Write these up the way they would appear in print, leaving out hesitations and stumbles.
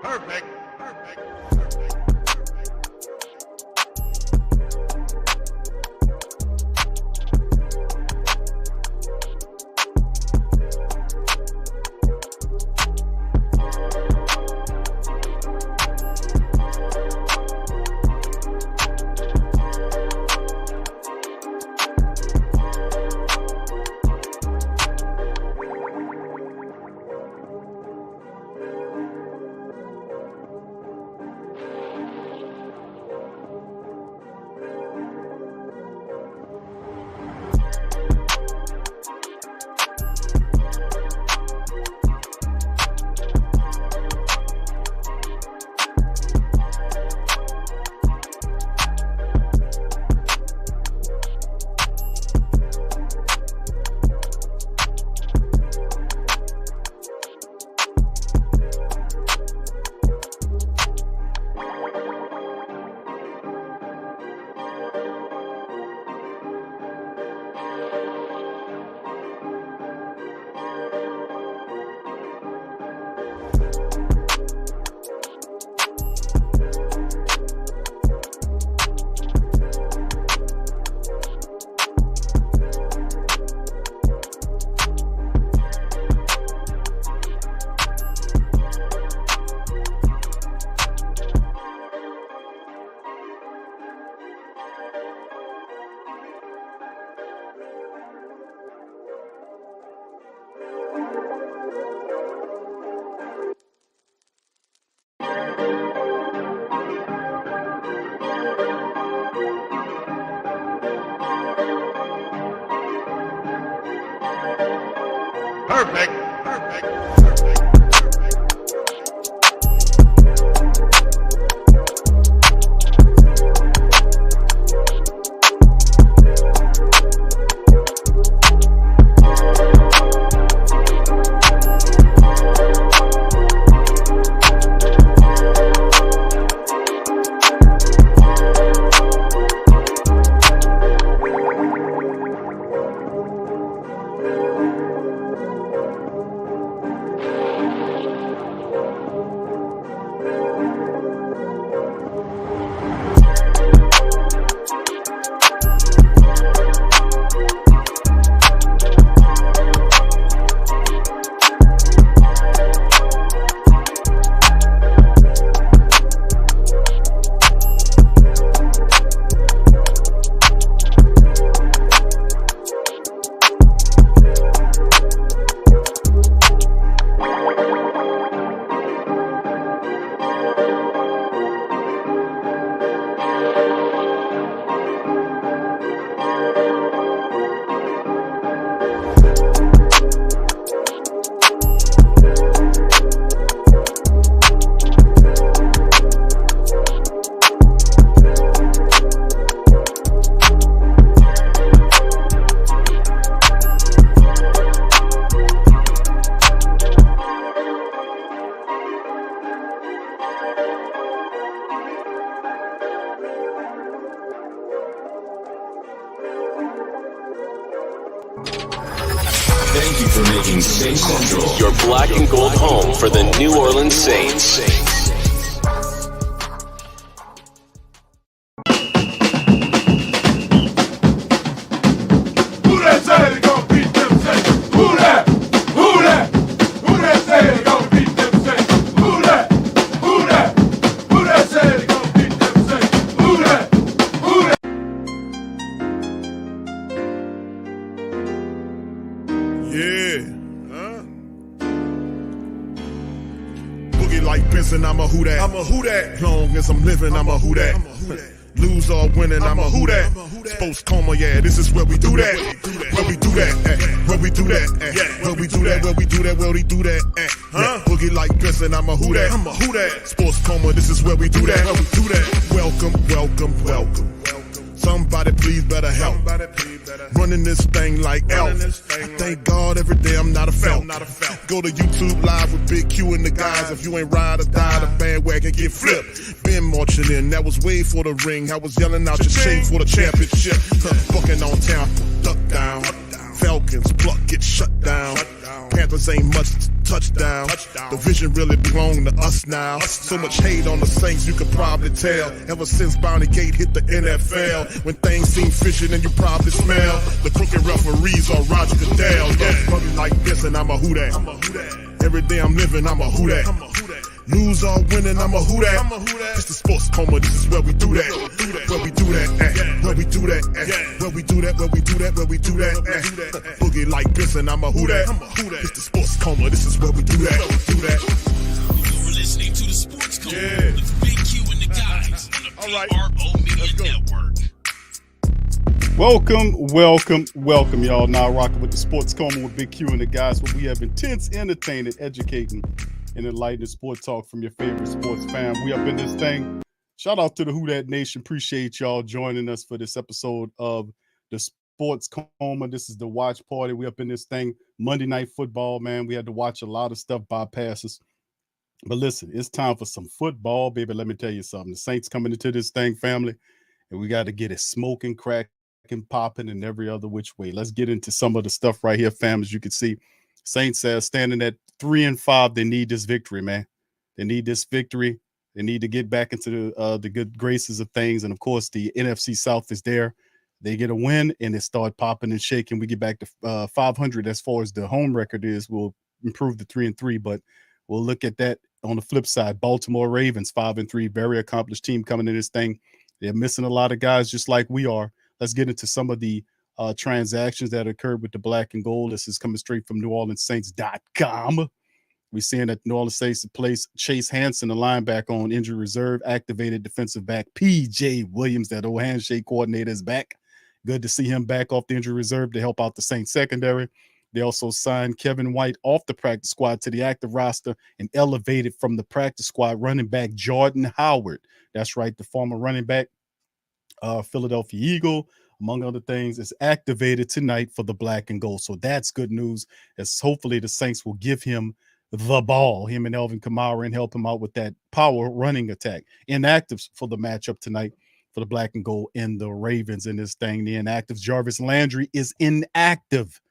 Perfect. Perfect. Thank you for making Saint Central your black and gold home for the New Orleans Saints. Like Benson, I'm a who that. I'm a who that. Long as I'm living, I'm a who that. Lose or winning, I'm a who that. Sports coma, yeah, this is where we do that. Where we do that, where we do that, where we do that, where we do that, where we do that. Boogie like Benson, I'm a who that. I'm a who that. Sports coma, this is where we do that. Where we do that. Welcome, welcome, welcome. Somebody please better help. Running this thing like Elf. I thank God every day I'm not a felt. Go to YouTube Live with Big Q and the guys. If you ain't ride or die, the bandwagon get flipped. Been marching in, that was way for the ring. I was yelling out your shame for the championship. Bucking on town, duck down. Falcons, pluck, get shut down. Panthers ain't much to touchdown. The vision really belong to us now. So much hate on the Saints, you could probably tell. Ever since Bounty Gate hit the NFL, when things seem fishy, and you probably smell the crooked referees on Roger Goodell. Yeah, running like this, and I'm a who that. Every day I'm living, I'm a who that. Lose or winning, I'm a who that. It's the sports coma, this is where we do that. Where we do that at. Where we do that at. Where we do that, where we do that, where we do that at. Boogie like this, and I'm a who that. It's the sports coma, this is where we do that. You're listening to the Sports Coma with Big Q and the guys on the PRO Media Network. Welcome, y'all. Now rocking with the Sports Coma with Big Q and the guys, where we have intense, entertaining, educating, and enlightening sport talk from your favorite sports fan. We up in this thing. Shout out to the Who Dat Nation. Appreciate y'all joining us for this episode of the Sports Coma. This is the watch party. We up in this thing. Monday Night Football, man. We had to watch a lot of stuff bypass us. But listen, it's time for some football, baby. Let me tell you something. The Saints coming into this thing, family, and we got to get it smoking, cracking, popping, and every other which way. Let's get into some of the stuff right here, fam. As you can see, Saints standing at 3-5. They need this victory, man. They need this victory. They need to get back into the good graces of things. And of course, the NFC South is there. They get a win and it start popping and shaking. We get back to 500 as far as the home record is. We'll improve to 3-3, but we'll look at that on the flip side. Baltimore Ravens 5-3, very accomplished team coming in this thing. They're missing a lot of guys just like we are. Let's get into some of the transactions that occurred with the black and gold. This is coming straight from NewOrleansSaints.com. We're seeing that New Orleans Saints placed Chase Hansen, the linebacker, on injury reserve. Activated defensive back P.J. Williams, that old handshake coordinator, is back. Good to see him back off the injury reserve to help out the Saints secondary. They also signed Kevin White off the practice squad to the active roster and elevated from the practice squad running back Jordan Howard. That's right, the former running back, Philadelphia Eagle, among other things, is activated tonight for the black and gold. So that's good news, as hopefully the Saints will give him the ball, him and Elvin Kamara, and help him out with that power running attack. Inactives for the matchup tonight for the black and gold and the Ravens in this thing. The inactives, Jarvis Landry is inactive.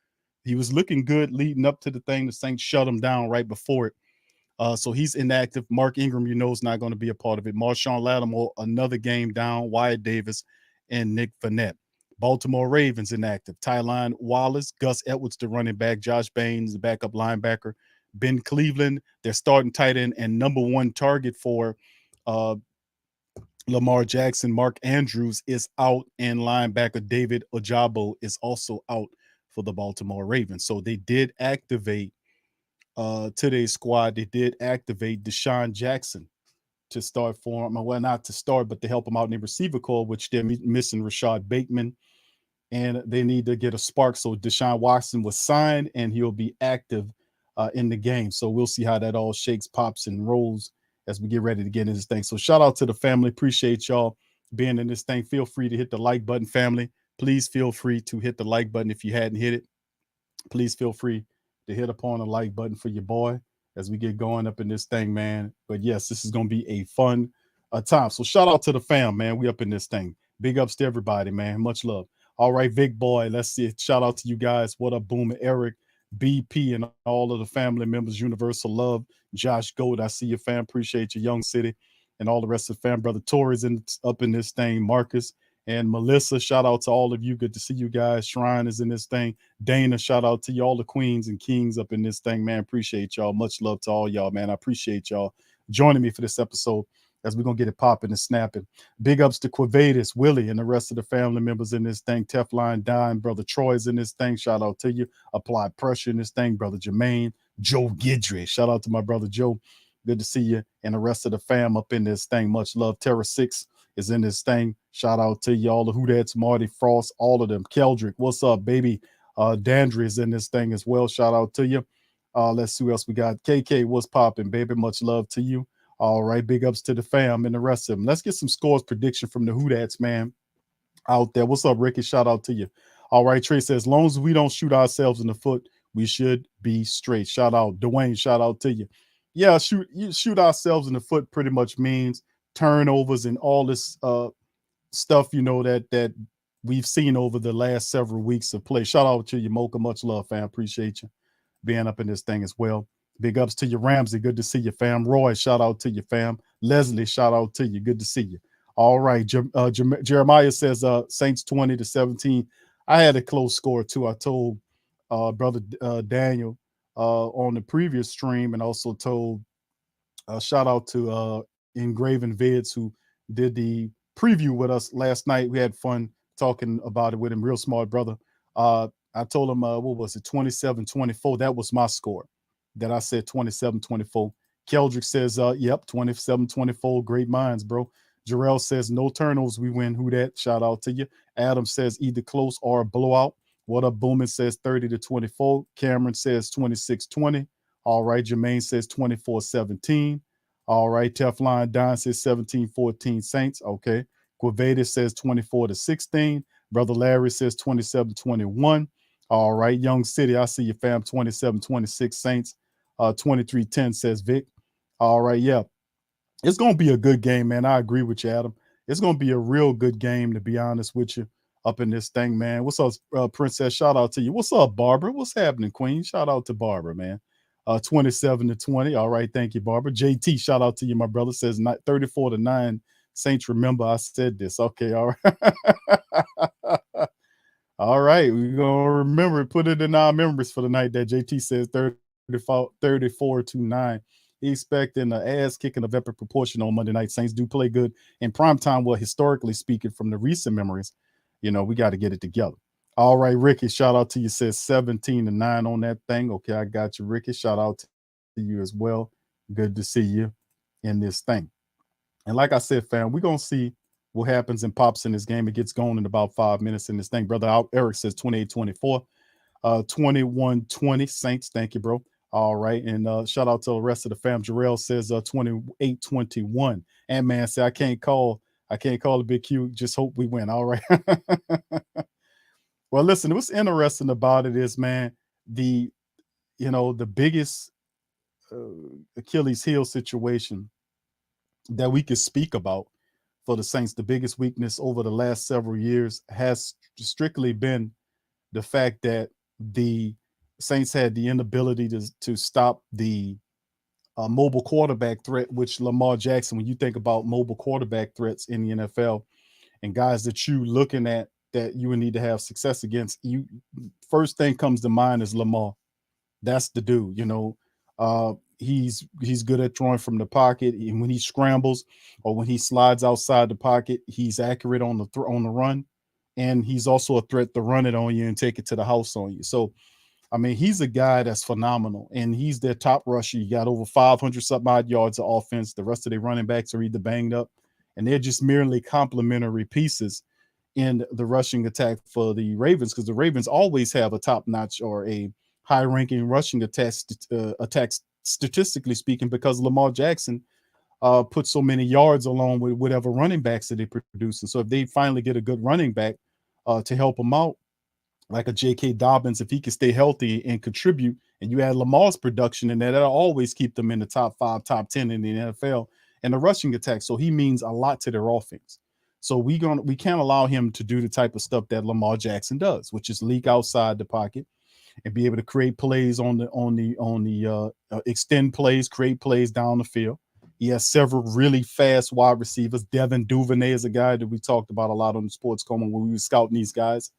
He was looking good leading up to the thing. The Saints shut him down right before it. So he's inactive. Mark Ingram, is not going to be a part of it. Marshawn Lattimore, another game down. Wyatt Davis and Nick Vannett. Baltimore Ravens inactive. Tylan Wallace, Gus Edwards, the running back. Josh Baines, the backup linebacker. Ben Cleveland, their starting tight end and number one target for Lamar Jackson. Mark Andrews is out, and linebacker David Ojabo is also out for the Baltimore Ravens. So they did activate today's squad. They did activate Deshaun Jackson to start for him. Well, not to start, but to help him out in the receiver corps, which they're missing Rashad Bateman, and they need to get a spark. So Deshaun Watson was signed, and he'll be active in the game. So we'll see how that all shakes, pops, and rolls as we get ready to get into this thing. So shout out to the family. Appreciate y'all being in this thing. Feel free to hit the like button, family. Please feel free to hit the like button if you hadn't hit it. Please feel free to hit upon the like button for your boy as we get going up in this thing, man. But yes, this is going to be a fun time. So shout out to the fam, man. We up in this thing. Big ups to everybody, man. Much love. All right, Vic Boy, let's see it. Shout out to you guys. What up, Boomer, Eric, BP, and all of the family members. Universal Love, Josh Gold, I see you, fam. Appreciate you, Young City, and all the rest of the fam. Brother Torres up in this thing. Marcus and Melissa, shout out to all of you. Good to see you guys. Shrine is in this thing. Dana, shout out to you, all the queens and kings up in this thing, man. Appreciate y'all. Much love to all y'all, man. I appreciate y'all joining me for this episode as we're going to get it popping and snapping. Big ups to Quavatus, Willie, and the rest of the family members in this thing. Teflon Dime, Brother Troy's in this thing. Shout out to you. Apply Pressure in this thing. Brother Jermaine, Joe Gidry. Shout out to my brother Joe. Good to see you. And the rest of the fam up in this thing. Much love. Terra 6 is in this thing. Shout out to you, all the Who Dats, Marty Frost, all of them. Keldrick, what's up, baby? Dandry is in this thing as well. Shout out to you. Let's see who else we got. KK, what's popping, baby? Much love to you. All right, big ups to the fam and the rest of them. Let's get some scores prediction from the Who Dats, man, out there. What's up, Ricky? Shout out to you. All right, Trey says, as long as we don't shoot ourselves in the foot, we should be straight. Shout out. Dwayne, shout out to you. Yeah, shoot ourselves in the foot pretty much means turnovers and all this stuff, that we've seen over the last several weeks of play. Shout out to you, Mocha. Much love, fam. Appreciate you being up in this thing as well. Big ups to you, Ramsey. Good to see you, fam. Roy, shout out to you, fam. Leslie, shout out to you. Good to see you. All right. Jeremiah says Saints 20-17. I had a close score too. I told brother Daniel on the previous stream, and also told shout out to Engraven Vids, who did the preview with us last night. We had fun talking about it with him. Real smart brother. I told him, what was it, 27-24. That was my score. That I said 27-24. Keldrick says, yep, 27-24. Great minds, bro. Jarrell says, no turnovers, we win. Who that? Shout out to you. Adam says, either close or a blowout. What up, Boomin says 30-24. Cameron says 26-20. All right, Jermaine says 24-17. All right, Teflon Don says 17-14 Saints. Okay. Quavadas says 24-16. Brother Larry says 27-21. All right, Young City, I see you, fam. 27-26 Saints. 23-10 says Vic. All right, yeah. It's going to be a good game, man. I agree with you, Adam. It's going to be a real good game, to be honest with you, up in this thing, man. What's up, Princess? Shout out to you. What's up, Barbara? What's happening, Queen? Shout out to Barbara, man. 27-20. All right, thank you, Barbara. JT, shout out to you, my brother. Says 34-9. Saints, remember I said this. Okay, all right. All right, we're going to remember it. Put it in our memories for the night that JT says 34-9. He's expecting an ass kicking of epic proportion on Monday night. Saints do play good in prime time. Well, historically speaking, from the recent memories, we got to get it together. All right, Ricky, shout out to you. Says 17-9 on that thing. Okay, I got you, Ricky. Shout out to you as well. Good to see you in this thing. And like I said, fam, we're going to see what happens and pops in this game. It gets going in about 5 minutes in this thing. Brother Eric says 28-24. 21-20 Saints. Thank you, bro. All right. And shout out to the rest of the fam. Jarrell says 28-21. And man said, I can't call a big Q. Just hope we win. All right. Well, listen, what's interesting about it is, man, the biggest Achilles heel situation that we could speak about for the Saints, the biggest weakness over the last several years has strictly been the fact that the Saints had the inability to stop the mobile quarterback threat, which Lamar Jackson, when you think about mobile quarterback threats in the NFL and guys that you looking at that you would need to have success against, you first thing comes to mind is Lamar. That's the dude, he's good at throwing from the pocket. And when he scrambles or when he slides outside the pocket, he's accurate on the run. And he's also a threat to run it on you and take it to the house on you. So, I mean, he's a guy that's phenomenal, and he's their top rusher. You got over 500 something odd yards of offense. The rest of their running backs are either banged up, and they're just merely complementary pieces in the rushing attack for the Ravens, because the Ravens always have a top-notch or a high-ranking rushing attack statistically speaking, because Lamar Jackson put so many yards along with whatever running backs that they produce. And so if they finally get a good running back to help them out, like a J.K. Dobbins, if he can stay healthy and contribute, and you add Lamar's production in there, that'll always keep them in the top 5, top 10 in the NFL and the rushing attack. So he means a lot to their offense. So we can't allow him to do the type of stuff that Lamar Jackson does, which is leak outside the pocket and be able to create plays on the extend plays, create plays down the field. He has several really fast wide receivers. Devin Duvernay is a guy that we talked about a lot on the Sports Coma when we were scouting these guys.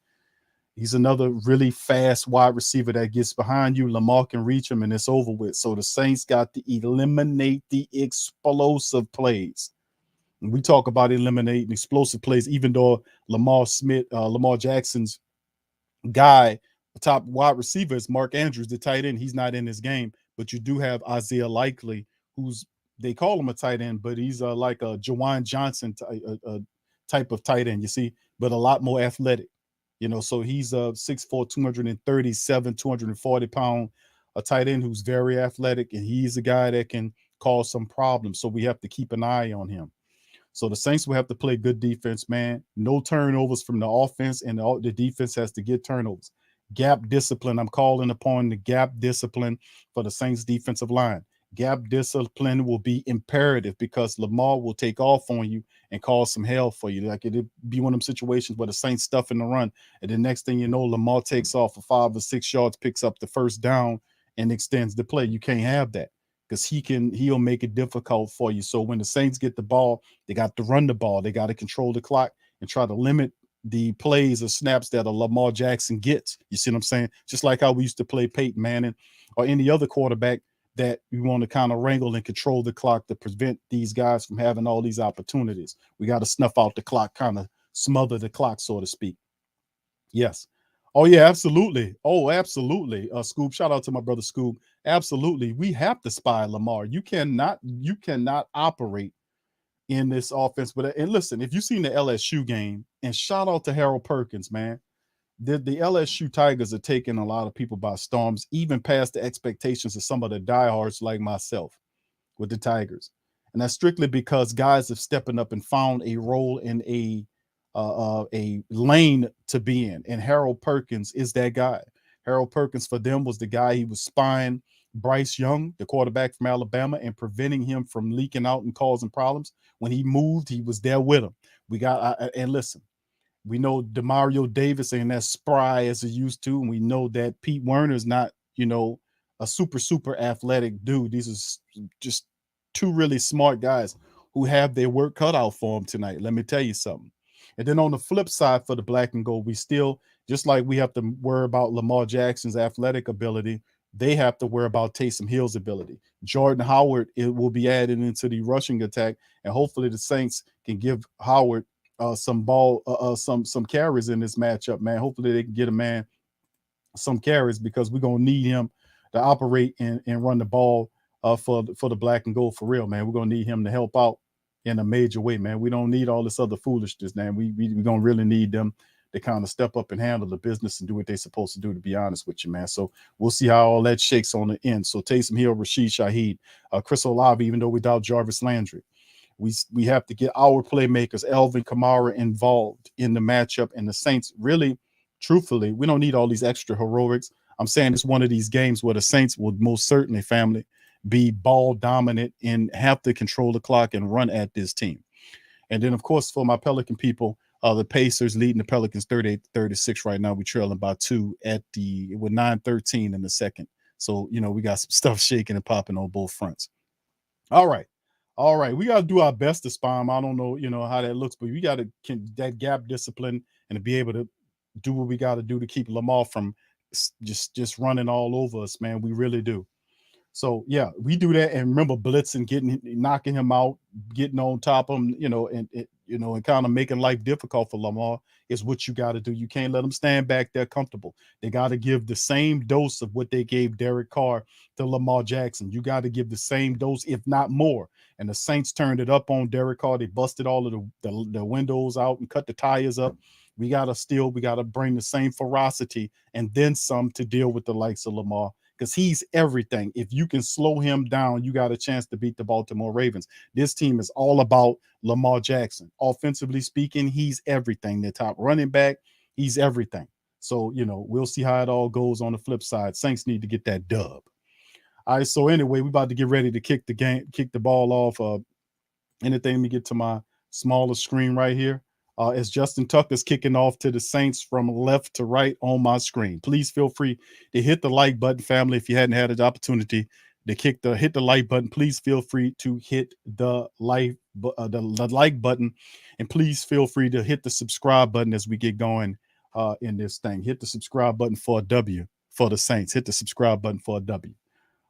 He's another really fast wide receiver that gets behind you. Lamar can reach him, and it's over with. So the Saints got to eliminate the explosive plays. And we talk about eliminating explosive plays, even though Lamar Jackson's guy, the top wide receiver is Mark Andrews, the tight end. He's not in this game, but you do have Isaiah Likely, who's, they call him a tight end, but he's like a Jawan Johnson type of tight end, you see, but a lot more athletic. So he's a 6'4", 237, 240-pound a tight end who's very athletic, and he's a guy that can cause some problems. So we have to keep an eye on him. So the Saints will have to play good defense, man. No turnovers from the offense, and the defense has to get turnovers. Gap discipline. I'm calling upon the gap discipline for the Saints defensive line. Gap discipline will be imperative because Lamar will take off on you and cause some hell for you. Like it'd be one of them situations where the Saints stuff in the run, and the next thing you know, Lamar takes off for 5 or 6 yards, picks up the first down, and extends the play. You can't have that because he'll make it difficult for you. So when the Saints get the ball, they got to run the ball. They got to control the clock and try to limit the plays or snaps that a Lamar Jackson gets. You see what I'm saying? Just like how we used to play Peyton Manning or any other quarterback that we want to kind of wrangle and control the clock to prevent these guys from having all these opportunities. We got to snuff out the clock, kind of smother the clock, so to speak. Yes. Oh, yeah, absolutely. Oh, absolutely. Scoop, shout out to my brother Scoop. Absolutely. We have to spy Lamar. You cannot operate in this offense. But and listen, if you've seen the LSU game, and shout out to Harold Perkins, man. The LSU Tigers are taking a lot of people by storms, even past the expectations of some of the diehards like myself with the Tigers. And that's strictly because guys have stepping up and found a role in a lane to be in. And Harold Perkins is that guy. Harold Perkins for them was the guy. He was spying Bryce Young, the quarterback from Alabama, and preventing him from leaking out and causing problems. When he moved, he was there with him. We got and listen, we know Demario Davis ain't as spry as he used to, and we know that Pete Werner's not, a super athletic dude. These are just two really smart guys who have their work cut out for them tonight. Let me tell you something. And then on the flip side for the black and gold, we still, just like we have to worry about Lamar Jackson's athletic ability, they have to worry about Taysom Hill's ability. Jordan Howard will be added into the rushing attack, and hopefully the Saints can give Howard some carries in this matchup, man. Hopefully they can get a man some carries because we're gonna need him to operate and run the ball for the black and gold for real, man. We're gonna need him to help out in a major way, man. We don't need all this other foolishness, man. We're gonna really need them to kind of step up and handle the business and do what they're supposed to do, to be honest with you, man. So we'll see how all that shakes on the end. So Taysom Hill, Rashid Shaheed, Chris Olave, even though without Jarvis Landry. We have to get our playmakers, Alvin Kamara, involved in the matchup. And the Saints, really, truthfully, we don't need all these extra heroics. I'm saying it's one of these games where the Saints will most certainly, family, be ball dominant and have to control the clock and run at this team. And then, of course, for my Pelican people, the Pacers leading the Pelicans 38-36 right now. We trailing by 2 with 9:13 in the second. So, we got some stuff shaking and popping on both fronts. All right. We got to do our best to spy him. I don't know, how that looks, but we got to that gap discipline and to be able to do what we got to do to keep Lamar from just running all over us, man. We really do. So, yeah, we do that. And remember blitzing, knocking him out, getting on top of him, and kind of making life difficult for Lamar is what you got to do. You can't let them stand back there comfortable. They got to give the same dose of what they gave Derek Carr to Lamar Jackson. You got to give the same dose, if not more. And the Saints turned it up on Derek Carr. They busted all of the windows out and cut the tires up. We got to bring the same ferocity and then some to deal with the likes of Lamar, because he's everything. If you can slow him down, you got a chance to beat the Baltimore Ravens. This team is all about Lamar Jackson. Offensively speaking, he's everything. The top running back, he's everything. So, we'll see how it all goes on the flip side. Saints need to get that dub. All right, so anyway, we're about to get ready to kick the ball off. Anything, let me get to my smaller screen right here. As Justin Tucker's kicking off to the Saints from left to right on my screen. Please feel free to hit the like button, family. If you hadn't had the opportunity to hit the like button, please feel free to hit the like button, and please feel free to hit the subscribe button as we get going in this thing. Hit the subscribe button for a W for the Saints. Hit the subscribe button for a W.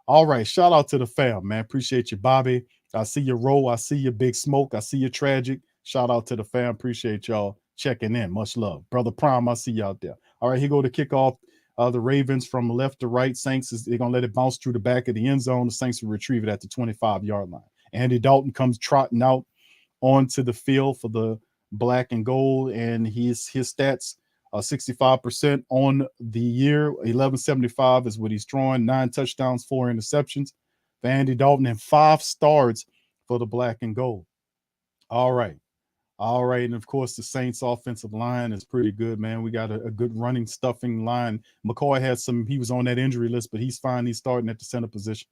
All right, shout out to the fam, man. Appreciate you, Bobby. I see you, Roll. I see you, Big Smoke. I see you, Tragic. Shout out to the fam. Appreciate y'all checking in. Much love. Brother Prime, I see you out there. All right, here go to kick off the Ravens from left to right. Saints, they're going to let it bounce through the back of the end zone. The Saints will retrieve it at the 25-yard line. Andy Dalton comes trotting out onto the field for the black and gold, and his stats, 65% on the year. 1175 is what he's throwing. 9 touchdowns, 4 interceptions for Andy Dalton, and 5 starts for the black and gold. All right. And of course, the Saints offensive line is pretty good, man. We got a good running, stuffing line. McCoy he was on that injury list, but he's fine. He's starting at the center position.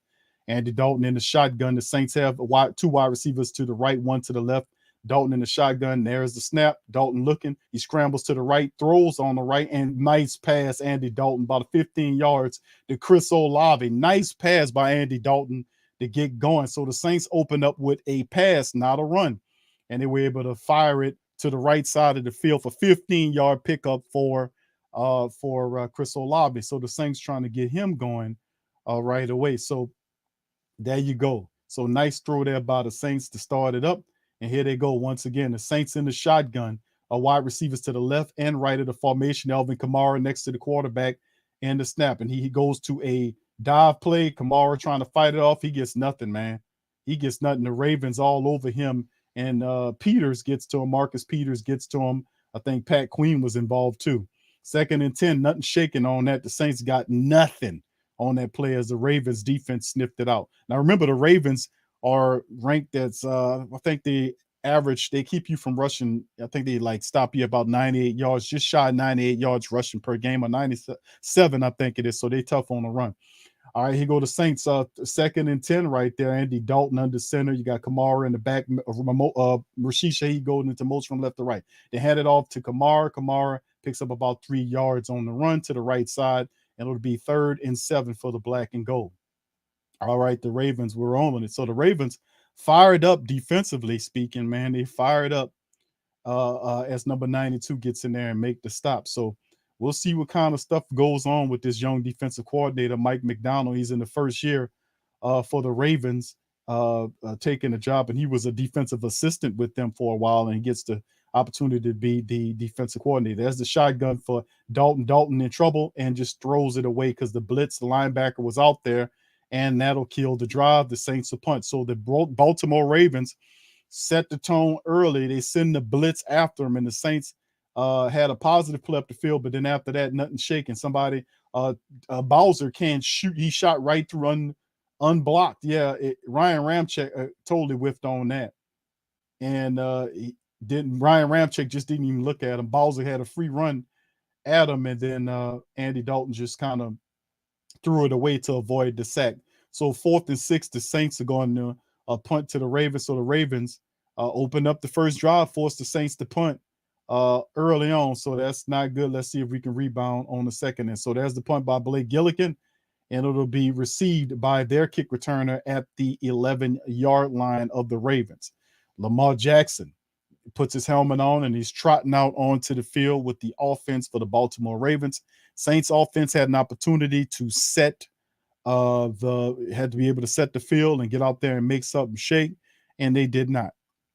Andy Dalton in the shotgun. The Saints have 2 wide receivers to the right, 1 to the left. Dalton in the shotgun. There's the snap. Dalton looking. He scrambles to the right, throws on the right, and nice pass, Andy Dalton, about 15 yards to Chris Olave. Nice pass by Andy Dalton to get going. So the Saints opened up with a pass, not a run, and they were able to fire it to the right side of the field for 15-yard pickup for Chris Olave. So the Saints trying to get him going right away. So there you go. So nice throw there by the Saints to start it up. And here they go once again. The Saints in the shotgun. Wide receivers to the left and right of the formation. Alvin Kamara next to the quarterback and the snap. And he goes to a dive play. Kamara trying to fight it off. He gets nothing, man. He gets nothing. The Ravens all over him. And Peters gets to him. Marcus Peters gets to him. I think Pat Queen was involved too. 2nd and 10. Nothing shaking on that. The Saints got nothing on that play as the Ravens defense sniffed it out. Now, remember, the Ravens are ranked as, I think they keep you from rushing. I think they like stop you about 98 yards, just shy of 98 yards rushing per game, or 97, I think it is. So they tough on the run. All right, here go the Saints. 2nd and 10 right there. Andy Dalton under center. You got Kamara in the back. Rashid Shaheed going into motion from left to right. They hand it off to Kamara. Kamara picks up about 3 yards on the run to the right side, and it'll be 3rd and 7 for the black and gold. All right, the Ravens were on it. So the Ravens fired up defensively speaking, man. They fired up as number 92 gets in there and make the stop. So we'll see what kind of stuff goes on with this young defensive coordinator, Mike McDonald. He's in the first year for the Ravens taking the job, and he was a defensive assistant with them for a while, and he gets the opportunity to be the defensive coordinator. There's the shotgun for Dalton. Dalton in trouble and just throws it away because the blitz, the linebacker was out there, and that'll kill the drive. The Saints a punt. So the Baltimore Ravens set the tone early. They send the blitz after them, and the Saints had a positive play up the field, but then after that, nothing shaking. Somebody, Bowser can't shoot. He shot right through unblocked. Yeah, Ryan Ramczyk totally whiffed on that. And Ryan Ramczyk just didn't even look at him. Bowser had a free run at him, and then Andy Dalton just kind of threw it away to avoid the sack. So 4th and 6, the Saints are going to punt to the Ravens. So the Ravens open up the first drive, force the Saints to punt early on. So that's not good. Let's see if we can rebound on the second. And so there's the punt by Blake Gillikin, and it'll be received by their kick returner at the 11-yard line of the Ravens. Lamar Jackson puts his helmet on, and he's trotting out onto the field with the offense for the Baltimore Ravens. Saints offense had an opportunity to had to be able to set the field and get out there and make something shake, and they did not.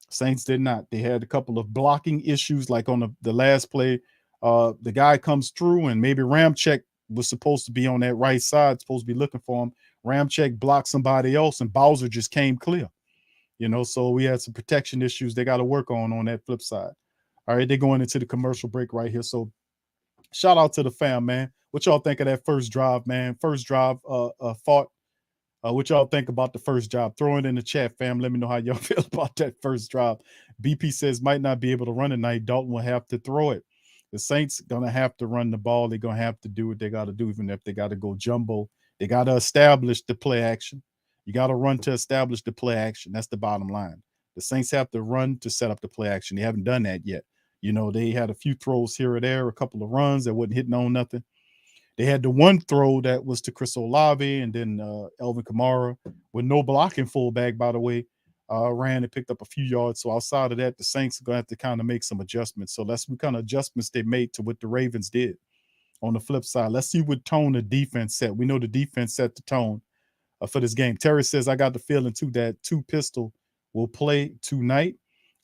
Saints did not. They had a couple of blocking issues, like on the last play. The guy comes through, and maybe Ramczyk was supposed to be on that right side, supposed to be looking for him. Ramczyk blocked somebody else, and Bowser just came clear. So we had some protection issues they got to work on that flip side. All right, they're going into the commercial break right here. So shout out to the fam, man. What y'all think of that first drive, man? First drive thought. What y'all think about the first drive? Throw it in the chat, fam. Let me know how y'all feel about that first drive. BP says might not be able to run tonight. Dalton will have to throw it. The Saints going to have to run the ball. They're going to have to do what they got to do, even if they got to go jumbo. They got to establish the play action. You got to run to establish the play action. That's the bottom line. The Saints have to run to set up the play action. They haven't done that yet. They had a few throws here or there, a couple of runs that wasn't hitting on nothing. They had the one throw that was to Chris Olave, and then Alvin Kamara, with no blocking fullback, by the way, ran and picked up a few yards. So outside of that, the Saints are going to have to kind of make some adjustments. So let's see what kind of adjustments they made to what the Ravens did. On the flip side, let's see what tone the defense set. We know the defense set the tone for this game. Terry says, I got the feeling, too, that 2 Pistol will play tonight.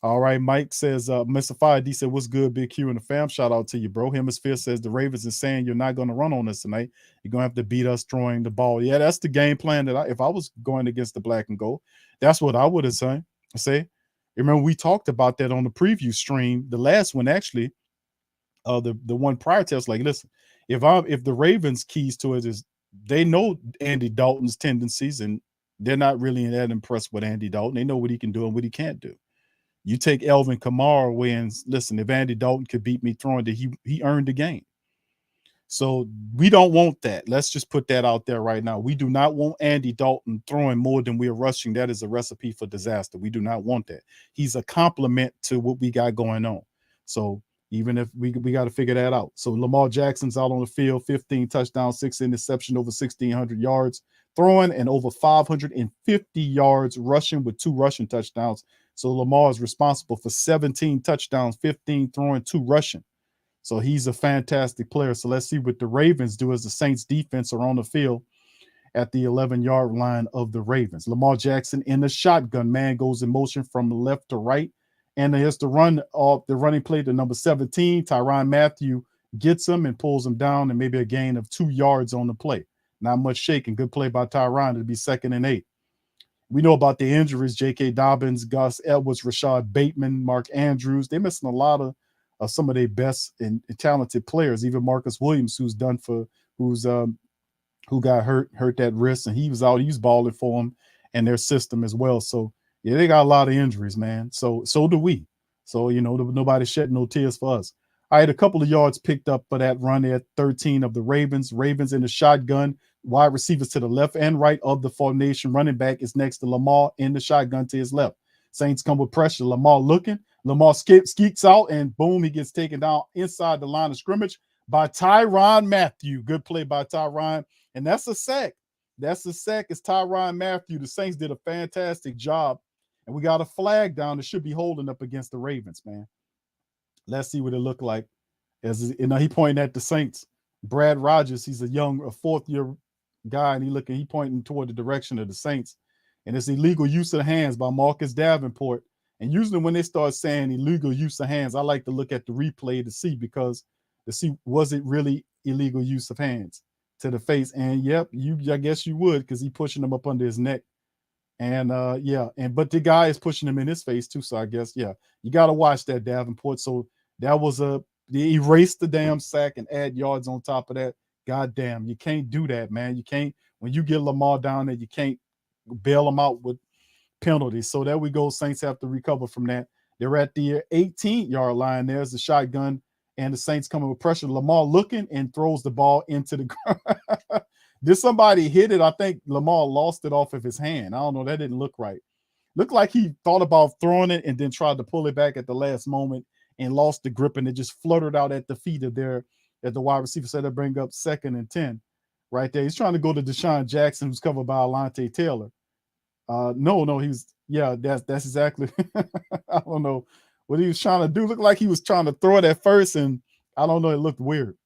All right, Mike says, Mr. Fire D said, what's good, Big Q and the fam? Shout out to you, bro. Hemisphere says, the Ravens is saying you're not going to run on us tonight. You're going to have to beat us throwing the ball. Yeah, that's the game plan that if I was going against the black and gold, that's what I would have say. Remember, we talked about that on the preview stream, the last one, actually, the one prior to us. Like, listen, if the Ravens keys to it is they know Andy Dalton's tendencies, and they're not really that impressed with Andy Dalton. They know what he can do and what he can't do. You take Alvin Kamara away, and listen, if Andy Dalton could beat me throwing, he earned the game. So we don't want that. Let's just put that out there right now. We do not want Andy Dalton throwing more than we're rushing. That is a recipe for disaster. We do not want that. He's a complement to what we got going on. So even if we got to figure that out. So Lamar Jackson's out on the field, 15 touchdowns, 6 interception, over 1,600 yards throwing, and over 550 yards rushing with 2 rushing touchdowns. So Lamar is responsible for 17 touchdowns, 15 throwing, 2 rushing. So he's a fantastic player. So let's see what the Ravens do as the Saints defense are on the field at the 11-yard line of the Ravens. Lamar Jackson in the shotgun, man, goes in motion from left to right. And here's the running play to number 17. Tyrann Mathieu gets him and pulls him down, and maybe a gain of 2 yards on the play. Not much shaking. Good play by Tyrann to be 2nd and 8. We know about the injuries. J.K. Dobbins, Gus Edwards, Rashad Bateman, Mark Andrews. They're missing a lot of some of their best and talented players. Even Marcus Williams, who got hurt that wrist, and he was out. He was balling for them and their system as well. So yeah, they got a lot of injuries, man. So do we. So nobody shedding no tears for us. I had a couple of yards picked up for that run at 13 of the Ravens. Ravens in the shotgun, wide receivers to the left and right of the formation. Running back is next to Lamar in the shotgun to his left. Saints come with pressure. Lamar looking. Lamar skeets out, and boom, he gets taken down inside the line of scrimmage by Tyrann Mathieu. Good play by Tyrann, and that's a sack. That's a sack. It's Tyrann Mathieu. The Saints did a fantastic job, and we got a flag down that should be holding up against the Ravens, man. Let's see what it looked like. As he pointing at the Saints. Brad Rogers, he's a fourth-year guy, and he pointing toward the direction of the Saints. And it's illegal use of hands by Marcus Davenport. And usually when they start saying illegal use of hands, I like to look at the replay to see was it really illegal use of hands to the face. And yep, I guess you would, because he pushing him up under his neck. And but the guy is pushing him in his face too. So I guess, yeah, you got to watch that, Davenport. So that was they erased the damn sack and add yards on top of that. God damn, you can't do that, man. You can't, when you get Lamar down there, you can't bail him out with penalties. So there we go. Saints have to recover from that. They're at the 18-yard line. There's the shotgun, and the Saints coming with pressure. Lamar looking and throws the ball into the ground. Did somebody hit it? I think Lamar lost it off of his hand. I don't know. That didn't look right. Looked like he thought about throwing it and then tried to pull it back at the last moment and lost the grip, and it just fluttered out at the feet of the wide receiver. So that bring up 2nd and 10 right there. He's trying to go to Deshaun Jackson, who's covered by Alontae Taylor. That's exactly I don't know what he was trying to do. Looked like he was trying to throw it at first, and I don't know, it looked weird.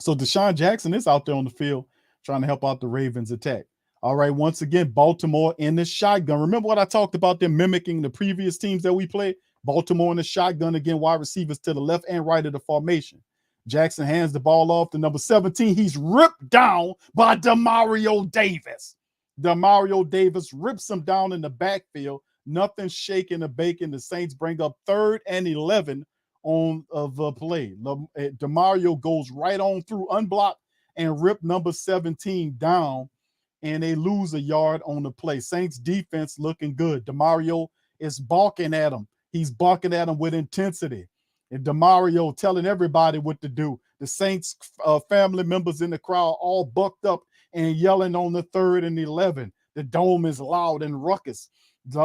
So Deshaun Jackson is out there on the field trying to help out the Ravens attack. All right, once again, Baltimore in the shotgun. Remember what I talked about them mimicking the previous teams that we played? Baltimore in the shotgun again, wide receivers to the left and right of the formation. Jackson hands the ball off to number 17. He's ripped down by Demario Davis. Demario Davis rips him down in the backfield. Nothing shaking or baking. The Saints bring up 3rd and 11 on the play. Demario goes right on through, unblocked, and rip number 17 down, and they lose a yard on the play. Saints defense looking good. Demario is balking at him. He's balking at him with intensity. And Demario telling everybody what to do. The Saints family members in the crowd all bucked up and yelling on the 3rd and 11. The dome is loud and ruckus.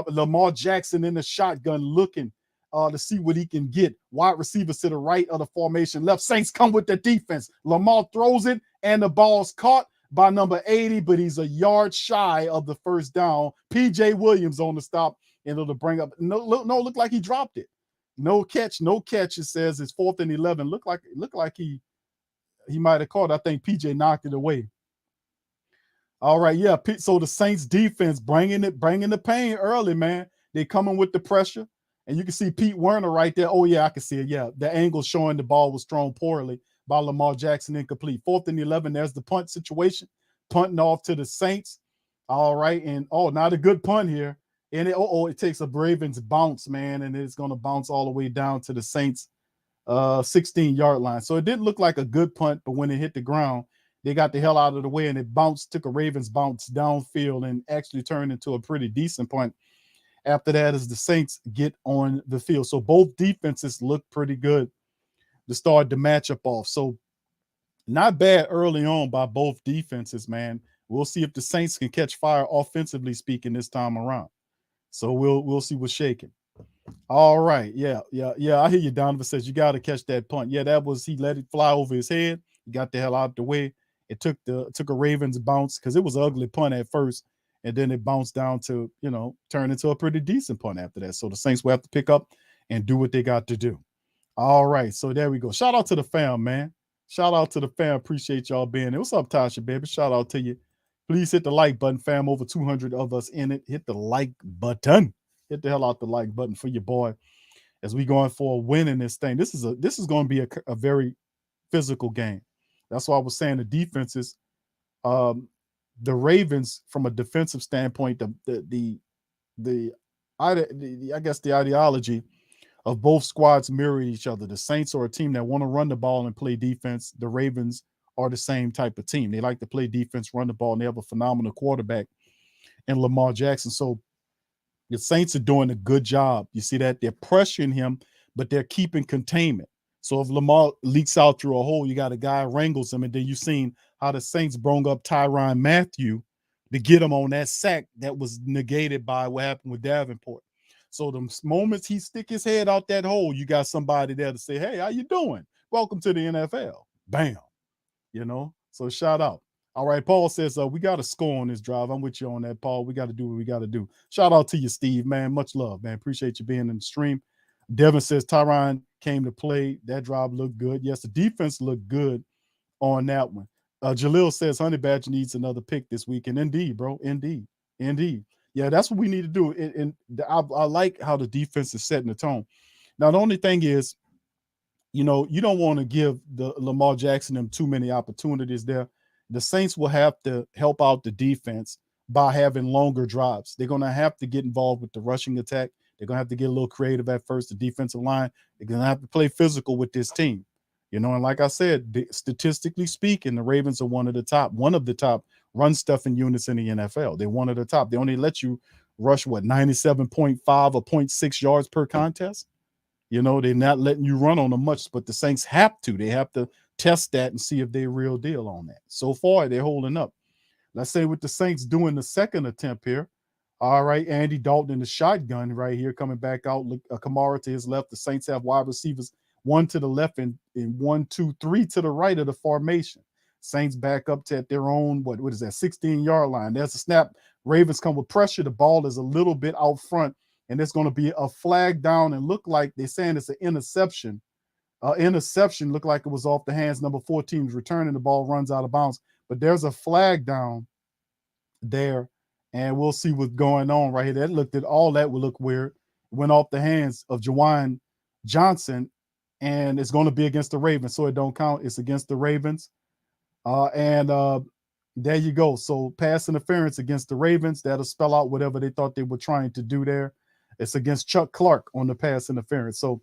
Lamar Jackson in the shotgun looking to see what he can get. Wide receivers to the right of the formation. Left. Saints come with the defense. Lamar throws it, and the ball's caught by number 80, but he's a yard shy of the first down. P.J. Williams on the stop, and it'll bring up look like he dropped it. No catch. It says it's 4th and 11. Look like he might have caught. I think P.J. knocked it away. All right, yeah. So the Saints defense bringing the pain early, man. They coming with the pressure, and you can see Pete Werner right there. Oh yeah, I can see it. Yeah, the angle showing the ball was thrown poorly by Lamar Jackson, incomplete. 4th and 11. There's the punt situation, punting off to the Saints. All right, and not a good punt here. And it takes a Ravens bounce, man, and it's going to bounce all the way down to the Saints 16-yard line. So it didn't look like a good punt, but when it hit the ground, they got the hell out of the way, and it took a Ravens bounce downfield and actually turned into a pretty decent punt. After that, as the Saints get on the field. So both defenses look pretty good to start the matchup off. So Not bad early on by both defenses, man. We'll see if the Saints can catch fire offensively speaking this time around. So we'll see what's shaking. All right. Yeah. I hear you. Donovan says you got to catch that punt. Yeah, that was he let it fly over his head. He got the hell out the way. It took a Ravens bounce because it was an ugly punt at first, and then it bounced down to turn into a pretty decent punt after that. So the Saints will have to pick up and do what they got to do. All right. So there we go. Shout out to the fam, man. Shout out to the fam. Appreciate y'all being there. What's up, Tasha, baby? Shout out to you. Please hit the like button, fam. Over 200 of us in it. Hit the like button. Hit the hell out the like button for your boy as we going for a win in this thing. This is going to be a very physical game. That's why I was saying the defenses, the Ravens from a defensive standpoint, the I guess the ideology of both squads mirror each other. The Saints are a team that want to run the ball and play defense. The Ravens are the same type of team. They like to play defense, run the ball, and they have a phenomenal quarterback in Lamar Jackson. So the Saints are doing a good job. You see that? They're pressuring him, but they're keeping containment. So if Lamar leaks out through a hole, you got a guy wrangles him, and then you've seen how the Saints brung up Tyrann Mathieu to get him on that sack that was negated by what happened with Davenport. So the moments he stick his head out that hole, you got somebody there to say, hey, how you doing? Welcome to the NFL. Bam. So shout out. All right, Paul says, we got to score on this drive. I'm with you on that, Paul. We got to do what we got to do. Shout out to you, Steve, man. Much love, man. Appreciate you being in the stream. Devin says, Tyrann came to play. That drive looked good. Yes, the defense looked good on that one. Jalil says, Honey Badger needs another pick this week. And indeed, bro, indeed. Yeah, that's what we need to do. And I like how the defense is setting the tone. Now, the only thing is, you don't want to give the Lamar Jackson them too many opportunities there. The Saints will have to help out the defense by having longer drives. They're going to have to get involved with the rushing attack. They're going to have to get a little creative at first, the defensive line. They're going to have to play physical with this team. And like I said, statistically speaking, the Ravens are one of the top run stuffing units in the NFL. They're one of the top. They only let you rush, 97.5 or 0.6 yards per contest. They're not letting you run on them much, but the Saints have to. They have to test that and see if they're real deal on that. So far, they're holding up. Let's say with the Saints doing the second attempt here. All right, Andy Dalton in the shotgun right here coming back out. Look, Kamara to his left. The Saints have wide receivers, one to the left and 1, 2, 3 to the right of the formation. Saints back up to at their own, what is that, 16-yard line. There's a snap. Ravens come with pressure. The ball is a little bit out front, and it's going to be a flag down and look like they're saying it's an interception. Interception looked like it was off the hands. Number 14 is returning. The ball runs out of bounds. But there's a flag down there, and we'll see what's going on right here. All that would look weird. Went off the hands of Juwan Johnson, and it's going to be against the Ravens, so it don't count. It's against the Ravens. There you go. So pass interference against the Ravens. That'll spell out whatever they thought they were trying to do there. It's against Chuck Clark on the pass interference. So,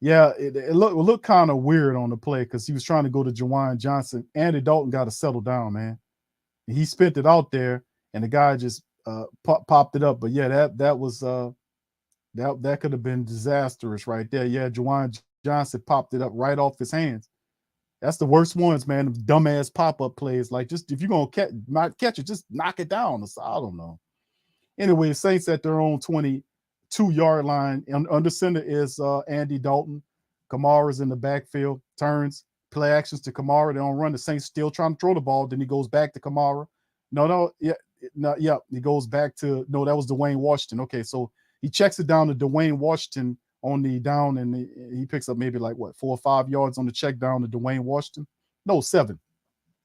yeah, it looked kind of weird on the play because he was trying to go to Juwan Johnson. Andy Dalton got to settle down, man. He spent it out there, and the guy just popped it up. But, yeah, that was that could have been disastrous right there. Yeah, Juwan Johnson popped it up right off his hands. That's the worst ones, man. Dumbass pop-up plays. Like, just if you're going to catch it, just knock it down. So I don't know. Anyway, Saints at their own 22-yard line. Under center is Andy Dalton. Kamara's in the backfield. Turns, play actions to Kamara. They don't run. The Saints still trying to throw the ball. Then he goes back to Kamara. He goes back to, that was Dwayne Washington. Okay, so he checks it down to Dwayne Washington on the down, and he picks up maybe 4 or 5 yards on the check down to Dwayne Washington. No, 7.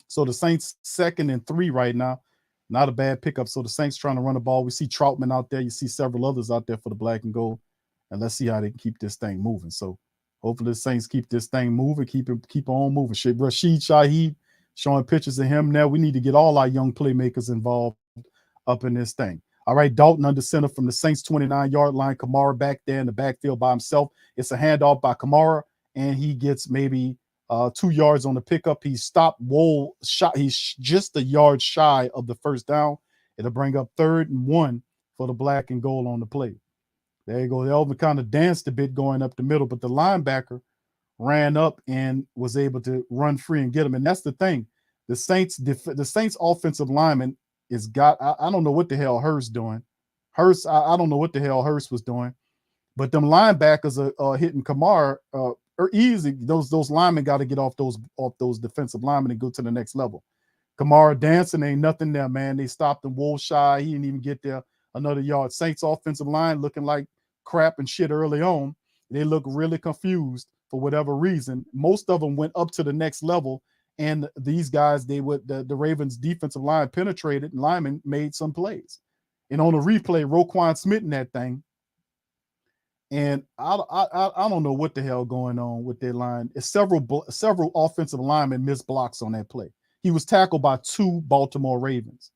So the Saints 2nd and 3 right now. Not a bad pickup. So the Saints trying to run the ball. We see Troutman out there. You see several others out there for the black and gold. And let's see how they can keep this thing moving. So hopefully the Saints keep this thing moving, keep on moving. Rashid Shaheed showing pictures of him now. We need to get all our young playmakers involved up in this thing. All right, Dalton under center from the Saints 29-yard line. Kamara back there in the backfield by himself. It's a handoff by Kamara, and he gets maybe 2 yards on the pickup. He's stopped. He's just a yard shy of the first down. It'll bring up 3rd and 1 for the black and gold on the play. There you go. Elvin kind of danced a bit going up the middle, but the linebacker ran up and was able to run free and get him. And that's the thing. The Saints offensive lineman is I don't know what the hell Hurst doing. I don't know what the hell Hurst was doing, but them linebackers are hitting Kamara or easy. Those linemen got to get off those defensive linemen and go to the next level. Kamara dancing, ain't nothing there, man. They stopped him wool shy. He didn't even get there another yard. Saints offensive line looking like crap and shit early on. They look really confused for whatever reason. Most of them went up to the next level, and these guys, the Ravens defensive line penetrated, and linemen made some plays. And on the replay, Roquan Smith in that thing. And I don't know what the hell going on with their line. It's several offensive linemen missed blocks on that play. He was tackled by 2 Baltimore Ravens.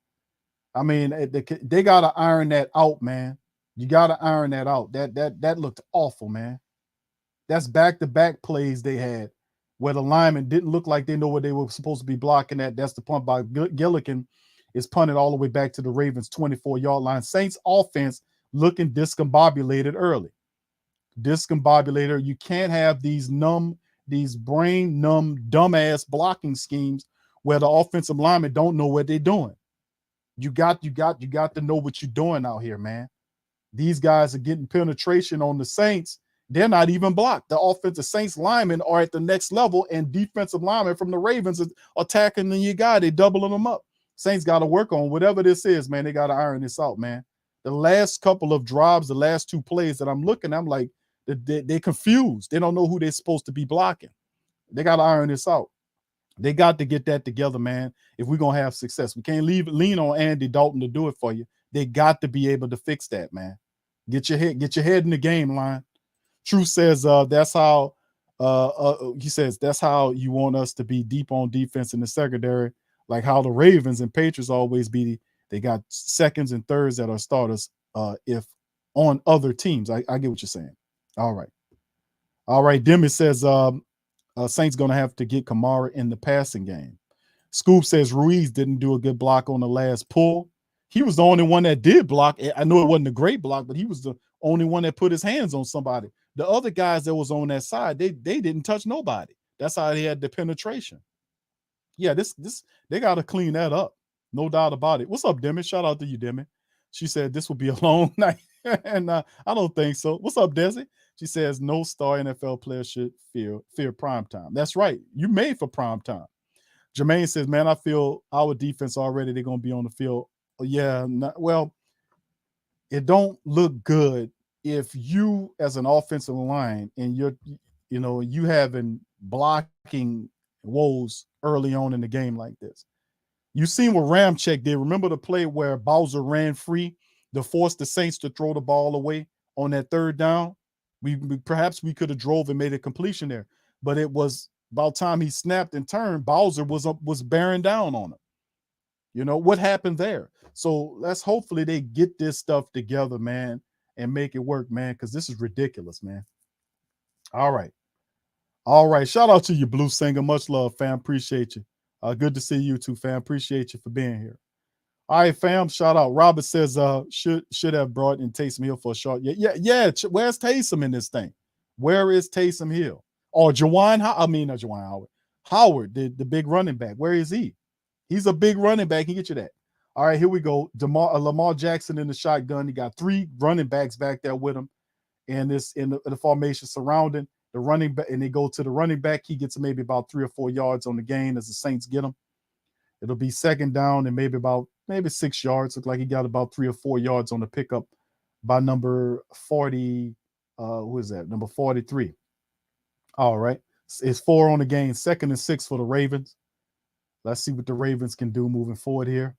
I mean, they got to iron that out, man. You got to iron that out. That looked awful, man. That's back-to-back plays they had where the linemen didn't look like they know what they were supposed to be blocking at. That's the punt by Gillikin is punted all the way back to the Ravens' 24-yard line. Saints offense looking discombobulated early. Discombobulated. You can't have these brain-numb, dumbass blocking schemes where the offensive linemen don't know what they're doing. You got to know what you're doing out here, man. These guys are getting penetration on the Saints. They're not even blocked. The offensive Saints linemen are at the next level, and defensive linemen from the Ravens are attacking the guy. They're doubling them up. Saints got to work on whatever this is, man. They got to iron this out, man. The last couple of drives, the last 2 plays that I'm looking, I'm like, they're confused. They don't know who they're supposed to be blocking. They got to iron this out. They got to get that together, man, if we're going to have success. We can't lean on Andy Dalton to do it for you. They got to be able to fix that, man. Get your head in the game line. Truth says that's how he says that's how you want us to be deep on defense in the secondary, like how the Ravens and Patriots always be. They got seconds and thirds that are starters if on other teams. I get what you're saying. All right. Demi says Saints going to have to get Kamara in the passing game. Scoop says Ruiz didn't do a good block on the last pull. He was the only one that did block. I know it wasn't a great block, but he was the only one that put his hands on somebody. The other guys that was on that side, they didn't touch nobody. That's how they had the penetration. Yeah, this they got to clean that up. No doubt about it. What's up, Demi? Shout out to you, Demi. She said this will be a long night, and I don't think so. What's up, Desi? She says no star NFL player should fear prime time. That's right. You made for prime time. Jermaine says, man, I feel our defense already, they're going to be on the field. Yeah, well, it don't look good if you as an offensive line and you having blocking woes early on in the game like this. You seen what Ramczyk did. Remember the play where Bowser ran free to force the Saints to throw the ball away on that 3rd down? Perhaps we could have drove and made a completion there, but it was about time he snapped and turned. Bowser was bearing down on him. You know what happened there? So let's hopefully they get this stuff together, man, and make it work, man, because this is ridiculous, man. All right. Shout out to you, Blue Singer. Much love, fam. Appreciate you. Good to see you too, fam. Appreciate you for being here. All right, fam. Shout out. Robert says should have brought in Taysom Hill for a shot. Yeah. Where's Taysom in this thing? Where is Taysom Hill? Or Juwan Howard. Howard, the big running back. Where is he? He's a big running back. He can get you that. All right, here we go. Lamar Jackson in the shotgun. He got 3 running backs back there with him, and this in the formation surrounding the running back. And they go to the running back. He gets maybe about 3 or 4 yards on the gain as the Saints get him. It'll be 2nd down and maybe 6 yards. Look like he got about 3 or 4 yards on the pickup by number 40. Who is that? Number 43. All right, it's 4 on the gain. 2nd and 6 for the Ravens. Let's see what the Ravens can do moving forward here.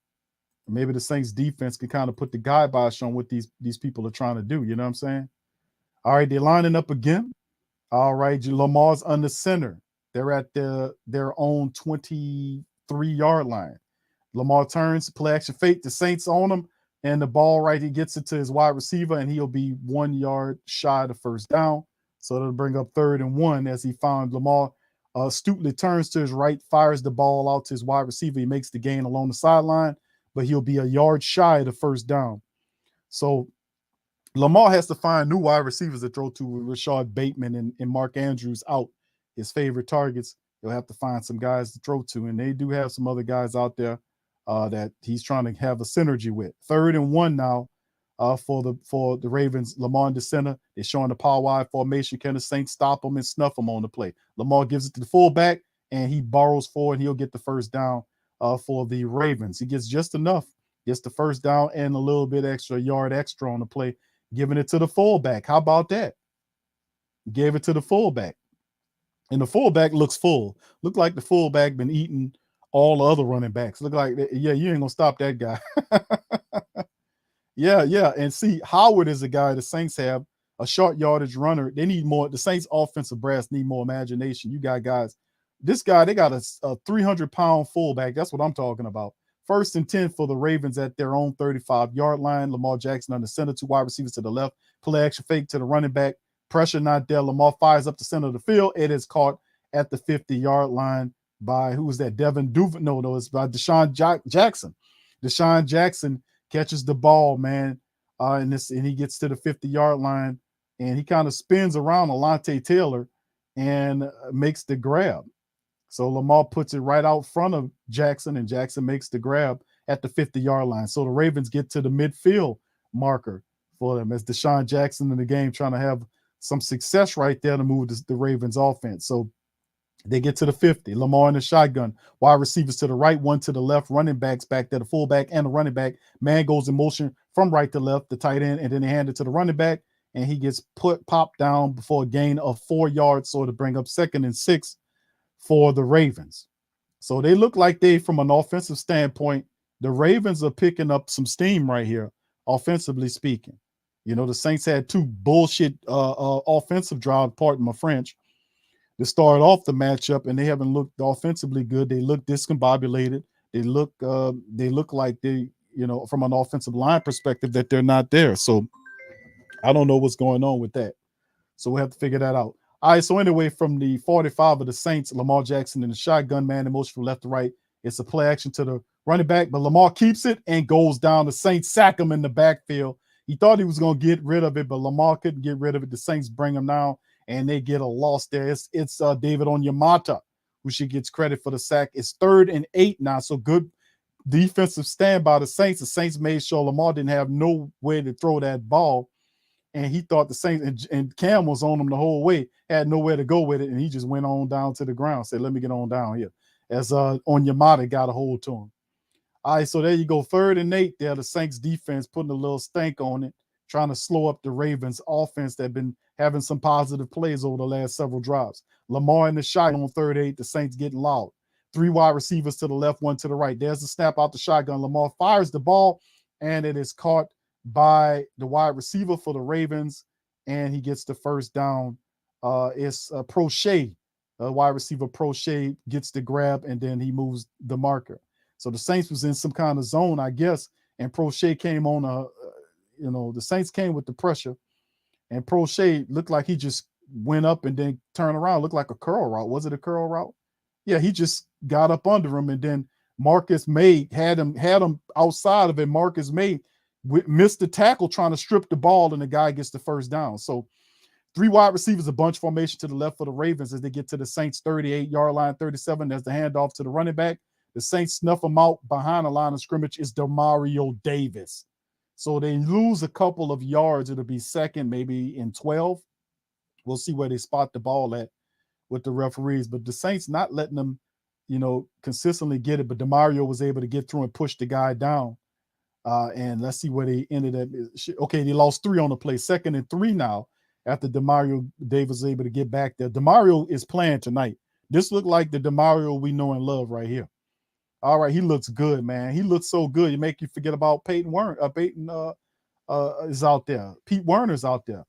Maybe the Saints defense can kind of put the kibosh on what these people are trying to do. You know what I'm saying? All right, they're lining up again. All right, Lamar's under center. They're at their own 23-yard line. Lamar turns, play action fake. The Saints on him, and the ball he gets it to his wide receiver, and he'll be 1 yard shy of the 1st down. So it'll bring up 3rd and 1 as he found Lamar. Astutely turns to his right, fires the ball out to his wide receiver. He makes the gain along the sideline, but he'll be a yard shy of the 1st down. So Lamar has to find new wide receivers to throw to with Rashad Bateman and Mark Andrews out his favorite targets, he'll have to find some guys to throw to. And they do have some other guys out there that he's trying to have a synergy with. 3rd and 1 now for the Ravens. Lamar in the center. They're showing the power wide formation. Can the Saints stop him and snuff him on the play? Lamar gives it to the fullback, and he borrows forward. He'll get the first down for the Ravens. He gets just enough. Gets the first down and a little bit extra, yard extra on the play, giving it to the fullback. How about that? Gave it to the fullback. And the fullback looks full. Look like the fullback been eating all the other running backs. Look like, yeah, you ain't going to stop that guy. Yeah. And see, Howard is a guy the Saints have, a short yardage runner. They need more. The Saints offensive brass need more imagination. You got guys. This guy, they got a 300-pound fullback. That's what I'm talking about. 1st and 10 for the Ravens at their own 35-yard line. Lamar Jackson on the center, 2 wide receivers to the left. Play action fake to the running back. Pressure not there. Lamar fires up the center of the field. It is caught at the 50-yard line by, who was that? Devin Duvin. No, it's by Deshaun Jackson. Deshaun Jackson catches the ball, man, and he gets to the 50-yard line, and he kind of spins around Alontae Taylor and makes the grab. So Lamar puts it right out front of Jackson, and Jackson makes the grab at the 50-yard line. So the Ravens get to the midfield marker for them as Deshaun Jackson in the game trying to have some success right there to move the Ravens offense. So they get to the 50. Lamar in the shotgun. Wide receivers to the right, one to the left. Running backs back there, the fullback and the running back. Man goes in motion from right to left, the tight end, and then they hand it to the running back, and he gets popped down before a gain of 4 yards, so to bring up 2nd and 6 for the Ravens. So they look like from an offensive standpoint, the Ravens are picking up some steam right here, offensively speaking. You know, the Saints had 2 bullshit offensive drives, pardon my French, to start off the matchup, and they haven't looked offensively good. They look discombobulated. They look like they, you know, from an offensive line perspective, that they're not there. So I don't know what's going on with that. So we'll have to figure that out. All right, so anyway, from the 45 of the Saints, Lamar Jackson in the shotgun, man in motion from left to right. It's a play action to the running back, but Lamar keeps it and goes down. The Saints sack him in the backfield. He thought he was going to get rid of it, but Lamar couldn't get rid of it. The Saints bring him down, and they get a loss there. It's David Onyemata who she gets credit for the sack. It's 3rd and 8 now, so good defensive stand by the Saints. The Saints made sure Lamar didn't have no way to throw that ball, and he thought the Saints, and Cam was on him the whole way, had nowhere to go with it, and he just went on down to the ground, said, let me get on down here, as Onyemata got a hold to him. All right, so there you go, 3rd and 8 there. The Saints defense putting a little stank on it, trying to slow up the Ravens offense that have been having some positive plays over the last several drives. Lamar in the shotgun on 3rd and 8, the Saints getting loud. 3 wide receivers to the left, 1 to the right. There's the snap out the shotgun. Lamar fires the ball, and it is caught by the wide receiver for the Ravens, and he gets the first down. It's Prochet, wide receiver Prochet gets the grab, and then he moves the marker. So the Saints was in some kind of zone, I guess, and Prochet came on the Saints came with the pressure, and Prochet looked like he just went up and then turned around, looked like a curl route. Was it a curl route? Yeah, he just got up under him, and then Marcus May had him outside of it. Marcus May missed the tackle trying to strip the ball, and the guy gets the first down. So 3 wide receivers, a bunch formation to the left for the Ravens as they get to the Saints 38-yard line, 37. There's the handoff to the running back. The Saints snuff him out behind the line of scrimmage. Is Demario Davis. So they lose a couple of yards. It'll be 2nd, maybe in 12. We'll see where they spot the ball at with the referees. But the Saints not letting them, consistently get it. But Demario was able to get through and push the guy down. And let's see where they ended up. Okay, they lost 3 on the play. 2nd and 3 now after Demario Davis was able to get back there. Demario is playing tonight. This looked like the Demario we know and love right here. All right, he looks good, man. He looks so good. You make you forget about Peyton Werner. Peyton is out there. Pete Werner's out there.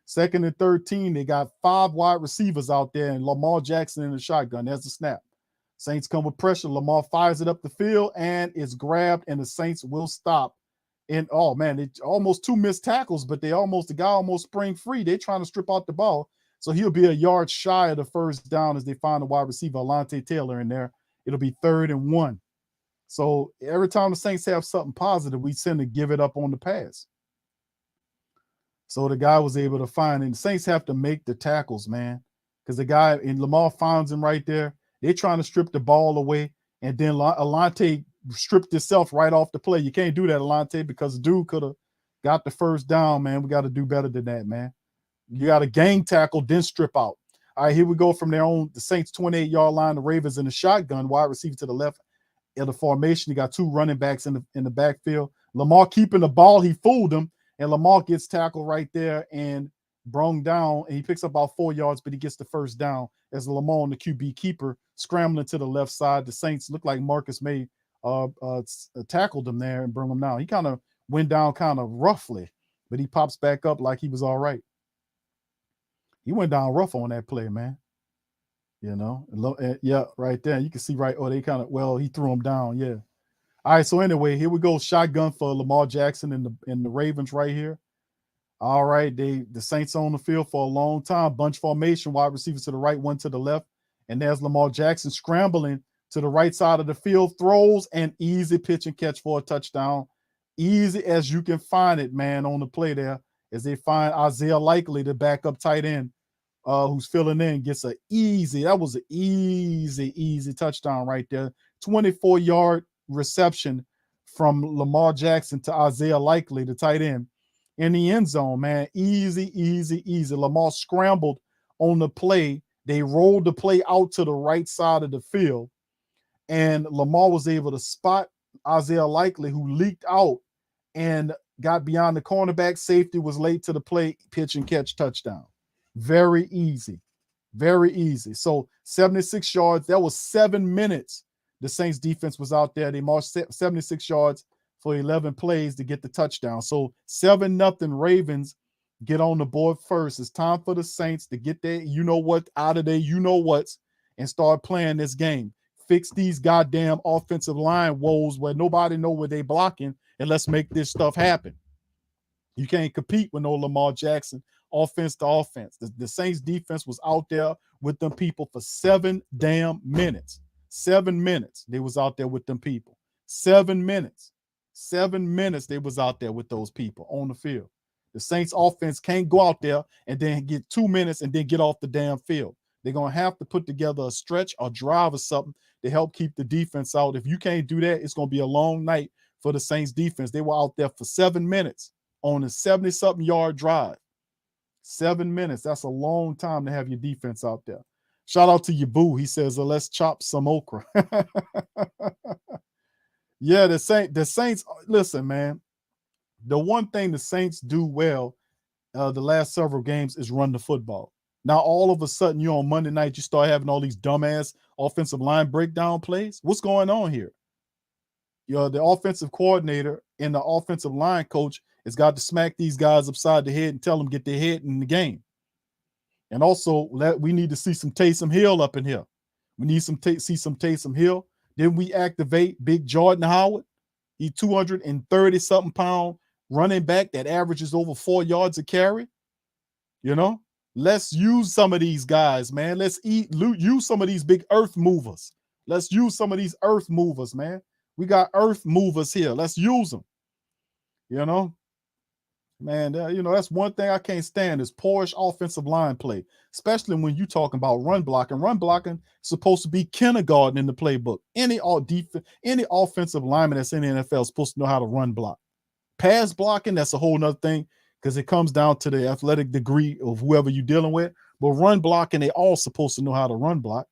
2nd and 13, they got 5 wide receivers out there, and Lamar Jackson in the shotgun. There's the snap. Saints come with pressure. Lamar fires it up the field, and it's grabbed, and the Saints will stop. And, oh, man, it almost 2 missed tackles, but the guy almost sprang free. They're trying to strip out the ball. So he'll be a yard shy of the first down as they find the wide receiver, Alontae Taylor, in there. It'll be 3rd and 1. So every time the Saints have something positive, we tend to give it up on the pass. So the guy was able to find, and the Saints have to make the tackles, man. because the guy and Lamar finds him right there. They're trying to strip the ball away, and then Alante stripped himself right off the play. You can't do that, Alante, because the dude could have got the first down, man. We got to do better than that, man. You got to gang tackle, then strip out. All right, here we go from their own, the Saints 28-yard line. The Ravens in the shotgun, wide receiver to the left of the formation. You got two running backs in the backfield. Lamar keeping the ball, he fooled him, and Lamar gets tackled right there and brung down, and he picks up about 4 yards, but he gets the first down as Lamar, the QB keeper, scrambling to the left side. The Saints look like Marcus May tackled him there and brought him down. He kind of went down kind of roughly, but he pops back up like he was all right. He went down rough on that play, man. You know, yeah, right there. You can see right. Oh, they kind of, well, he threw him down. Yeah. All right. So anyway, here we go. Shotgun for Lamar Jackson and the Ravens right here. All right. The Saints on the field for a long time. Bunch formation, wide receivers to the right, one to the left. And there's Lamar Jackson scrambling to the right side of the field, throws an easy pitch and catch for a touchdown. Easy as you can find it, man, on the play there, as they find Isaiah Likely, the backup tight end, who's filling in, gets an easy, that was an easy touchdown right there. 24-yard reception from Lamar Jackson to Isaiah Likely, the tight end, in the end zone, man. Easy. Lamar scrambled on the play. They rolled the play out to the right side of the field, and Lamar was able to spot Isaiah Likely, who leaked out and got beyond the cornerback. Safety was late to the play, pitch and catch touchdown. Very easy. So 76 yards. That was 7 minutes. The Saints defense was out there. They marched 76 yards for 11 plays to get the touchdown. So 7-0 Ravens get on the board first. It's time for the Saints to get their you-know-what out of their you-know-whats and start playing this game. Fix these goddamn offensive line woes where nobody know where they blocking, and let's make this stuff happen. You can't compete with no Lamar Jackson offense to offense. The Saints defense was out there with them people for 7 damn minutes. 7 minutes they was out there with them people. 7 minutes. 7 minutes they was out there with those people on the field. The Saints offense can't go out there and then get 2 minutes and then get off the damn field. They're going to have to put together a stretch or drive or something to help keep the defense out. If you can't do that, it's going to be a long night for the Saints defense. They were out there for 7 minutes on a 70-something yard drive. 7 minutes. That's a long time to have your defense out there. Shout out to Yabu. He says, let's chop some okra. Yeah, the Saints, listen, man. The one thing the Saints do well the last several games is run the football. Now, all of a sudden, you on Monday night, you start having all these dumbass offensive line breakdown plays. What's going on here? The offensive coordinator and the offensive line coach has got to smack these guys upside the head and tell them get their head in the game. And also, we need to see some Taysom Hill up in here. We need see some Taysom Hill. Then we activate big Jordan Howard. He's 230-something pound running back that averages over 4 yards a carry. You know? Let's use some of these guys, man. Let's use some of these big earth movers. Let's use some of these earth movers, man. We got earth movers here. Let's use them. You know, man, that's one thing I can't stand is poorish offensive line play, especially when you talking about run blocking. Run blocking is supposed to be kindergarten in the playbook. Any offensive lineman that's in the NFL is supposed to know how to run block. Pass blocking, that's a whole nother thing, because it comes down to the athletic degree of whoever you're dealing with. But run blocking, they all supposed to know how to run block.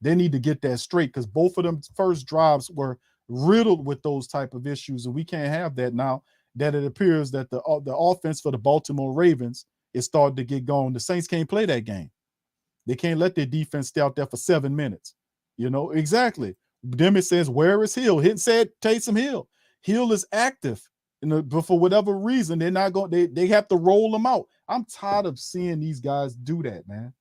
They need to get that straight, because both of them first drives were riddled with those type of issues, and we can't have that now that it appears that the offense for the Baltimore Ravens is starting to get going. The Saints can't play that game. They can't let their defense stay out there for 7 minutes. You know, exactly. Then it says, where is Hill? It said Taysom Hill. Hill is active. But for whatever reason, they're not going. They have to roll them out. I'm tired of seeing these guys do that, man.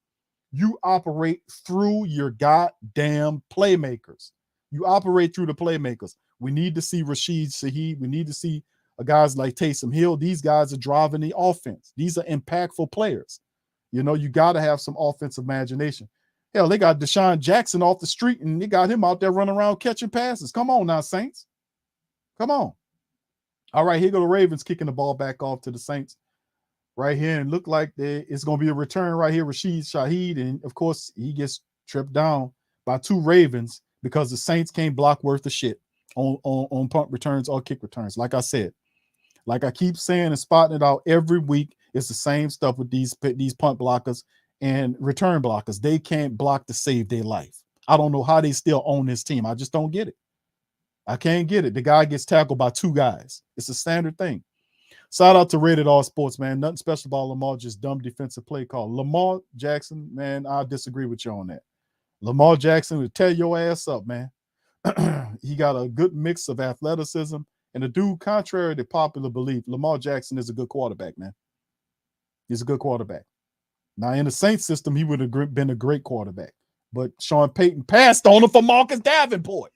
You operate through your goddamn playmakers. You operate through the playmakers. We need to see Rashid Shaheed. We need to see guys like Taysom Hill. These guys are driving the offense. These are impactful players. You know, you got to have some offensive imagination. Hell, they got Deshaun Jackson off the street, and they got him out there running around catching passes. Come on now, Saints. Come on. All right, here go the Ravens kicking the ball back off to the Saints. right here, and look like it's going to be a return right here. Rashid Shaheed, and of course he gets tripped down by 2 Ravens because the Saints can't block worth of shit on punt returns or kick returns. Like I said, like I keep saying and spotting it out every week, it's the same stuff with these punt blockers and return blockers. They can't block to save their life. I don't know how they still own this team. I just don't get it. I can't get it. The guy gets tackled by 2 guys. It's a standard thing. Shout out to Rated R Sports, man. Nothing special about Lamar, just dumb defensive play call. Lamar Jackson, man, I disagree with you on that. Lamar Jackson would tear your ass up, man. He got a good mix of athleticism. And the dude, contrary to popular belief, Lamar Jackson is a good quarterback, man. He's a good quarterback. Now, in the Saints system, he would have been a great quarterback. But Sean Payton passed on him for Marcus Davenport.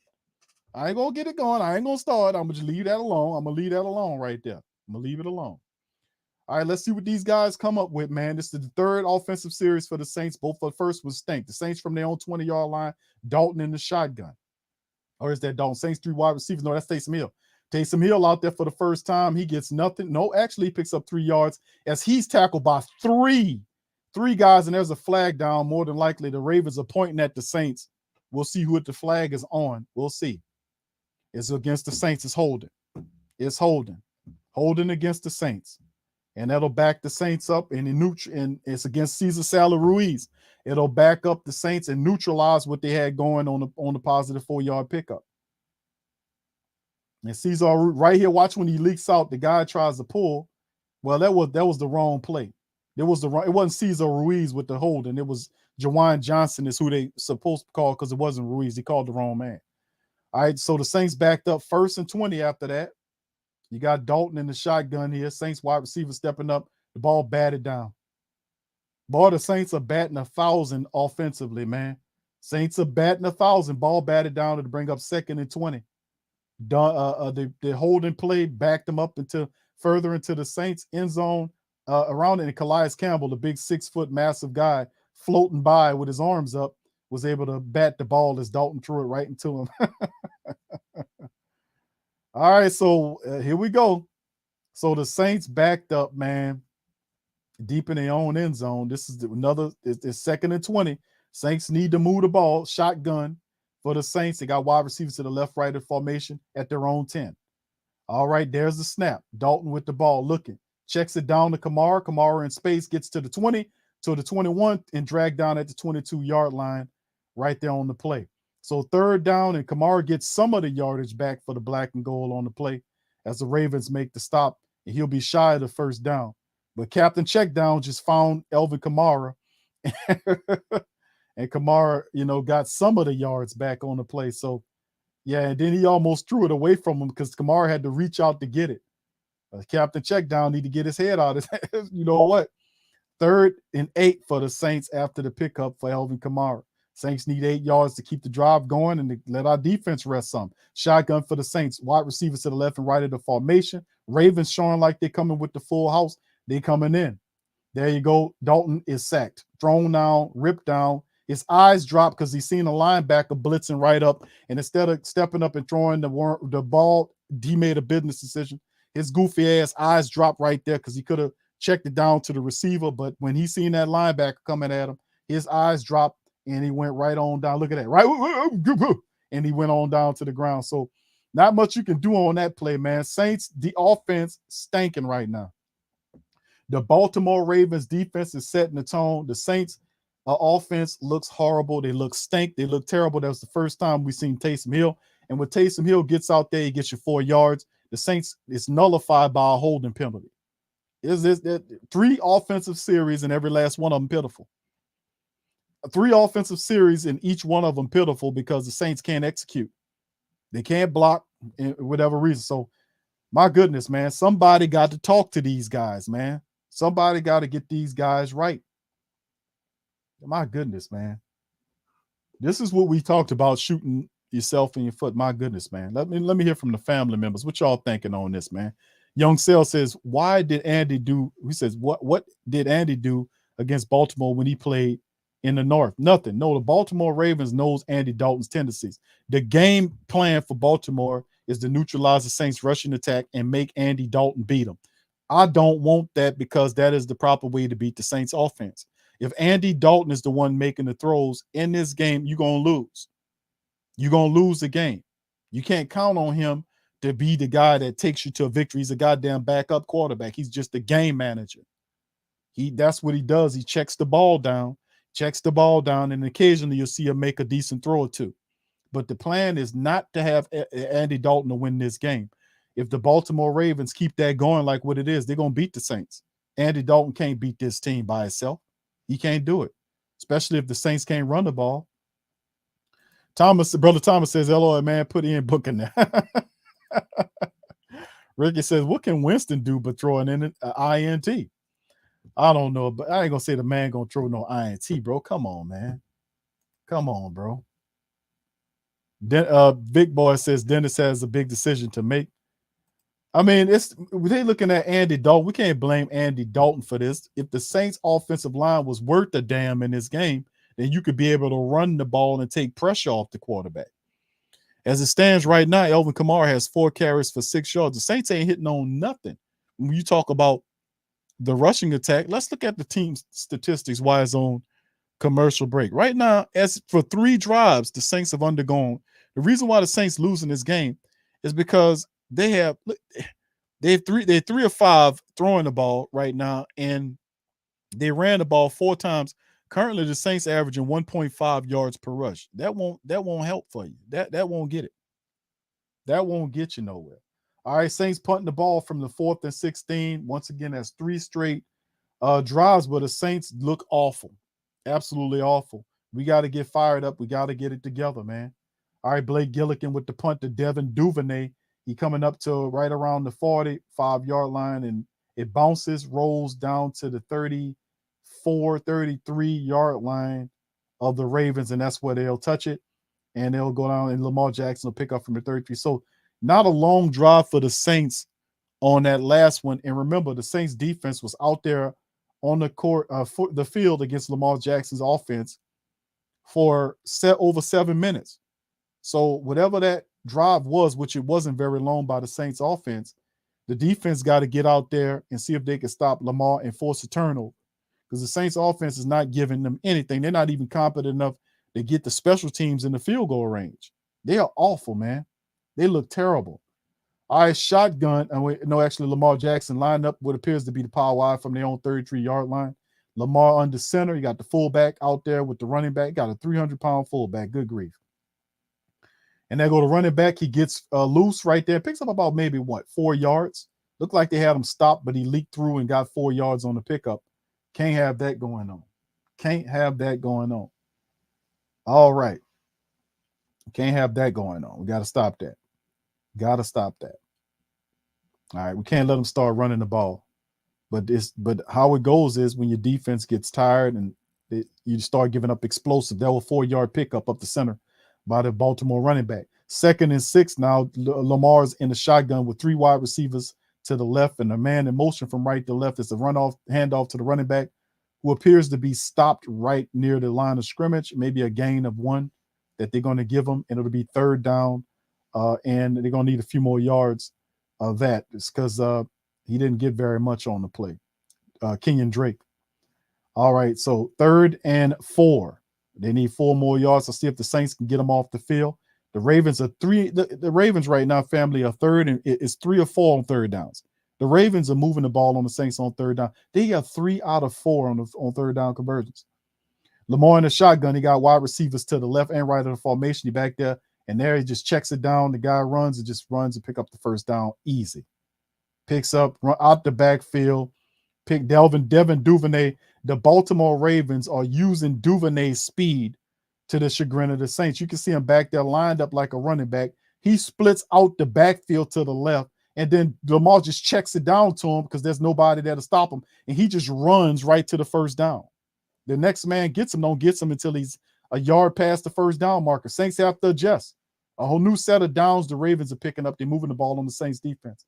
I ain't going to get it going. I ain't going to start. I'm going to just leave that alone. I'm going to leave that alone right there. I'm going to leave it alone. All right, let's see what these guys come up with, man. This is the 3rd offensive series for the Saints. Both for the first was stink. The Saints from their own 20-yard line, Dalton in the shotgun. Or is that Dalton? Saints 3 wide receivers. No, that's Taysom Hill. Taysom Hill out there for the first time. He gets nothing. No, actually, he picks up 3 yards as he's tackled by three guys, and there's a flag down. More than likely, the Ravens are pointing at the Saints. We'll see who the flag is on. We'll see. It's against the Saints. It's holding. It's holding. Holding against the Saints. And that'll back the Saints up, and it's against Cesar Ruiz. It'll back up the Saints and neutralize what they had going on the positive 4-yard pickup. And Cesar right here, watch when he leaks out, the guy tries to pull. Well, that was the wrong play. It wasn't Cesar Ruiz with the holding. It was Jawan Johnson is who they supposed to call because it wasn't Ruiz. He called the wrong man. All right, so the Saints backed up 1st and 20 after that. You got Dalton in the shotgun here. Saints wide receiver stepping up. The ball batted down. Boy, the Saints are batting 1,000 offensively, man. Saints are batting 1,000. Ball batted down to bring up 2nd and 20. The holding play backed them up further into the Saints end zone around it. And Calais Campbell, the big 6-foot massive guy, floating by with his arms up, was able to bat the ball as Dalton threw it right into him. All right, so here we go. So the Saints backed up, man, deep in their own end zone. This is it's 2nd and 20. Saints need to move the ball. Shotgun for the Saints. They got wide receivers to the left, right of formation at their own 10. All right, there's the snap. Dalton with the ball looking. Checks it down to Kamara. Kamara in space gets to the 20, to the 21, and dragged down at the 22-yard line right there on the play. So 3rd down, and Kamara gets some of the yardage back for the black and gold on the play as the Ravens make the stop, and he'll be shy of the 1st down. But Captain Checkdown just found Elvin Kamara, and Kamara, got some of the yards back on the play. So, yeah, and then he almost threw it away from him because Kamara had to reach out to get it. Captain Checkdown need to get his head out of it. You know what? 3rd and 8 for the Saints after the pickup for Elvin Kamara. Saints need 8 yards to keep the drive going and to let our defense rest some. Shotgun for the Saints. Wide receivers to the left and right of the formation. Ravens showing like they're coming with the full house. They coming in. There you go. Dalton is sacked. Thrown down, ripped down. His eyes drop because he's seen a linebacker blitzing right up. And instead of stepping up and throwing the ball, he made a business decision. His goofy ass eyes dropped right there because he could have checked it down to the receiver. But when he seen that linebacker coming at him, his eyes dropped. And he went right on down. Look at that. Right. And he went on down to the ground. So not much you can do on that play, man. Saints, the offense stinking right now. The Baltimore Ravens defense is setting the tone. The Saints offense looks horrible. They look stink. They look terrible. That was the first time we seen Taysom Hill. And when Taysom Hill gets out there, he gets you 4 yards. The Saints is nullified by a holding penalty. Is this 3 offensive series and every last one of them pitiful? 3 offensive series and each one of them pitiful because the Saints can't execute. They can't block for whatever reason. So, my goodness, man, somebody got to talk to these guys, man. Somebody got to get these guys right. My goodness, man. This is what we talked about, shooting yourself in your foot. My goodness, man. Let me hear from the family members. What y'all thinking on this, man? Young Sale says, why did Andy do? He says, what did Andy do against Baltimore when he played in the North? Nothing. No, the Baltimore Ravens knows Andy Dalton's tendencies. The game plan for Baltimore is to neutralize the Saints' rushing attack and make Andy Dalton beat them. I don't want that because that is the proper way to beat the Saints offense. If Andy Dalton is the one making the throws in this game, you're going to lose. You're going to lose the game. You can't count on him to be the guy that takes you to a victory. He's a goddamn backup quarterback. He's just a game manager. That's what he does. He checks the ball down, and occasionally you'll see him make a decent throw or two. But the plan is not to have Andy Dalton to win this game. If the Baltimore Ravens keep that going like what it is, they're going to beat the Saints. Andy Dalton can't beat this team by himself. He can't do it, especially if the Saints can't run the ball. Brother Thomas says, "LOL, man, put in booking there." Ricky says, "What can Winston do but throw an INT?" I don't know, but I ain't gonna say the man gonna throw no INT, bro. Come on, man. Come on, bro. Big Boy says Dennis has a big decision to make. I mean, they looking at Andy Dalton. We can't blame Andy Dalton for this. If the Saints offensive line was worth a damn in this game, then you could be able to run the ball and take pressure off the quarterback. As it stands right now, Elvin Kamara has 4 carries for 6 yards. The Saints ain't hitting on nothing. When you talk about the rushing attack, let's look at the team's statistics while it's on commercial break. Right now, as for 3 drives, the Saints have undergone. The reason why the Saints losing this game is because they're 3 of 5 throwing the ball right now, and they ran the ball 4 times. Currently, the Saints averaging 1.5 yards per rush. That won't help for you. That won't get it. That won't get you nowhere. All right, Saints punting the ball from the 4th and 16. Once again, that's 3 straight drives, but the Saints look awful. Absolutely awful. We got to get fired up. We got to get it together, man. All right, Blake Gillikin with the punt to Devin Duvernay. He coming up to right around the 45-yard line, and it bounces, rolls down to the 34, 33-yard line of the Ravens, and that's where they'll touch it, and they'll go down, and Lamar Jackson will pick up from the 33. So not a long drive for the Saints on that last one. And remember, the Saints defense was out there on the court, the field against Lamar Jackson's offense for over 7 minutes. So whatever that drive was, which it wasn't very long by the Saints offense, the defense got to get out there and see if they can stop Lamar and force a turnover, because the Saints offense is not giving them anything. They're not even competent enough to get the special teams in the field goal range. They are awful, man. They look terrible. All right, shotgun. Actually, Lamar Jackson lined up what appears to be the power wide from their own 33-yard line. Lamar under center. You got the fullback out there with the running back. Got a 300-pound fullback. Good grief. And they go to running back. He gets loose right there. Picks up about maybe, 4 yards. Looked like they had him stopped, but he leaked through and got 4 yards on the pickup. Can't have that going on. Can't have that going on. All right. Can't have that going on. We got to stop that. Got to stop that. All right. We can't let them start running the ball. But how it goes is when your defense gets tired and you start giving up explosive. That was 4-yard pickup up the center by the Baltimore running back. 2nd and 6 now. Lamar's in the shotgun with 3 wide receivers to the left, and a man in motion from right to left. Is a handoff to the running back, who appears to be stopped right near the line of scrimmage. Maybe a gain of 1 that they're going to give him, and it'll be 3rd down, and they're going to need a few more yards of that. It's because he didn't get very much on the play. Kenyon Drake. All right, so 3rd and 4. They need 4 more yards to see if the Saints can get them off the field. The Ravens are 3. The Ravens right now, family, are 3rd, and it's 3 or 4 on 3rd downs. The Ravens are moving the ball on the Saints on 3rd down. They got 3 out of 4 on 3rd down conversions. Lamar in the shotgun. He got wide receivers to the left and right of the formation. He back there, and there he just checks it down. The guy runs and pick up the 1st down easy. Picks up, run out the backfield. Pick Devin Duvernay. The Baltimore Ravens are using Duvernay's speed to the chagrin of the Saints. You can see him back there lined up like a running back. He splits out the backfield to the left, and then Lamar just checks it down to him because there's nobody there to stop him, and he just runs right to the 1st down. The next man gets him, don't get him until he's a yard past the 1st down marker. Saints have to adjust. A whole new set of downs the Ravens are picking up. They're moving the ball on the Saints defense.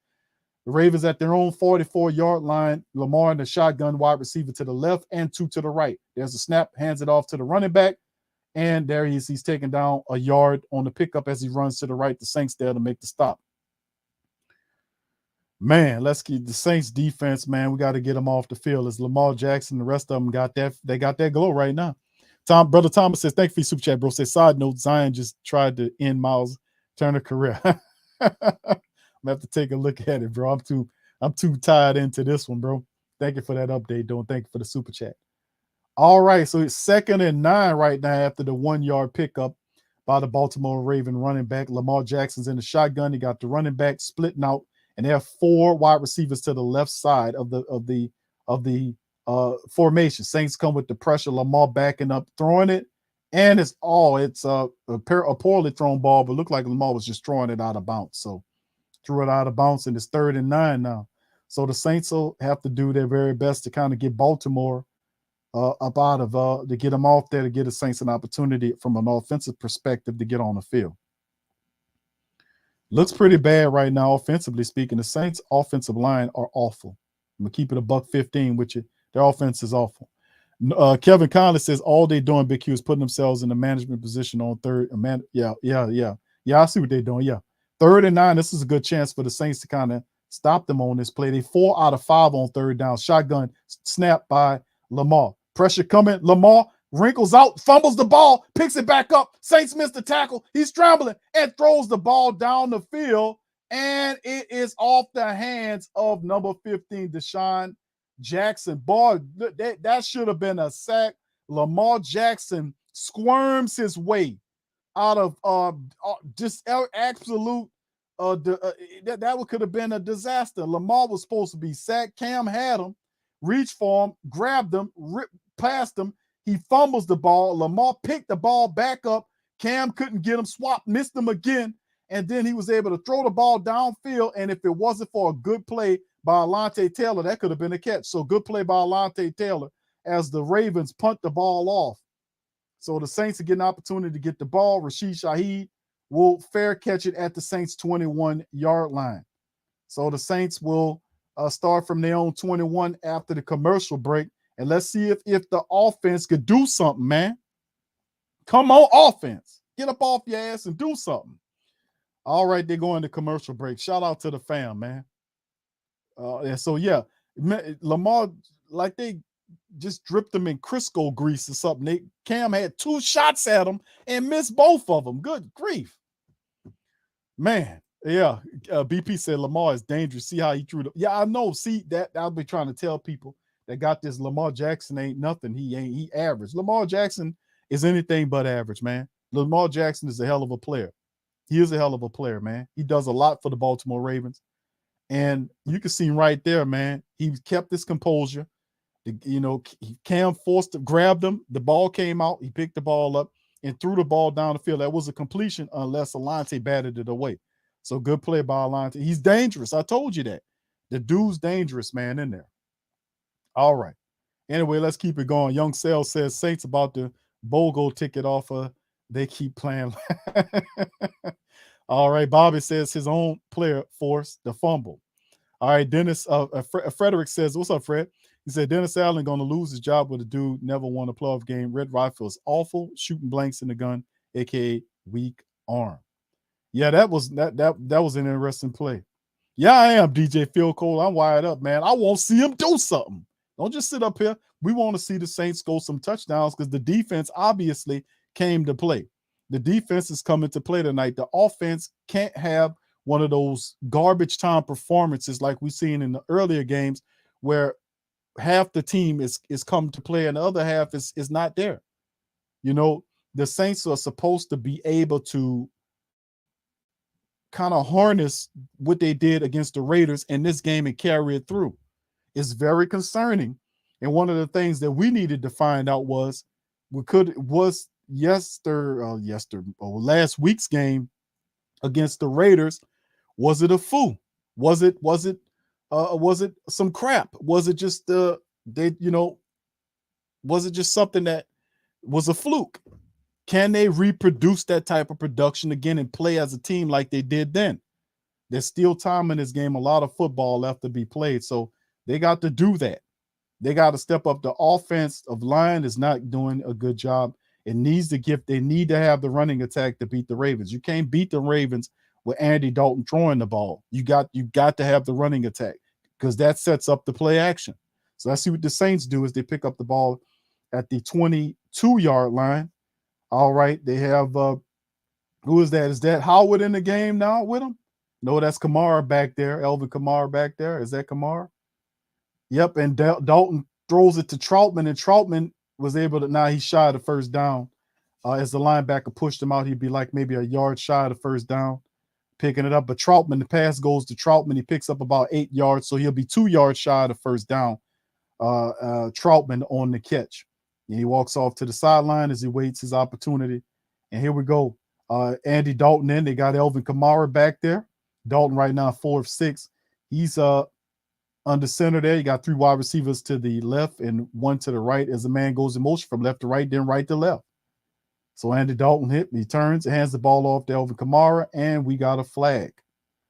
The Ravens at their own 44-yard line. Lamar in the shotgun, wide receiver to the left and 2 to the right. There's a snap, hands it off to the running back, and there he is. He's taking down a yard on the pickup as he runs to the right. The Saints there to make the stop. Man, let's keep the Saints defense, man. We got to get them off the field. As Lamar Jackson, the rest of them got that. They got that glow right now. Brother Thomas says, thank you for your super chat, bro. Says, side note, Zion just tried to end Miles Turner career. I'm gonna have to take a look at it, bro. I'm too tied into this one, bro. Thank you for that update, though. Thank you for the super chat. All right, so it's 2nd and 9 right now after the 1-yard pickup by the Baltimore Raven running back. Lamar Jackson's in the shotgun. He got the running back splitting out, and there are 4 wide receivers to the left side of the formation. Saints come with the pressure. Lamar backing up, throwing it, and it's a poorly thrown ball, but looked like Lamar was just throwing it out of bounds. So threw it out of bounds, and it's 3rd and 9 now. So the Saints will have to do their very best to kind of get Baltimore up out of to get them off there, to get the Saints an opportunity from an offensive perspective to get on the field. Looks pretty bad right now, offensively speaking. The Saints' offensive line are awful. I'm gonna keep it $115 with you. Their offense is awful. Kevin Conley says all they're doing, Big Q, is putting themselves in the management position on third. Yeah. I see what they're doing. Yeah, 3rd and 9. This is a good chance for the Saints to kind of stop them on this play. They 4 out of 5 on 3rd down. Shotgun snap by Lamar. Pressure coming. Lamar wrinkles out, fumbles the ball, picks it back up. Saints missed the tackle. He's scrambling and throws the ball down the field, and it is off the hands of number 15, Deshaun Jackson. Boy, that should have been a sack. Lamar Jackson squirms his way out of just absolute that could have been a disaster. Lamar was supposed to be sacked. Cam had him, reached for him, grabbed him, ripped past him. He fumbles the ball. Lamar picked the ball back up. Cam couldn't get him, swapped, missed him again, and then he was able to throw the ball downfield. And if it wasn't for a good play by Alontae Taylor, that could have been a catch. So good play by Alontae Taylor as the Ravens punt the ball off. So the Saints will get an opportunity to get the ball. Rashid Shaheed will fair catch it at the Saints' 21-yard line. So the Saints will start from their own 21 after the commercial break. And let's see if the offense could do something, man. Come on, offense. Get up off your ass and do something. All right, they're going to commercial break. Shout out to the fam, man. And so, yeah, Lamar, like they just dripped them in Crisco grease or something. Cam had 2 shots at him and missed both of them. Good grief. Man, yeah. BP said Lamar is dangerous. See how he threw the. Yeah, I know. See, that I'll be trying to tell people that got this. Lamar Jackson ain't nothing. He average. Lamar Jackson is anything but average, man. Lamar Jackson is a hell of a player. He is a hell of a player, man. He does a lot for the Baltimore Ravens. And you can see right there, man, he kept his composure. Cam grabbed him. The ball came out. He picked the ball up and threw the ball down the field. That was a completion unless Alontae batted it away. So good play by Alontae. He's dangerous. I told you that. The dude's dangerous, man, in there. All right. Anyway, let's keep it going. Young Sales says Saints about to BOGO ticket offer. They keep playing. All right. Bobby says his own player forced the fumble. All right. Dennis, Frederick says, what's up, Fred? He said, Dennis Allen going to lose his job with a dude never won a playoff game. Red rifle is awful. Shooting blanks in the gun, a.k.a. weak arm. Yeah, that was an interesting play. Yeah, I am, DJ Phil Cole. I'm wired up, man. I want to see him do something. Don't just sit up here. We want to see the Saints go some touchdowns because the defense obviously came to play. The defense is coming to play tonight. The offense can't have one of those garbage time performances like we've seen in the earlier games where half the team is come to play and the other half is not there. The Saints are supposed to be able to kind of harness what they did against the Raiders in this game and carry it through. It's very concerning. And one of the things that we needed to find out was last week's game against the Raiders, was it a foo? Was it some crap? Was it just was it just something that was a fluke? Can they reproduce that type of production again and play as a team like they did then? There's still time in this game, a lot of football left to be played. So they got to do that. They got to step up. The offensive line is not doing a good job. They need to have the running attack to beat the Ravens. You can't beat the Ravens with Andy Dalton throwing the ball. You got to have the running attack because that sets up the play action. So let's see what the Saints do is they pick up the ball at the 22-yard line. All right, they have who is that? Is that Howard in the game now with him? No, that's Kamara back there. Elvin Kamara back there. Is that Kamara? Yep, and Dalton throws it to Troutman, and Troutman was able to, now he's shy of the first down. As the linebacker pushed him out, he'd be like maybe a yard shy of the first down, picking it up. But Troutman, the pass goes to Troutman. He picks up about 8 yards, so he'll be 2 yards shy of the first down. Troutman on the catch. And he walks off to the sideline as he waits his opportunity. And here we go. Andy Dalton in. They got Elvin Kamara back there. Dalton right now 4 of 6. He's under center there. You got 3 wide receivers to the left and 1 to the right as the man goes in motion from left to right, then right to left. So Andy Dalton he turns, hands the ball off to Elvin Kamara, and we got a flag.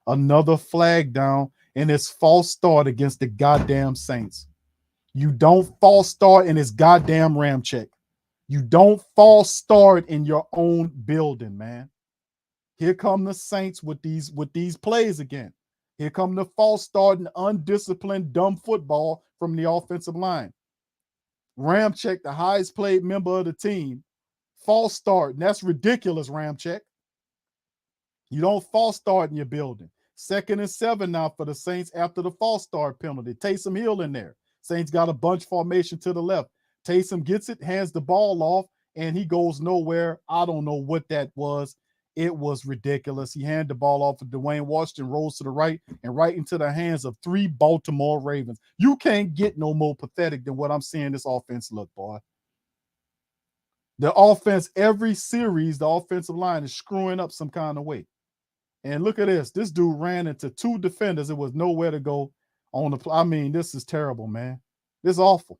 Another flag down, and it's false start against the goddamn Saints. You don't false start in this goddamn ram check. You don't false start in your own building, man. Here come the Saints with these plays again. Here come the false start and undisciplined dumb football from the offensive line. Ram check, the highest played member of the team. False start, and that's ridiculous, ram check. You don't false start in your building. 2nd and 7 now for the Saints after the false start penalty. Taysom Hill in there. Saints got a bunch formation to the left. Taysom gets it, hands the ball off, and he goes nowhere. I don't know what that was. It was ridiculous. He handed the ball off to Dwayne Washington, rolls to the right, and right into the hands of 3 Baltimore Ravens. You can't get no more pathetic than what I'm seeing this offense look, boy. The offense, every series, the offensive line is screwing up some kind of way. And look at this. This dude ran into 2 defenders. It was nowhere to go on the play. I mean, this is terrible, man. This is awful.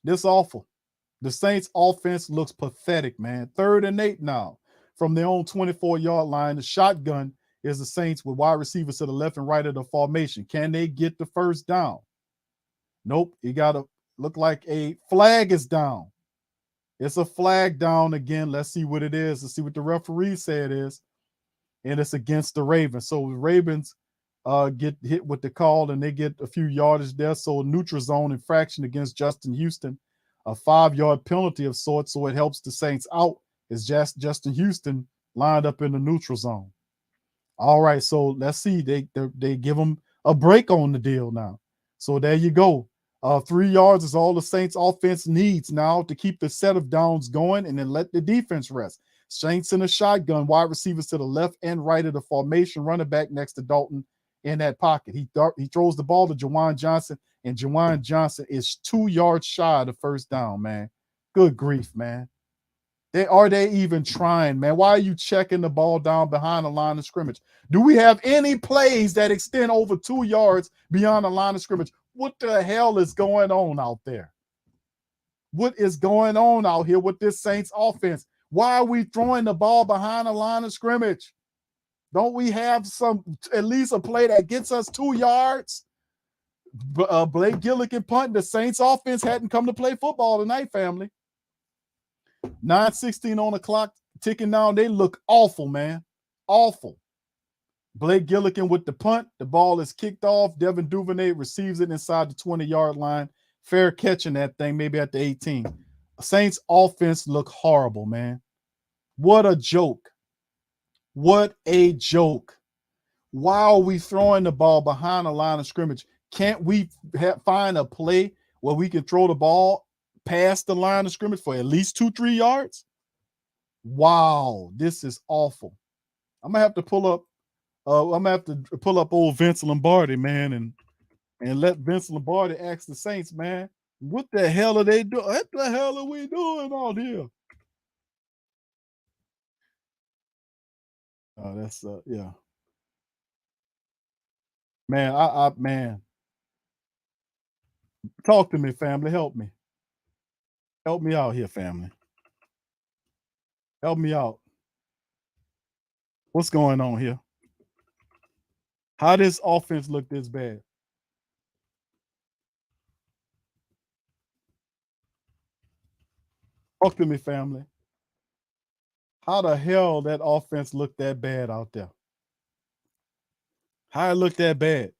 This is awful. The Saints offense looks pathetic, man. 3rd and 8 now from their own 24-yard line. The shotgun is the Saints with wide receivers to the left and right of the formation. Can they get the first down? Nope. You got to look like a flag is down. It's a flag down again. Let's see what it is. Let's see what the referee said it is. And it's against the Ravens. So the Ravens get hit with the call, and they get a few yardage there. So a neutral zone infraction against Justin Houston, a 5-yard penalty of sorts. So it helps the Saints out. It's just Justin Houston lined up in the neutral zone. All right, so let's see. They give him a break on the deal now. So there you go. 3 yards is all the Saints offense needs now to keep the set of downs going and then let the defense rest. Saints in a shotgun, wide receivers to the left and right of the formation, running back next to Dalton in that pocket. He throws the ball to Juwan Johnson, and Juwan Johnson is 2 yards shy of the first down, man. Good grief, man. Are they even trying, man? Why are you checking the ball down behind the line of scrimmage? Do we have any plays that extend over 2 yards beyond the line of scrimmage? What the hell is going on out there? What is going on out here with this Saints offense? Why are we throwing the ball behind the line of scrimmage? Don't we have at least a play that gets us 2 yards? Blake Gillikin punt. The Saints offense hadn't come to play football tonight, family. 9:16 on the clock, ticking down. They look awful, man. Awful. Blake Gillikin with the punt. The ball is kicked off. Devin Duvernay receives it inside the 20-yard line. Fair catching that thing, maybe at the 18. Saints offense look horrible, man. What a joke. What a joke. Why are we throwing the ball behind the line of scrimmage? Can't we find a play where we can throw the ball past the line of scrimmage for at least 2-3 yards? Wow, this is awful. I'm gonna have to pull up old Vince Lombardi, man, and let Vince Lombardi ask the Saints, man, what the hell are they doing? What the hell are we doing out here? That's yeah. Man, man. Talk to me, family. Help me. Help me out here, family. Help me out. What's going on here? How does offense look this bad? Talk to me, family. How the hell that offense looked that bad out there? How it looked that bad?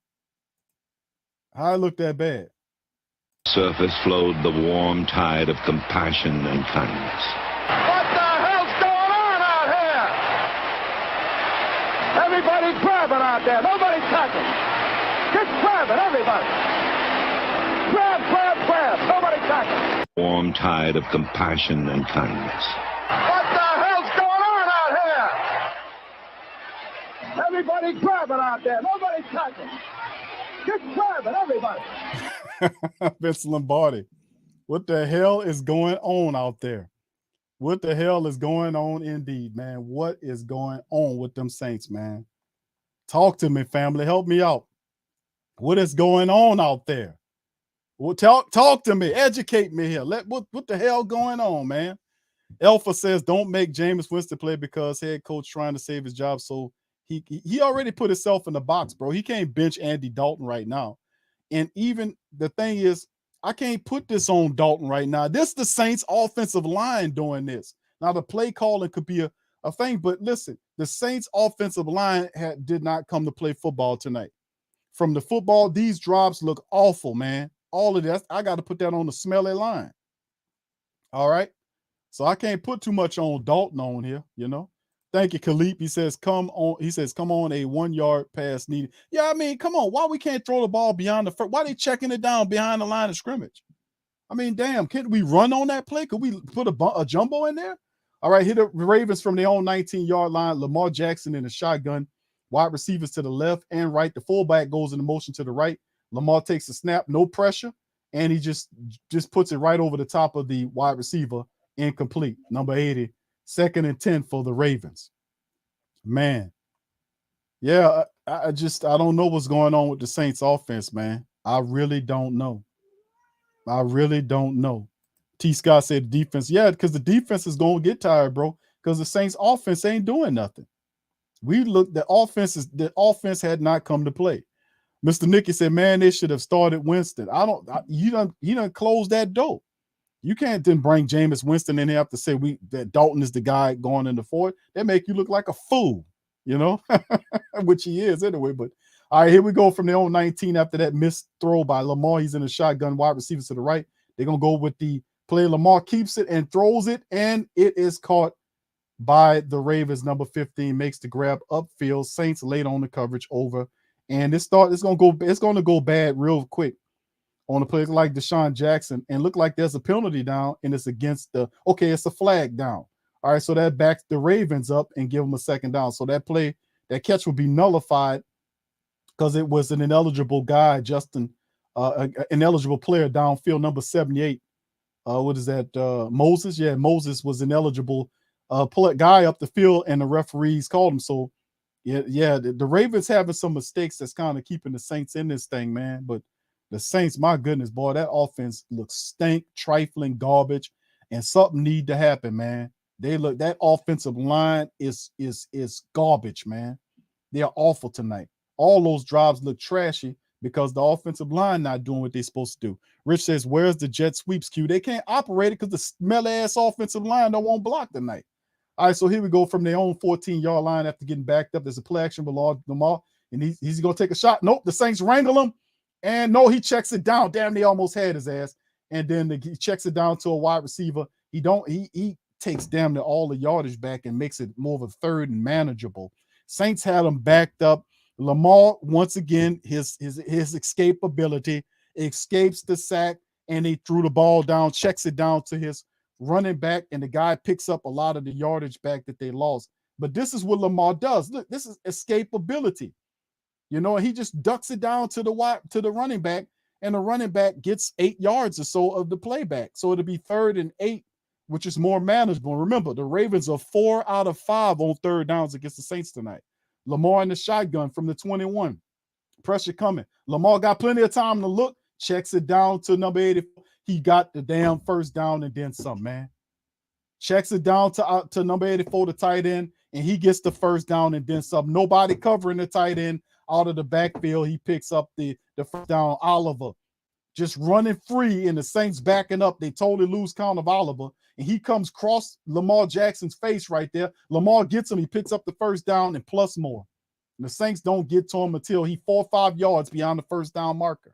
How it looked that bad? Surface flowed the warm tide of compassion and kindness. What the hell's going on out here? Everybody's grabbing out there. Nobody's touching. Just grabbing, everybody. Grab, grab, grab. Nobody touching. Warm tide of compassion and kindness. What the hell's going on out here? Everybody's grabbing out there. Nobody's touching. Just grabbing, everybody. Vince Lombardi. What the hell is going on out there? What the hell is going on indeed, man? What is going on with them Saints, man? Talk to me, family. Help me out. What is going on out there? Well, talk to me. Educate me here. What the hell going on, man? Alpha says, don't make Jameis Winston play because head coach trying to save his job. So he already put himself in the box, bro. He can't bench Andy Dalton right now. And even the thing is, I can't put this on Dalton right now. This is the Saints offensive line doing this. Now, the play calling could be a thing, but listen, the Saints offensive line did not come to play football tonight. From the football, these drops look awful, man. All of that, I got to put that on the smelly line. All right. So I can't put too much on Dalton on here, you know. Thank you, Khalif. He says, come on, a 1 yard pass needed. Yeah, I mean, come on. Why we can't throw the ball beyond the first? Why they checking it down behind the line of scrimmage? I mean, damn, can't we run on that play? Could we put a jumbo in there? All right, hit the Ravens from their own 19-yard line. Lamar Jackson in a shotgun. Wide receivers to the left and right. The fullback goes in motion to the right. Lamar takes a snap, no pressure, and he just puts it right over the top of the wide receiver, incomplete. Number 80. 2nd and 10 for the Ravens. Man. Yeah, I don't know what's going on with the Saints offense, man. I really don't know. T. Scott said defense. Yeah, because the defense is going to get tired, bro, because the Saints offense ain't doing nothing. The offense had not come to play. Mr. Nicky said, man, they should have started Winston. You done closed that door. You can't then bring Jameis Winston in here to say that Dalton is the guy going in the fourth. They make you look like a fool, you know, which he is anyway. But all right, here we go from their own 19 after that missed throw by Lamar. He's in a shotgun, wide receiver to the right. They're going to go with the play. Lamar keeps it and throws it, and it is caught by the Ravens. Number 15 makes the grab upfield. Saints late on the coverage over, and it's going to go bad real quick on a play like Deshaun Jackson, and look like there's a penalty down, and it's against it's a flag down. All right, so that backs the Ravens up and give them a second down. So that catch will be nullified because it was an ineligible guy, an ineligible player downfield, number 78. What is that? Moses? Yeah, Moses was ineligible guy up the field, and the referees called him. So yeah, the Ravens having some mistakes that's kind of keeping the Saints in this thing, man. But the Saints, my goodness, boy, that offense looks stank, trifling, garbage, and something need to happen, man. That offensive line is garbage, man. They are awful tonight. All those drives look trashy because the offensive line not doing what they're supposed to do. Rich says, where's the jet sweeps, Q? They can't operate it because the smelly-ass offensive line don't want block tonight. All right, so here we go from their own 14-yard line after getting backed up. There's a play action with Lamar, and he's going to take a shot. Nope, the Saints wrangle him. And no, he checks it down. Damn, they almost had his ass. And then he checks it down to a wide receiver. He takes damn near all the yardage back and makes it more of a third and manageable. Saints had him backed up. Lamar, once again, his escapability, escapes the sack, and he threw the ball down, checks it down to his running back, and the guy picks up a lot of the yardage back that they lost. But this is what Lamar does. Look, this is escapability. You know, he just ducks it down to the running back, and the running back gets 8 yards or so of the playback. So it'll be 3rd and 8, which is more manageable. Remember, the Ravens are 4 out of 5 on third downs against the Saints tonight. Lamar in the shotgun from the 21. Pressure coming. Lamar got plenty of time to look, checks it down to number 80. He got the damn first down and then some, man. Checks it down to number 84, the tight end, and he gets the first down and then some. Nobody covering the tight end out of the backfield. He picks up the first down. Oliver just running free, and the Saints backing up. They totally lose count of Oliver, and he comes across Lamar Jackson's face right there. Lamar gets him. He picks up the first down and plus more. And the Saints don't get to him until he 4 or 5 yards beyond the first down marker.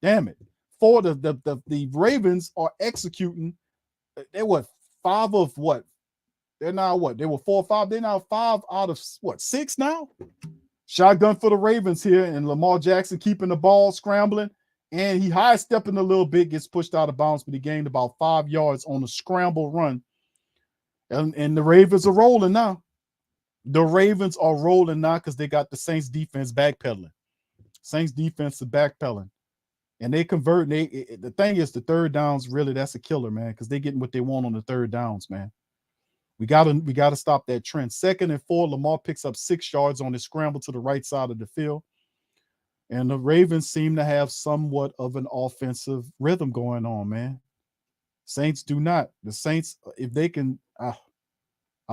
Damn it. For the Ravens are executing. They were 5 of what? They're now what? They were 4 or 5. They're now 5 out of what? 6 now? Shotgun for the Ravens here, and Lamar Jackson keeping the ball, scrambling, and he high stepping a little bit, gets pushed out of bounds, but he gained about 5 yards on a scramble run. And the Ravens are rolling now. The Ravens are rolling now because they got the Saints defense backpedaling. Saints defense is backpedaling. And they convert. The thing is, the third downs, really, that's a killer, man, because they're getting what they want on the third downs, man. We gotta stop that trend. 2nd and 4, Lamar picks up 6 yards on his scramble to the right side of the field. And the Ravens seem to have somewhat of an offensive rhythm going on, man. Saints do not. The Saints, if they can, I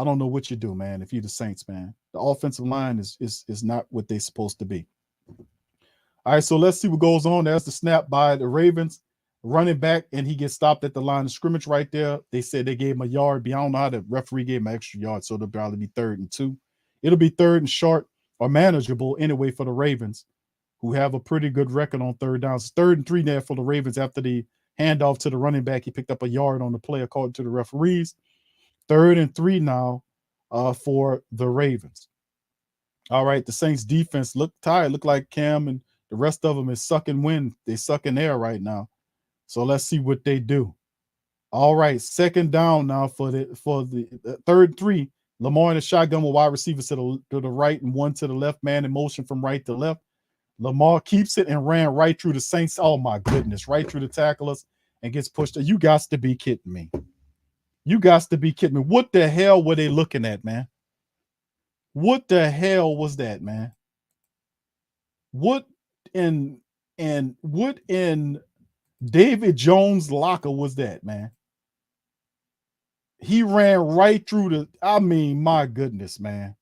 don't know what you do, man, if you're the Saints, man. The offensive line is not what they're supposed to be. All right, so let's see what goes on. There's the snap by the Ravens. Running back, and he gets stopped at the line of scrimmage right there. They said they gave him a yard. I don't know how the referee gave him an extra yard, so it'll probably be 3rd and 2. It'll be 3rd and short or manageable anyway for the Ravens, who have a pretty good record on third downs. 3rd and 3 there for the Ravens after the handoff to the running back. He picked up a yard on the play according to the referees. 3rd and 3 now for the Ravens. All right, the Saints defense look tired. Look like Cam and the rest of them is sucking wind. They're sucking air right now. So let's see what they do. All right, 2nd down now for the 3rd and 3. Lamar in the shotgun with wide receivers to the right and 1 to the left, man in motion from right to left. Lamar keeps it and ran right through the Saints. Oh my goodness, right through the tacklers and gets pushed. You got to be kidding me. You got to be kidding me. What the hell were they looking at, man? What the hell was that, man? What in David Jones' locker was that, man? He ran right through my goodness, man.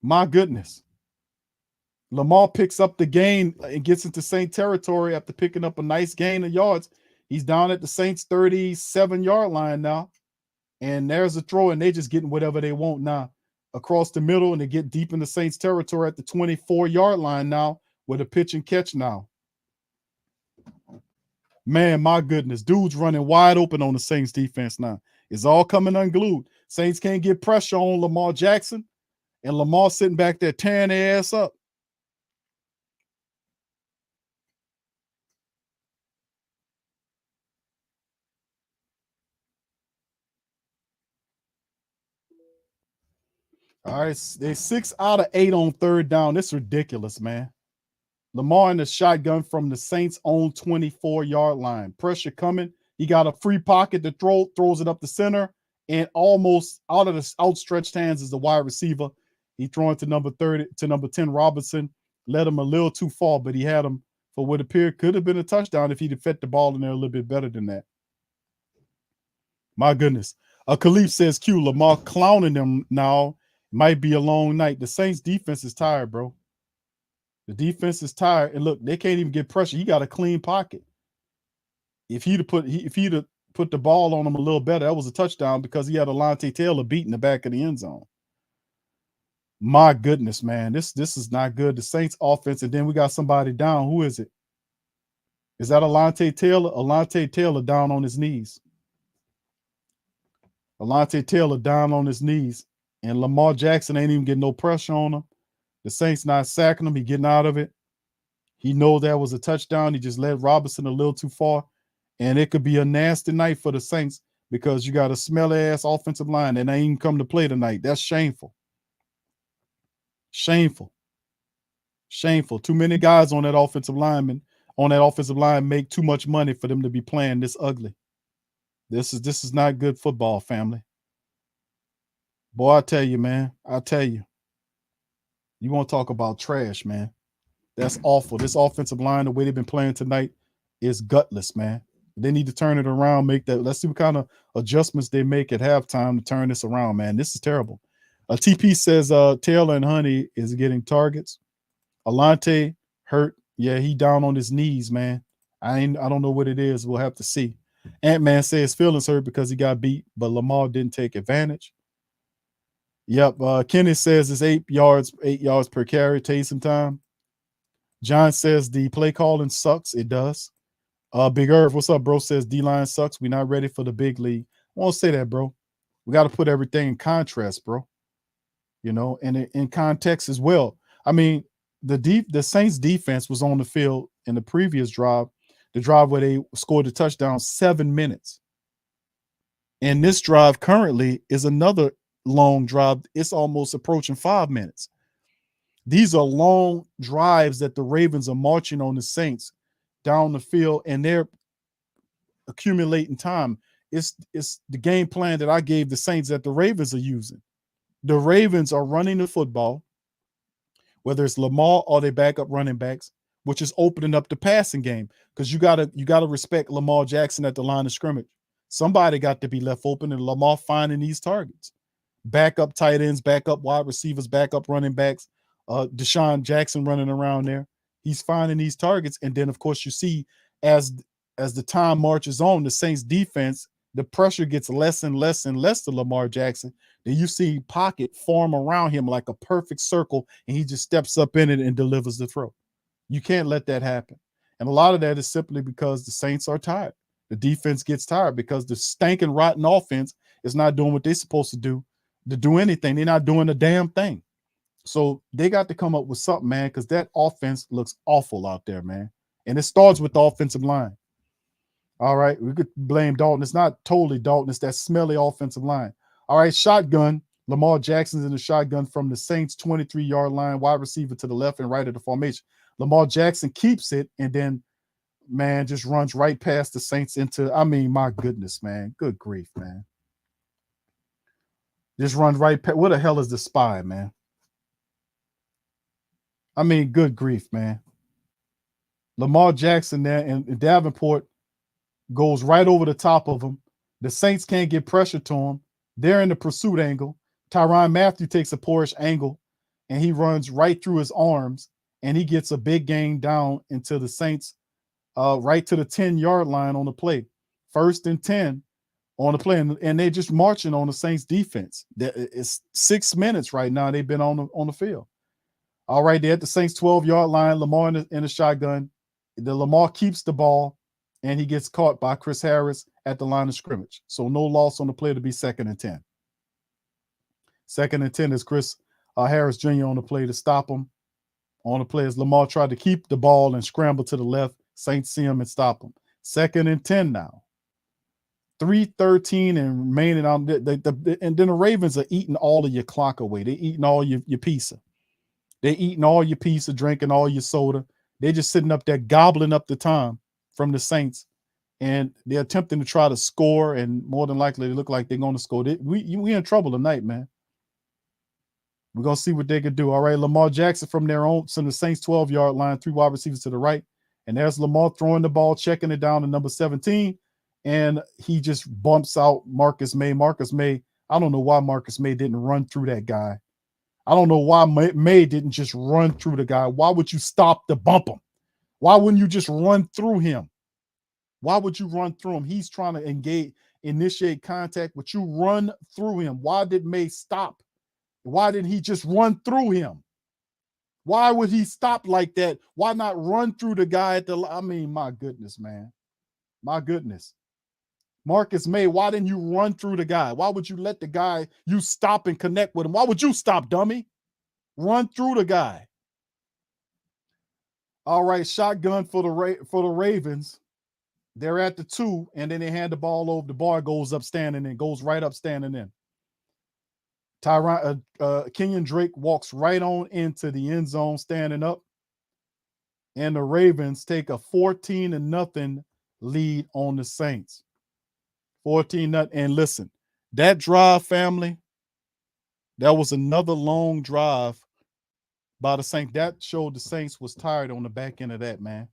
My goodness. Lamar picks up the gain and gets into Saint territory after picking up a nice gain of yards. He's down at the Saints 37-yard line now. And there's a throw, and they're just getting whatever they want now across the middle, and they get deep in the Saints territory at the 24-yard line now with a pitch and catch now. Man, my goodness. Dude's running wide open on the Saints defense now. It's all coming unglued. Saints can't get pressure on Lamar Jackson, and Lamar sitting back there tearing their ass up. All right, they're 6 out of 8 on third down. It's ridiculous, man. Lamar in the shotgun from the Saints' own 24-yard line. Pressure coming. He got a free pocket to throw, throws it up the center, and almost out of the outstretched hands is the wide receiver. He throwing to number 10, Robinson. Led him a little too far, but he had him for what appeared could have been a touchdown if he'd have fed the ball in there a little bit better than that. My goodness. Khalif says, Q, Lamar clowning them now. Might be a long night. The Saints defense is tired, bro. The defense is tired. And look, they can't even get pressure. He got a clean pocket. If he'd have put the ball on him a little better, that was a touchdown because he had Alontae Taylor beating the back of the end zone. My goodness, man. This is not good. The Saints offense, and then we got somebody down. Who is it? Is that Alontae Taylor? Alontae Taylor down on his knees. Alontae Taylor down on his knees. And Lamar Jackson ain't even getting no pressure on him. The Saints not sacking him. He getting out of it. He knows that was a touchdown. He just led Robinson a little too far. And it could be a nasty night for the Saints because you got a smelly-ass offensive line and they ain't come to play tonight. That's shameful. Shameful. Shameful. Too many guys on that offensive line make too much money for them to be playing this ugly. This is not good football, family. Boy, I tell you, man. I tell you. You want to talk about trash, man. That's awful. This offensive line, the way they've been playing tonight, is gutless, man. They need to turn it around, make that. Let's see what kind of adjustments they make at halftime to turn this around, man. This is terrible. TP says Taylor and Honey is getting targets. Alontae hurt Yeah, he down on his knees, man. I don't know what it is. We'll have to see. Ant-Man says his feelings hurt because he got beat, but Lamar didn't take advantage. Yep. Kenneth says it's 8 yards per carry, Taysom time. John says the play calling sucks. It does. Big Irv, what's up, bro? Says D-line sucks. We're not ready for the big league. I won't say that, bro. We got to put everything in contrast, bro. You know, and in context as well. I mean, the Saints defense was on the field in the previous drive, the drive where they scored the touchdown, 7 minutes. And this drive currently is another long drive. It's almost approaching 5 minutes. These are long drives that the Ravens are marching on the Saints down the field, and they're accumulating time. It's the game plan that I gave the Saints that the Ravens are using. The Ravens are running the football, whether it's Lamar or their backup running backs, which is opening up the passing game, because you gotta respect Lamar Jackson at the line of scrimmage. Somebody got to be left open, and Lamar finding these targets. Backup tight ends, backup wide receivers, backup running backs, Deshaun Jackson running around there. He's finding these targets, and then of course you see as the time marches on, the Saints defense, the pressure gets less and less and less to Lamar Jackson. Then you see pocket form around him like a perfect circle, and he just steps up in it and delivers the throw. You can't let that happen. And a lot of that is simply because the Saints are tired. The defense gets tired because the stinking rotten offense is not doing what they're supposed to do anything. They're not doing a damn thing. So they got to come up with something, man, because that offense looks awful out there, man. And it starts with the offensive line. All right, we could blame Dalton. It's not totally Dalton. It's that smelly offensive line. All right, shotgun. Lamar Jackson's in the shotgun from the Saints' 23-yard line, wide receiver to the left and right of the formation. Lamar Jackson keeps it and then, man, just runs right past the Saints into, I mean, my goodness, man. Good grief, man. Just runs right past. What the hell is the spy, man? I mean, good grief, man. Lamar Jackson there and Davenport goes right over the top of him. The Saints can't get pressure to him. They're in the pursuit angle. Tyrann Mathieu takes a poorish angle, and he runs right through his arms, and he gets a big gain down into the Saints, right to the 10-yard line on the play. 1st and 10 on the play, and they're just marching on the Saints defense. It's 6 minutes right now. They've been on the field. All right, they're at the Saints 12-yard line. Lamar in the shotgun. Lamar keeps the ball, and he gets caught by Chris Harris at the line of scrimmage. So no loss on the play to be 2nd and 10. 2nd and 10 is Chris Harris Jr. on the play to stop him. On the play as Lamar tried to keep the ball and scramble to the left. Saints see him and stop him. 2nd and 10 now. 3:13 and remaining on. And then the Ravens are eating all of your clock away. They're eating all your pizza. They're eating all your pizza, drinking all your soda. They're just sitting up there gobbling up the time from the Saints. And they're attempting to try to score, and more than likely they look like they're going to score. We in trouble tonight, man. We're going to see what they can do. All right, Lamar Jackson from the Saints 12-yard line, 3 wide receivers to the right. And there's Lamar throwing the ball, checking it down to number 17. And he just bumps out Marcus May. Marcus May, I don't know why Marcus May didn't run through that guy. I don't know why May didn't just run through the guy. Why would you stop to bump him? Why wouldn't you just run through him? Why would you run through him? He's trying to initiate contact, but you run through him. Why did May stop? Why didn't he just run through him? Why would he stop like that? Why not run through the guy I mean, my goodness, man. My goodness. Marcus May, why didn't you run through the guy? Why would you let the guy, you stop and connect with him? Why would you stop, dummy? Run through the guy. All right, shotgun for the Ravens. They're at the 2, and then they hand the ball over. The bar goes up standing in, goes right up standing in. Kenyon Drake walks right on into the end zone standing up. And the Ravens take a 14-0 lead on the Saints. 14-0. And listen, that drive, family, that was another long drive by the Saints. That showed the Saints was tired on the back end of that, man.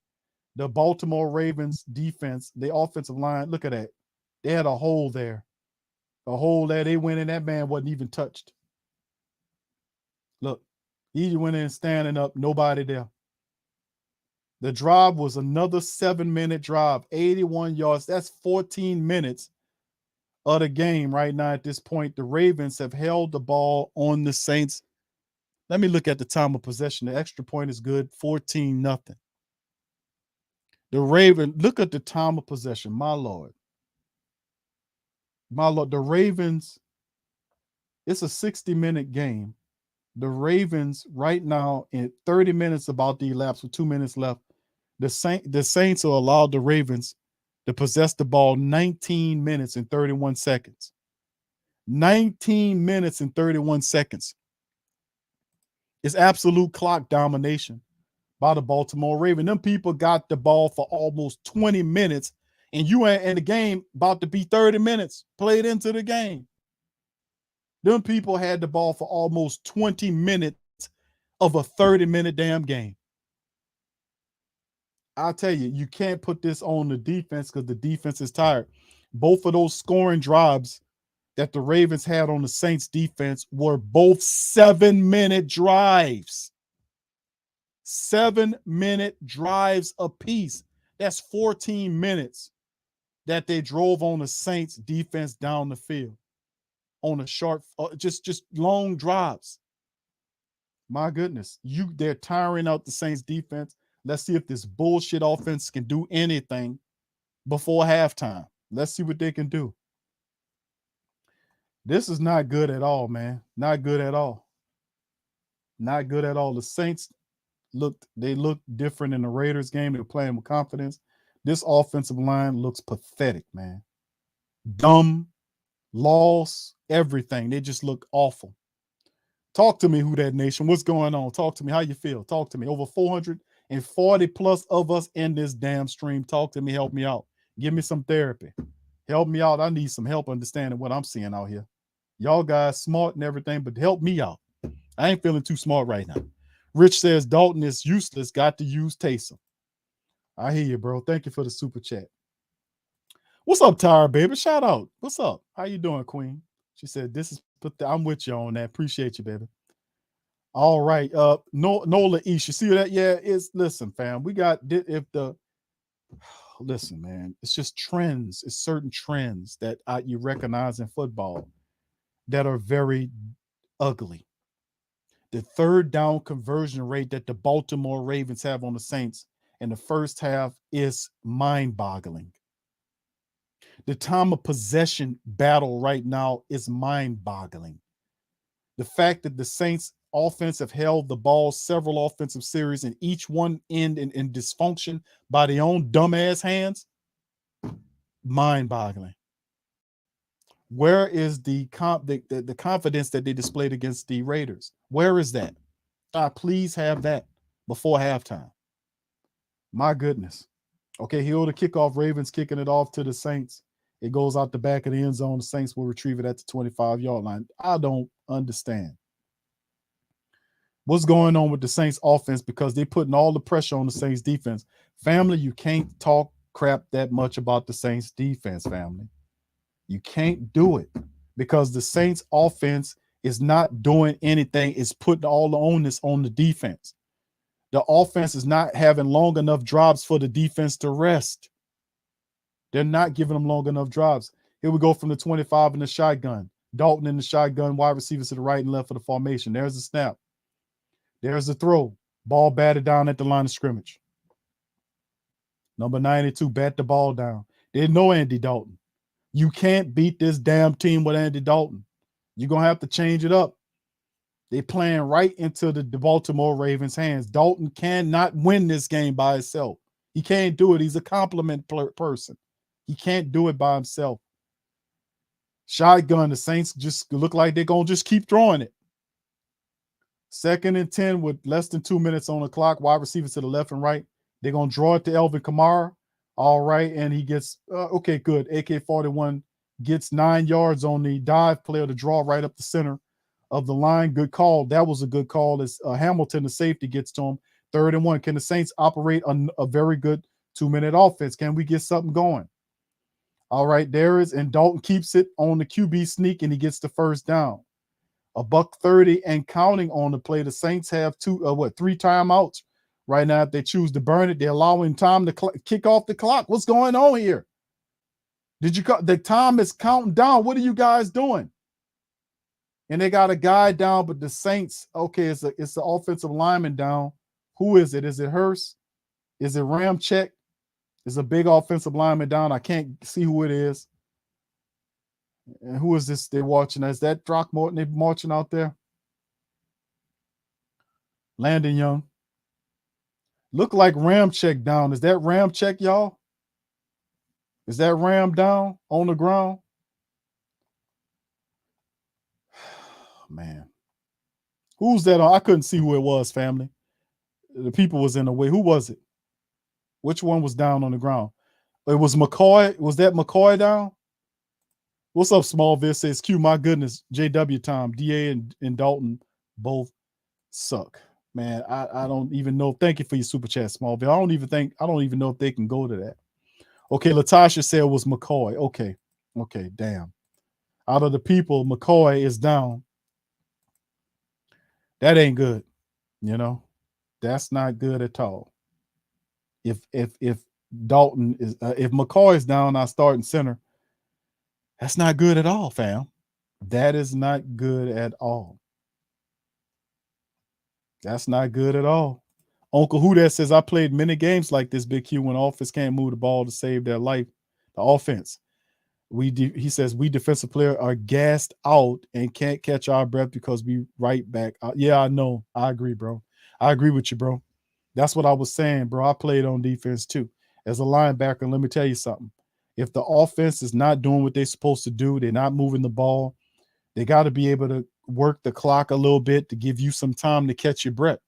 The Baltimore Ravens defense, the offensive line, look at that. They had a hole there. A hole there. They went in. That man wasn't even touched. Look, he went in standing up. Nobody there. The drive was another 7-minute drive, 81 yards. That's 14 minutes of the game right now at this point. The Ravens have held the ball on the Saints. Let me look at the time of possession. The extra point is good, 14-0. The Ravens, look at the time of possession. My Lord. My Lord, the Ravens, it's a 60-minute game. The Ravens right now in 30 minutes about to elapse with 2 minutes left. The Saints are allowed the Ravens to possess the ball 19 minutes and 31 seconds. 19 minutes and 31 seconds. It's absolute clock domination by the Baltimore Ravens. Them people got the ball for almost 20 minutes, and you ain't in the game about to be 30 minutes played into the game. Them people had the ball for almost 20 minutes of a 30-minute damn game. I'll tell you, you can't put this on the defense because the defense is tired. Both of those scoring drives that the Ravens had on the Saints defense were both 7-minute drives. 7-minute drives apiece. That's 14 minutes that they drove on the Saints defense down the field on a short, just long drives. My goodness, they're tiring out the Saints defense. Let's see if this bullshit offense can do anything before halftime. Let's see what they can do. This is not good at all, man. Not good at all. Not good at all. The Saints looked different in the Raiders game. They're playing with confidence. This offensive line looks pathetic, man. Dumb, loss, everything. They just look awful. Talk to me, Who Dat Nation. What's going on? Talk to me. How you feel? Talk to me. Over 440 plus of us in this damn stream. Talk to me. Help me out. Give me some therapy. Help me out. I need some help understanding what I'm seeing out here. Y'all guys smart and everything, but help me out. I ain't feeling too smart right now. Rich says Dalton is useless. Got to use Taysom. I hear you, bro. Thank you for the super chat. What's up, Tyra, baby? Shout out. What's up? How you doing, Queen? She said, I'm with you on that. Appreciate you, baby. All right. Nola East. You see that? Yeah, listen, fam. We got listen, man. It's just trends. It's certain trends that you recognize in football that are very ugly. The third down conversion rate that the Baltimore Ravens have on the Saints in the first half is mind-boggling. The time of possession battle right now is mind-boggling. The fact that the Saints offense have held the ball several offensive series and each one end in dysfunction by their own dumbass hands, mind-boggling. Where is the confidence that they displayed against the Raiders? Where is that? Please have that before halftime. My goodness. Okay, he'll the kickoff. Ravens kicking it off to the Saints. It goes out the back of the end zone. The Saints will retrieve it at the 25-yard line. I don't understand what's going on with the Saints offense because they're putting all the pressure on the Saints defense. Family, you can't talk crap that much about the Saints defense, family. You can't do it because the Saints offense is not doing anything. It's putting all the onus on the defense. The offense is not having long enough drives for the defense to rest. They're not giving them long enough drives. Here we go from the 25 in the shotgun. Dalton in the shotgun, wide receivers to the right and left for the formation. There's the snap. There's the throw. Ball batted down at the line of scrimmage. Number 92, bat the ball down. There's no Andy Dalton. You can't beat this damn team with Andy Dalton. You're going to have to change it up. They're playing right into the Baltimore Ravens' hands. Dalton cannot win this game by himself. He can't do it. He's a compliment person. He can't do it by himself. Shotgun, the Saints just look like they're going to just keep throwing it. 2nd and 10 with less than 2 minutes on the clock. Wide receivers to the left and right. They're going to draw it to Elvin Kamara. All right, and he gets, okay, good. AK-41 gets 9 yards on the dive player to draw right up the center of the line. Good call. That was a good call as Hamilton, the safety, gets to him. 3rd and 1. Can the Saints operate a very good 2-minute offense? Can we get something going? All right, there is, and Dalton keeps it on the QB sneak, and he gets the first down. $1:30 and counting on the play. The Saints have 3 timeouts Right now, if they choose to burn it, they're allowing time to kick off the clock. What's going on here? The time is counting down. What are you guys doing? And they got a guy down, but the Saints, okay, it's the offensive lineman down. Who is it? Is it Hurst? Is it Ramczyk? Is a big offensive lineman down. I can't see who it is. And who is this they're watching? Is that Throckmorton they're marching out there? Landon Young. Look like Ramczyk down. Is that Ramczyk, y'all? Is that Ram down on the ground? Man. Who's that on? I couldn't see who it was, family. The people was in the way. Who was it? Which one was down on the ground? It was McCoy. Was that McCoy down? What's up, Smallville? Says Q, my goodness. JW Tom, DA and Dalton both suck. Man, I don't even know. Thank you for your super chat, Smallville. I don't even know if they can go to that. Okay, Latasha said it was McCoy. Okay, damn. Out of the people, McCoy is down. That ain't good. You know, that's not good at all. If Dalton is if McCoy is down, I start in center. That's not good at all, fam. That is not good at all. That's not good at all. Uncle Who That says I played many games like this, Big Q, when offense can't move the ball to save their life. The offense. He says we defensive players are gassed out and can't catch our breath because we right back. Yeah, I know. I agree, bro. I agree with you, bro. That's what I was saying, bro. I played on defense too. As a linebacker, let me tell you something. If the offense is not doing what they're supposed to do, they're not moving the ball, they got to be able to work the clock a little bit to give you some time to catch your breath.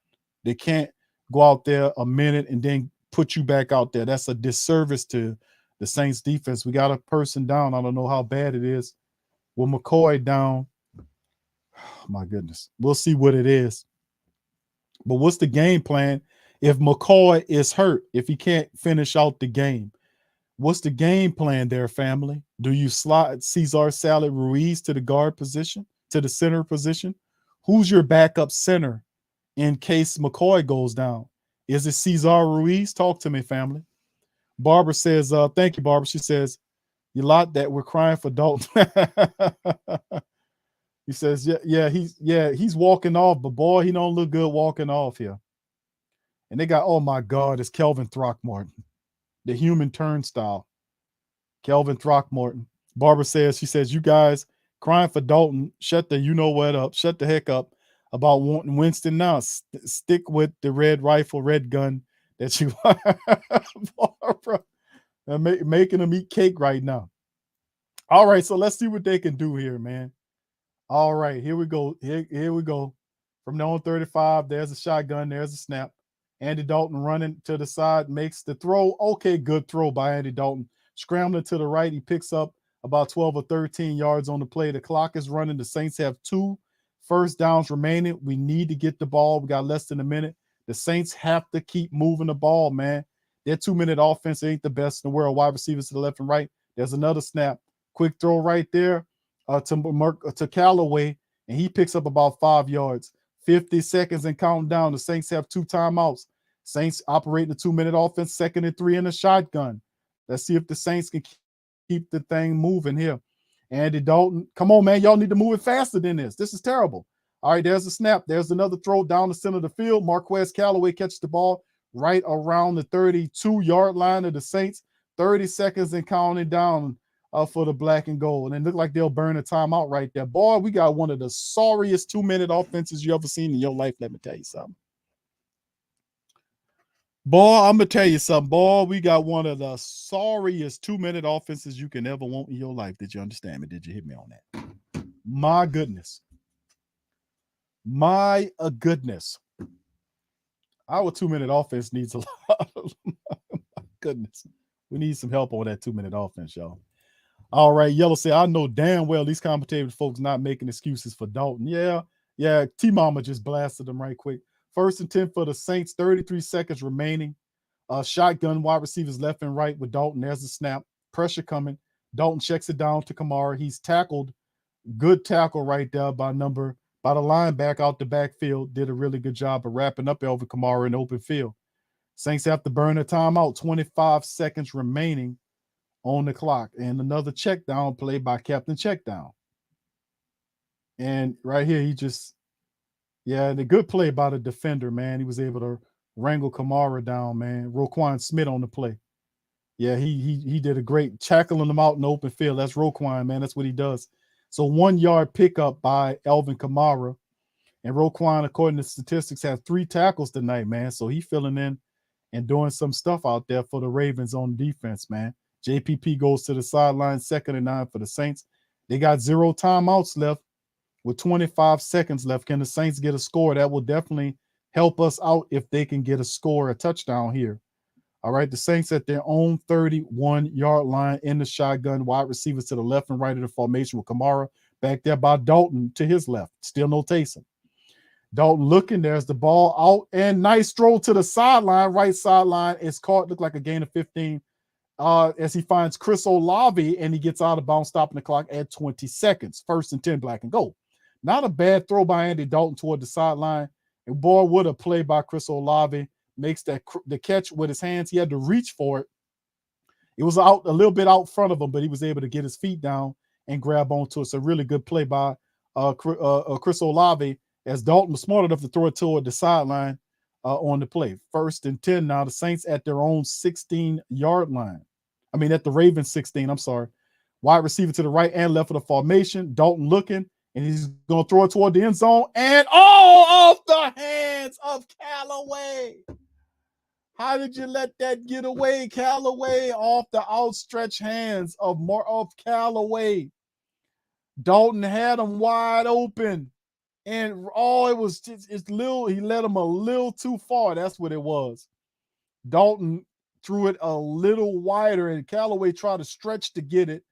They can't go out there a minute and then put you back out there. That's a disservice to the Saints defense. We got a person down. I don't know how bad it is. With McCoy down, oh my goodness. We'll see what it is. But what's the game plan if McCoy is hurt, if he can't finish out the game? What's the game plan there, family? Do you slide Cesar Salad Ruiz to the guard position, to the center position? Who's your backup center in case McCoy goes down? Is it Cesar Ruiz? Talk to me, family. Barbara says, thank you, Barbara. She says, you lot that we're crying for Dalton. He says, he's walking off, but boy, he don't look good walking off here. And they got, oh my God, it's Kelvin Throckmorton, the human turnstile. Kelvin Throckmorton. Barbara says, she says, you guys crying for Dalton. Shut the you-know-what up. Shut the heck up about wanting Winston now. Stick with the red rifle, red gun that you Barbara. Making them eat cake right now. All right, so let's see what they can do here, man. All right, here we go. Here we go. From the on 35, there's a shotgun. There's a snap. Andy Dalton running to the side, makes the throw. Okay, good throw by Andy Dalton. Scrambling to the right, he picks up about 12 or 13 yards on the play. The clock is running. The Saints have 2 first downs remaining. We need to get the ball. We got less than a minute. The Saints have to keep moving the ball, man. Their 2-minute offense ain't the best in the world. Wide receivers to the left and right. There's another snap. Quick throw right there to Callaway, and he picks up about 5 yards. 50 seconds and counting down. The Saints have 2 timeouts. Saints operating the 2-minute offense, 2nd and 3 in a shotgun. Let's see if the Saints can keep the thing moving here. Andy Dalton, come on, man. Y'all need to move it faster than this. This is terrible. All right, there's a snap. There's another throw down the center of the field. Marquez Callaway catches the ball right around the 32-yard line of the Saints. 30 seconds and counting down for the black and gold. And it looked like they'll burn a timeout right there. Boy, we got one of the sorriest 2-minute offenses you ever seen in your life. Let me tell you something. Boy, I'm going to tell you something. Boy, we got one of the sorriest 2-minute offenses you can ever want in your life. Did you understand me? Did you hit me on that? My goodness. My goodness. Our 2-minute offense needs a lot of my goodness. We need some help on that 2-minute offense, y'all. All right, Yellow say, I know damn well these commentator folks not making excuses for Dalton. Yeah, T-Mama just blasted them right quick. 1st and 10 for the Saints, 33 seconds remaining. Shotgun wide receivers left and right with Dalton. There's the snap. Pressure coming. Dalton checks it down to Kamara. He's tackled. Good tackle right there by the linebacker out the backfield. Did a really good job of wrapping up Elvin Kamara in the open field. Saints have to burn a timeout, 25 seconds remaining on the clock. And another check down play by Captain Checkdown. And right here, the good play by the defender, man. He was able to wrangle Kamara down, man. Roquan Smith on the play. Yeah, he did a great tackling him out in the open field. That's Roquan, man. That's what he does. So 1 yard pickup by Alvin Kamara. And Roquan, according to statistics, has 3 tackles tonight, man. So he's filling in and doing some stuff out there for the Ravens on defense, man. JPP goes to the sideline, 2nd and 9 for the Saints. They got 0 timeouts left with 25 seconds left. Can the Saints get a score? That will definitely help us out if they can get a touchdown here. All right, the Saints at their own 31-yard line in the shotgun, wide receivers to the left and right of the formation with Kamara back there by Dalton to his left. Still no Taysom. Dalton looking, there's the ball out, and nice throw to the sideline, right sideline. It's caught, looked like a gain of 15 as he finds Chris Olave, and he gets out of bounds, stopping the clock at 20 seconds. 1st and 10, black and gold. Not a bad throw by Andy Dalton toward the sideline. And boy, what a play by Chris Olave. Makes the catch with his hands. He had to reach for it. It was out a little bit out front of him, but he was able to get his feet down and grab onto it. So really good play by Chris Olave, as Dalton was smart enough to throw it toward the sideline on the play. 1st and 10 now. The Saints at their own 16-yard line. I mean, at the Ravens 16, I'm sorry. Wide receiver to the right and left of the formation. Dalton looking, and he's going to throw it toward the end zone. And off the hands of Callaway. How did you let that get away, Callaway? Off the outstretched hands of Callaway. Dalton had him wide open. And it's little, he let him a little too far. That's what it was. Dalton threw it a little wider, and Callaway tried to stretch to get it.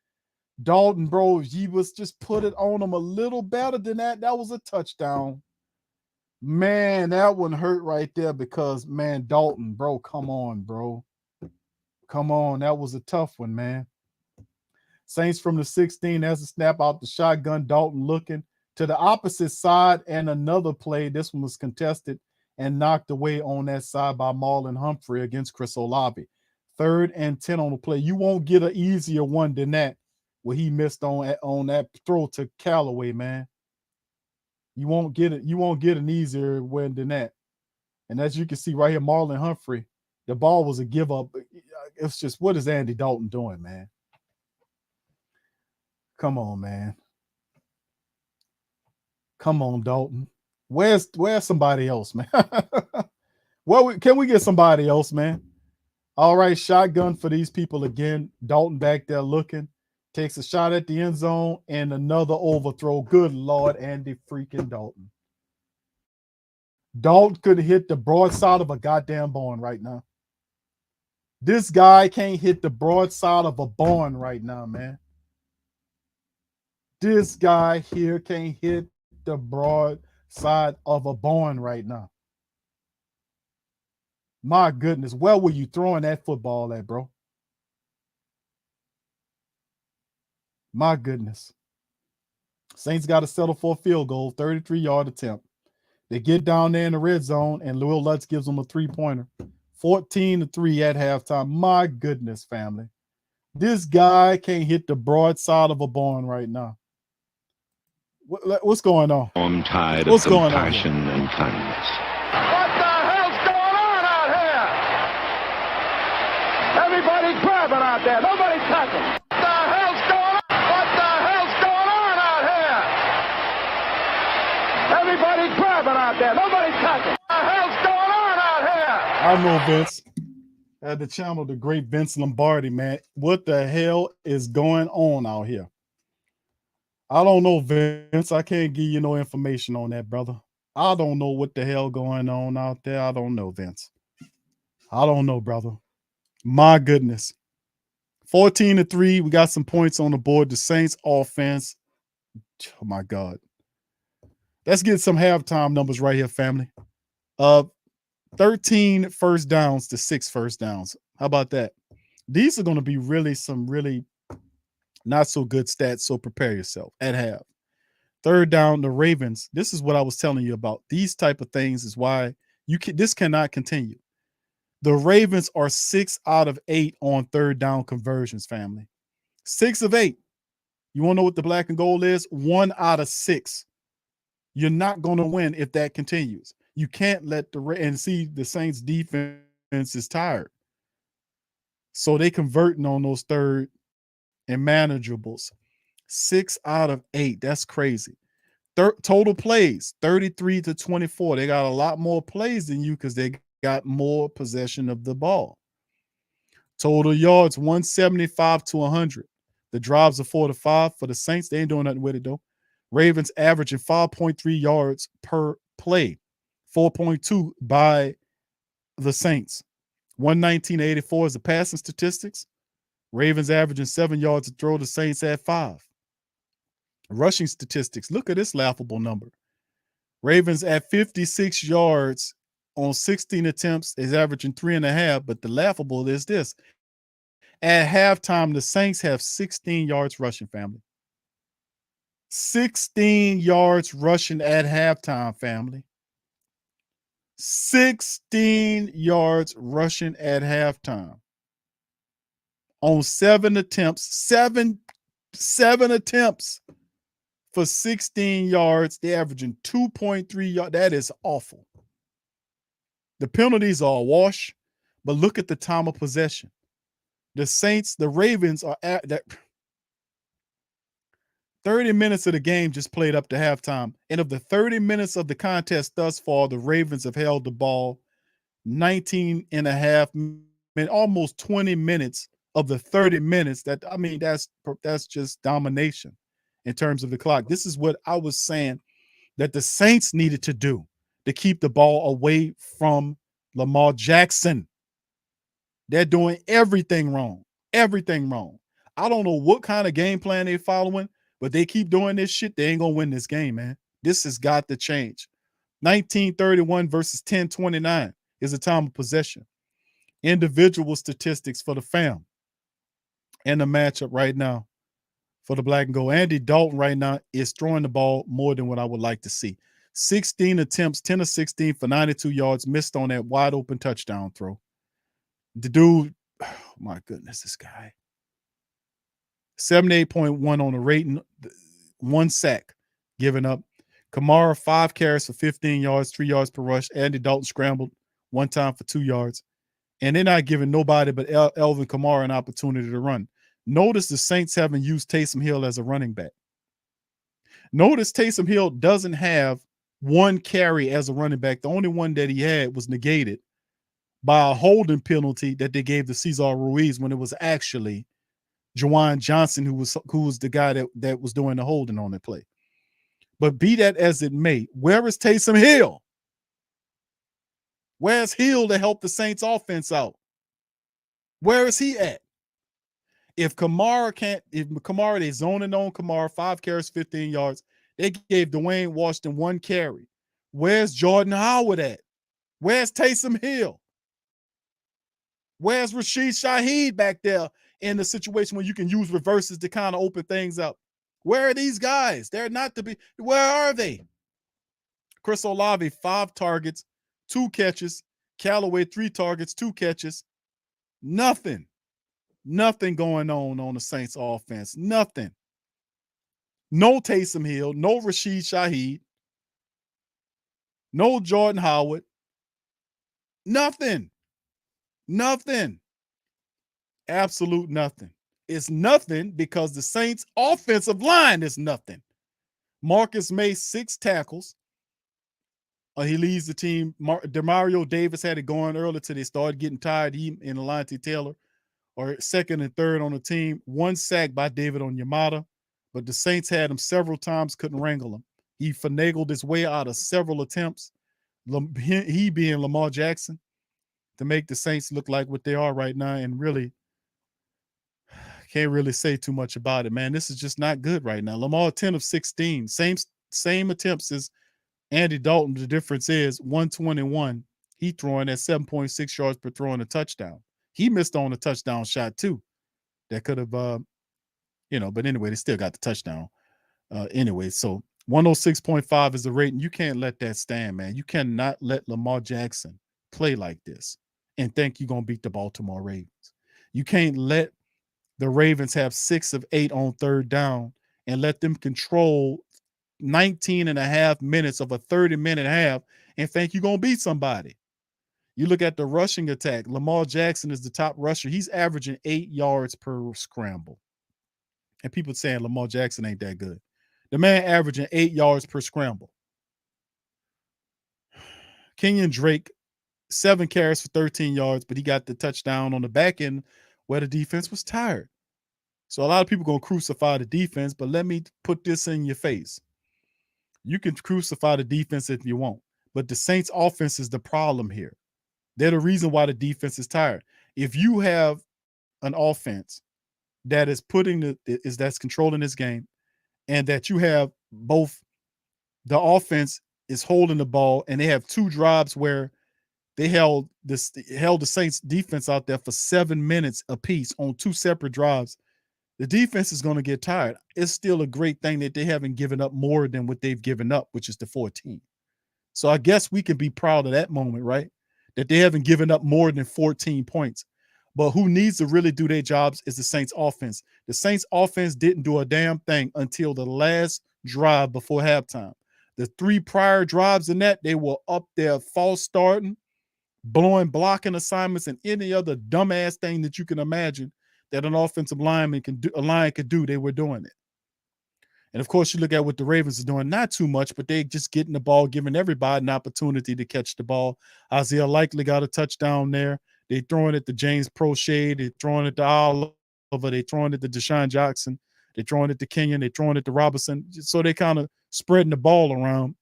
Dalton, bro, he was just put it on him a little better than that. That was a touchdown. Man, that one hurt right there because, man, Dalton, bro, come on, bro. Come on. That was a tough one, man. Saints from the 16 as a snap out the shotgun. Dalton looking to the opposite side, and another play. This one was contested and knocked away on that side by Marlon Humphrey against Chris Olave. 3rd and 10 on the play. You won't get an easier one than that, where he missed on that throw to Callaway, man. You won't get it. You won't get an easier one than that. And as you can see right here, Marlon Humphrey, the ball was a give up. It's just, what is Andy Dalton doing, man? Come on, man. Come on, Dalton. Where's somebody else, man? Can we get somebody else, man? All right, shotgun for these people again. Dalton back there looking. Takes a shot at the end zone and another overthrow. Good Lord, Andy freaking Dalton. Dalton could hit the broadside of a goddamn barn right now. This guy can't hit the broadside of a barn right now, man. This guy here can't hit the broadside of a barn right now. My goodness, where were you throwing that football at, bro? My goodness. Saints got to settle for a field goal, 33-yard attempt. They get down there in the red zone, and Will Lutz gives them a 3-pointer. 14-3 at halftime. My goodness, family. This guy can't hit the broadside of a barn right now. What's going on? Warm tide of compassion and kindness. What the hell's going on out here? Everybody's grabbing out there. Nobody's touching. What the hell's going on? What the hell's going on out here? Everybody's grabbing out there. Nobody's touching. What the hell's going on out here? I know, Vince. I had to channel the great Vince Lombardi, man. What the hell is going on out here? I don't know, Vince. I can't give you no information on that, brother. I don't know what the hell going on out there. I don't know, Vince. I don't know, brother. My goodness. 14-3. We got some points on the board. The Saints offense. Oh, my God. Let's get some halftime numbers right here, family. 13 first downs to 6 first downs. How about that? These are going to be really not so good stats, so prepare yourself at half. 3rd down, the Ravens. This is what I was telling you about. These type of things is why this cannot continue. The Ravens are 6 out of 8 on third down conversions, family. 6 of 8. You want to know what the black and gold is? 1 out of 6. You're not going to win if that continues. You can't let and see the Saints defense is tired. So they converting on those third and manageables. 6 out of 8. That's crazy. Total plays, 33-24. They got a lot more plays than you because they got more possession of the ball. Total yards, 175-100. The drives are 4-5 for the Saints. They ain't doing nothing with it, though. Ravens averaging 5.3 yards per play, 4.2 by the Saints. 119-84 is the passing statistics. Ravens averaging 7 yards to throw. The Saints at 5. Rushing statistics. Look at this laughable number. Ravens at 56 yards on 16 attempts is averaging 3.5. But the laughable is this. At halftime, the Saints have 16 yards rushing, family. 16 yards rushing at halftime, family. 16 yards rushing at halftime. On 7 attempts, seven attempts for 16 yards. They're averaging 2.3 yards. That is awful. The penalties are a wash, but look at the time of possession. The Ravens are at that 30 minutes of the game just played up to halftime. And of the 30 minutes of the contest thus far, the Ravens have held the ball 19 and a half minutes, almost 20 minutes of the 30 minutes. That's just domination in terms of the clock. This is what I was saying that the Saints needed to do to keep the ball away from Lamar Jackson. They're doing everything wrong. Everything wrong. I don't know what kind of game plan they're following, but they keep doing this shit. They ain't going to win this game, man. This has got to change. 1931 versus 1029 is the time of possession. Individual statistics for the fam and the matchup right now for the black and gold. Andy Dalton right now is throwing the ball more than what I would like to see. 16 attempts, 10 of 16 for 92 yards, missed on that wide open touchdown throw. The dude, oh my goodness, this guy. 78.1 on the rating, 1 sack given up. Kamara, 5 carries for 15 yards, 3 yards per rush. Andy Dalton scrambled 1 time for 2 yards. And they're not giving nobody but Elvin Kamara an opportunity to run. Notice the Saints haven't used Taysom Hill as a running back. Notice Taysom Hill doesn't have 1 carry as a running back. The only one that he had was negated by a holding penalty that they gave to Cesar Ruiz when it was actually Juwan Johnson who was the guy that was doing the holding on the play. But be that as it may, where is Taysom Hill? Where's Hill to help the Saints offense out? Where is he at? If Kamara, they zoning on Kamara, 5 carries, 15 yards. They gave Dwayne Washington 1 carry. Where's Jordan Howard at? Where's Taysom Hill? Where's Rashid Shaheed back there in the situation where you can use reverses to kind of open things up? Where are these guys? They're not to be. Where are they? Chris Olave, 5 targets, 2 catches. Callaway, 3 targets, 2 catches. Nothing going on the Saints offense. Nothing. No Taysom Hill, no Rashid Shaheed, no Jordan Howard. Nothing. Absolute nothing. It's nothing because the Saints offensive line is nothing. Marcus May, 6 tackles. He leads the team. Demario Davis had it going early till they started getting tired. He and Alontae Taylor are 2nd and 3rd on the team. 1 sack by David Onyemata, but the Saints had him several times, couldn't wrangle him. He finagled his way out of several attempts, he being Lamar Jackson, to make the Saints look like what they are right now, and really can't really say too much about it, man. This is just not good right now. Lamar, 10 of 16. Same attempts as Andy Dalton. The difference is 121. He throwing at 7.6 yards per throw and a touchdown. He missed on a touchdown shot too. That could have, but anyway, they still got the touchdown. Anyway, so 106.5 is the rating. You can't let that stand, man. You cannot let Lamar Jackson play like this and think you're going to beat the Baltimore Ravens. You can't let the Ravens have 6 of 8 on third down and let them control 19 and a half minutes of a 30-minute half and think you're going to beat somebody. You look at the rushing attack. Lamar Jackson is the top rusher. He's averaging 8 yards per scramble. And people saying Lamar Jackson ain't that good. The man averaging 8 yards per scramble. Kenyon Drake, 7 carries for 13 yards, but he got the touchdown on the back end where the defense was tired. So a lot of people going to crucify the defense, but let me put this in your face. You can crucify the defense if you want, but the Saints offense is the problem here. They're the reason why the defense is tired. If you have an offense that is that's controlling this game, and that you have both the offense is holding the ball, and they have 2 drives where they held the Saints defense out there for 7 minutes apiece on 2 separate drives, the defense is going to get tired. It's still a great thing that they haven't given up more than what they've given up, which is the 14. So I guess we can be proud of that moment, right? That they haven't given up more than 14 points. But who needs to really do their jobs is the Saints offense. The Saints offense didn't do a damn thing until the last drive before halftime. The 3 prior drives in that, they were up there false starting, blowing blocking assignments, and any other dumbass thing that you can imagine that an offensive lineman could do, they were doing it. And of course, you look at what the Ravens are doing, not too much, but they just getting the ball, giving everybody an opportunity to catch the ball. Isaiah Likely got a touchdown there. They throwing it to James Prochet. They throwing it to Oliver. They throwing it to Deshaun Jackson. They throwing it to Kenyon. They throwing it to Robinson. So they kind of spreading the ball around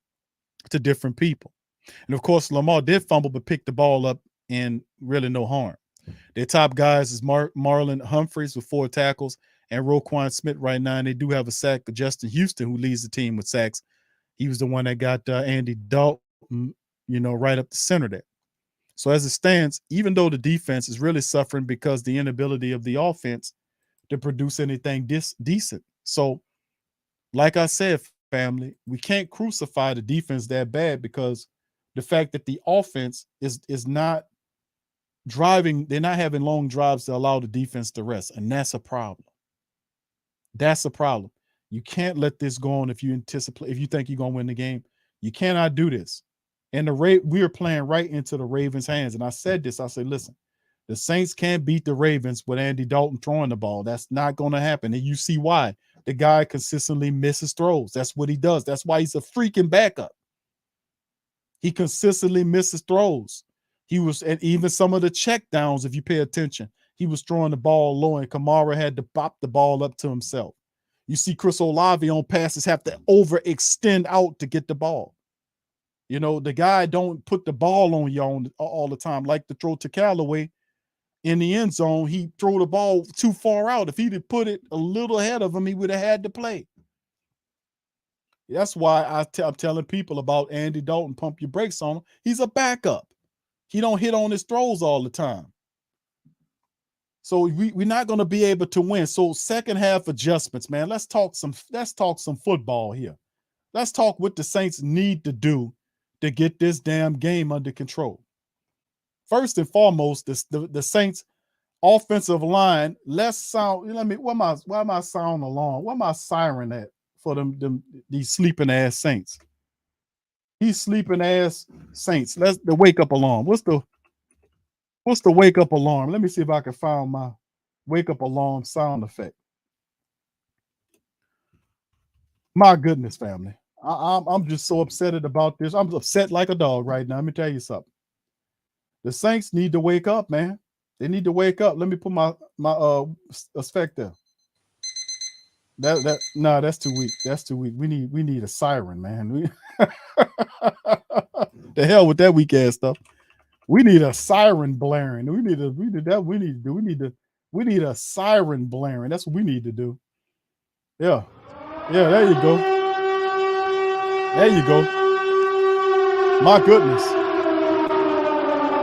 to different people. And of course, Lamar did fumble, but picked the ball up and really no harm. Their top guys is Marlon Humphreys with 4 tackles and Roquan Smith right now. And they do have a sack of Justin Houston, who leads the team with sacks. He was the one that got Andy Dalton, right up the center there. So as it stands, even though the defense is really suffering because the inability of the offense to produce anything decent. So like I said, family, we can't crucify the defense that bad because the fact that the offense is not driving, they're not having long drives to allow the defense to rest. And that's a problem. That's a problem. You can't let this go on if you think you're going to win the game. You cannot do this. And we are playing right into the Ravens' hands. And I said this, I said, listen, the Saints can't beat the Ravens with Andy Dalton throwing the ball. That's not going to happen. And you see why. The guy consistently misses throws. That's what he does. That's why he's a freaking backup. He consistently misses throws. And even some of the check downs, if you pay attention, he was throwing the ball low and Kamara had to pop the ball up to himself. You see Chris Olave on passes have to overextend out to get the ball. The guy don't put the ball on you all the time, like to throw to Callaway in the end zone. He threw the ball too far out. If he'd have put it a little ahead of him, he would have had to play. That's why I'm telling people about Andy Dalton, pump your brakes on him. He's a backup. He don't hit on his throws all the time. So we're not going to be able to win. So second half adjustments, man. Let's talk some football here. Let's talk what the Saints need to do to get this damn game under control. First and foremost, the Saints offensive line. Where am I sound alarm? Where am I siren at for these sleeping ass Saints? These sleeping ass Saints. That's the wake up alarm. What's the wake up alarm? Let me see if I can find my wake up alarm sound effect. My goodness, family. I'm just so upset about this. I'm upset like a dog right now. Let me tell you something. The Saints need to wake up, man. They need to wake up. Let me put my effect there. That's too weak. That's too weak. We need a siren, man. The hell with that weak ass stuff. We need a siren blaring. We need a siren blaring. That's what we need to do. Yeah. There you go. My goodness.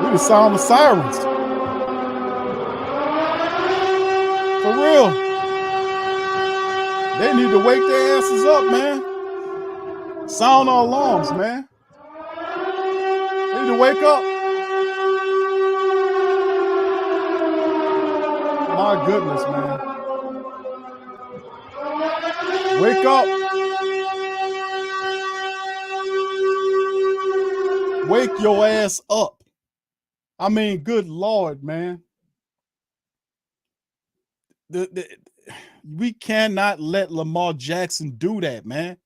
We the sound of sirens. For real. They need to wake their asses up, man. Sound our alarms, man. They need to wake up. My goodness, man. Wake up. Wake your ass up. I mean, good Lord, man. We cannot let Lamar Jackson do that, man.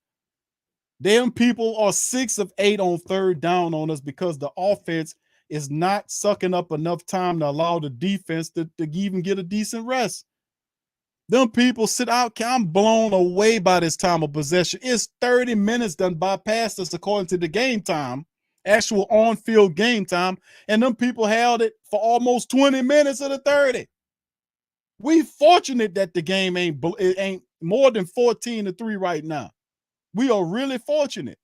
Them people are 6 of 8 on third down on us because the offense is not sucking up enough time to allow the defense to even get a decent rest. Them people sit out. I'm blown away by this time of possession. It's 30 minutes done bypassed us according to the game time, actual on-field game time, and them people held it for almost 20 minutes of the 30. We fortunate that the game ain't more than 14-3 right now. We are really fortunate.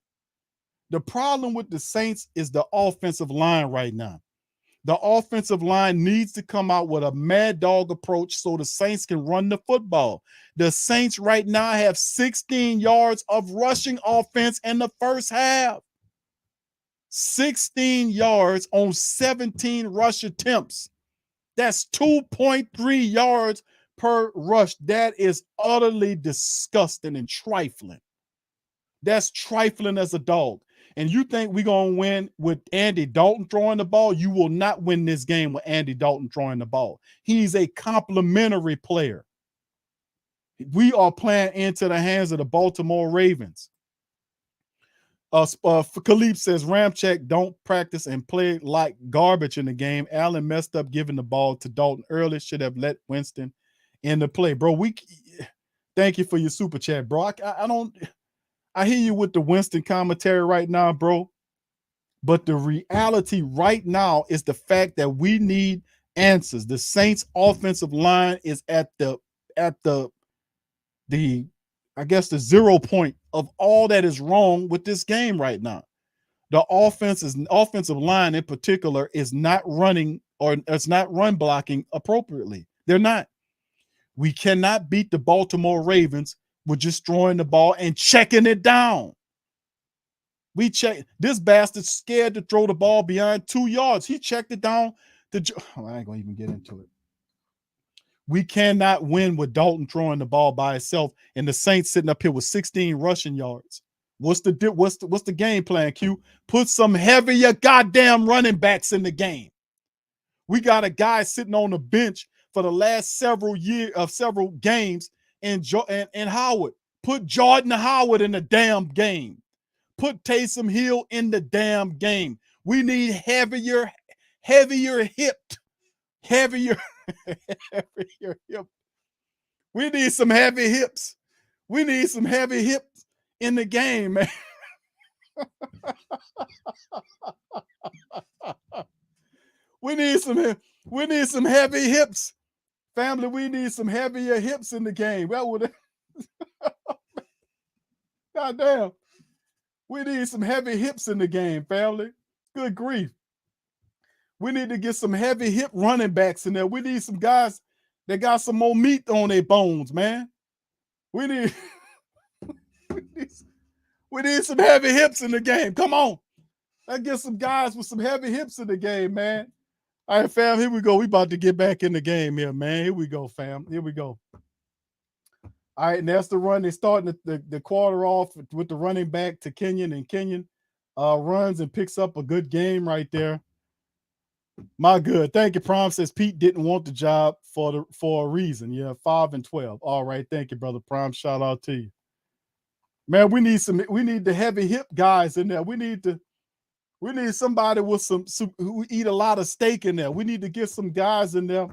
The problem with the Saints is the offensive line right now. The offensive line needs to come out with a mad dog approach so the Saints can run the football. The Saints right now have 16 yards of rushing offense in the first half. 16 yards on 17 rush attempts. That's 2.3 yards per rush. That is utterly disgusting and trifling. That's trifling as a dog. And you think we're going to win with Andy Dalton throwing the ball? You will not win this game with Andy Dalton throwing the ball. He's a complimentary player. We are playing into the hands of the Baltimore Ravens. Khalif says, Ramcheck don't practice and play like garbage in the game. Allen messed up giving the ball to Dalton early. Should have let Winston in the play. Bro, thank you for your super chat, bro. I hear you with the Winston commentary right now, bro. But the reality right now is the fact that we need answers. The Saints offensive line is at the I guess the 0 point of all that is wrong with this game right now. The offensive line in particular is not running, or it's not run blocking appropriately. They're not. We cannot beat the Baltimore Ravens with just throwing the ball and checking it down. This bastard's scared to throw the ball beyond 2 yards. He checked it down I ain't gonna even get into it. We cannot win with Dalton throwing the ball by himself and the Saints sitting up here with 16 rushing yards. What's the game plan, Q? Put some heavier goddamn running backs in the game. We got a guy sitting on the bench for the last several games, and Howard. Put Jordan Howard in the damn game. Put Taysom Hill in the damn game. We need heavier hipped. Heavier hip. We need some heavy hips. We need some heavy hips in the game, man. We need some heavy hips. Family, we need some heavier hips in the game. That would goddamn. We need some heavy hips in the game, family. Good grief. We need to get some heavy hip running backs in there. We need some guys that got some more meat on their bones, man. We need some heavy hips in the game. Come on. Let's get some guys with some heavy hips in the game, man. All right, fam, here we go. We about to get back in the game here, man. Here we go, fam. Here we go. All right, and that's the run. They're starting the quarter off with the running back to Kenyon, and Kenyon runs and picks up a good game right there. My good. Thank you. Prom says Pete didn't want the job for a reason. Yeah, 5 and 12. All right. Thank you, brother Prom. Shout out to you. Man, we need the heavy hip guys in there. We need somebody with some who eat a lot of steak in there. We need to get some guys in there.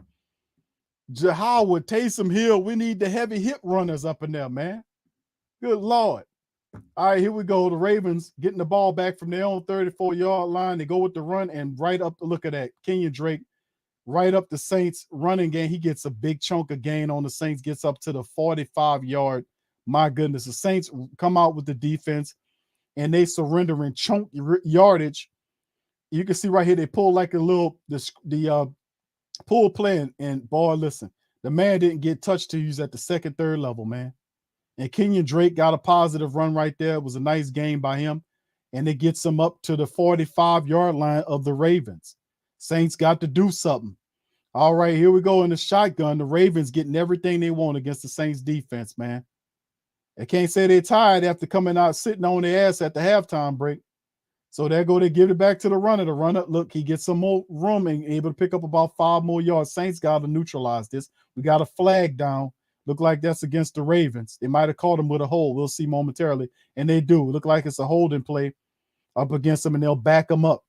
Howard, Taysom Hill. We need the heavy hip runners up in there, man. Good Lord. All right, here we go. The Ravens getting the ball back from their own 34-yard line. They go with the run and right up. Look at that. Kenyon Drake right up the Saints running game. He gets a big chunk of gain on the Saints, gets up to the 45-yard. My goodness, the Saints come out with the defense and they surrender in chunk yardage. You can see right here, they pull like a little, the pull play, and boy, listen, the man didn't get touched till he was at the second, third level, man. And Kenyon Drake got a positive run right there. It was a nice game by him. And it gets him up to the 45-yard line of the Ravens. Saints got to do something. All right, here we go in the shotgun. The Ravens getting everything they want against the Saints defense, man. They can't say they're tired after coming out sitting on their ass at the halftime break. So there go, they give it back to the runner. The runner, look, he gets some more room and able to pick up about 5 more yards. Saints got to neutralize this. We got a flag down. Look like that's against the Ravens. They might have caught him with a hold. We'll see momentarily. And they do. Look like it's a holding play up against them, and they'll back them up.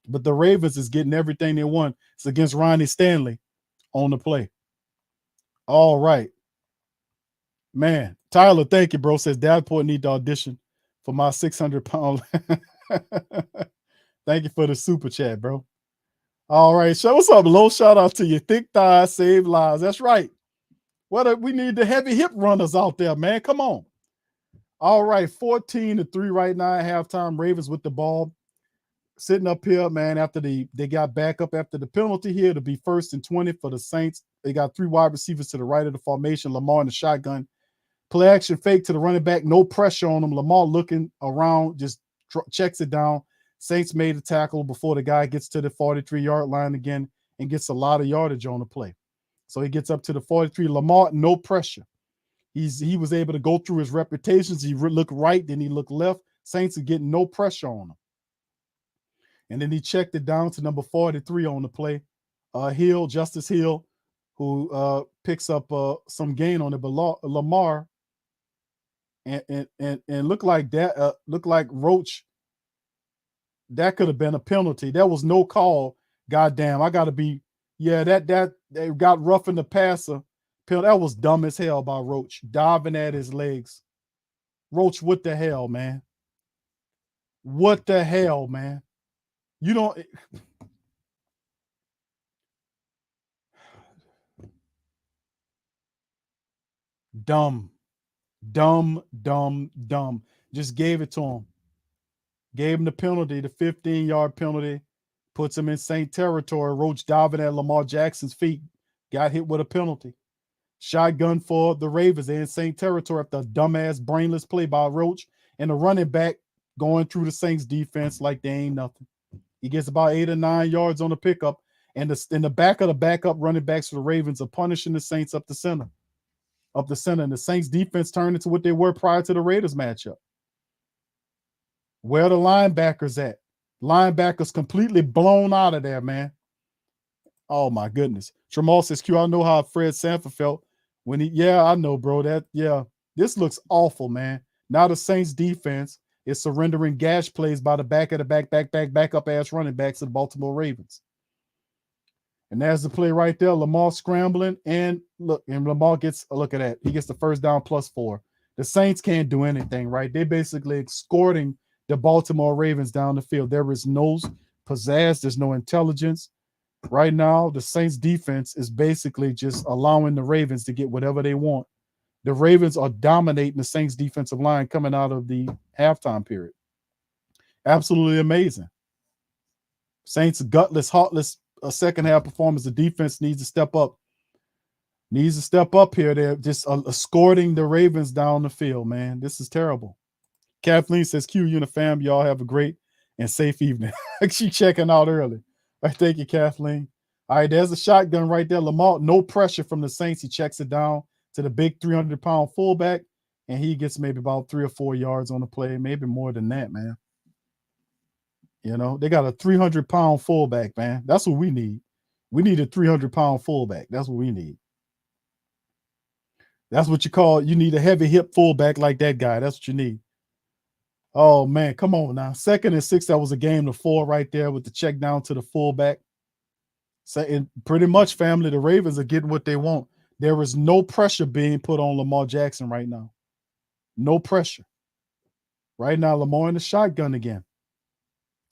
But the Ravens is getting everything they want. It's against Ronnie Stanley on the play. All right. Man, Tyler, thank you, bro. Says Davenport need to audition for my 600-pound. Thank you for the super chat, bro. All right. So what's up, Low? Shout out to you. Thick thighs save lives. That's right. We need the heavy hip runners out there, man. Come on. All right. 14-3 right now at halftime. Ravens with the ball. Sitting up here, man, after they got back up after the penalty here to be 1st and 20 for the Saints. They got 3 wide receivers to the right of the formation. Lamar in the shotgun. Play action fake to the running back. No pressure on him. Lamar looking around, just checks it down. Saints made a tackle before the guy gets to the 43-yard line again and gets a lot of yardage on the play. So he gets up to the 43. Lamar, no pressure. He was able to go through his reputations. He looked right, then he looked left. Saints are getting no pressure on him. And then he checked it down to number 43 on the play. Justice Hill, who picks up some gain on it. But Lamar and looked like that. Looked like Roach. That could have been a penalty. That was no call. Goddamn, I gotta be. Yeah, that they got rough in the passer. That was dumb as hell by Roach, diving at his legs. Roach, what the hell, man? What the hell, man? You don't. Dumb. Just gave it to him. Gave him the penalty, the 15-yard penalty. Puts him in Saint territory. Roach diving at Lamar Jackson's feet. Got hit with a penalty. Shotgun for the Ravens. They're in Saint territory after a dumbass, brainless play by Roach. And the running back going through the Saints defense like they ain't nothing. He gets about 8 or 9 yards on the pickup. And in the back of the backup running backs for the Ravens are punishing the Saints up the center. And the Saints defense turned into what they were prior to the Raiders matchup. Where are the linebackers at? Linebackers completely blown out of there, man. Oh, my goodness. Tramal says, Q, I know how Fred Sanford felt when I know, bro. This looks awful, man. Now the Saints defense is surrendering gash plays by the back of the backup ass running backs of the Baltimore Ravens. And there's the play right there. Lamar scrambling, and Lamar gets a look at that. He gets the first down +4. The Saints can't do anything, right? They're basically escorting the Baltimore Ravens down the field. There is no pizzazz. There's no intelligence. Right now, the Saints defense is basically just allowing the Ravens to get whatever they want. The Ravens are dominating the Saints defensive line coming out of the halftime period. Absolutely amazing. Saints gutless, heartless second half performance. The defense needs to step up. Here. They're just escorting the Ravens down the field, man. This is terrible. Kathleen says, Q, you and the fam, y'all have a great and safe evening. She checking out early. All right, thank you, Kathleen. All right, there's a shotgun right there. Lamar, no pressure from the Saints. He checks it down to the big 300-pound fullback, and he gets maybe about 3 or 4 yards on the play, maybe more than that, man. You know, they got a 300-pound fullback, man. That's what we need. We need a 300-pound fullback. That's what we need. That's what you need a heavy hip fullback like that guy. That's what you need. Oh, man, come on now. 2nd and 6, that was a game to 4 right there with the check down to the fullback. So, pretty much, family, the Ravens are getting what they want. There is no pressure being put on Lamar Jackson right now. No pressure. Right now, Lamar in the shotgun again.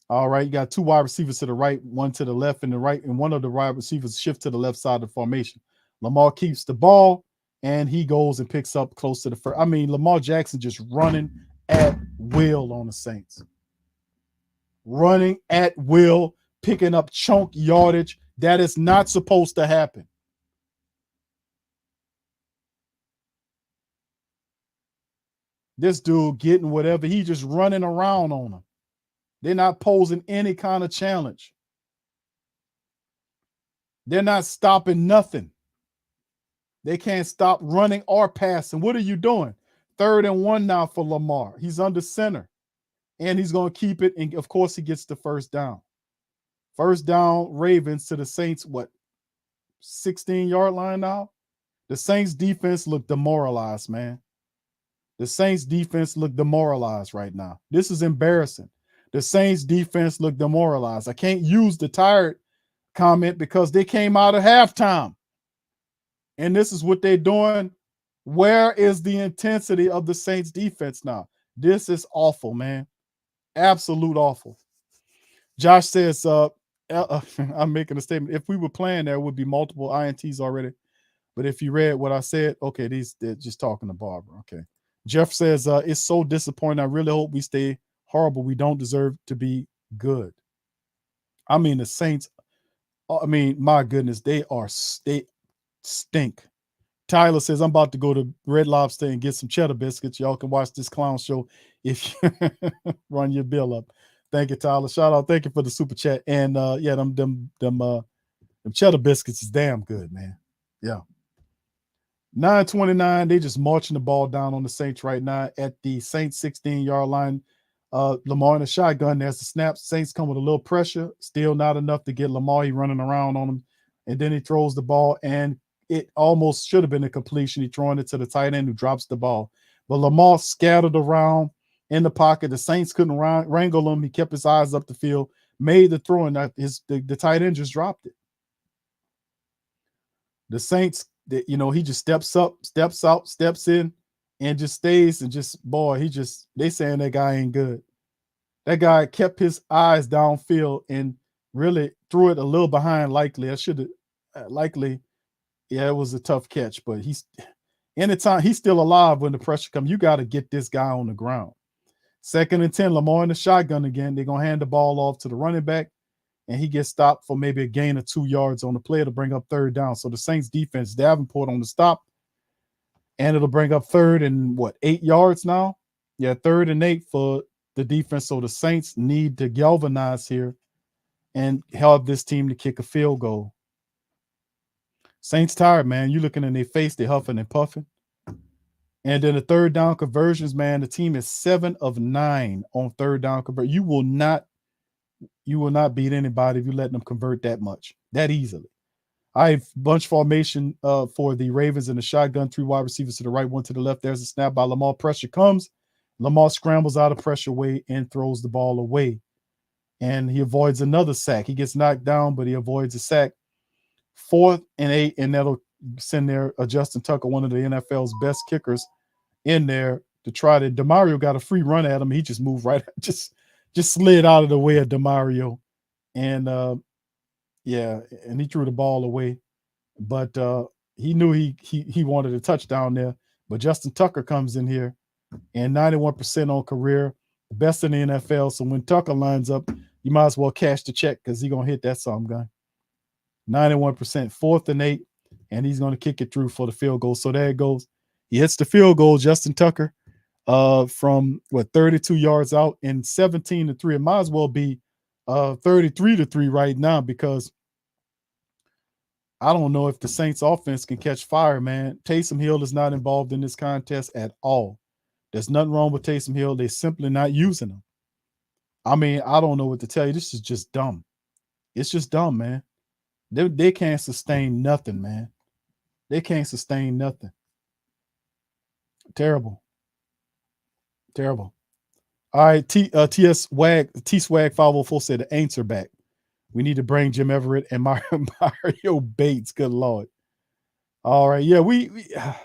All right, you got 2 wide receivers to the right, 1 to the left and the right, and one of the wide receivers shift to the left side of the formation. Lamar keeps the ball, and he goes and picks up close to the first. I mean, Lamar Jackson just running at will on the Saints. Running at will, picking up chunk yardage. That is not supposed to happen. This dude getting whatever. He just running around on them. They're not posing any kind of challenge. They're not stopping nothing. They can't stop running or passing. What are you doing? 3rd and 1 now for Lamar. He's under center, and he's going to keep it. And of course, he gets the first down. First down, Ravens to the Saints, 16-yard line now? The Saints defense look demoralized, man. The Saints defense look demoralized right now. This is embarrassing. The Saints defense look demoralized. I can't use the tired comment because they came out of halftime. And this is what they're doing. Where is the intensity of the Saints defense now? This is awful, man. Absolute awful. Josh says, I'm making a statement. If we were playing, there would be multiple INTs already. But if you read what I said, okay, they're just talking to Barbara. Okay. Jeff says, it's so disappointing. I really hope we stay horrible. We don't deserve to be good. I mean, the Saints, my goodness, they stink. Tyler says, I'm about to go to Red Lobster and get some cheddar biscuits. Y'all can watch this clown show if you run your bill up. Thank you, Tyler. Shout out. Thank you for the super chat. And yeah, them cheddar biscuits is damn good, man. Yeah. 9:29. They just marching the ball down on the Saints right now at the Saints 16-yard line. Lamar in a shotgun. There's the snap. Saints come with a little pressure. Still not enough to get Lamar. He running around on him. And then he throws the ball, and it almost should have been a completion. He throwing it to the tight end who drops the ball. But Lamar scattered around in the pocket. The Saints couldn't wrangle him. He kept his eyes up the field, made the throw, and the tight end just dropped it. The Saints, he just steps up, steps out, steps in, and just stays and they saying that guy ain't good. That guy kept his eyes downfield and really threw it a little behind likely. I should have likely. Yeah, it was a tough catch, but he's still alive when the pressure comes. You got to get this guy on the ground. 2nd and 10, Lamar in the shotgun again. They're going to hand the ball off to the running back, and he gets stopped for maybe a gain of 2 yards on the play to bring up 3rd down. So the Saints defense, Davenport on the stop, and it'll bring up 3rd and 8 yards now? Yeah, 3rd and 8 for the defense. So the Saints need to galvanize here and help this team to kick a field goal. Saints tired, man. You looking in their face, they're huffing and puffing. And then the 3rd down conversions, man, the team is 7 of 9 on 3rd down convert. You will not beat anybody if you let them convert that much, that easily. I have bunch formation for the Ravens in the shotgun, 3 wide receivers to the right, 1 to the left. There's a snap by Lamar. Pressure comes. Lamar scrambles out of pressure way and throws the ball away. And he avoids another sack. He gets knocked down, but he avoids a sack. 4th and 8, and that'll send their Justin Tucker, one of the NFL's best kickers, in there to try to. DeMario got a free run at him. He just moved right, just slid out of the way of DeMario, and and he threw the ball away. But he knew he wanted a touchdown there. But Justin Tucker comes in here, and 91% on career, best in the NFL. So when Tucker lines up, you might as well cash the check because he's gonna hit that something gun. 91%, 4th and 8, and he's going to kick it through for the field goal. So there it goes. He hits the field goal, Justin Tucker, from 32 yards out and 17-3. It might as well be 33-3 right now because I don't know if the Saints offense can catch fire, man. Taysom Hill is not involved in this contest at all. There's nothing wrong with Taysom Hill. They're simply not using him. I mean, I don't know what to tell you. This is just dumb. It's just dumb, man. They can't sustain nothing, man. They can't sustain nothing. Terrible. Terrible. All right, T-Swag 504 said the Aints are back. We need to bring Jim Everett and Mario Bates. Good Lord. All right, yeah, we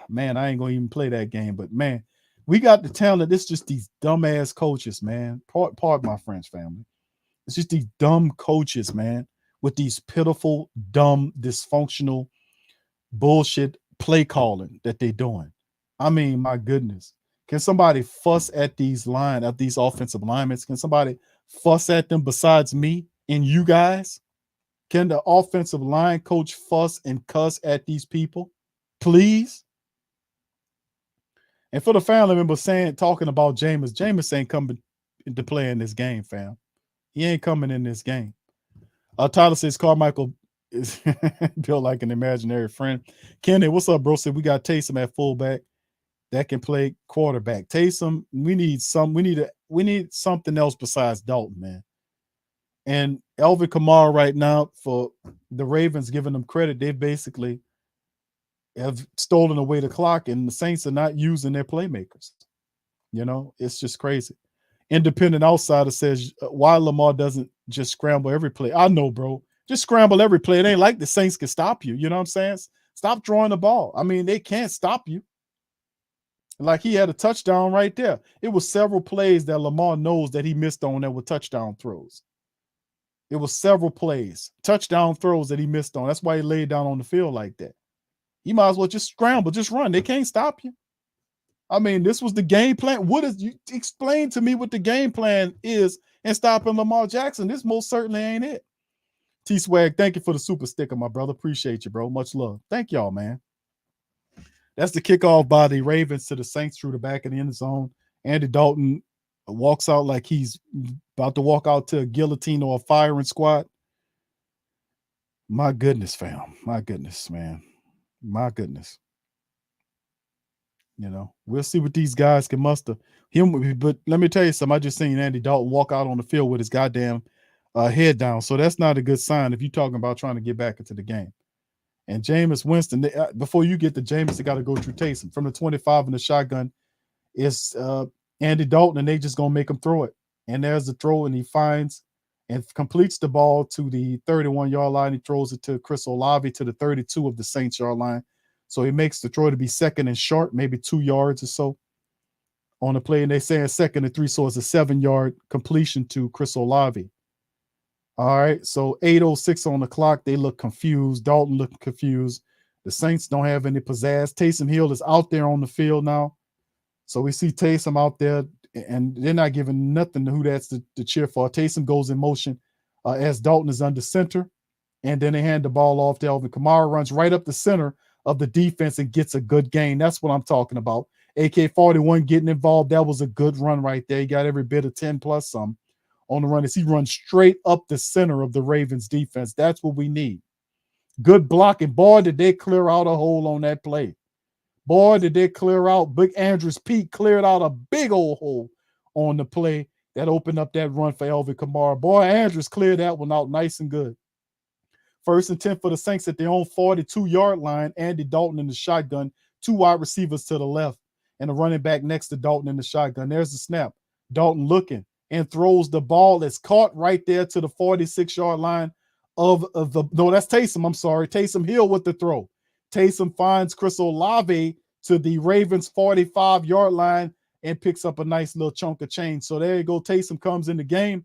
man, I ain't going to even play that game, but man, we got the talent. It's just these dumbass coaches, man. Pardon my French family. It's just these dumb coaches, man, with these pitiful, dumb, dysfunctional bullshit play calling that they're doing. I mean, my goodness. Can somebody fuss at these offensive linemen? Can somebody fuss at them besides me and you guys? Can the offensive line coach fuss and cuss at these people? Please? And for the family member talking about Jameis ain't coming to play in this game, fam. He ain't coming in this game. Tyler says Carmichael is built like an imaginary friend. Kenny, what's up, bro? Said we got Taysom at fullback that can play quarterback. Taysom, we need something else besides Dalton, man. And Alvin Kamara right now, for the Ravens giving them credit, they basically have stolen away the clock, and the Saints are not using their playmakers. You know, it's just crazy. Independent Outsider says, why Lamar doesn't just scramble every play? I know, bro. Just scramble every play. It ain't like the Saints can stop you. You know what I'm saying? Stop throwing the ball. I mean, they can't stop you. Like, he had a touchdown right there. It was several plays that Lamar knows that he missed on that were touchdown throws. It was several plays, touchdown throws that he missed on. That's why he laid down on the field like that. You might as well just scramble, just run. They can't stop you. I mean, this was the game plan. What is, you explain to me what the game plan is in stopping Lamar Jackson? This most certainly ain't it. T-Swag, thank you for the super sticker, my brother. Appreciate you, bro. Much love. Thank y'all, man. That's the kickoff by the Ravens to the Saints through the back of the end zone. Andy Dalton walks out like he's about to walk out to a guillotine or a firing squad. My goodness, fam. My goodness, man. My goodness. You know, we'll see what these guys can muster. But let me tell you something. I just seen Andy Dalton walk out on the field with his goddamn head down. So that's not a good sign if you're talking about trying to get back into the game. And Jameis Winston, before you get to Jameis, they got to go through Taysom. From the 25 in the shotgun, it's Andy Dalton, and they just going to make him throw it. And there's the throw, and he finds and completes the ball to the 31-yard line. He throws it to Chris Olave to the 32 of the Saints yard line. So he makes the throw to be second and short, maybe 2 yards or so on the play. And they say second and 3, so it's a 7-yard completion to Chris Olave. All right, so 8:06 on the clock. They look confused. Dalton looking confused. The Saints don't have any pizzazz. Taysom Hill is out there on the field now. So we see Taysom out there, and they're not giving nothing to who that's to cheer for. Taysom goes in motion as Dalton is under center, and then they hand the ball off to Alvin Kamara, runs right up the center of the defense and gets a good gain. That's what I'm talking about. AK-41 getting involved. That was a good run right there. He got every bit of 10 plus some on the run as he runs straight up the center of the Ravens defense. That's what we need. Good blocking. Boy, did they clear out a hole on that play. Boy, did they clear out. Big Andrews Pete cleared out a big old hole on the play that opened up that run for Alvin Kamara. Boy, Andrews cleared that one out nice and good. 1st and 10 for the Saints at their own 42-yard line. Andy Dalton in the shotgun. 2 wide receivers to the left and a running back next to Dalton in the shotgun. There's the snap. Dalton looking and throws the ball that's caught right there to the 46-yard line of the – no, that's Taysom. I'm sorry. Taysom Hill with the throw. Taysom finds Chris Olave to the Ravens 45-yard line and picks up a nice little chunk of change. So there you go. Taysom comes in the game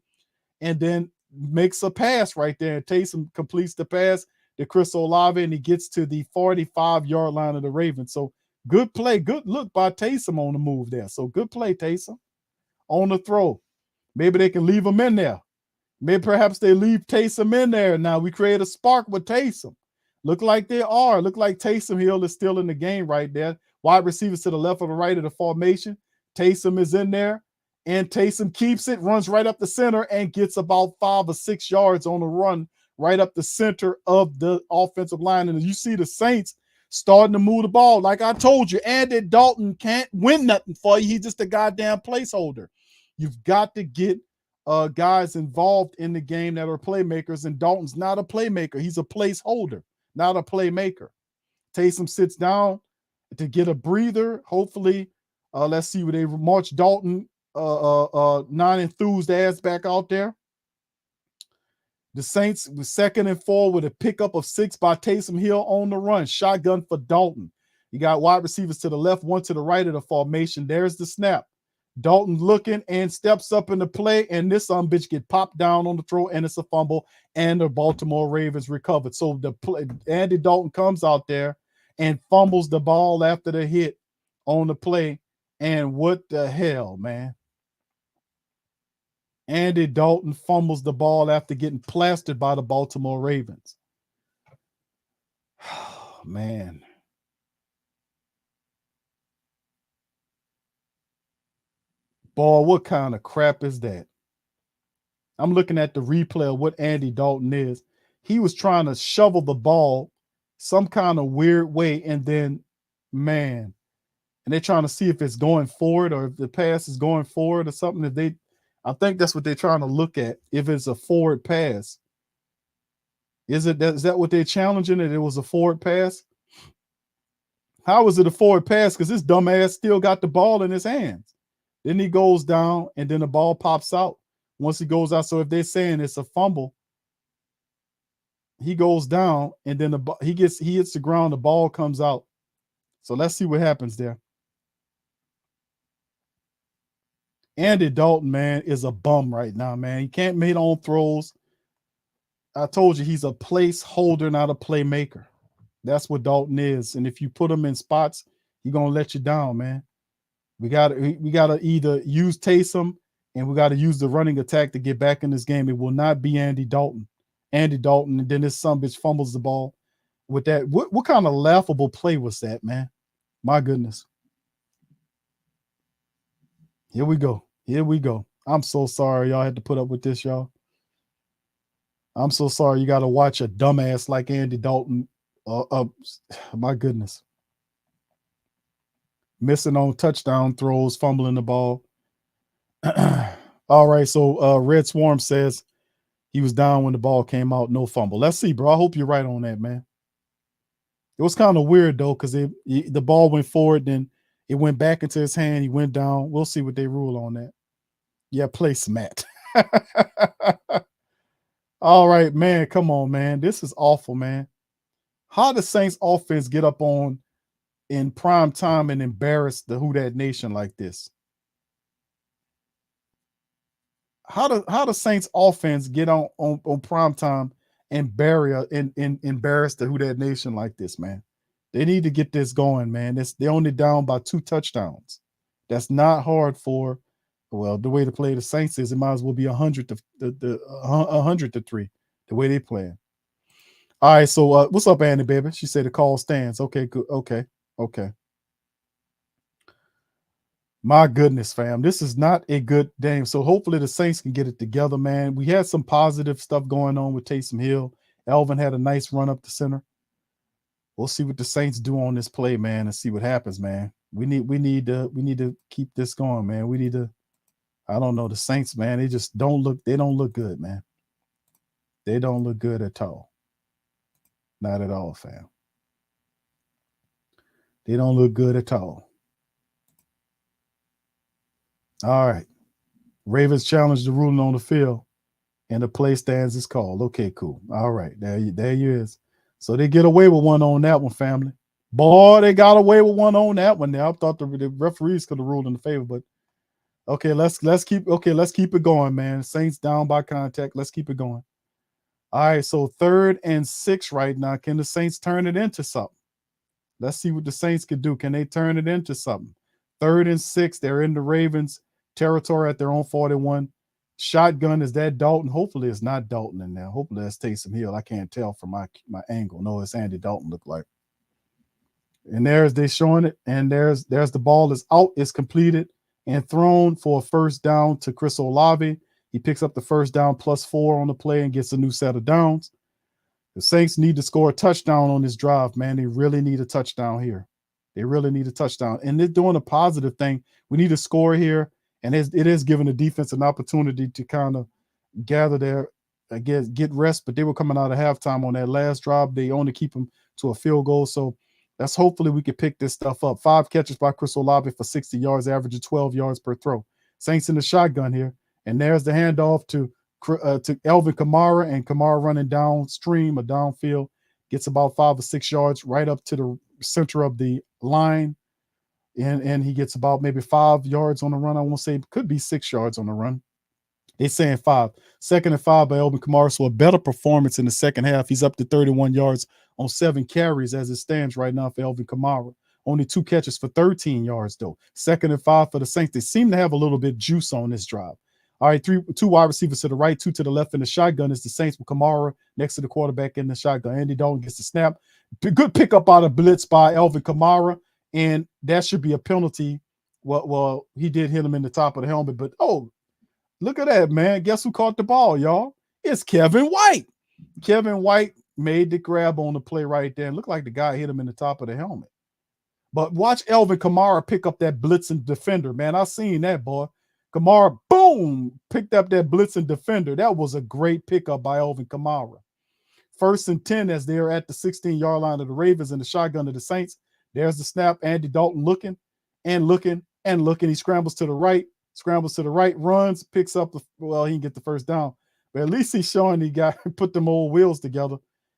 and then makes a pass right there. And Taysom completes the pass to Chris Olave, and he gets to the 45-yard line of the Ravens. So good play, good look by Taysom on the move there. So good play, Taysom, on the throw. Maybe they can leave him in there. Maybe perhaps they leave Taysom in there. Now we create a spark with Taysom. Look like they are. Look like Taysom Hill is still in the game right there. Wide receivers to the left or the right of the formation. Taysom is in there, and Taysom keeps it, runs right up the center, and gets about 5 or 6 yards on the run right up the center of the offensive line. And you see the Saints starting to move the ball. Like I told you, Andy Dalton can't win nothing for you. He's just a goddamn placeholder. You've got to get guys involved in the game that are playmakers, and Dalton's not a playmaker. He's a placeholder, not a playmaker. Taysom sits down to get a breather. Hopefully, let's see where they march Dalton, non-enthused ass back out there. The Saints with 2nd and 4 with a pickup of 6 by Taysom Hill on the run. Shotgun for Dalton. You got wide receivers to the left, 1 to the right of the formation. There's the snap. Dalton looking and steps up in the play, and this bitch get popped down on the throw, and it's a fumble, and the Baltimore Ravens recovered. So the play, Andy Dalton comes out there and fumbles the ball after the hit on the play. And what the hell, man? Andy Dalton fumbles the ball after getting plastered by the Baltimore Ravens. Oh, man. Boy, what kind of crap is that? I'm looking at the replay of what Andy Dalton is. he was trying to shovel the ball some kind of weird way, and then, man, and they're trying to see if it's going forward or if the pass is going forward or something. I think that's what they're trying to look at, if it's a forward pass. Is that what they're challenging, that it was a forward pass? How is it a forward pass? Because this dumbass still got the ball in his hands. Then he goes down, and then the ball pops out once he goes out. So if they're saying it's a fumble, he goes down, and then he hits the ground, the ball comes out. So let's see what happens there. Andy Dalton, man, is a bum right now, man. He can't make on throws. I told you, he's a placeholder, not a playmaker. That's what Dalton is. And if you put him in spots, he's gonna let you down, man. We gotta either use Taysom, and we gotta use the running attack to get back in this game. It will not be Andy Dalton. Andy Dalton, and then this sumbitch fumbles the ball with that. What kind of laughable play was that, man? My goodness. Here we go. Here we go. I'm so sorry y'all had to put up with this, y'all. I'm so sorry you got to watch a dumbass like Andy Dalton. My goodness. Missing on touchdown throws, fumbling the ball. All right, so Red Swarm says he was down when the ball came out, no fumble. Let's see, bro. I hope you're right on that, man. It was kind of weird, though, because the ball went forward, then it went back into his hand. He went down. We'll see what they rule on that. Yeah, play smack. All right, man. Come on, man. This is awful, man. How the Saints offense get up on in prime time and embarrass the Who Dat Nation like this? How the Saints offense get on prime time and embarrass the Who Dat Nation like this, man? They need to get this going, man. They're only down by 2 touchdowns. That's not hard for, well, the way to play the Saints is it might as well be 100 to 3, the way they playing. All right, so what's up, Andy, baby? She said the call stands. Okay, good. Okay. My goodness, fam. This is not a good game. So hopefully the Saints can get it together, man. We had some positive stuff going on with Taysom Hill. Elvin had a nice run up the center. We'll see what the Saints do on this play, man, and see what happens, man. We need to keep this going, man. We need to, I don't know, the Saints, man, they don't look good, man. They don't look good at all. Not at all, fam. They don't look good at all. All right. Ravens challenged the ruling on the field, and the play stands is called. Okay, cool. All right. There you is. So they get away with one on that one, family. Boy, they got away with one on that one. Now I thought the referees could have ruled in the favor, but okay, let's keep it going, man. Saints down by contact. Let's keep it going. All right, so 3rd and 6 right now. Can the Saints turn it into something? Let's see what the Saints can do. Can they turn it into something? 3rd and 6. They're in the Ravens territory at their own 41. Shotgun, is that Dalton? Hopefully it's not Dalton in there. Hopefully that's Taysom Hill. I can't tell from my angle. No, it's Andy Dalton look like. And they're showing it. And there's the ball is out. It's completed and thrown for a first down to Chris Olave. He picks up the first down +4 on the play and gets a new set of downs. The Saints need to score a touchdown on this drive, man. They really need a touchdown here. They really need a touchdown. And they're doing a positive thing. We need to score here. And it is giving the defense an opportunity to kind of gather their, I guess, get rest. But they were coming out of halftime on that last drive. They only keep them to a field goal. So that's hopefully we can pick this stuff up. 5 catches by Chris Olave for 60 yards, averaging 12 yards per throw. Saints in the shotgun here. And there's the handoff to Elvin Kamara, and Kamara running downstream or downfield, gets about 5 or 6 yards right up to the center of the line. And he gets about maybe 5 yards on the run. I won't say it could be 6 yards on the run. They're saying 5. 2nd and 5 by Elvin Kamara. So a better performance in the second half. He's up to 31 yards on 7 carries as it stands right now for Elvin Kamara. Only 2 catches for 13 yards, though. 2nd and 5 for the Saints. They seem to have a little bit juice on this drive. All right, 2 wide receivers to the right, 2 to the left in the shotgun is the Saints with Kamara next to the quarterback in the shotgun. Andy Dalton gets the snap. Good pickup out of blitz by Elvin Kamara, and that should be a penalty. Well, he did hit him in the top of the helmet, but oh, look at that, man. Guess who caught the ball, y'all? It's Kevin White. Kevin White made the grab on the play right there. It looked like the guy hit him in the top of the helmet. But watch Elvin Kamara pick up that blitzing defender, man. I seen that, boy. Kamara, boom, picked up that blitzing defender. That was a great pickup by Elvin Kamara. 1st and 10 as they're at the 16-yard line of the Ravens and the shotgun of the Saints. There's the snap. Andy Dalton looking and looking and looking. He scrambles to the right, runs, picks up he can get the first down. But at least he's showing he put them old wheels together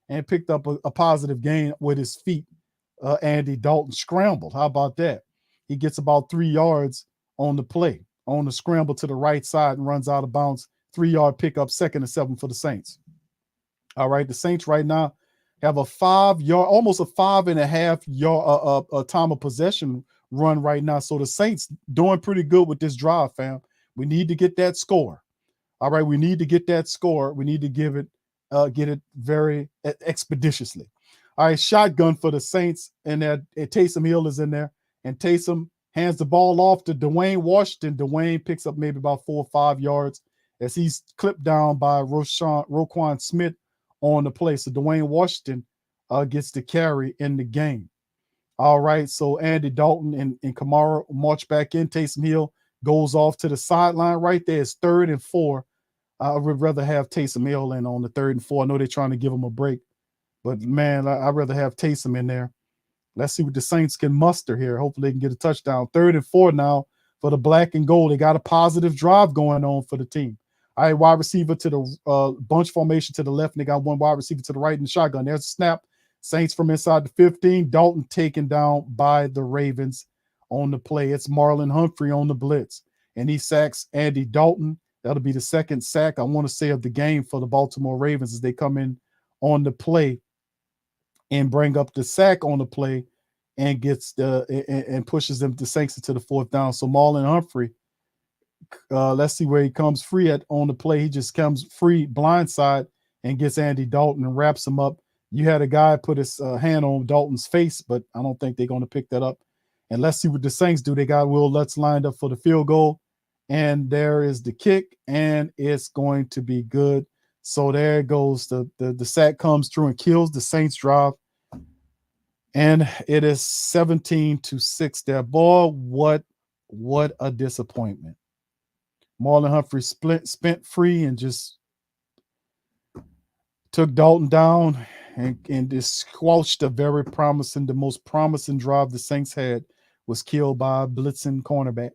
and picked up a positive gain with his feet. Andy Dalton scrambled. How about that? He gets about 3 yards on the play, on the scramble to the right side and runs out of bounds. 3-yard pickup, 2nd and 7 for the Saints. All right, the Saints right now have a 5-yard, almost a 5.5 yard time of possession run right now. So the Saints doing pretty good with this drive, fam. We need to get that score. All right, we need to get that score. We need to get it very expeditiously. All right, shotgun for the Saints, and Taysom Hill is in there, and Taysom hands the ball off to Dwayne Washington. Dwayne picks up maybe about 4 or 5 yards as he's clipped down by Roquan Smith on the play. So Dwayne Washington gets the carry in the game. All right, so Andy Dalton and Kamara march back in. Taysom Hill goes off to the sideline right there. It's 3rd and 4. I would rather have Taysom Hill in on the 3rd and 4. I know they're trying to give him a break, but man, I'd rather have Taysom in there. Let's see what the Saints can muster here. Hopefully they can get a touchdown. 3rd and 4 now for the black and gold. They got a positive drive going on for the team. All right, wide receiver to the bunch formation to the left, and they got one wide receiver to the right in the shotgun. There's a snap. Saints from inside the 15. Dalton taken down by the Ravens on the play. It's Marlon Humphrey on the blitz, and he sacks Andy Dalton. That'll be the 2nd sack, I want to say, of the game for the Baltimore Ravens as they come in on the play and bring up the sack on the play and gets and pushes them, the Saints, into the 4th down. So Marlon Humphrey, let's see where he comes free on the play. He just comes free blindside and gets Andy Dalton and wraps him up. You had a guy put his hand on Dalton's face, but I don't think they're going to pick that up. And let's see what the Saints do. They got Will Lutz lined up for the field goal, and there is the kick, and it's going to be good. So there goes the sack comes through and kills the Saints drive, and it is 17-6 there. Boy, what a disappointment. Marlon Humphrey spent free and just took Dalton down and just squelched the most promising drive the Saints had was killed by a blitzing cornerback.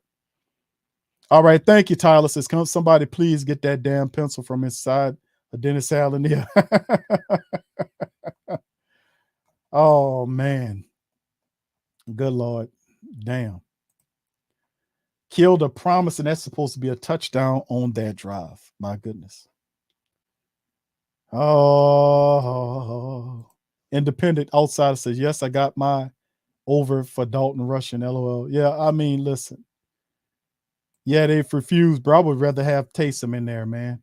All right, thank you, Tyler. Says, come somebody please get that damn pencil from inside of Dennis Allen here. Oh, man. Good Lord. Damn. Killed a promise, and that's supposed to be a touchdown on that drive. My goodness. Oh, independent outsider says, yes, I got my over for Dalton rushing, LOL. Yeah, I mean, listen. Yeah, they've refused, but I would rather have Taysom in there, man,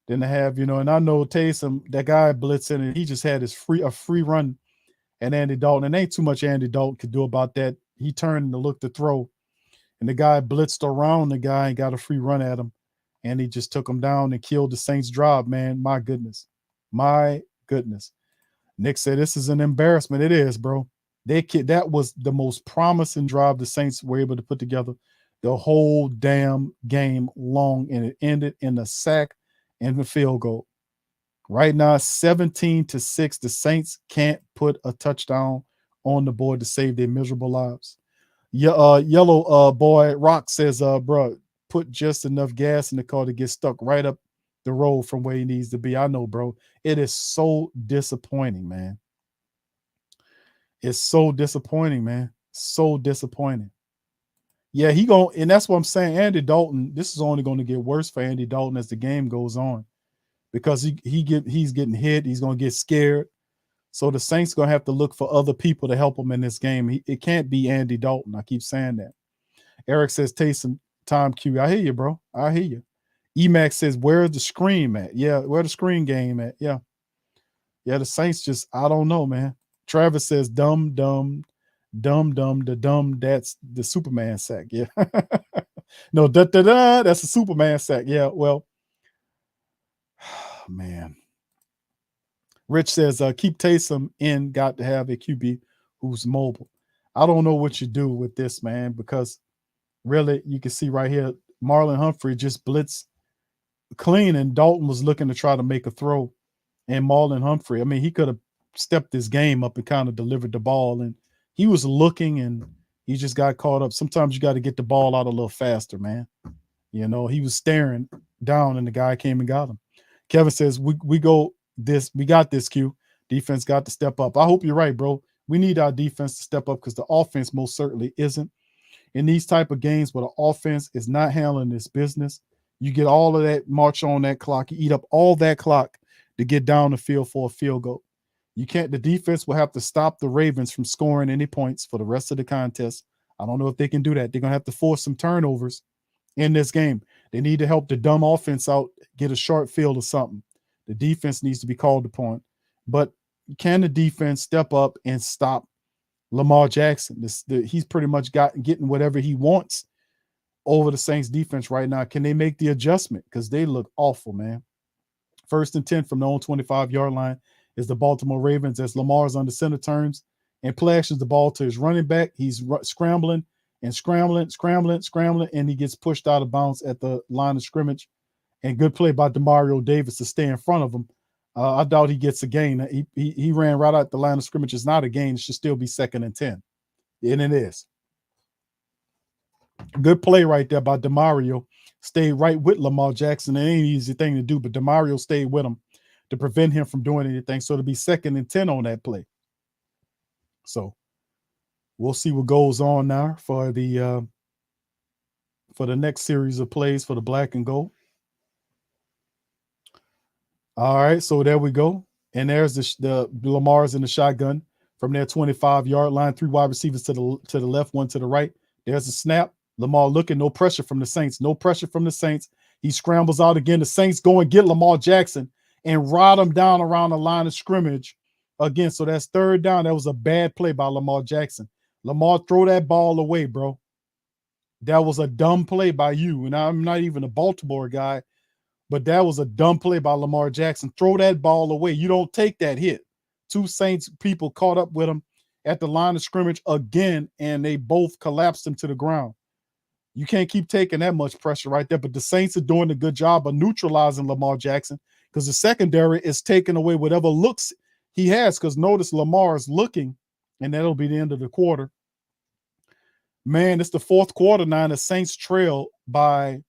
than to have, and I know Taysom, that guy blitzing, and he just had a free run at Andy Dalton. And ain't too much Andy Dalton could do about that. He turned to look to throw, and the guy blitzed around the guy and got a free run at him. And he just took him down and killed the Saints' drive, man. My goodness. My goodness. Nick said, this is an embarrassment. It is, bro. That was the most promising drive the Saints were able to put together the whole damn game long, and it ended in a sack and the field goal. Right now, 17-6. The Saints can't put a touchdown on the board to save their miserable lives. Yellow boy Rock says, bro, put just enough gas in the car to get stuck right up the road from where he needs to be. I know, bro. It is so disappointing, man. It's so disappointing, man. So disappointing. Yeah, and that's what I'm saying. Andy Dalton, this is only going to get worse for Andy Dalton as the game goes on, because he's getting hit. He's going to get scared. So the Saints going to have to look for other people to help him in this game. It can't be Andy Dalton. I keep saying that. Eric says, Taysom time Q. I hear you, bro. I hear you. Emax says, where's the screen at? Yeah, where the screen game at? Yeah. Yeah, the Saints just, I don't know, man. Travis says, dumb, that's the Superman sack. Yeah. No, that's a Superman sack. Yeah, well, man. Rich says, keep Taysom in, got to have a QB who's mobile. I don't know what you do with this, man, because really you can see right here, Marlon Humphrey just blitzed clean, and Dalton was looking to try to make a throw. And Marlon Humphrey, I mean, he could have stepped his game up and kind of delivered the ball. And he was looking and he just got caught up. Sometimes you got to get the ball out a little faster, man. You know, he was staring down and the guy came and got him. Kevin says, we got this, Q. Defense got to step up. I hope you're right, bro. We need our defense to step up because the offense most certainly isn't. In these type of games where the offense is not handling this business, you get all of that march on that clock. You eat up all that clock to get down the field for a field goal. You can't. The defense will have to stop the Ravens from scoring any points for the rest of the contest. I don't know if they can do that. They're going to have to force some turnovers in this game. They need to help the dumb offense out, get a short field or something. The defense needs to be called upon. But can the defense step up and stop Lamar Jackson? He's pretty much getting whatever he wants over the Saints defense right now. Can they make the adjustment? Because they look awful, man. 1st and 10 from their own 25-yard line is the Baltimore Ravens as Lamar's under center turns and play actions the ball to his running back. He's scrambling, and he gets pushed out of bounds at the line of scrimmage. And good play by Demario Davis to stay in front of him. I doubt he gets a gain. He ran right out the line of scrimmage. It's not a gain. It should still be 2nd and 10. And it is. Good play right there by Demario. Stayed right with Lamar Jackson. It ain't an easy thing to do, but Demario stayed with him to prevent him from doing anything. So to be 2nd and 10 on that play. So we'll see what goes on now for the next series of plays for the black and gold. All right, so there we go. And there's the Lamar's in the shotgun from their 25-yard line. 3 wide receivers to the left, 1 to the right. There's a snap. Lamar looking, no pressure from the Saints. No pressure from the Saints. He scrambles out again. The Saints go and get Lamar Jackson and ride him down around the line of scrimmage again. So that's 3rd down. That was a bad play by Lamar Jackson. Lamar, throw that ball away, bro. That was a dumb play by you. And I'm not even a Baltimore guy, but that was a dumb play by Lamar Jackson. Throw that ball away. You don't take that hit. 2 Saints people caught up with him at the line of scrimmage again, and they both collapsed him to the ground. You can't keep taking that much pressure right there, but the Saints are doing a good job of neutralizing Lamar Jackson because the secondary is taking away whatever looks he has, because notice Lamar is looking, and that'll be the end of the quarter. Man, it's the 4th quarter now, and the Saints trail by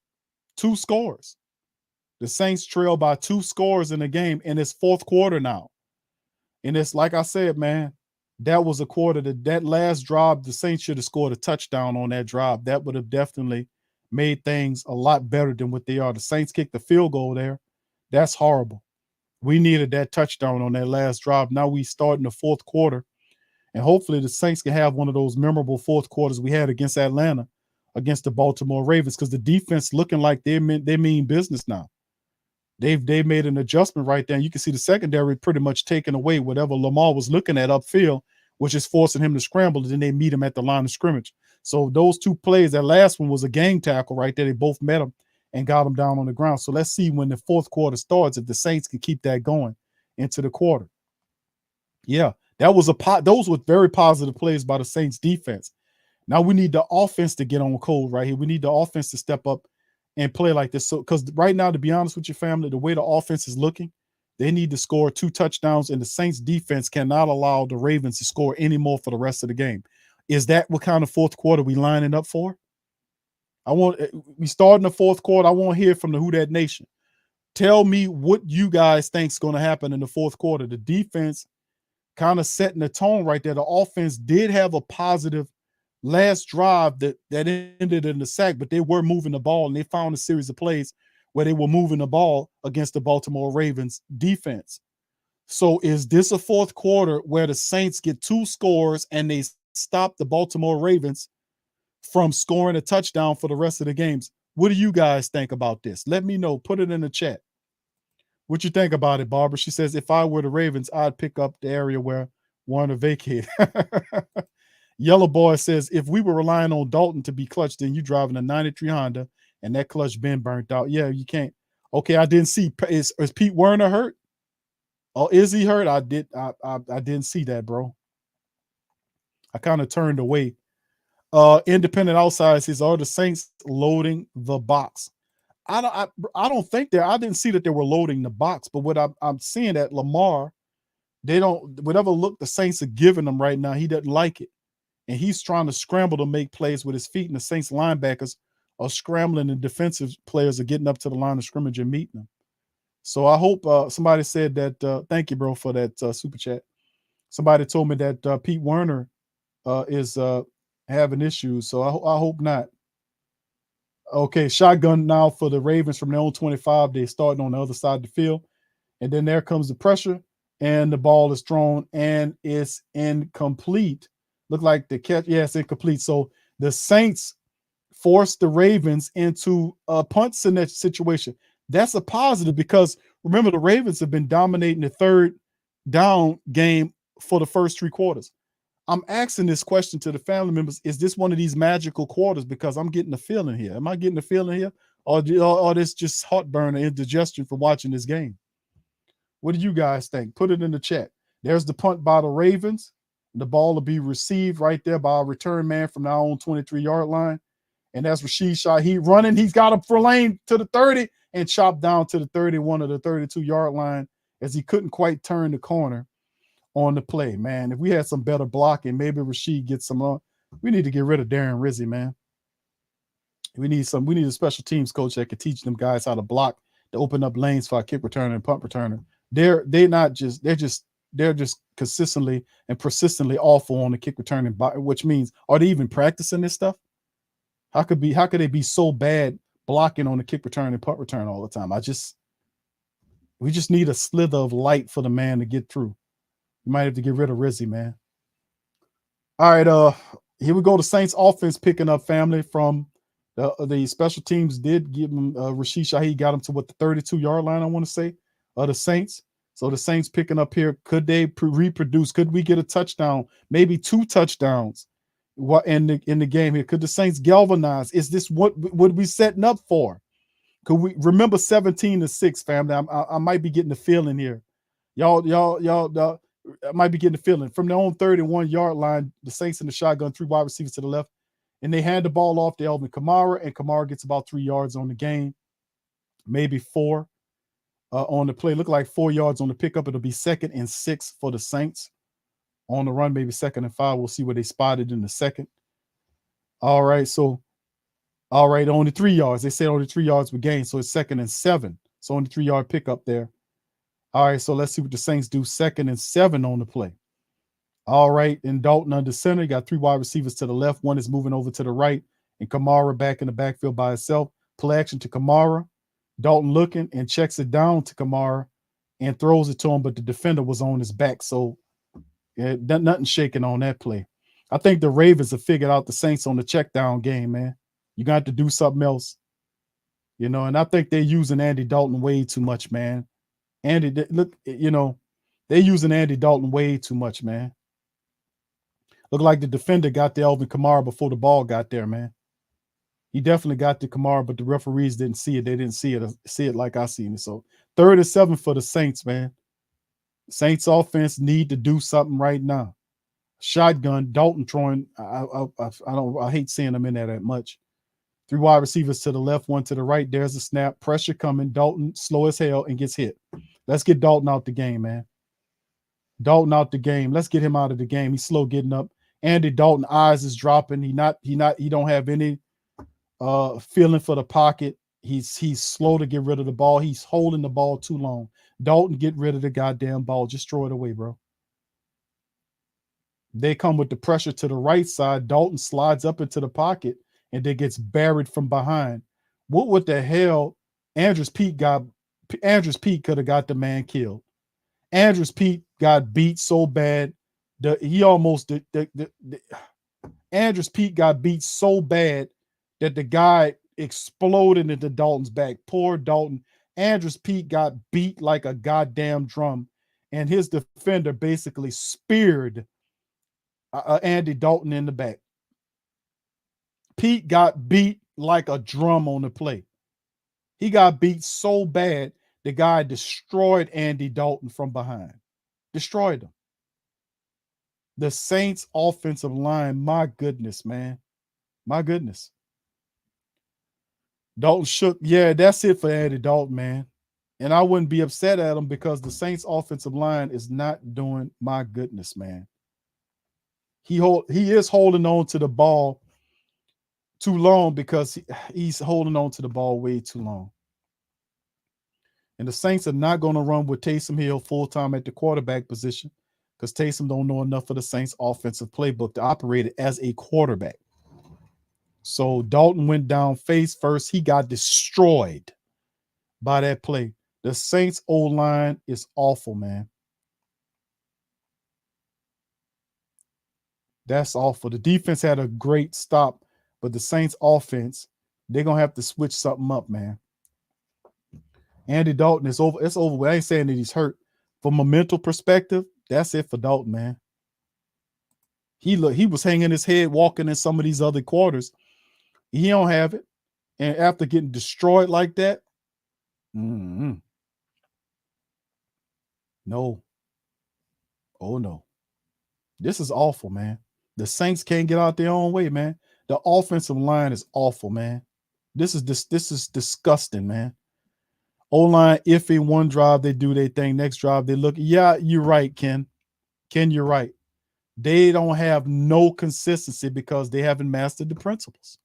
2 scores. The Saints trail by 2 scores in the game, and it's 4th quarter now. And it's like I said, man, that was a quarter that last drive, the Saints should have scored a touchdown on that drive. That would have definitely made things a lot better than what they are. The Saints kicked the field goal there. That's horrible. We needed that touchdown on that last drive. Now we start in the 4th quarter, and hopefully the Saints can have one of those memorable 4th quarters we had against Atlanta, against the Baltimore Ravens, because the defense looking like they mean business now. They've made an adjustment right there. And you can see the secondary pretty much taking away whatever Lamar was looking at upfield, which is forcing him to scramble, and then they meet him at the line of scrimmage. So those 2 plays, that last one was a gang tackle right there. They both met him and got him down on the ground. So let's see when the 4th quarter starts if the Saints can keep that going into the quarter. Yeah, those were very positive plays by the Saints defense. Now we need the offense to get on code right here. We need the offense to step up and play like this. So, because right now, to be honest with your family, the way the offense is looking, they need to score 2 touchdowns, and the Saints defense cannot allow the Ravens to score any more for the rest of the game. Is that what kind of 4th quarter we lining up for? We start in the 4th quarter. I want to hear from the Who Dat Nation. Tell me what you guys think is going to happen in the 4th quarter. The defense kind of setting the tone right there. The offense did have a positive last drive that ended in the sack, but they were moving the ball, and they found a series of plays where they were moving the ball against the Baltimore Ravens defense. So is this a 4th quarter where the Saints get 2 scores and they stop the Baltimore Ravens from scoring a touchdown for the rest of the games? What do you guys think about this? Let me know. Put it in the chat. What you think about it, Barbara? She says, if I were the Ravens, I'd pick up the area where Warner vacated. Yellow Boy says, if we were relying on Dalton to be clutch, then you driving a 93 Honda and that clutch been burnt out. Yeah, you can't. Okay, I didn't see. Is Pete Werner hurt? Oh, is he hurt? I didn't see that, bro. I kind of turned away. Independent outside says, are the Saints loading the box? I don't think I didn't see that they were loading the box, but what I'm seeing that Lamar, they don't, whatever look the Saints are giving them right now, he doesn't like it. And he's trying to scramble to make plays with his feet, and the Saints linebackers are scrambling, and defensive players are getting up to the line of scrimmage and meeting them. So I hope somebody said that. Thank you, bro, for that super chat. Somebody told me that Pete Werner is having issues, so I hope not. Okay, shotgun now for the Ravens from their own 25. They're starting on the other side of the field. And then there comes the pressure, and the ball is thrown, and it's incomplete. Look like the catch. Yeah, it's incomplete. So the Saints forced the Ravens into a punt situation. That's a positive because, remember, the Ravens have been dominating the third down game for the first 3 quarters. I'm asking this question to the family members. Is this one of these magical quarters? Because I'm getting a feeling here. Am I getting a feeling here? Or this just heartburn or indigestion for watching this game? What do you guys think? Put it in the chat. There's the punt by the Ravens. The ball will be received right there by a return man from our own 23-yard line. And that's Rashid Shaheed running. He's got up for lane to the 30 and chopped down to the 31 or the 32-yard line as he couldn't quite turn the corner on the play, man. If we had some better blocking, maybe Rashid gets some. We need to get rid of Darren Rizzi, man. We need a special teams coach that could teach them guys how to block, to open up lanes for our kick returner and punt returner. They're just consistently and persistently awful on the kick returning, which means, are they even practicing this stuff? How could they be so bad blocking on the kick return and punt return all the time? We just need a slither of light for the man to get through. You might have to get rid of Rizzi, man. All right, here we go. The Saints offense picking up, family, from the special teams did give him Rashid Shaheed got him to the 32-yard line, I want to say, the Saints. So the Saints picking up here. Could they reproduce? Could we get a touchdown? Maybe 2 touchdowns in the game here? Could the Saints galvanize? Is this what we setting up for? Could we remember 17-6, family? I might be getting the feeling here. Y'all I might be getting the feeling. From their own 31-yard line, the Saints in the shotgun, 3 wide receivers to the left, and they hand the ball off to Alvin Kamara, and Kamara gets about 3 yards on the game, maybe 4 on the play. Look like 4 yards on the pickup. It'll be 2nd and 6 for the Saints. On the run, maybe 2nd and 5. We'll see where they spotted in the second. All right, only 3 yards. They said only 3 yards per gain, so it's 2nd and 7. So only 3-yard pickup there. All right, so let's see what the Saints do. 2nd and 7 on the play. All right, and Dalton under center. You got 3 wide receivers to the left. One is moving over to the right, and Kamara back in the backfield by himself. Play action to Kamara. Dalton looking and checks it down to Kamara and throws it to him, but the defender was on his back, so nothing shaking on that play. I think the Ravens have figured out the Saints on the check down game, man. You got to do something else, and I think they're using Andy Dalton way too much, man. They're using Andy Dalton way too much, man. Look like the defender got to Alvin Kamara before the ball got there, man. He definitely got to Kamara, but the referees didn't see it. They didn't see it like I seen it. So 3rd and 7 for the Saints, man. Saints offense need to do something right now. Shotgun, Dalton throwing. I hate seeing them in there that much. 3 wide receivers to the left, 1 to the right. There's a snap. Pressure coming. Dalton slow as hell and gets hit. Let's get Dalton out the game, man. Dalton out the game. Let's get him out of the game. He's slow getting up. Andy Dalton eyes is dropping. He don't have any feeling for the pocket. He's slow to get rid of the ball. He's holding the ball too long. Dalton, get rid of the goddamn ball. Just throw it away, bro. They come with the pressure to the right side. Dalton slides up into the pocket and then gets buried from behind. What the hell? Andrews Pete could have got the man killed. Andrews Pete got beat so bad Andrews Pete got beat so bad that the guy exploded into Dalton's back. Poor Dalton. Andrews Pete got beat like a goddamn drum, and his defender basically speared Andy Dalton in the back. Pete got beat like a drum on the play. He got beat so bad The guy destroyed Andy Dalton from behind. Destroyed him. The Saints offensive line, my goodness, man. My goodness. Dalton shook. Yeah, that's it for Andy Dalton, man. And I wouldn't be upset at him because the Saints offensive line is not doing, my goodness, man. He is holding on to the ball too long because he's holding on to the ball way too long. And the Saints are not going to run with Taysom Hill full-time at the quarterback position because Taysom don't know enough of the Saints offensive playbook to operate it as a quarterback. So Dalton went down face first. He got destroyed by that play. The Saints O-line is awful, man. That's awful. The defense had a great stop, but the Saints offense, they're going to have to switch something up, man. Andy Dalton is over. It's over. I ain't saying that he's hurt. From a mental perspective, that's it for Dalton, man. He was hanging his head walking in some of these other quarters. He don't have it. And after getting destroyed like that, no. Oh, no. This is awful, man. The Saints can't get out their own way, man. The offensive line is awful, man. This is disgusting, man. O-line, if in one drive they do their thing, next drive they look. Yeah, you're right, Ken. Ken, you're right. They don't have no consistency because they haven't mastered the principles.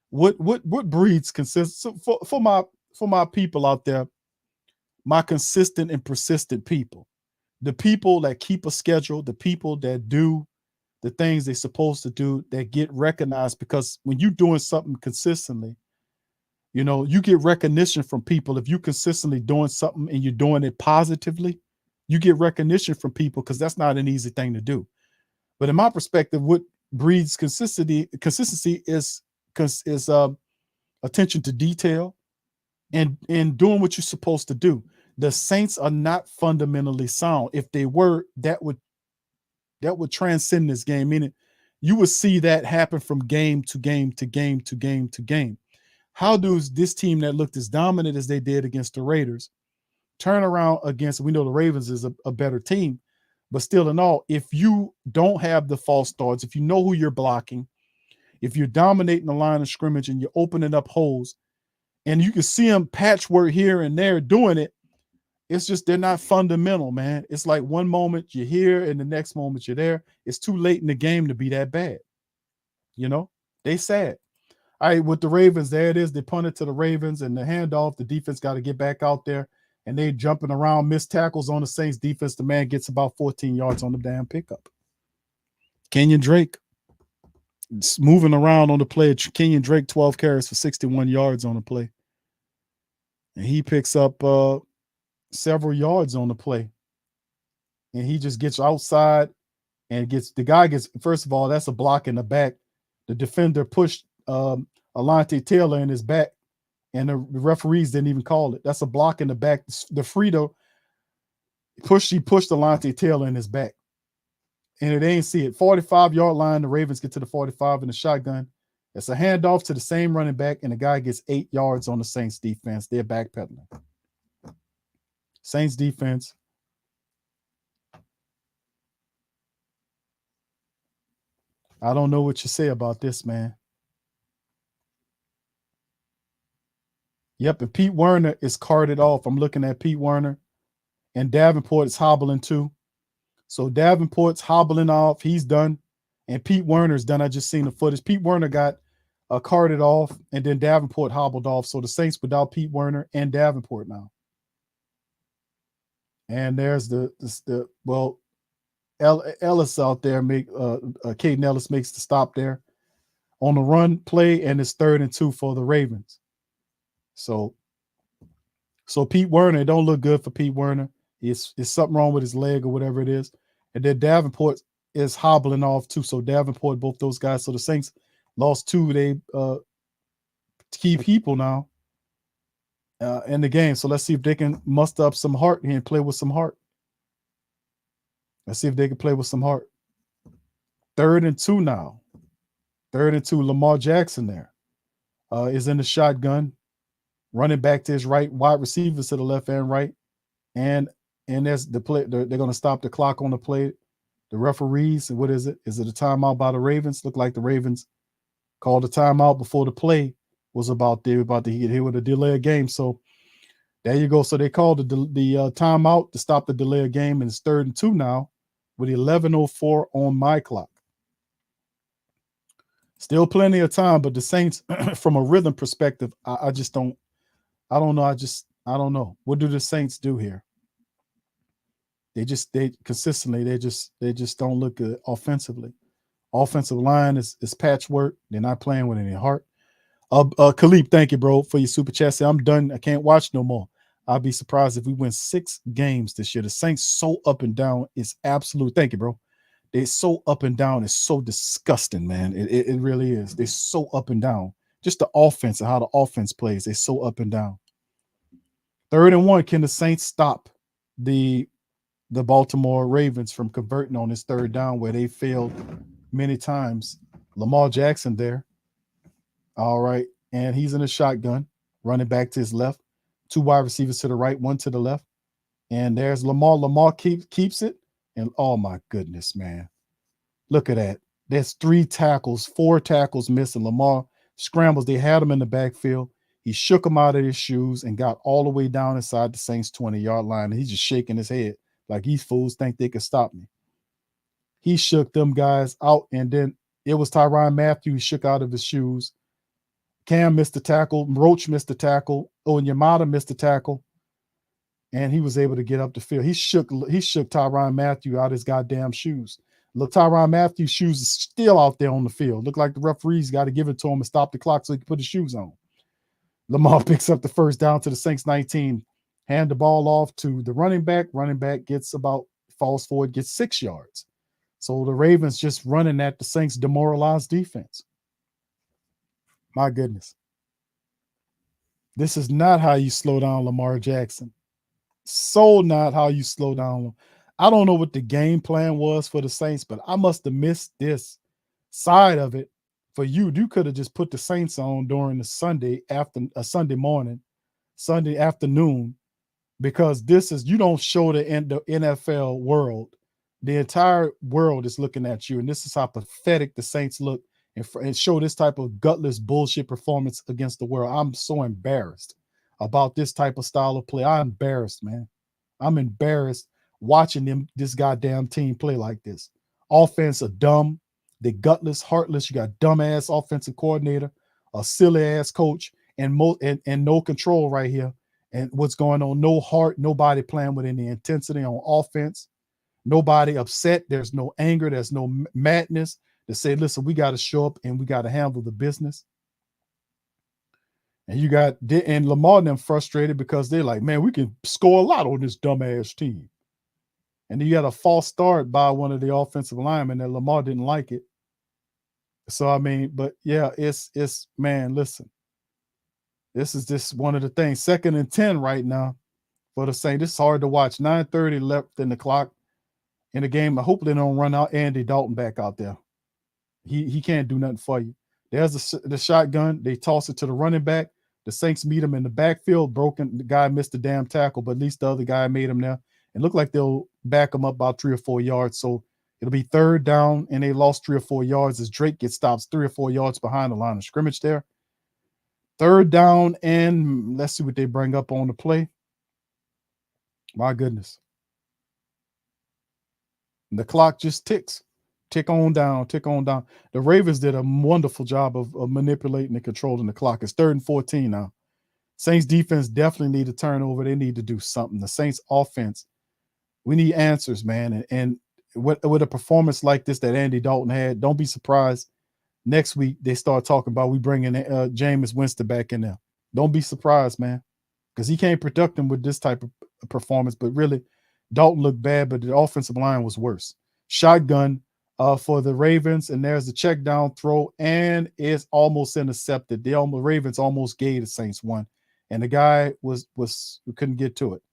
What breeds consistency for my people out there? My consistent and persistent people, the people that keep a schedule, the people that do the things they're supposed to do, that get recognized, because when you're doing something consistently, you know, you get recognition from people. If you're consistently doing something and you're doing it positively, you get recognition from people because that's not an easy thing to do. But in my perspective, what breeds consistency is attention to detail and doing what you're supposed to do. The Saints are not fundamentally sound. If they were, that would transcend this game. Meaning you would see that happen from game to game to game to game to game. How does this team that looked as dominant as they did against the Raiders turn around against, we know the Ravens is a better team, but still in all, if you don't have the false starts, if you know who you're blocking, if you're dominating the line of scrimmage and you're opening up holes, and you can see them patchwork here and there doing it, it's just they're not fundamental, man. It's like one moment you're here and the next moment you're there. It's too late in the game to be that bad. You know, they sad. All right, with the Ravens, there it is. They punted to the Ravens and the handoff. The defense got to get back out there, and they jumping around, missed tackles on the Saints defense. The man gets about 14 yards on the damn pickup. Kenyon Drake moving around on the play. Kenyon Drake, 12 carries for 61 yards on the play. And he picks up several yards on the play. And he just gets outside and first of all, that's a block in the back. The defender pushed Alontae Taylor in his back, and the referees didn't even call it. That's a block in the back. The Frito pushed Alontae Taylor in his back, and it ain't see it. 45-yard line. The Ravens get to the 45 in the shotgun. It's a handoff to the same running back, and the guy gets 8 yards on the Saints defense. They're backpedaling. Saints defense. I don't know what you say about this, man. Yep, and Pete Werner is carted off. I'm looking at Pete Werner, and Davenport is hobbling too. So Davenport's hobbling off. He's done, and Pete Werner's done. I just seen the footage. Pete Werner got carted off, and then Davenport hobbled off. So the Saints without Pete Werner and Davenport now. And there's Ellis out there. Caden Ellis makes the stop there on the run play, and it's 3rd and 2 for the Ravens. So Pete Werner, it don't look good for Pete Werner. It's something wrong with his leg or whatever it is. And then Davenport is hobbling off too. So Davenport, both those guys. So the Saints lost 2 key people now in the game. So let's see if they can muster up some heart here and play with some heart. Let's see if they can play with some heart. 3rd and 2 now. 3rd and 2. Lamar Jackson there is in the shotgun. running back to his right, wide receivers to the left and right, and there's the play. They're going to stop the clock on the play. The referees, what is it? Is it a timeout by the Ravens? Look like the Ravens called a timeout before the play was about to get hit with a delay of game. So there you go. So they called the timeout to stop the delay of game, and it's 3rd and 2 now with 11:04 on my clock. Still plenty of time, but the Saints, from a rhythm perspective, I just don't. I don't know. I don't know. What do the Saints do here? They consistently they just don't look good offensively. Offensive line is patchwork. They're not playing with any heart. Khalib, thank you, bro, for your super chat. Say, I'm done. I can't watch no more. I'll be surprised if we win 6 games this year. The Saints so up and down. It's absolute. Thank you, bro. They're so up and down. It's so disgusting, man. It really is. They're so up and down. Just the offense and how the offense plays. They're so up and down. 3rd and 1. Can the Saints stop the Baltimore Ravens from converting on this 3rd down where they failed many times? Lamar Jackson there. All right. And he's in a shotgun, running back to his left. 2 wide receivers to the right, 1 to the left. And there's Lamar. Lamar keeps it. And oh my goodness, man. Look at that. There's 3 tackles, 4 tackles missing. Lamar scrambles. They had him in the backfield. He shook him out of his shoes and got all the way down inside the Saints 20-yard line. And he's just shaking his head like these fools think they could stop me. He shook them guys out, and then it was Tyrann Mathieu shook out of his shoes. Cam missed the tackle. Roach missed the tackle. Onyemata missed the tackle. And he was able to get up the field. He shook Tyrann Mathieu out his goddamn shoes. Look, Tyrann Mathieu's shoes is still out there on the field. Look like the referees got to give it to him and stop the clock so he can put his shoes on. Lamar picks up the 1st down to the Saints 19. Hand the ball off to the running back. Running back falls forward, gets 6 yards. So the Ravens just running at the Saints' demoralized defense. My goodness. This is not how you slow down Lamar Jackson. So not how you slow down. I don't know what the game plan was for the Saints, but I must have missed this side of it for you. You could have just put the Saints on during the Sunday morning, Sunday afternoon, because this is, you don't show the NFL world. The entire world is looking at you, and this is how pathetic the Saints look and show this type of gutless bullshit performance against the world. I'm so embarrassed about this type of style of play. I'm embarrassed, man. I'm embarrassed watching this goddamn team play like this. Offense are dumb. They gutless, heartless. You got dumbass offensive coordinator, a silly ass coach, and no control right here. And what's going on? No heart. Nobody playing with any intensity on offense. Nobody upset. There's no anger. There's no madness to say, listen, we got to show up and we got to handle the business. And and Lamar and them frustrated because they're like, man, we can score a lot on this dumbass team. And you got a false start by one of the offensive linemen that Lamar didn't like it. So, I mean, but yeah, it's man, listen. This is just one of the things. 2nd and 10 right now for the Saints. It's hard to watch. 9:30 left in the clock in the game. I hope they don't run out Andy Dalton back out there. He can't do nothing for you. There's the shotgun. They toss it to the running back. The Saints meet him in the backfield. Broken. The guy missed the damn tackle, but at least the other guy made him there. It looked like they'll back him up about 3 or 4 yards. So it'll be 3rd down, and they lost 3 or 4 yards as Drake gets stopped 3 or 4 yards behind the line of scrimmage there. 3rd down, and let's see what they bring up on the play. My goodness. And the clock just ticks. Tick on down, tick on down. The Ravens did a wonderful job of manipulating and controlling the clock. It's 3rd and 14 now. Saints defense definitely need a turnover. They need to do something. The Saints offense, we need answers, man. And with a performance like this that Andy Dalton had, don't be surprised next week they start talking about we bringing Jameis Winston back in there. Don't be surprised, man, because he can't protect them with this type of performance. But really, Dalton looked bad, but the offensive line was worse. Shotgun for the Ravens, and there's the check down throw, and it's almost intercepted. The Ravens almost gave the Saints one, and the guy couldn't get to it.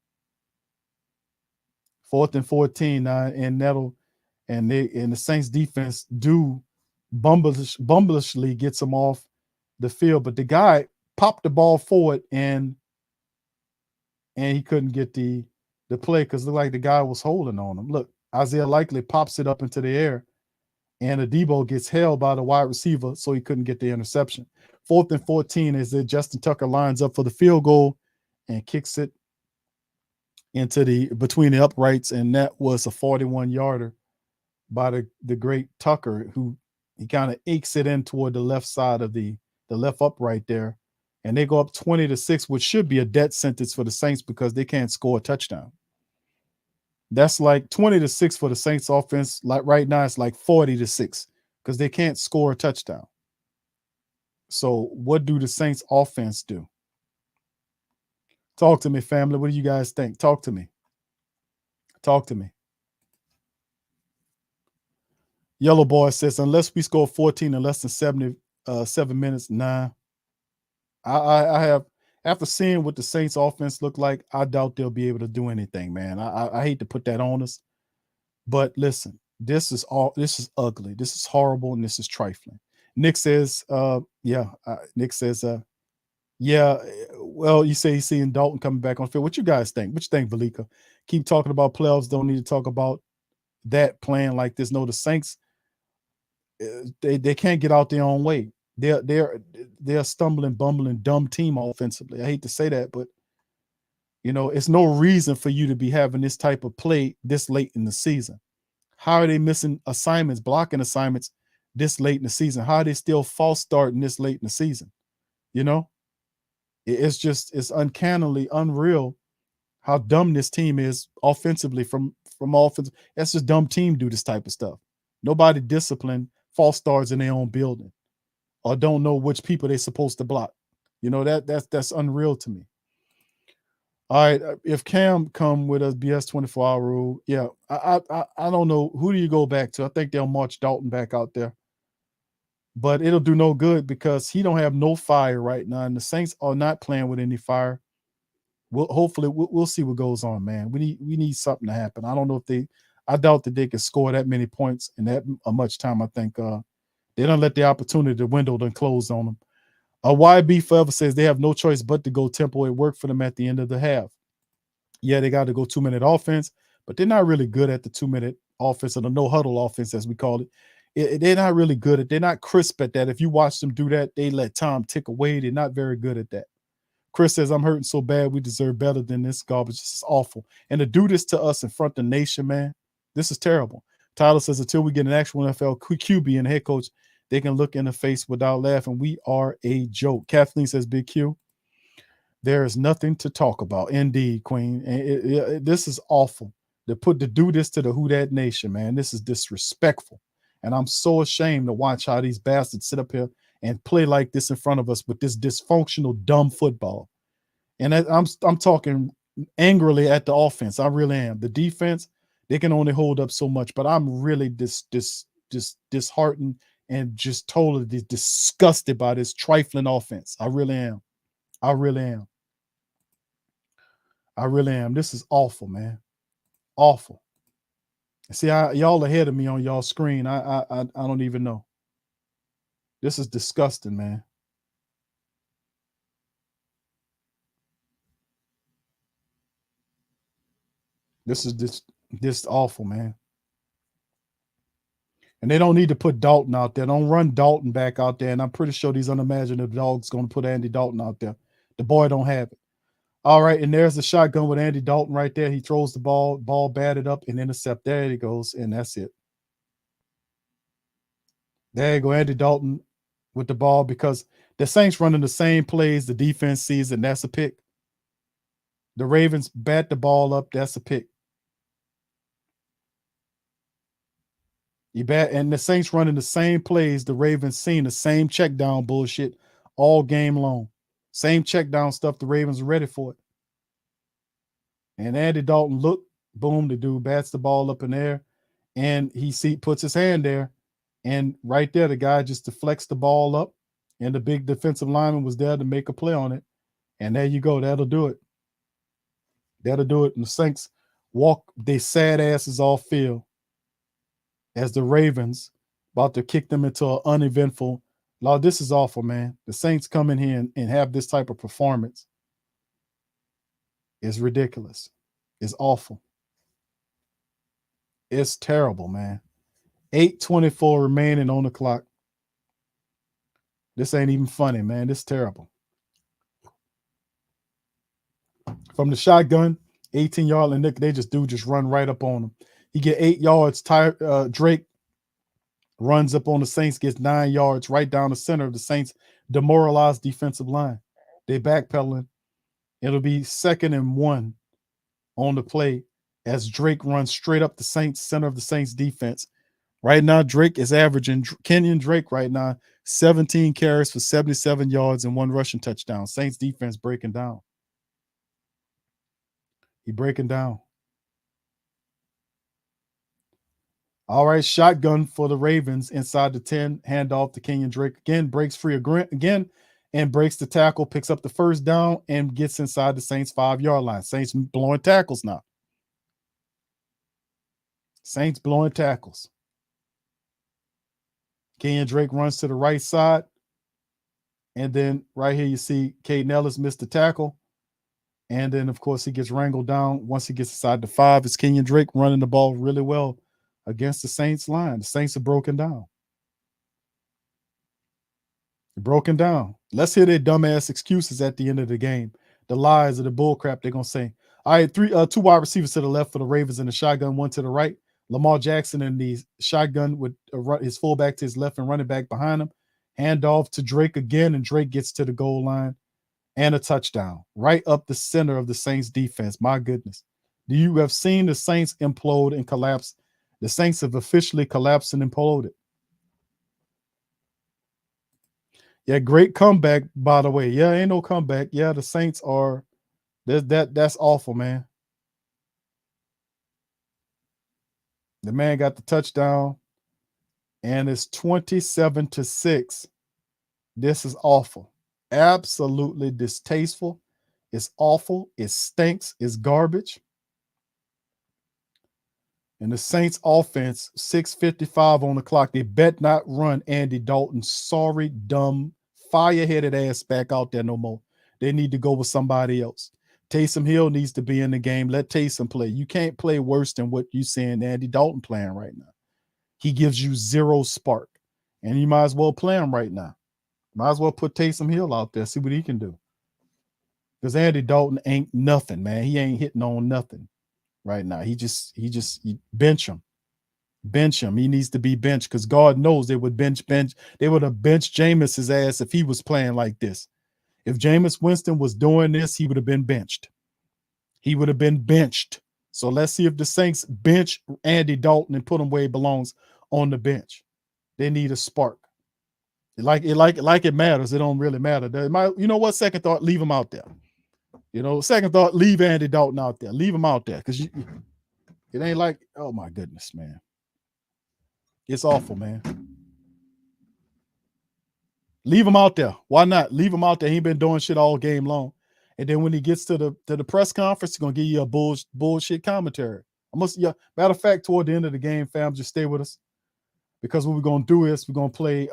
4th and 14 now, and the Saints defense bumblishly gets them off the field, but the guy popped the ball forward and he couldn't get the play because it looked like the guy was holding on him. Look, Isaiah Likely pops it up into the air, and Adebo gets held by the wide receiver, so he couldn't get the interception. 4th and 14 is that Justin Tucker lines up for the field goal and kicks it into between the uprights, and that was a 41-yarder by the great Tucker, who he kind of aches it in toward the left side of the left upright there. And they go up 20-6, which should be a death sentence for the Saints because they can't score a touchdown. That's like 20-6 for the Saints offense. Like right now, it's like 40-6 because they can't score a touchdown. So what do the Saints offense do? Talk to me, family. What do you guys think? Talk to me. Talk to me. Yellow Boy says, unless we score 14 in less than 7 minutes, nah. I have, after seeing what the Saints offense look like, I doubt they'll be able to do anything, man. I hate to put that on us, but listen, this is ugly. This is horrible, and this is trifling. Nick says, Nick says, yeah, well, you say he's seeing Dalton coming back on field. What you guys think? What you think, Valika? Keep talking about playoffs. Don't need to talk about that playing like this. No, the Saints, they can't get out their own way. They're a stumbling, bumbling, dumb team offensively. I hate to say that, but it's no reason for you to be having this type of play this late in the season. How are they missing assignments, blocking assignments this late in the season? How are they still false starting this late in the season? It's uncannily unreal how dumb this team is offensively from offense. That's just dumb team do this type of stuff. Nobody disciplined false starts in their own building or don't know which people they're supposed to block. That's unreal to me. All right, if Cam come with a BS 24-hour rule, yeah, I don't know. Who do you go back to? I think they'll march Dalton back out there. But it'll do no good because he don't have no fire right now, and the Saints are not playing with any fire. Hopefully we'll see what goes on, man. We need something to happen. I don't know if I doubt that they can score that many points in that much time. I think they don't let the opportunity, the window done close on them. YB Forever says they have no choice but to go tempo. It worked for them at the end of the half. Yeah, they got to go 2-minute offense, but they're not really good at the 2-minute offense or the no huddle offense, as we call it. They're not really good at. They're not crisp at that. If you watch them do that, they let time tick away. They're not very good at that. Chris says, I'm hurting so bad. We deserve better than this garbage. This is awful. And to do this to us in front of the nation, man, this is terrible. Tyler says, until we get an actual NFL QB and head coach, they can look in the face without laughing. We are a joke. Kathleen says, Big Q, there is nothing to talk about. Indeed, Queen. And this is awful. To do this to the Who Dat Nation, man. This is disrespectful. And I'm so ashamed to watch how these bastards sit up here and play like this in front of us with this dysfunctional, dumb football. And I'm talking angrily at the offense. I really am. The defense, they can only hold up so much, but I'm really disheartened and just totally disgusted by this trifling offense. I really am. I really am. I really am. This is awful, man. Awful. See, y'all ahead of me on y'all screen. I don't even know. This is disgusting, man. This is this awful, man. And they don't need to put Dalton out there. Don't run Dalton back out there. And I'm pretty sure these unimaginative dogs going to put Andy Dalton out there. The boy don't have it. All right, and there's the shotgun with Andy Dalton right there. He throws the ball batted up and intercept. There he goes, and that's it. There you go, Andy Dalton with the ball, because the Saints running the same plays. The defense sees, and that's a pick. The Ravens bat the ball up. That's a pick. And the Saints running the same plays. The Ravens seen the same check down bullshit all game long. Same check down stuff. The Ravens are ready for it. And Andy Dalton boom, the dude bats the ball up in there, and puts his hand there, and right there the guy just deflects the ball up, and the big defensive lineman was there to make a play on it. And there you go. That'll do it. That'll do it. And the Saints walk their sad asses off field as the Ravens about to kick them into an uneventful Lord, this is awful, man. The Saints come in here and have this type of performance. It's ridiculous. It's awful. It's terrible, man. 8:24 remaining on the clock. This ain't even funny, man. This is terrible. From the shotgun, 18-yard, and they just run right up on him. He get 8 yards. Drake runs up on the Saints, gets 9 yards right down the center of the Saints' demoralized defensive line. They backpedaling. It'll be 2nd and 1 on the play as Drake runs straight up the Saints, center of the Saints defense. Right now, Drake is averaging, Kenyon Drake right now, 17 carries for 77 yards and 1 rushing touchdown. Saints defense breaking down. He breaking down. All right, shotgun for the Ravens inside the 10, handoff to Kenyon Drake. Again, breaks free again and breaks the tackle, picks up the first down, and gets inside the Saints 5-yard line. Saints blowing tackles now. Saints blowing tackles. Kenyon Drake runs to the right side. And then right here, you see Caden Ellis missed the tackle. And then, of course, he gets wrangled down. Once he gets inside the 5, it's Kenyon Drake running the ball really well against the Saints line. The Saints are broken down. They're broken down. Let's hear their dumbass excuses at the end of the game. The lies of the bull crap they're going to say. All right, 2 wide receivers to the left for the Ravens in the shotgun, 1 to the right. Lamar Jackson in the shotgun with his fullback to his left and running back behind him. Handoff to Drake again, and Drake gets to the goal line and a touchdown right up the center of the Saints defense. My goodness. Do you have seen the Saints implode and collapse? The Saints have officially collapsed and imploded. Yeah, great comeback, by the way. Yeah, ain't no comeback. Yeah, the Saints are that's awful, man. The man got the touchdown, and it's 27-6. This is awful. Absolutely distasteful. It's awful. It stinks. It's garbage. And the Saints offense, 6:55 on the clock. They bet not run Andy Dalton. Sorry, dumb, fire-headed ass back out there no more. They need to go with somebody else. Taysom Hill needs to be in the game. Let Taysom play. You can't play worse than what you seeing Andy Dalton playing right now. He gives you 0 spark. And you might as well play him right now. Might as well put Taysom Hill out there, see what he can do. Because Andy Dalton ain't nothing, man. He ain't hitting on nothing right now. He bench him. Bench him. He needs to be benched because God knows they would they would have benched Jameis's ass if he was playing like this. If Jameis Winston was doing this, he would have been benched. He would have been benched. So let's see if the Saints bench Andy Dalton and put him where he belongs on the bench. They need a spark. Like it matters. It don't really matter. You know what? Second thought, leave him out there. You know, second thought, leave Andy Dalton out there. Leave him out there because it ain't like, oh my goodness, man. It's awful, man. Leave him out there. Why not? Leave him out there. He ain't been doing shit all game long. And then when he gets to the press conference, he's gonna give you a bullshit commentary. Matter of fact, toward the end of the game, fam, just stay with us. Because what we're gonna do is we're gonna play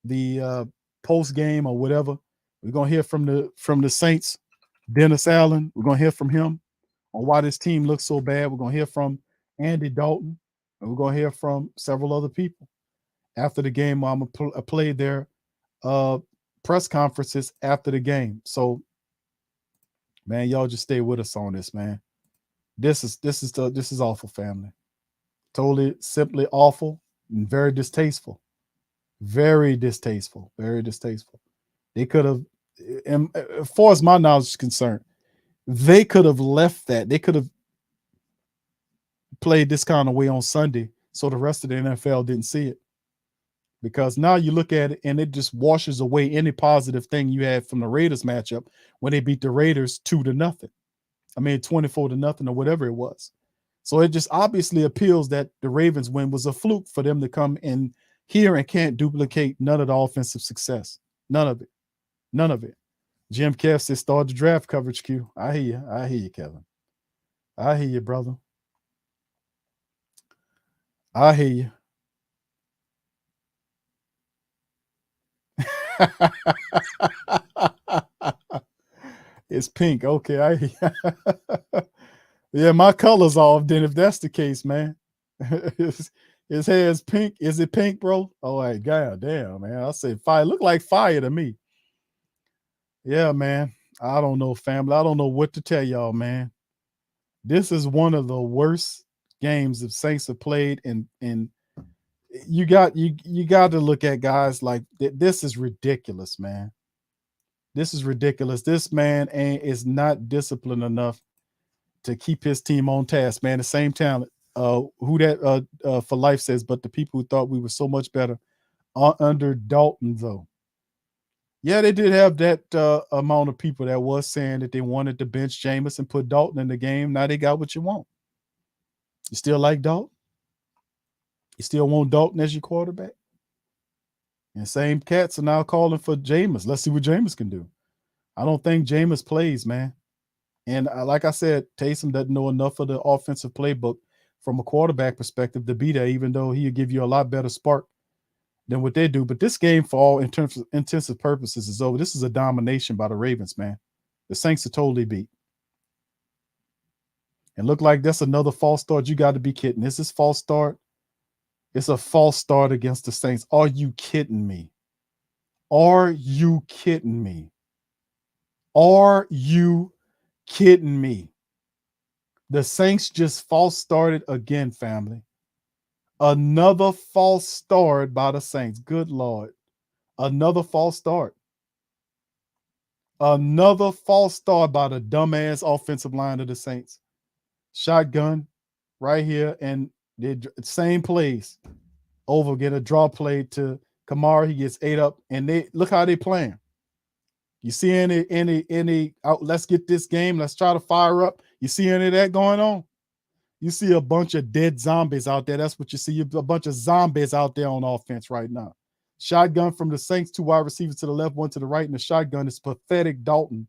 the post game or whatever. We're gonna hear from the Saints, Dennis Allen. We're gonna hear from him on why this team looks so bad. We're gonna hear from Andy Dalton, and we're gonna hear from several other people after the game. I'm gonna play their press conferences after the game. So, man, y'all just stay with us on this, man. This is awful, family. Totally, simply awful and very distasteful. Very distasteful. Very distasteful. They could have, and as far as my knowledge is concerned, they could have left that. They could have played this kind of way on Sunday so the rest of the NFL didn't see it. Because now you look at it and it just washes away any positive thing you had from the Raiders matchup when they beat the Raiders 2-0. I mean, 24-0 or whatever it was. So it just obviously appeals that the Ravens win was a fluke for them to come in here and can't duplicate none of the offensive success. None of it. None of it. Jim Kev says start the draft coverage queue. I hear you. I hear you, Kevin. I hear you, brother. I hear you. It's pink. Okay. Yeah, my color's off then if that's the case, man. His hair is pink. Is it pink, bro? Oh, my God damn, man. I said fire. Look like fire to me. Yeah, man. I don't know, family. I don't know what to tell y'all, man. This is one of the worst games the Saints have played, and you got to look at guys like this is ridiculous, man. This is ridiculous. This man is not disciplined enough to keep his team on task, man. The same talent. Who that for life says, but the people who thought we were so much better under Dalton, though. Yeah, they did have that amount of people that was saying that they wanted to bench Jameis and put Dalton in the game. Now they got what you want. You still like Dalton? You still want Dalton as your quarterback? And same cats are now calling for Jameis. Let's see what Jameis can do. I don't think Jameis plays, man. And like I said, Taysom doesn't know enough of the offensive playbook from a quarterback perspective to be there, even though he'll give you a lot better spark than what they do. But this game, for all intensive purposes, is over. This is a domination by the Ravens, man. The Saints are totally beat. And look like that's another false start. You got to be kidding. Is this false start? It's a false start against the Saints. Are you kidding me? Are you kidding me? Are you kidding me? The Saints just false started again, family. Another false start by the Saints. Good Lord. Another false start. Another false start by the dumbass offensive line of the Saints. Shotgun right here, and the same plays over. Get a draw play to Kamara. He gets 8 up, and they look how they playing. You see any let's get this game. Let's try to fire up. You see any of that going on? You see a bunch of dead zombies out there. That's what you see. A bunch of zombies out there on offense right now. Shotgun from the Saints, 2 wide receivers to the left, 1 to the right, and the shotgun is pathetic. Dalton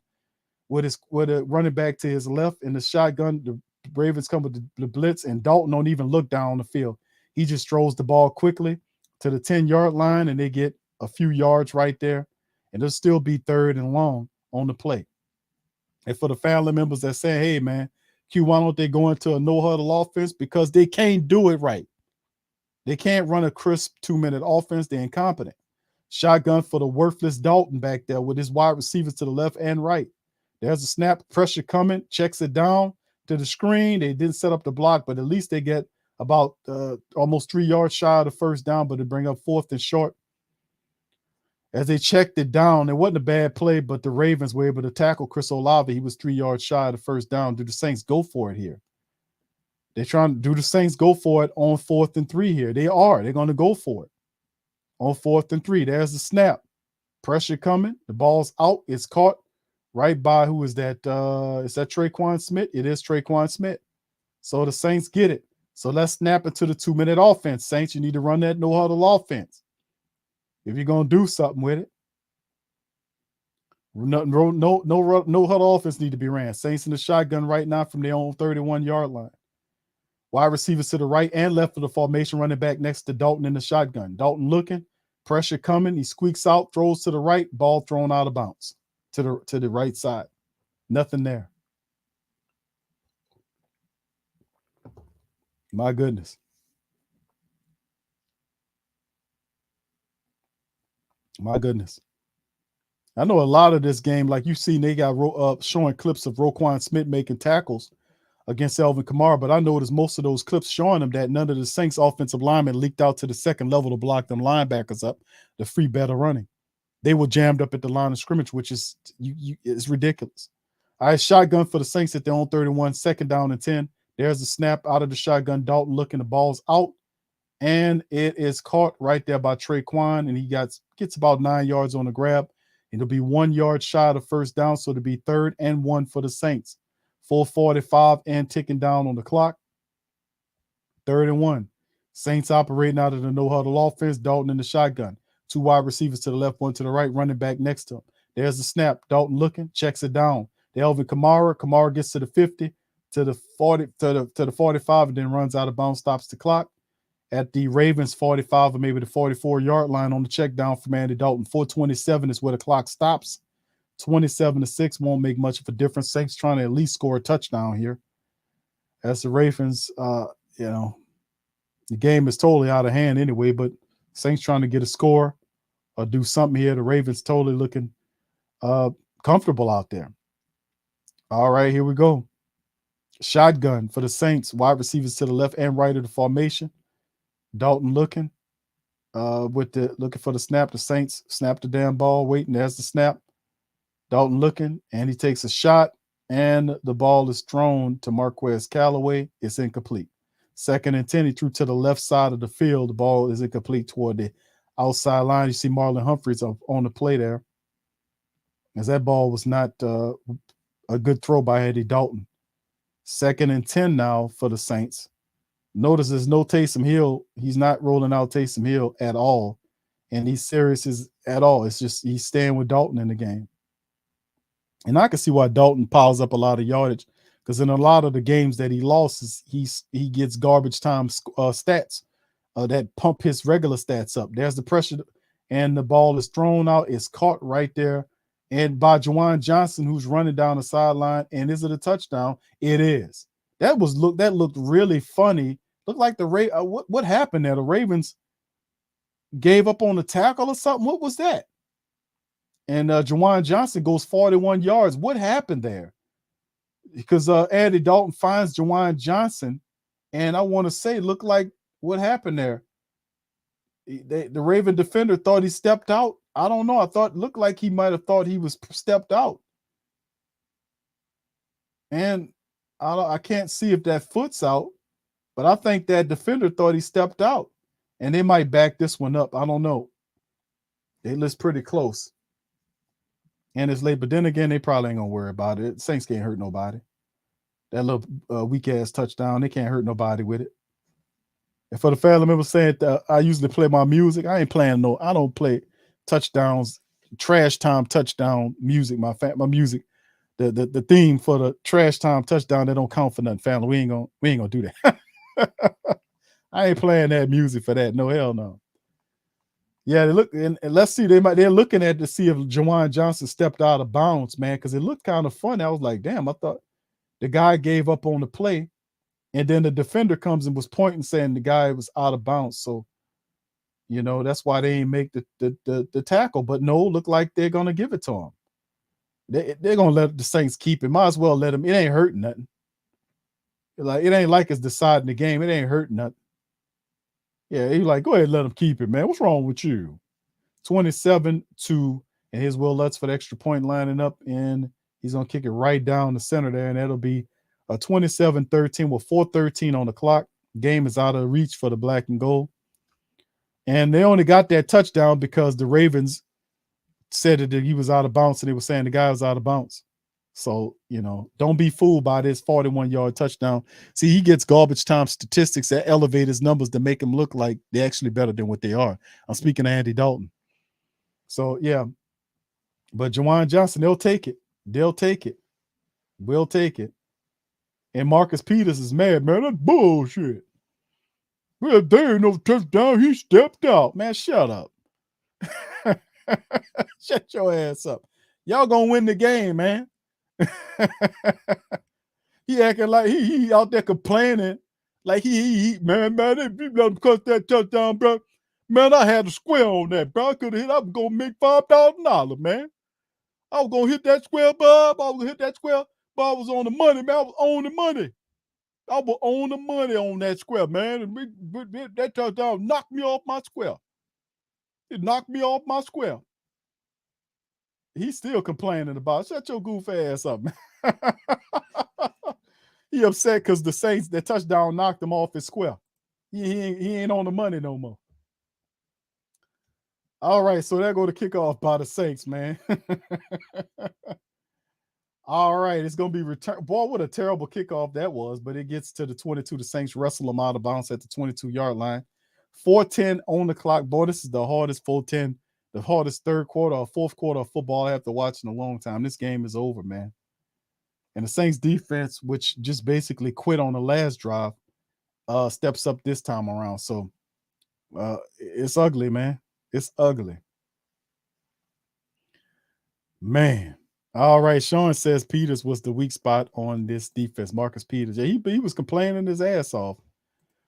with a running back to his left, and the shotgun. The Ravens come with the blitz, and Dalton don't even look down on the field. He just throws the ball quickly to the 10-yard line, and they get a few yards right there, and it'll still be 3rd and long on the play. And for the family members that say, hey, man, Q, why don't they go into a no-huddle offense? Because they can't do it right. They can't run a crisp 2-minute offense. They're incompetent. Shotgun for the worthless Dalton back there with his wide receivers to the left and right. There's a snap, pressure coming, checks it down to the screen. They didn't set up the block, but at least they get about almost 3 yards shy of the first down, but they bring up 4th and short. As they checked it down, it wasn't a bad play, but the Ravens were able to tackle Chris Olave. He was 3 yards shy of the first down. Do the Saints go for it here? They're trying to do the Saints go for it on 4th and 3 here. They are. They're going to go for it on 4th and 3. There's the snap. Pressure coming. The ball's out. It's caught right by, who is that? Is that Traquan Smith? It is Traquan Smith. So the Saints get it. So let's snap it to the 2-minute offense. Saints, you need to run that no-huddle offense if you're going to do something with it. No huddle offense need to be ran. Saints in the shotgun right now from their own 31-yard line. Wide receivers to the right and left of the formation, running back next to Dalton in the shotgun. Dalton looking, pressure coming. He squeaks out, throws to the right, ball thrown out of bounds to the right side. Nothing there. My goodness. My goodness. I know a lot of this game, like you've seen, they got showing clips of Roquan Smith making tackles against Alvin Kamara, but I noticed most of those clips showing them that none of the Saints offensive linemen leaked out to the second level to block them linebackers up, the free better running. They were jammed up at the line of scrimmage, which is it's ridiculous. All right, shotgun for the Saints at their own 31, 2nd down and 10. There's a snap out of the shotgun. Dalton looking, the ball's out, and it is caught right there by Traquan, and he gets about 9 yards on the grab. It'll be 1 yard shy of the first down, so it'll be 3rd and 1 for the Saints. 4:45 and ticking down on the clock. 3rd and 1. Saints operating out of the no-huddle offense. Dalton in the shotgun. 2 wide receivers to the left, 1 to the right, running back next to him. There's the snap. Dalton looking, checks it down. To Alvin Kamara. Kamara gets to the 50, to the 40, to the 45, and then runs out of bounds, stops the clock. at the Ravens 45 or maybe the 44-yard line on the check down from Andy Dalton. 4:27 is where the clock stops. 27-6 won't make much of a difference. Saints trying to at least score a touchdown here. As the Ravens, the game is totally out of hand anyway, but Saints trying to get a score or do something here. The Ravens totally looking comfortable out there. All right, here we go. Shotgun for the Saints. Wide receivers to the left and right of the formation. Dalton looking looking for the snap. The Saints snap the damn ball, waiting. There's the snap. Dalton looking, and he takes a shot, and the ball is thrown to Marquez Callaway. It's incomplete. 2nd and 10. He threw to the left side of the field. The ball is incomplete toward the outside line. You see Marlon Humphreys on the play there, as that ball was not a good throw by Andy Dalton. 2nd and 10 now for the Saints. Notice there's no Taysom Hill. He's not rolling out Taysom Hill at all, and he's serious at all. It's just he's staying with Dalton in the game. And I can see why Dalton piles up a lot of yardage, because in a lot of the games that he lost, he gets garbage time stats that pump his regular stats up. There's the pressure, and the ball is thrown out. It's caught right there, and by Juwan Johnson, who's running down the sideline. And is it a touchdown? It is. That looked really funny. Looked like what happened there? The Ravens gave up on the tackle or something. What was that? And Juwan Johnson goes 41 yards. What happened there? Because Andy Dalton finds Juwan Johnson, and I want to say, look like what happened there. The Raven defender thought he stepped out. I don't know. Looked like he might have thought he was stepped out. And I can't see if that foot's out, but I think that defender thought he stepped out, and they might back this one up. I don't know. They list pretty close. And it's late, but then again, they probably ain't gonna worry about it. Saints can't hurt nobody. That little weak ass touchdown, they can't hurt nobody with it. And for the family members saying that I usually play my music, I don't play touchdowns, trash time touchdown music. My music, the theme for the trash time touchdown, that don't count for nothing. Family, we ain't gonna do that. I ain't playing that music for that. No, hell no. Yeah, they look, and let's see. They're looking at to see if Juwan Johnson stepped out of bounds, man, because it looked kind of funny. I was like, damn, I thought the guy gave up on the play, and then the defender comes and was pointing, saying the guy was out of bounds. So, that's why they ain't make the tackle. But no, look like they're gonna give it to him. They're gonna let the Saints keep it. Might as well let him. It ain't hurting nothing. It ain't like it's deciding the game. It ain't hurting nothing. Yeah, he's like, go ahead, let him keep it, man. What's wrong with you? 27-2, and here's Will Lutz for the extra point lining up, and he's going to kick it right down the center there, and that'll be a 27-13 with 4:13 on the clock. Game is out of reach for the black and gold. And they only got that touchdown because the Ravens said that he was out of bounds, and they were saying the guy was out of bounds. So, don't be fooled by this 41-yard touchdown. See, he gets garbage time statistics that elevate his numbers to make him look like they're actually better than what they are. I'm speaking of Andy Dalton. So, yeah. But Juwan Johnson, they'll take it. They'll take it. We'll take it. And Marcus Peters is mad, man. That's bullshit. Well, there ain't no touchdown. He stepped out. Man, shut up. Shut your ass up. Y'all gonna win the game, man. He acting like he out there complaining, like he man, they let him cut that touchdown, bro. Man, I had a square on that, bro. I could have hit. I was gonna make $5,000, man. I was gonna hit that square, bub. I was gonna hit that square, but I was on the money, man. I was on the money. I was on the money on that square, man. And that touchdown knocked me off my square. It knocked me off my square. He's still complaining about it. Shut your goof ass up, man. He upset because the Saints, that touchdown knocked him off his square. He ain't on the money no more. All right, so there go the kickoff by the Saints, man. All right, it's going to be return. Boy, what a terrible kickoff that was, but it gets to the 22. The Saints wrestle them out of bounds at the 22-yard line. 4:10 on the clock. Boy, this is the hardest 4:10. The hardest third quarter or fourth quarter of football I have to watch in a long time. This game is over, man. And the Saints defense, which just basically quit on the last drive, steps up this time around. So It's ugly, man. It's ugly. Man. All right. Sean says Peters was the weak spot on this defense. Marcus Peters. Yeah, he was complaining his ass off.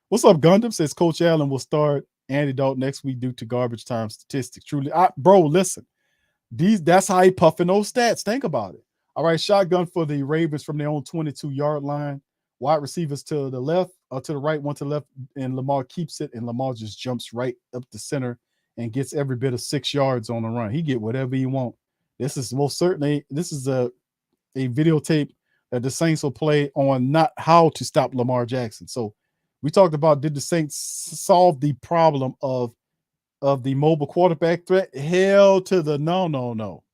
What's up, Gundam? Says Coach Allen will start Andy Dalton next week due to garbage time statistics. Truly, bro, listen. That's how he puffing those stats. Think about it. All right, shotgun for the Ravens from their own 22-yard line. Wide receivers to the left or to the right, one to the left, and Lamar keeps it, and Lamar just jumps right up the center and gets every bit of 6 yards on the run. He get whatever he want. This is most certainly a videotape that the Saints will play on not how to stop Lamar Jackson. So we talked about, did the Saints solve the problem of the mobile quarterback threat? Hell to the no.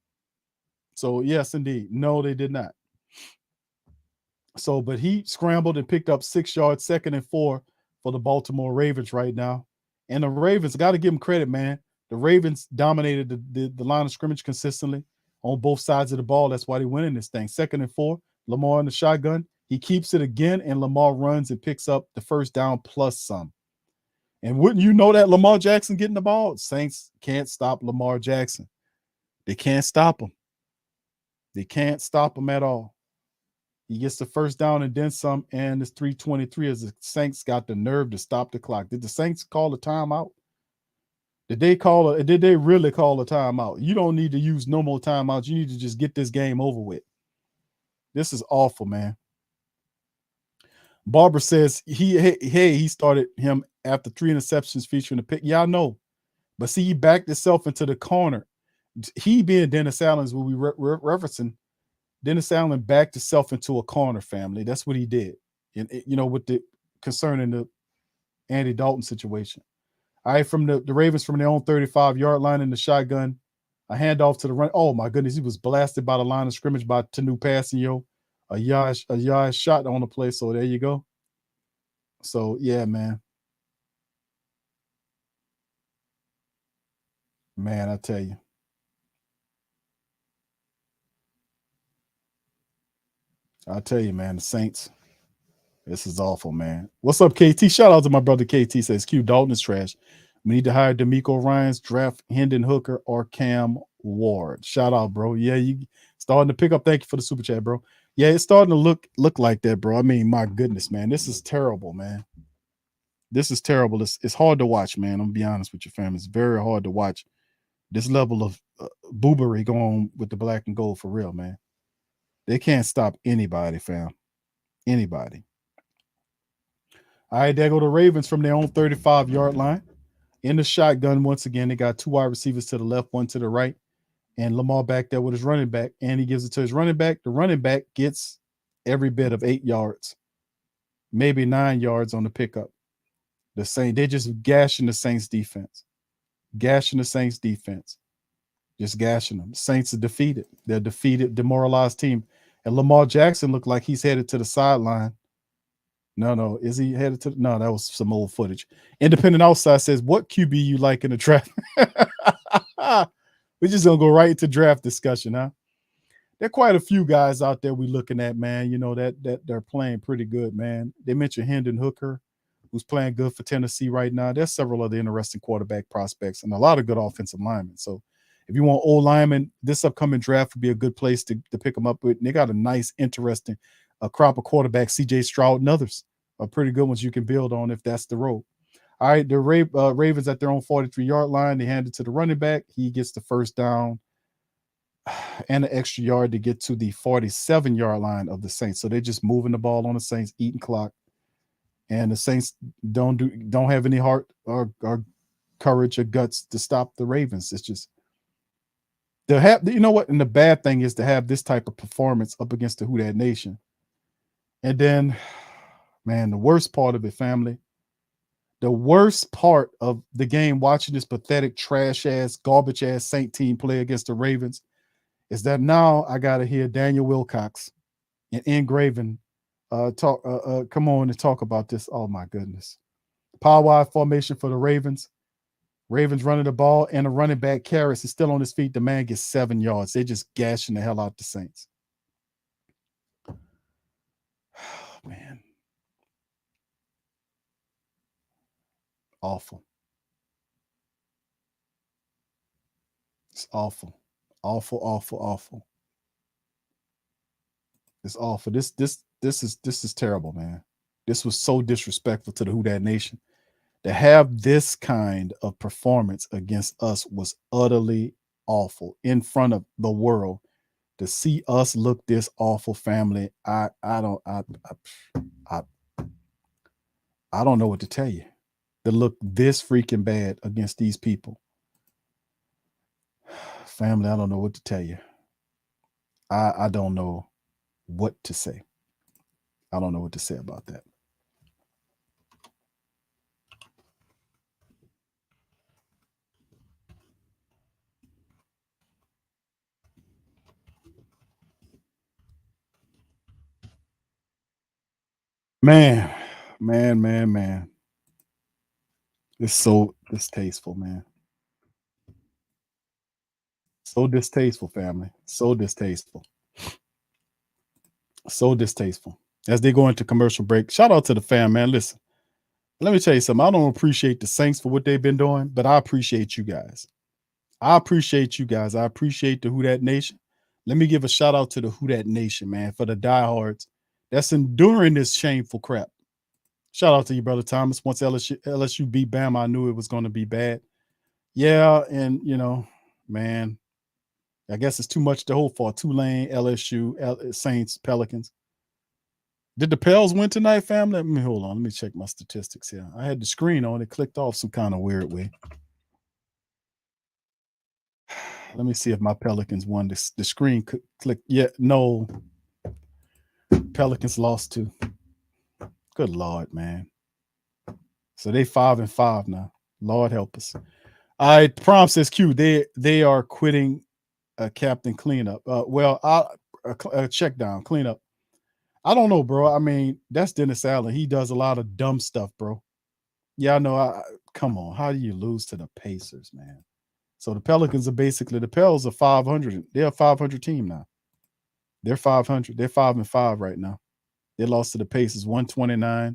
So yes, indeed. No, they did not. So, but he scrambled and picked up 6 yards, 2nd and 4 for the Baltimore Ravens right now. And the Ravens, got to give them credit, man. The Ravens dominated the line of scrimmage consistently on both sides of the ball. That's why they win in this thing. 2nd and 4, Lamar in the shotgun. He keeps it again, and Lamar runs and picks up the first down plus some. And wouldn't you know that Lamar Jackson getting the ball? Saints can't stop Lamar Jackson. They can't stop him. They can't stop him at all. He gets the first down and then some, and it's 3:23 as the Saints got the nerve to stop the clock. Did the Saints call a timeout? Did they really call a timeout? You don't need to use no more timeouts. You need to just get this game over with. This is awful, man. Barber says he started him after 3 interceptions featuring a pick. Yeah, I know. But see, he backed himself into the corner. He being Dennis Allen's what we referencing. Dennis Allen backed himself into a corner, family. That's what he did. And with the concerning the Andy Dalton situation. All right, from the Ravens from their own 35-yard line in the shotgun, a handoff to the run. Oh my goodness, he was blasted by the line of scrimmage by Tanu Passanio. A yard shot on the play. So there you go. So yeah, man. Man, I tell you. I'll tell you, man, the Saints, this is awful, man. What's up, KT? Shout out to my brother KT. Says Q Dalton is trash. We need to hire D'Amico Ryans, draft Hendon Hooker or Cam Ward. Shout out, bro. Yeah, you starting to pick up. Thank you for the super chat, bro. Yeah, it's starting to look like that, bro. I mean, my goodness, man. This is terrible, man. This is terrible. It's hard to watch, man. I'm gonna be honest with you, fam. It's very hard to watch this level of boobery going on with the black and gold for real, man. They can't stop anybody, fam. Anybody. All right, there go the Ravens from their own 35-yard line. In the shotgun, once again, they got 2 wide receivers to the left, 1 to the right. And Lamar back there with his running back. And he gives it to his running back. The running back gets every bit of 8 yards, maybe 9 yards on the pickup. They're just gashing the Saints defense. Gashing the Saints defense. Just gashing them. The Saints are defeated. They're a defeated, demoralized team. And Lamar Jackson looked like he's headed to the sideline. No. Is he headed to? No, that was some old footage. Independent Outside says, what QB you like in the draft? We're just going to go right into draft discussion, huh? There are quite a few guys out there we're looking at, man, that they're playing pretty good, man. They mentioned Hendon Hooker, who's playing good for Tennessee right now. There's several other interesting quarterback prospects and a lot of good offensive linemen. So if you want old linemen, this upcoming draft would be a good place to pick them up with. And they got a nice, interesting crop of quarterbacks, C.J. Stroud and others are pretty good ones you can build on if that's the road. All right, the Ravens at their own 43-yard line. They hand it to the running back. He gets the first down and an extra yard to get to the 47-yard line of the Saints. So they're just moving the ball on the Saints, eating clock. And the Saints don't have any heart or courage or guts to stop the Ravens. It's just you know what? And the bad thing is to have this type of performance up against the Who Dat Nation. And then, man, the worst part of it, family, the worst part of the game, watching this pathetic, trash-ass, garbage-ass Saint team play against the Ravens, is that now I got to hear Daniel Wilcox and Engraven come on and talk about this. Oh, my goodness. Power wide formation for the Ravens. Ravens running the ball, and the running back Karras is still on his feet. The man gets 7 yards. They're just gashing the hell out the Saints. Oh, man. Awful. It's awful. Awful, awful, awful. It's awful. This is terrible, man. This was so disrespectful to the Who Dat Nation. To have this kind of performance against us was utterly awful in front of the world. To see us look this awful, family, I don't know what to tell you. To look this freaking bad against these people, family, I don't know what to tell you. I don't know what to say. I don't know what to say about that. Man. It's so distasteful, man. So distasteful, family. So distasteful. So distasteful. As they go into commercial break, shout out to the fam, man. Listen, let me tell you something. I don't appreciate the Saints for what they've been doing, but I appreciate you guys. I appreciate you guys. I appreciate the Who Dat Nation. Let me give a shout out to the Who Dat Nation, man, for the diehards that's enduring this shameful crap. Shout out to you, brother Thomas. Once LSU beat Bama, I knew it was going to be bad. Yeah, and man, I guess it's too much to hope for. Tulane, LSU, Saints, Pelicans. Did the Pels win tonight, family? Let me hold on. Let me check my statistics here. I had the screen on. It clicked off some kind of weird way. Let me see if my Pelicans won. The screen clicked. Yeah, no. Pelicans lost too. Good Lord, man. So they 5-5 now. Lord help us. All right, Prom says Q. They are quitting captain cleanup. Check down cleanup. I don't know, bro. I mean, that's Dennis Allen. He does a lot of dumb stuff, bro. Yeah, I know. Come on. How do you lose to the Pacers, man? So the Pelicans are basically, the Pels are 500. They're a 500 team now. They're 500. They're 5-5 right now. They lost to the Pacers 129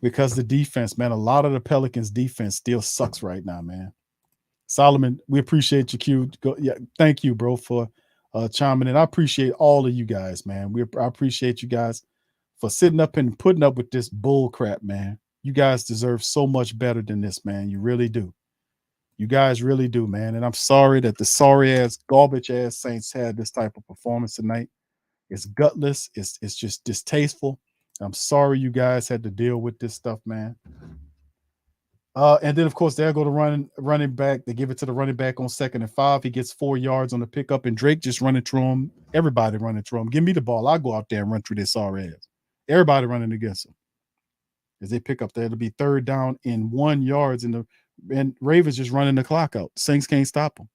because the defense, man, a lot of the Pelicans defense still sucks right now, man. Solomon, we appreciate you, Q. Thank you, bro, for chiming in. I appreciate all of you guys, man. I appreciate you guys for sitting up and putting up with this bull crap, man. You guys deserve so much better than this, man. You really do. You guys really do, man. And I'm sorry that the sorry-ass, garbage-ass Saints had this type of performance tonight. It's gutless. It's just distasteful. I'm sorry you guys had to deal with this stuff, man. And then, of course, they'll go to running back. They give it to the running back on 2nd and 5. He gets 4 yards on the pickup, and Drake just running through him. Everybody running through him. Give me the ball. I'll go out there and run through this sorry ass. Everybody running against him. As they pick up there, it'll be 3rd down and 1 yards, and Ravens just running the clock out. Saints can't stop them.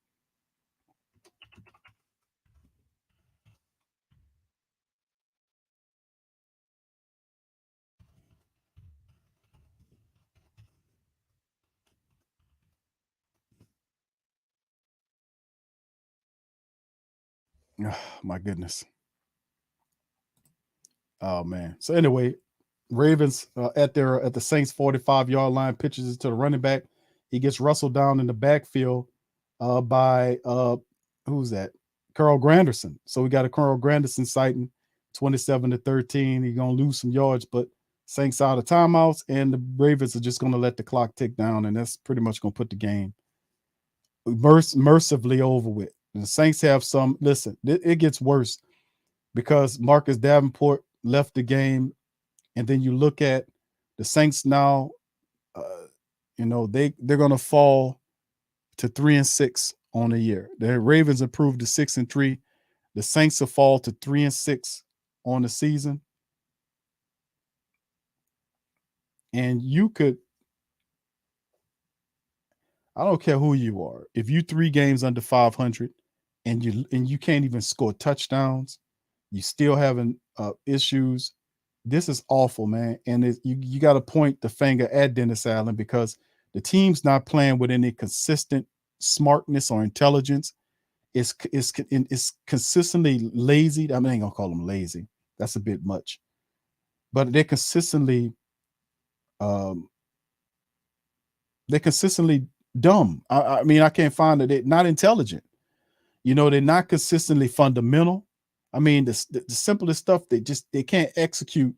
Oh, my goodness. Oh man. So anyway, Ravens at the Saints 45-yard line, pitches it to the running back. He gets rustled down in the backfield by who's that? Carl Granderson. So we got a Carl Granderson sighting, 27-13. He's gonna lose some yards, but Saints out of timeouts, and the Ravens are just gonna let the clock tick down, and that's pretty much gonna put the game mercifully over with. And the Saints have some. Listen, it gets worse because Marcus Davenport left the game, and then you look at the Saints now. They're gonna fall to 3-6 on the year. The Ravens improved to 6-3. The Saints will fall to 3-6 on the season. And you could, I don't care who you are, if you 3 games under 500 and you can't even score touchdowns, you still having issues. This is awful, man. And you got to point the finger at Dennis Allen because the team's not playing with any consistent smartness or intelligence. It's consistently lazy. I ain't gonna call them lazy. That's a bit much. But they're consistently dumb. I mean, I can't find it. They're not intelligent. You know, they're not consistently fundamental. I mean, the simplest stuff they can't execute.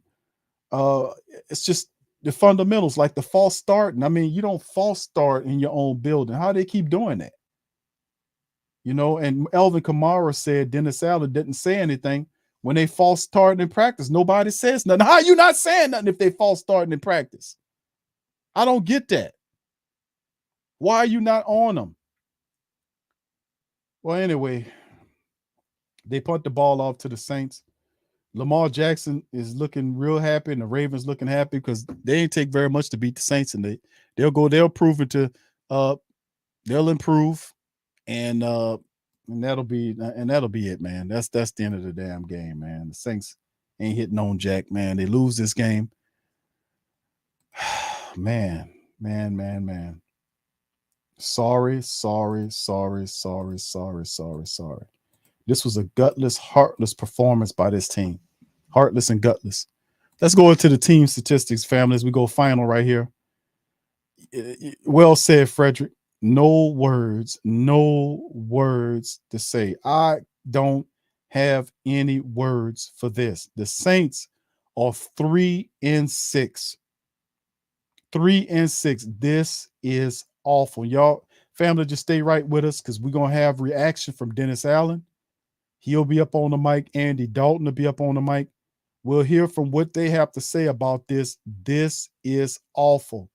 Uh, it's just the fundamentals, like the false starting. I mean, you don't false start in your own building. How do they keep doing that? You know, and Elvin Kamara said Dennis Allen didn't say anything when they false starting in practice. Nobody says nothing. How are you not saying nothing if they false starting in practice? I don't get that. Why are you not on them? Well, anyway, they punt the ball off to the Saints. Lamar Jackson is looking real happy, and the Ravens looking happy because they ain't take very much to beat the Saints, and they'll prove it to they'll improve, and that'll be it, man. That's the end of the damn game, man. The Saints ain't hitting on jack, man. They lose this game. man. Sorry. This was a gutless, heartless performance by this team. Heartless and gutless. Let's go into the team statistics, family, as we go final right here. Well said, Frederick. No words to say. I don't have any words for this. The Saints are 3-6. 3-6. This is awful. Y'all, family, just stay right with us because we're going to have reaction from Dennis Allen. He'll be up on the mic. Andy Dalton will be up on the mic. We'll hear from what they have to say about this. This is awful.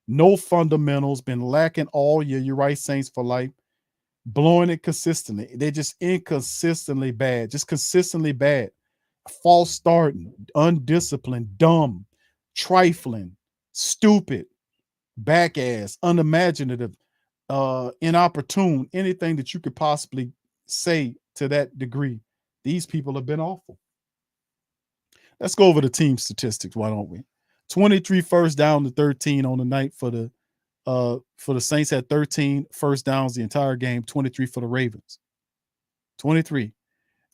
No fundamentals. Been lacking all year. You're right, Saints for life. Blowing it consistently. They're just inconsistently bad. Just consistently bad. False starting. Undisciplined. Dumb. Trifling. Stupid. Back ass. Unimaginative. Inopportune. Anything that you could possibly say to that degree. These people have been awful. Let's go over the team statistics, why don't we? 23 first down to 13 on the night for the Saints. Had 13 first downs the entire game, 23 for the Ravens. 23.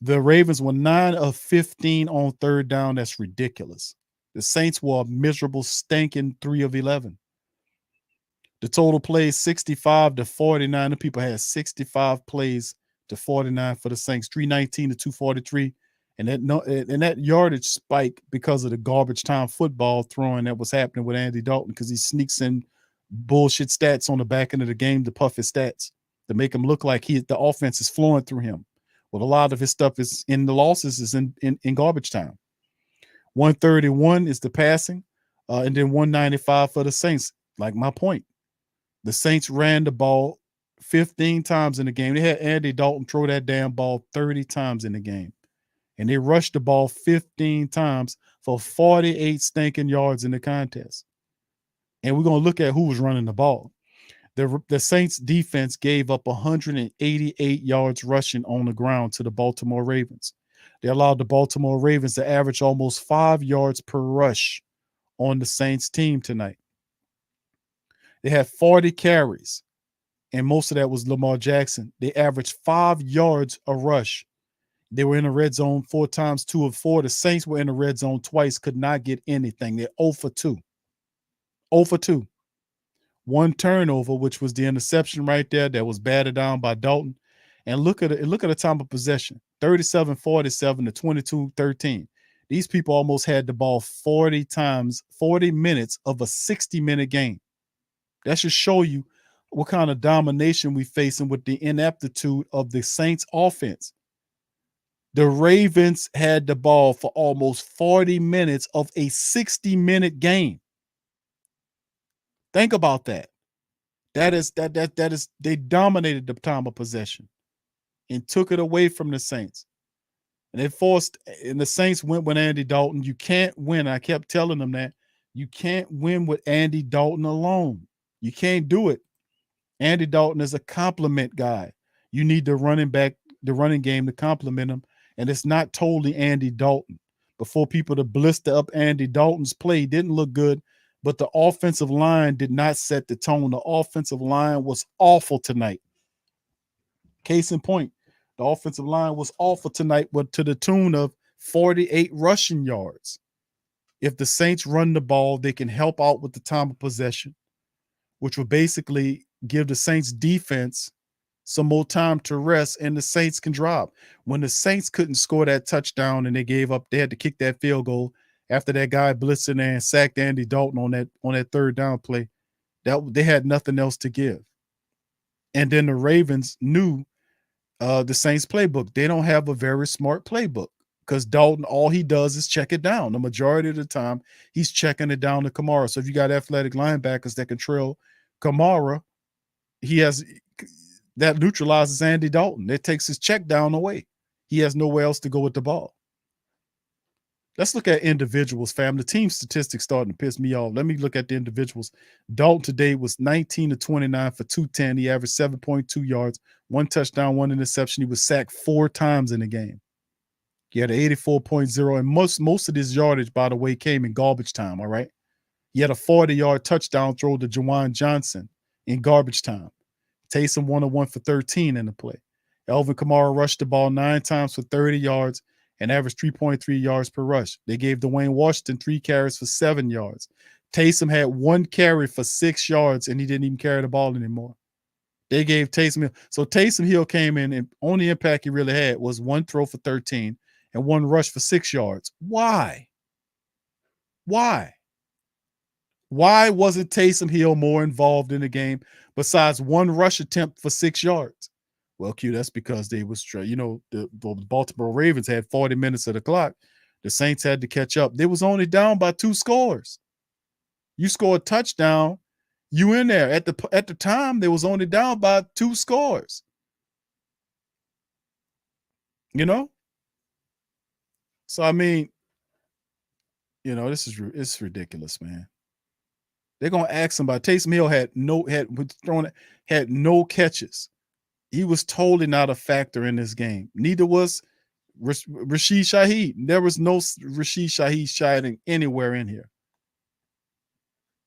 The Ravens were 9 of 15 on third down. That's ridiculous. The Saints were a miserable, stinking 3 of 11. The total plays 65 to 49. The people had 65 plays to 49 for the Saints, 319 to 243. And that yardage spike because of the garbage time football throwing that was happening with Andy Dalton, because he sneaks in bullshit stats on the back end of the game to puff his stats to make him look like the offense is flowing through him. Well, a lot of his stuff is in the losses is in garbage time. 131 is the passing, and then 195 for the Saints. Like my point, the Saints ran the ball 15 times in the game. They had Andy Dalton throw that damn ball 30 times in the game. And they rushed the ball 15 times for 48 stinking yards in the contest. And we're going to look at who was running the ball. The Saints defense gave up 188 yards rushing on the ground to the Baltimore Ravens. They allowed the Baltimore Ravens to average almost 5 yards per rush on the Saints team tonight. They had 40 carries, and most of that was Lamar Jackson. They averaged 5 yards a rush. They were in the red zone 4 times, 2 of 4. The Saints were in the red zone twice, could not get anything. They're 0 for 2. 0 for 2. 1 turnover, which was the interception right there that was batted down by Dalton. And look at the time of possession, 37-47 to 22-13. These people almost had the ball 40 times, 40 minutes of a 60-minute game. That should show you what kind of domination we're facing with the ineptitude of the Saints offense. The Ravens had the ball for almost 40 minutes of a 60-minute game. Think about that. That is they dominated the time of possession and took it away from the Saints. And the Saints went with Andy Dalton. You can't win. I kept telling them that. You can't win with Andy Dalton alone. You can't do it. Andy Dalton is a compliment guy. You need the running game to complement him. And it's not totally Andy Dalton. Before people to blister up Andy Dalton's play, didn't look good, but the offensive line did not set the tone. The offensive line was awful tonight. Case in point, the offensive line was awful tonight, but to the tune of 48 rushing yards. If the Saints run the ball, they can help out with the time of possession, which will basically give the Saints defense some more time to rest, and the Saints can drop. When the Saints couldn't score that touchdown and they gave up, they had to kick that field goal after that guy blitzed in there and sacked Andy Dalton on that third down play. That they had nothing else to give. And then the Ravens knew the Saints playbook. They don't have a very smart playbook because Dalton, all he does is check it down. The majority of the time, he's checking it down to Kamara. So if you got athletic linebackers that can trail Kamara, that neutralizes Andy Dalton. That takes his check down away. He has nowhere else to go with the ball. Let's look at individuals, fam. The team statistics starting to piss me off. Let me look at the individuals. Dalton today was 19 to 29 for 210. He averaged 7.2 yards, 1 touchdown, 1 interception. He was sacked 4 times in the game. He had an 84.0, and most of his yardage, by the way, came in garbage time, all right? He had a 40-yard touchdown throw to Juwan Johnson in garbage time. Taysom 101 for 13 in the play. Alvin Kamara rushed the ball 9 times for 30 yards and averaged 3.3 yards per rush. They gave Dwayne Washington 3 carries for 7 yards. Taysom had 1 carry for 6 yards, and he didn't even carry the ball anymore. They gave Taysom Hill. So Taysom Hill came in, and only impact he really had was 1 throw for 13 and 1 rush for 6 yards. Why? Why wasn't Taysom Hill more involved in the game besides 1 rush attempt for 6 yards? Well, Q, that's because they was, the Baltimore Ravens had 40 minutes of the clock. The Saints had to catch up. They was only down by 2 scores. You score a touchdown, you in there. At the time, they was only down by 2 scores. So I mean, it's ridiculous, man. They're gonna ask somebody. Taysom Hill had no catches. He was totally not a factor in this game. Neither was Rashid Shaheed. There was no Rashid Shaheed shining anywhere in here.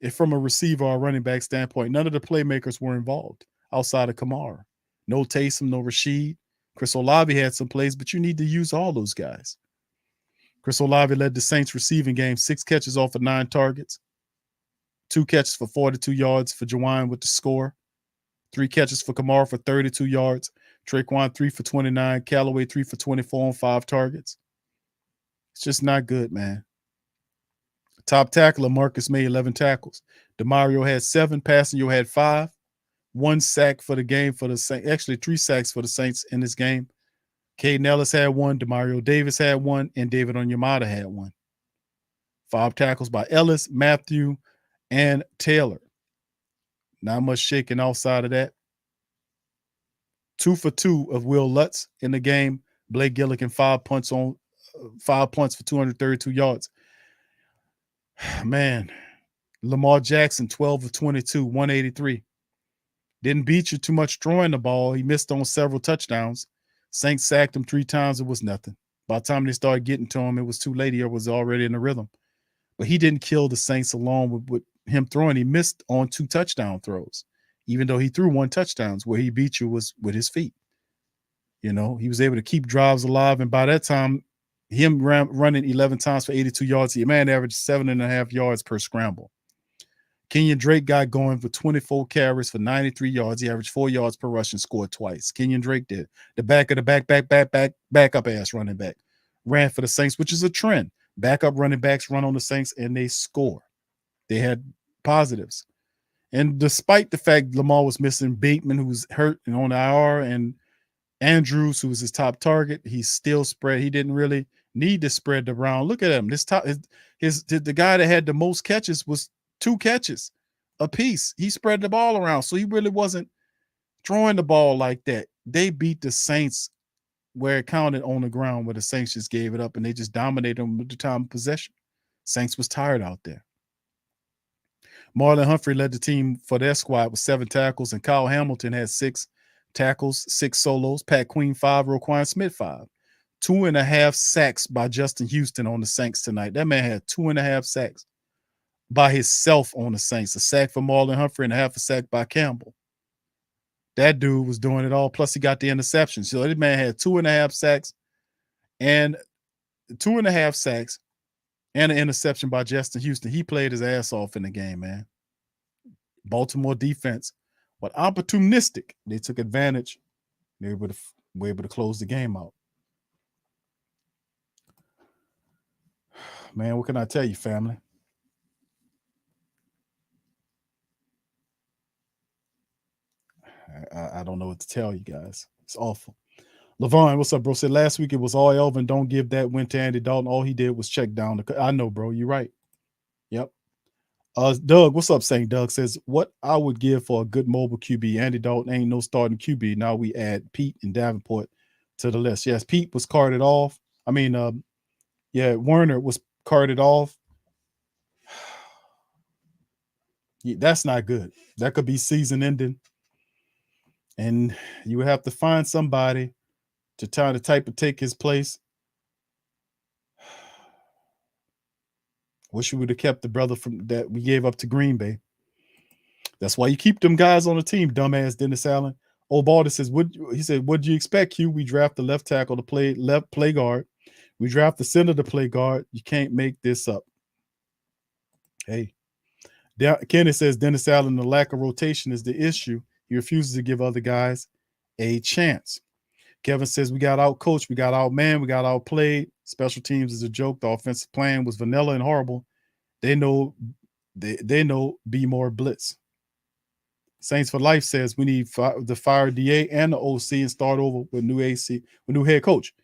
If from a receiver or running back standpoint, none of the playmakers were involved outside of Kamara. No Taysom, no Rashid. Chris Olave had some plays, but you need to use all those guys. Chris Olave led the Saints receiving game, 6 catches off of 9 targets, 2 catches for 42 yards for Juwan with the score. 3 catches for Kamara for 32 yards. Traquan 3 for 29. Callaway 3 for 24 on 5 targets. It's just not good, man. Top tackler Marcus made 11 tackles. DeMario had 7. Passanio had 5. 1 sack for the game for the Saints. Actually, 3 sacks for the Saints in this game. Caden Ellis had 1. Demario Davis had 1. And David Onyemata had 1. 5 tackles by Ellis, Matthew, and Taylor. Not much shaking outside of that. 2 for 2 of Will Lutz in the game. Blake Gillikin 5 punts for 232 yards. Man, Lamar Jackson 12 of 22, 183. Didn't beat you too much throwing the ball. He missed on several touchdowns. Saints sacked him 3 times. It was nothing. By the time they started getting to him, it was too late. He was already in the rhythm. But he didn't kill the Saints along with him throwing. He missed on 2 touchdown throws, even though he threw 1 touchdown. Where he beat you was with his feet. He was able to keep drives alive. And by that time, him running 11 times for 82 yards, he averaged 7.5 yards per scramble. Kenyon Drake got going for 24 carries for 93 yards. He averaged 4 yards per rush and scored twice. Kenyon Drake did. The backup ass running back. Ran for the Saints, which is a trend. Backup running backs run on the Saints and they score. They had positives. And despite the fact Lamar was missing Bateman, who was hurt and on the IR, and Andrews, who was his top target, he still spread. He didn't really need to spread the round. Look at him. The guy that had the most catches was 2 catches apiece. He spread the ball around, so he really wasn't throwing the ball like that. They beat the Saints where it counted on the ground, where the Saints just gave it up and they just dominated them with the time of possession. Saints was tired out there. Marlon Humphrey led the team for their squad with 7 tackles, and Kyle Hamilton had 6 tackles, 6 solos. Pat Queen 5, Roquan Smith 5. 2.5 sacks by Justin Houston on the Saints tonight. That man had 2.5 sacks by himself on the Saints. A sack for Marlon Humphrey and a half a sack by Campbell. That dude was doing it all. Plus, he got the interception. So that man had 2.5 sacks and 2.5 sacks and an interception by Justin Houston. He played his ass off in the game, man. Baltimore defense but opportunistic. They took advantage. They were able to close the game out. Man, what can I tell you, family? I don't know what to tell you guys. It's awful. Levon, what's up, bro? Said last week it was all Elvin. Don't give that win to Andy Dalton. All he did was check down. I know, bro. You're right. Yep. Doug, what's up, St. Doug says, what I would give for a good mobile QB. Andy Dalton ain't no starting QB. Now we add Pete and Davenport to the list. Yes, Pete was carted off. I mean, Werner was carted off. Yeah, that's not good. That could be season ending. And you would have to find somebody to try to take his place. Wish we would have kept the brother from that we gave up to Green Bay. That's why you keep them guys on the team, dumbass Dennis Allen. Old Baldy says, he said, what'd you expect, Q? We draft the left tackle to play guard. We draft the center to play guard. You can't make this up. Hey. Kenny says Dennis Allen, the lack of rotation is the issue. He refuses to give other guys a chance. Kevin says we got out coached, we got outmanned, we got outplayed. Special teams is a joke. The offensive plan was vanilla and horrible. They know be more blitz. Saints for Life says we need to fire DA and the OC and start over with new head coach.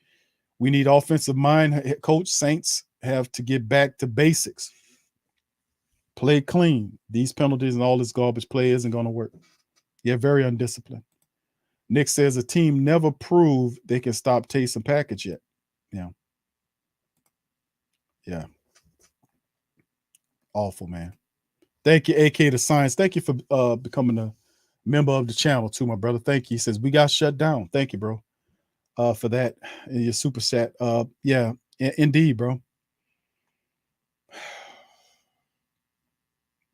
We need offensive mind coach. Saints have to get back to basics. Play clean. These penalties and all this garbage play isn't going to work. Yeah, very undisciplined. Nick says a team never proved they can stop Taysom Package yet. Yeah. Awful, man. Thank you, AK to Science. Thank you for becoming a member of the channel too, my brother. Thank you. He says we got shut down. Thank you, bro, for that. Your super chat. Yeah, indeed, bro.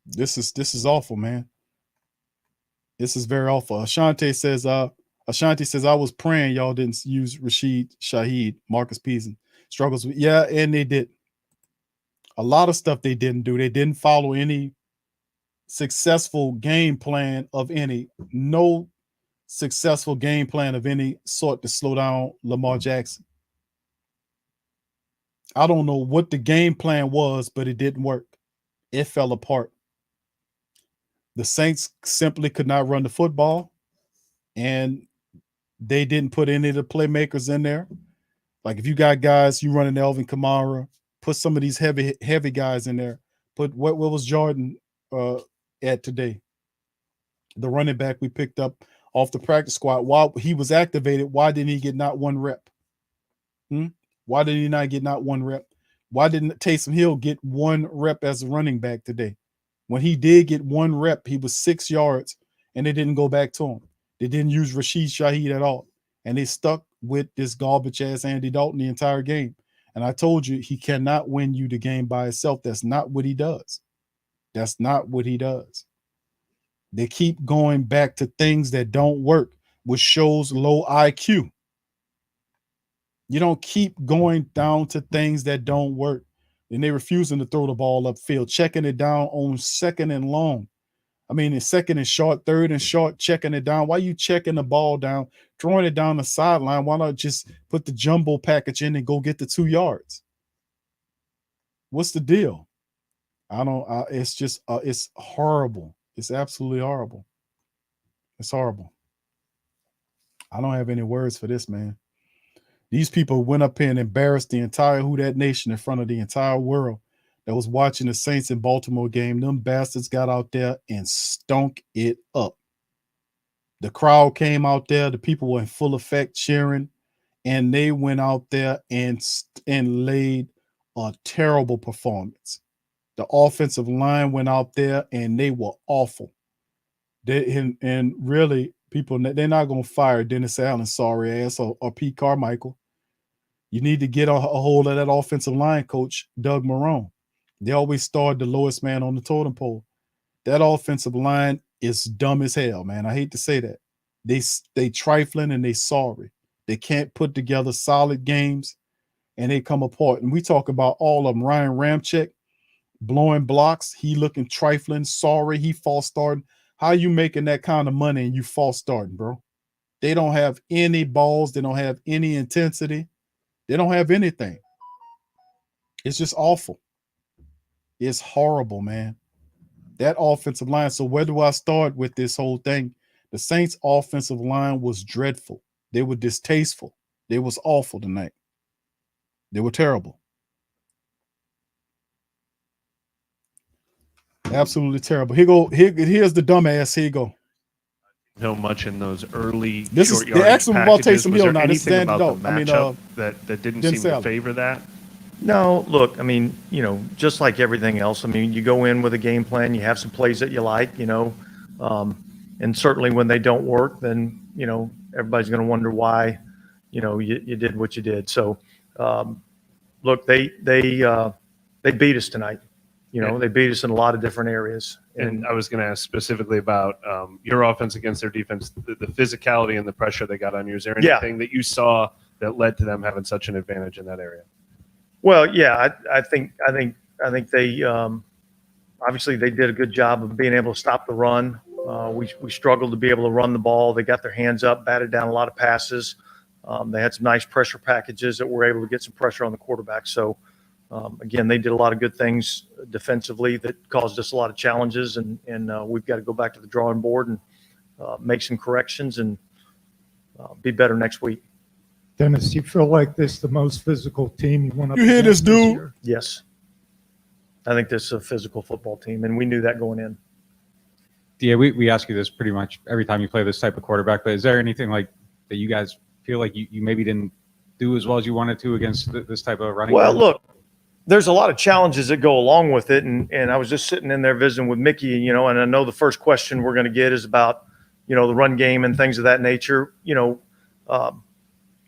This is awful, man. This is very awful. Ashanti says I was praying y'all didn't use Rashid Shaheed, Marcus Pearson. Struggles with, yeah, and they did. A lot of stuff they didn't do. They didn't follow any successful game plan of any. No successful game plan of any sort to slow down Lamar Jackson. I don't know what the game plan was, but it didn't work. It fell apart. The Saints simply could not run the football, and they didn't put any of the playmakers in there. Like if you got guys, you running Elvin Kamara, put some of these heavy guys in there. Put what was Jordan at today? The running back we picked up off the practice squad. While he was activated, why didn't he get not one rep? Why did he not get not one rep? Why didn't Taysom Hill get one rep as a running back today? When he did get one rep, he was 6 yards, and they didn't go back to him. They didn't use Rashid Shaheed at all, and they stuck with this garbage-ass Andy Dalton the entire game. And I told you, he cannot win you the game by himself. That's not what he does. That's not what he does. They keep going back to things that don't work, which shows low IQ. You don't keep going down to things that don't work. And they refusing to throw the ball upfield, checking it down on second and long. I mean, in second and short, third and short, checking it down. Why are you checking the ball down, throwing it down the sideline? Why not just put the jumbo package in and go get the 2 yards? What's the deal? I don't. It's just. It's horrible. It's absolutely horrible. It's horrible. I don't have any words for this, man. These people went up here and embarrassed the entire Who Dat Nation in front of the entire world that was watching the Saints in Baltimore game. Them bastards got out there and stunk it up. The crowd came out there. The people were in full effect cheering, and they went out there and laid a terrible performance. The offensive line went out there, and they were awful. And really, people, they're not going to fire Dennis Allen, sorry ass, or Pete Carmichael. You need to get a hold of that offensive line coach, Doug Marrone. They always start the lowest man on the totem pole. That offensive line is dumb as hell, man. I hate to say that. They trifling and they sorry. They can't put together solid games, and they come apart. And we talk about all of them. Ryan Ramczyk blowing blocks. He looking trifling, sorry. He false starting. How you making that kind of money and you false starting, bro? They don't have any balls. They don't have any intensity. They don't have anything. It's just awful. It's horrible, man. That offensive line. So where do I start with this whole thing? The Saints offensive line was dreadful. They were distasteful. They was awful tonight. They were terrible. Absolutely terrible. Here's the dumbass. Here you go. Know much in those early This is the excellent about Taysom Hill now. This is Andy Dalton. That didn't seem to favor that. No, look, I mean, just like everything else, I mean, you go in with a game plan, you have some plays that you like, and certainly when they don't work, then, everybody's going to wonder why, you did what you did. So, look, they beat us tonight. They beat us in a lot of different areas. And I was going to ask specifically about your offense against their defense, the physicality and the pressure they got on you. Is there anything that you saw that led to them having such an advantage in that area? Well, yeah, I think they obviously they did a good job of being able to stop the run. We struggled to be able to run the ball. They got their hands up, batted down a lot of passes. They had some nice pressure packages that were able to get some pressure on the quarterback. So, again, they did a lot of good things defensively that caused us a lot of challenges, and we've got to go back to the drawing board and make some corrections and be better next week. Dennis, you feel like this is the most physical team you went up You hear this, against dude? year? Yes. I think this is a physical football team, and we knew that going in. Yeah, we ask you this pretty much every time you play this type of quarterback, but is there anything like that you guys feel like you maybe didn't do as well as you wanted to against this type of running? Well, look, there's a lot of challenges that go along with it, and I was just sitting in there visiting with Mickey, and I know the first question we're going to get is about, the run game and things of that nature.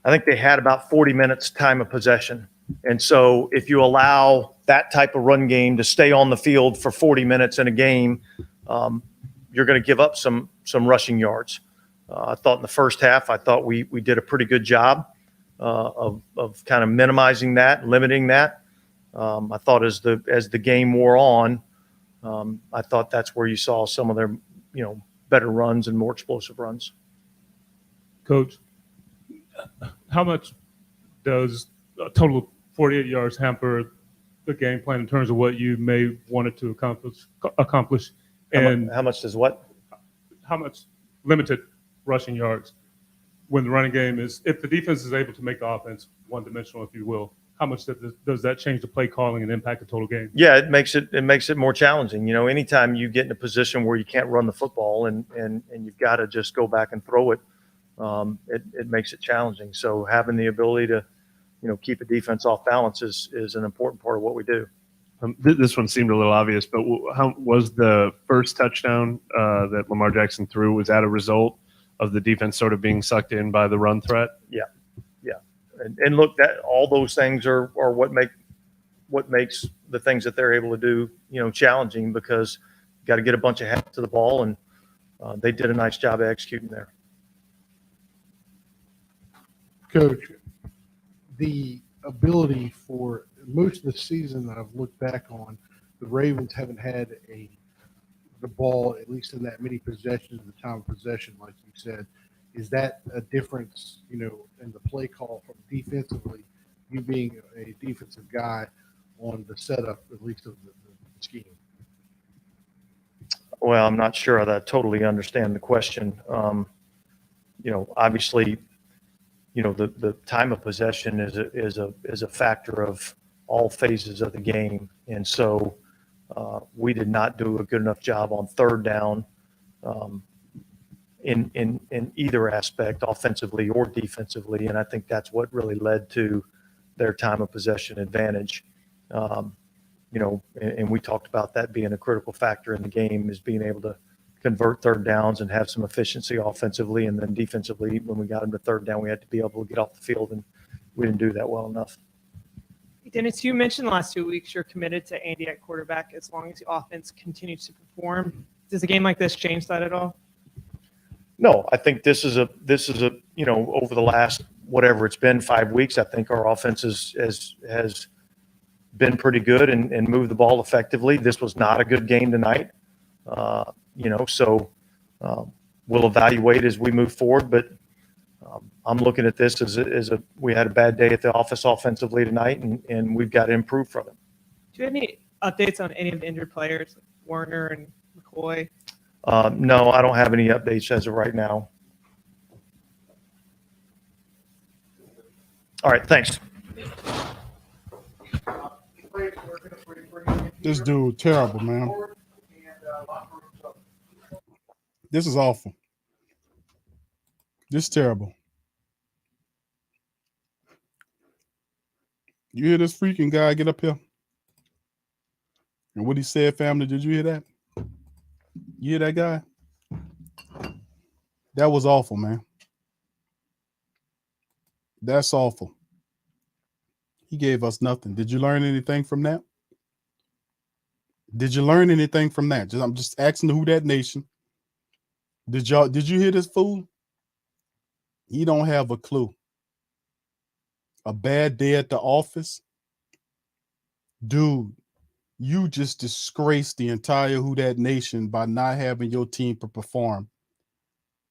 I think they had about 40 minutes time of possession. And so if you allow that type of run game to stay on the field for 40 minutes in a game, you're going to give up some rushing yards. I thought in the first half, we did a pretty good job of kind of minimizing that, limiting that. I thought as the game wore on, I thought that's where you saw some of their, better runs and more explosive runs. Coach, how much does a total of 48 yards hamper the game plan in terms of what you may wanted to accomplish? And how much does what? How much limited rushing yards when the running game is, if the defense is able to make the offense one-dimensional, if you will, how much does that change the play calling and impact the total game? Yeah, it makes it more challenging. Anytime you get in a position where you can't run the football and you've got to just go back and throw it, it makes it challenging. So having the ability to, keep a defense off balance is an important part of what we do. This one seemed a little obvious, but how was the first touchdown that Lamar Jackson threw? Was that a result of the defense sort of being sucked in by the run threat? Yeah. And look, that all those things are what makes the things that they're able to do, challenging, because you got to get a bunch of hands to the ball, and they did a nice job of executing there. Coach, the ability for most of the season that I've looked back on, the Ravens haven't had the ball, at least in that many possessions, the time of possession, like you said. Is that a difference, in the play call from defensively, you being a defensive guy on the setup, at least of the scheme? Well, I'm not sure that I totally understand the question. Obviously, the time of possession is a factor of all phases of the game, and so we did not do a good enough job on third down in either aspect, offensively or defensively, and I think that's what really led to their time of possession advantage. And we talked about that being a critical factor in the game, is being able to convert third downs and have some efficiency offensively, and then defensively, when we got them to third down, we had to be able to get off the field, and we didn't do that well enough. Dennis, you mentioned the last 2 weeks you're committed to Andy at quarterback as long as the offense continues to perform. Does a game like this change that at all? No, I think this is a over the last, whatever it's been, 5 weeks, I think our offense has been pretty good and moved the ball effectively. This was not a good game tonight. So we'll evaluate as we move forward. But I'm looking at this as we had a bad day at the office offensively tonight, and we've got to improve from it. Do you have any updates on any of the injured players, like Warner and McCoy? No, I don't have any updates as of right now. All right, thanks. This dude, terrible, man. This is awful. This is terrible. You hear this freaking guy get up here? And what he said, family, did you hear that? You hear that guy? That was awful, man. That's awful. He gave us nothing. Did you learn anything from that? Did you learn anything from that? I'm just asking the Who Dat Nation. Did you hear this fool? He don't have a clue. A bad day at the office? Dude, you just disgraced the entire Who Dat Nation by not having your team to perform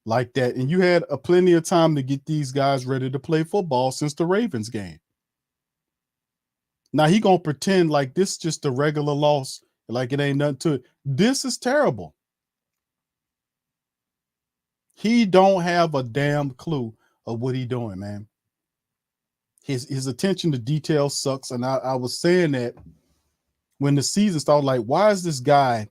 like that. And you had plenty of time to get these guys ready to play football since the Ravens game. Now he gonna pretend like this is just a regular loss, like it ain't nothing to it. This is terrible. He don't have a damn clue of what he doing, man. His attention to detail sucks. And I was saying that when the season started, like, why is this guy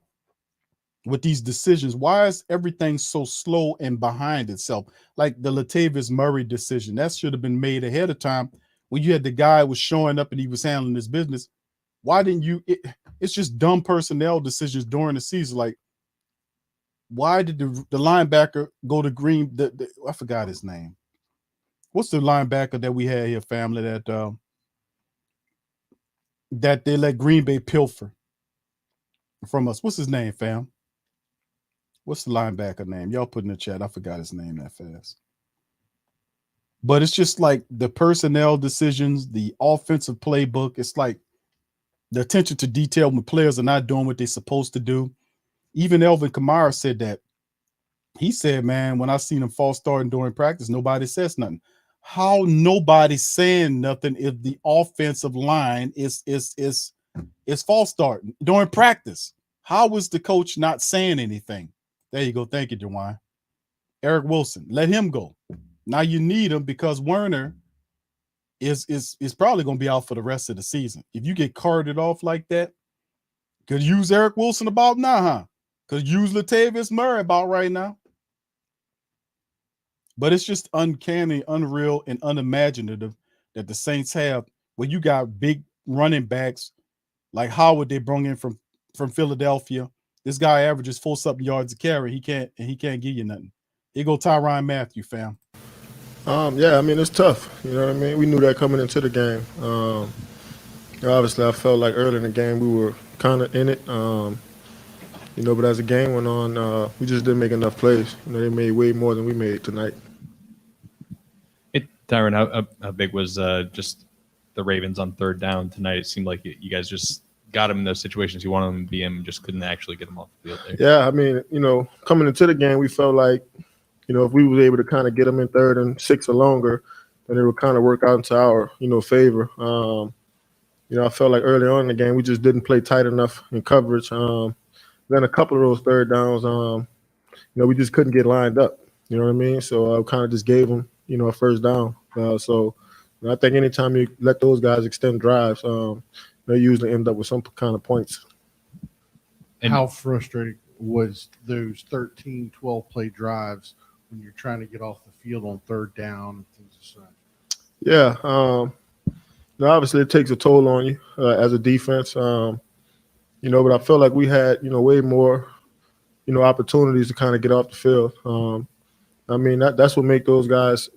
with these decisions? Why is everything so slow and behind itself? Like the Latavius Murray decision, that should have been made ahead of time when you had the guy was showing up and he was handling his business. Why didn't you? It's just dumb personnel decisions during the season. Like, why did the linebacker go to Green? I forgot his name. What's the linebacker that we had here, family, that they let Green Bay pilfer from us? What's his name, fam? What's the linebacker name? Y'all put in the chat. I forgot his name that fast. But it's just like the personnel decisions, the offensive playbook. It's like the attention to detail when players are not doing what they're supposed to do. Even Elvin Kamara said that. He said, man, when I seen him false starting during practice, nobody says nothing. How nobody's saying nothing if the offensive line is false starting during practice? How was the coach not saying anything? There you go. Thank you, Jawan. Eric Wilson, let him go. Now you need him because Werner is probably going to be out for the rest of the season. If you get carted off like that, could use Eric Wilson about now, huh? Could use Latavius Murray about right now. But it's just uncanny, unreal, and unimaginative that the Saints have when you got big running backs like Howard they brought in from Philadelphia. This guy averages 4-something yards a carry. He can't give you nothing. Here go Tyrann Mathieu, fam. Yeah, I mean, it's tough. You know what I mean? We knew that coming into the game. Obviously, I felt like early in the game we were kind of in it. But as the game went on, we just didn't make enough plays. They made way more than we made tonight. Tyrann, how big was just the Ravens on third down tonight? It seemed like you guys just got them in those situations you wanted them to be in, just couldn't actually get them off the field there. Yeah, I mean, coming into the game, we felt like, if we was able to kind of get them in 3rd and 6 or longer, then it would kind of work out into our, favor. I felt like early on in the game, we just didn't play tight enough in coverage. Then a couple of those third downs, we just couldn't get lined up. You know what I mean? So I kind of just gave them, a first down. So I think anytime you let those guys extend drives, they usually end up with some kind of points. And how frustrating was those 13, 12-play drives when you're trying to get off the field on third down and things like that? Yeah. Obviously, it takes a toll on you as a defense. But I feel like we had, way more, opportunities to kind of get off the field. That's what make those guys,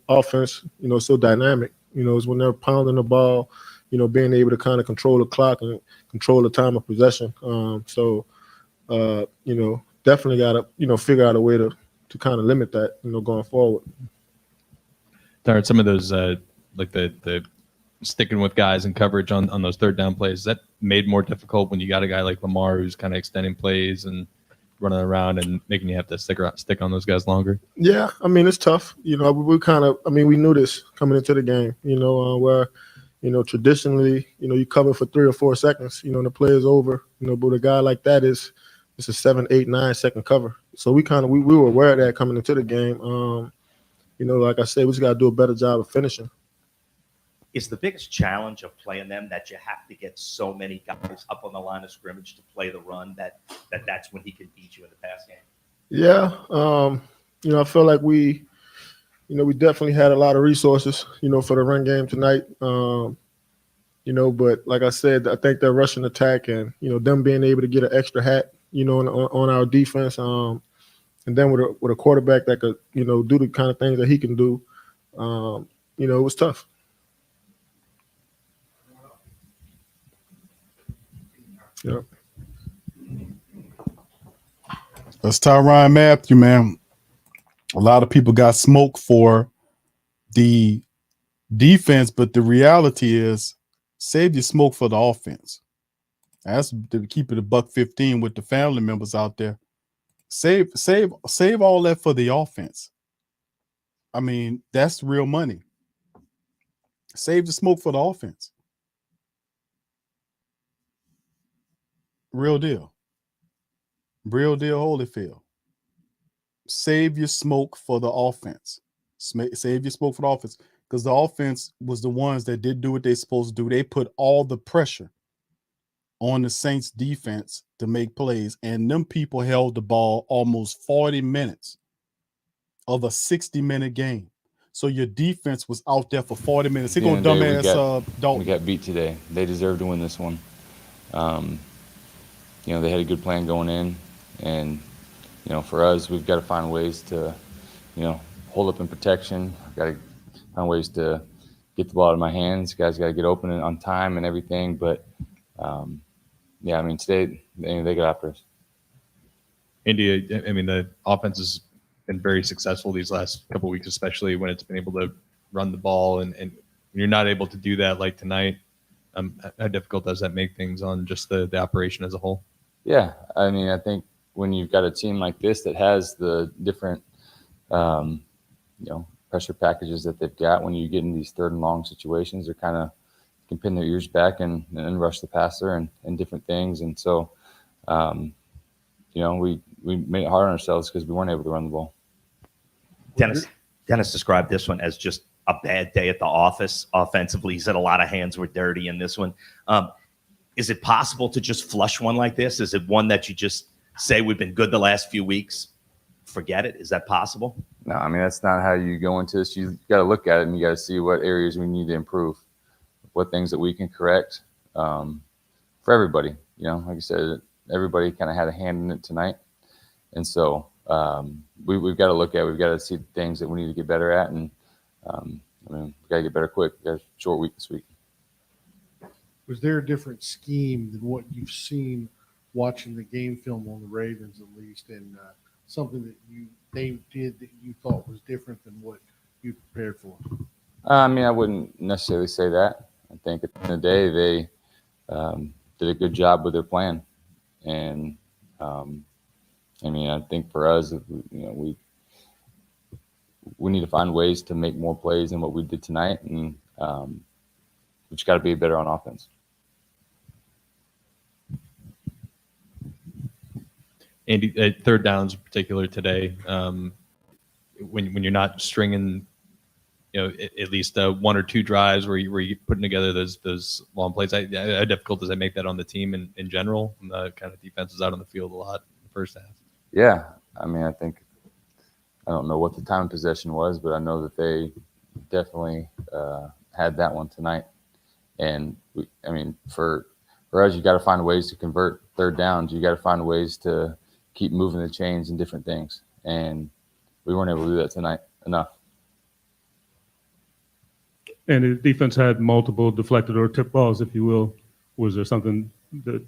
offense, so dynamic, is when they're pounding the ball, being able to kind of control the clock and control the time of possession. Definitely got to, figure out a way to kind of limit that, going forward. Darren, some of those, like the sticking with guys and coverage on those third down plays, is that made more difficult when you got a guy like Lamar who's kind of extending plays and running around and making you have to stick on those guys longer? Yeah, I mean, it's tough. You know, we kind of, I mean, we knew this coming into the game, you know, where, you know, traditionally, you know, you cover for 3 or 4 seconds, you know, and the play is over, you know, but a guy like that it's a 7, 8, 9 second cover. So we were aware of that coming into the game. You know, like I said, we just got to do a better job of finishing. Is the biggest challenge of playing them that you have to get so many guys up on the line of scrimmage to play the run that's when he can beat you in the pass game? Yeah. You know, I feel like we definitely had a lot of resources, you know, for the run game tonight. You know, but like I said, I think their rushing attack and, you know, them being able to get an extra hat, you know, on our defense, and then with a quarterback that could, you know, do the kind of things that he can do, you know, it was tough. Yep. That's Tyrann Mathieu, man. A lot of people got smoke for the defense, but the reality is save your smoke for the offense. That's to keep it $1.15 with the family members out there. Save all that for the offense. I mean, that's real money. Save the smoke for the offense. Real deal. Real deal, Holyfield. Save your smoke for the offense. Save your smoke for the offense. Because the offense was the ones that did do what they're supposed to do. They put all the pressure on the Saints defense to make plays. And them people held the ball almost 40 minutes of a 60-minute game. So your defense was out there for 40 minutes. He gonna dumbass Dalton. We got beat today. They deserve to win this one. You know, they had a good plan going in, and you know, for us, we've got to find ways to, you know, hold up in protection. We've got to find ways to get the ball out of my hands. Guys got to get open on time and everything. But yeah, I mean, today they got after us. India, I mean, the offense has been very successful these last couple of weeks, especially when it's been able to run the ball. And when you're not able to do that like tonight, how difficult does that make things on just the operation as a whole? Yeah, I mean, I think when you've got a team like this that has the different, you know, pressure packages that they've got, when you get in these 3rd and long situations, they're kind of can pin their ears back and rush the passer and different things. And so, you know, we made it hard on ourselves because we weren't able to run the ball. Dennis described this one as just a bad day at the office offensively. He said a lot of hands were dirty in this one. Is it possible to just flush one like this? Is it one that you just say we've been good the last few weeks, forget it? Is that possible? No, I mean, that's not how you go into this. You got to look at it and you got to see what areas we need to improve, what things that we can correct for everybody. You know, like I said, everybody kind of had a hand in it tonight. And so we've got to look at it. We've got to see the things that we need to get better at. And I mean, we got to get better quick. We got a short week this week. Was there a different scheme than what you've seen watching the game film on the Ravens, at least, and something that they did that you thought was different than what you prepared for? I mean, I wouldn't necessarily say that. I think at the end of the day, they did a good job with their plan. And I mean, I think for us, you know, we need to find ways to make more plays than what we did tonight, and we just got to be better on offense. Andy, 3rd downs in particular today, when you're not stringing, you know, at least 1 or 2 drives where you're putting together those long plays, how difficult does that make that on the team in general? And the kind of defense is out on the field a lot in the first half. Yeah, I mean, I don't know what the time of possession was, but I know that they definitely had that one tonight. And I mean, for us, you got to find ways to convert 3rd downs. You got to find ways to keep moving the chains and different things. And we weren't able to do that tonight enough. And the defense had multiple deflected or tipped balls, if you will. Was there something that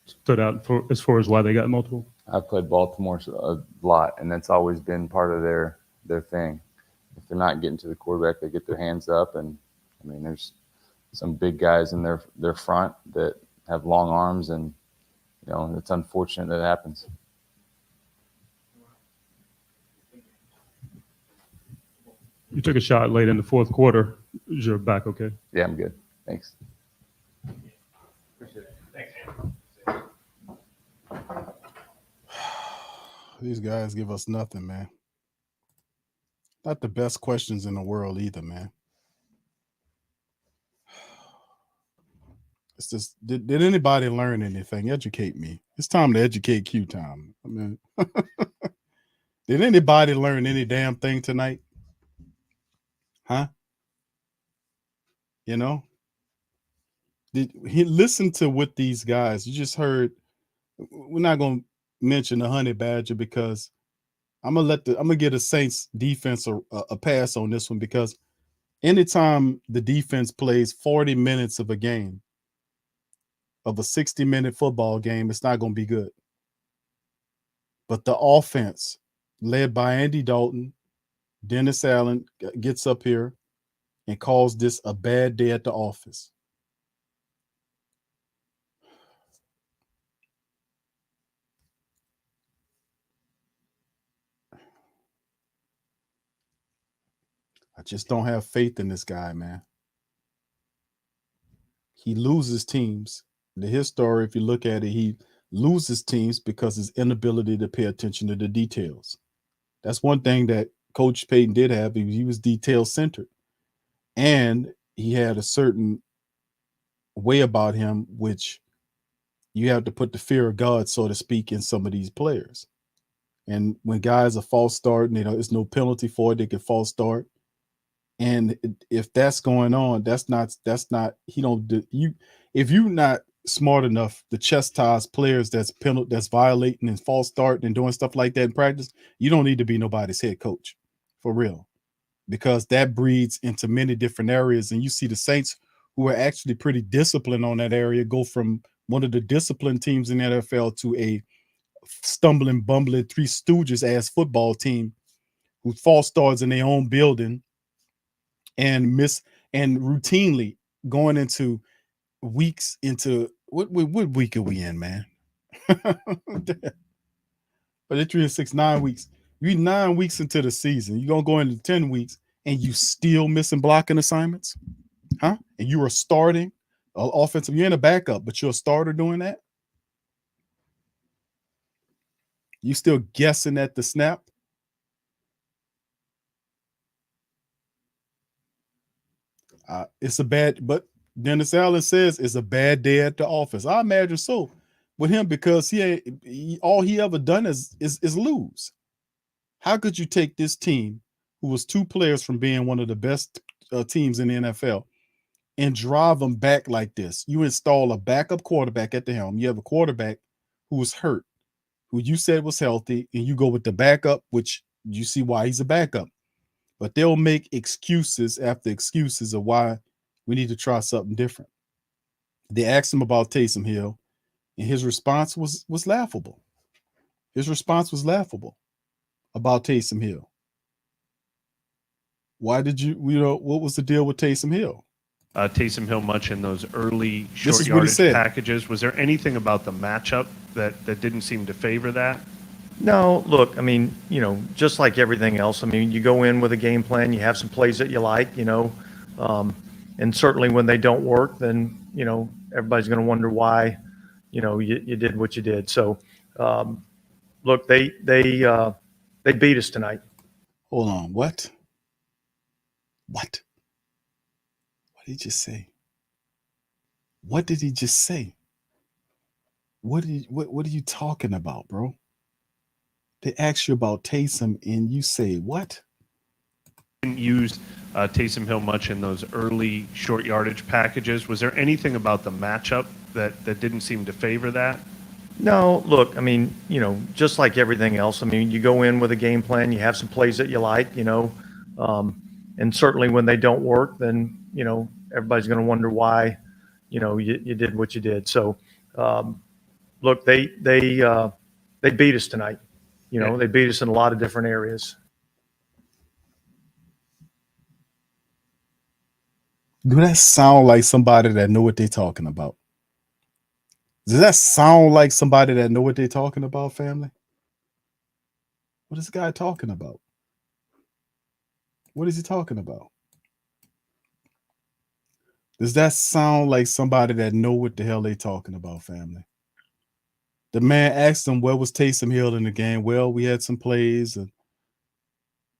stood out as far as why they got multiple? I've played Baltimore a lot, and that's always been part of their thing. If they're not getting to the quarterback, they get their hands up. And I mean, there's some big guys in their front that have long arms, and you know, it's unfortunate that happens. You took a shot late in the fourth quarter. Is your back okay? Yeah, I'm good. Thanks. These guys give us nothing, man. Not the best questions in the world either, man. It's just, did anybody learn anything? Educate me. It's time to educate Q time. I mean, did anybody learn any damn thing tonight? Huh? You know? Did he listen to what these guys, you just heard, we're not going to mention the Honey Badger because I'm gonna get a Saints defense a pass on this one, because anytime the defense plays 40 minutes of a game, of a 60-minute football game, it's not going to be good. But the offense, led by Andy Dalton, Dennis Allen, gets up here and calls this a bad day at the office. I just don't have faith in this guy, man. He loses teams. His story, if you look at it, he loses teams because his inability to pay attention to the details. That's one thing that Coach Payton did have. He was detail-centered. And he had a certain way about him, which you have to put the fear of God, so to speak, in some of these players. And when guys are false starting, there's no penalty for it. They can false start. And if that's going on, that's not, he don't do you. If you're not smart enough to chastise players that's violating and false starting and doing stuff like that in practice, you don't need to be nobody's head coach, for real, because that breeds into many different areas. And you see the Saints, who are actually pretty disciplined on that area, go from one of the disciplined teams in the NFL to a stumbling, bumbling, Three Stooges ass football team who false starts in their own building and routinely going into weeks into what week are we in, man? But it's 3 and 6, 9 weeks. You're 9 weeks into the season. You're gonna go into 10 weeks and you still missing blocking assignments, huh? And you are starting offensive. You're in a backup, but you're a starter doing that. You still guessing at the snap. It's a bad, but Dennis Allen says it's a bad day at the office. I imagine so with him, because all he ever done is lose. How could you take this team, who was 2 players from being one of the best teams in the NFL, and drive them back like this? You install a backup quarterback at the helm. You have a quarterback who was hurt, who you said was healthy, and you go with the backup, which you see why he's a backup. But they'll make excuses after excuses of why we need to try something different. They asked him about Taysom Hill, and his response was laughable. His response was laughable about Taysom Hill. Why did what was the deal with Taysom Hill? Taysom Hill much in those early short yardage packages. Was there anything about the matchup that didn't seem to favor that? No, look, I mean, just like everything else, I mean, you go in with a game plan, you have some plays that you like, and certainly when they don't work, then, everybody's going to wonder why, you did what you did. So, look, they beat us tonight. Hold on. What? What did he just say? What did he just say? What are you talking about, bro? They ask you about Taysom and you say what? Didn't use Taysom Hill much in those early short yardage packages. Was there anything about the matchup that didn't seem to favor that? No, look, I mean, just like everything else, I mean, you go in with a game plan, you have some plays that you like, and certainly when they don't work, then, everybody's going to wonder why, you did what you did. So, look, they beat us tonight. They beat us in a lot of different areas. Do that sound like somebody that know what they're talking about? Does that sound like somebody that know what they're talking about, family? What is this guy talking about? What is he talking about? Does that sound like somebody that know what the hell they talking about, family? The man asked him, where was Taysom Hill in the game? Well, we had some plays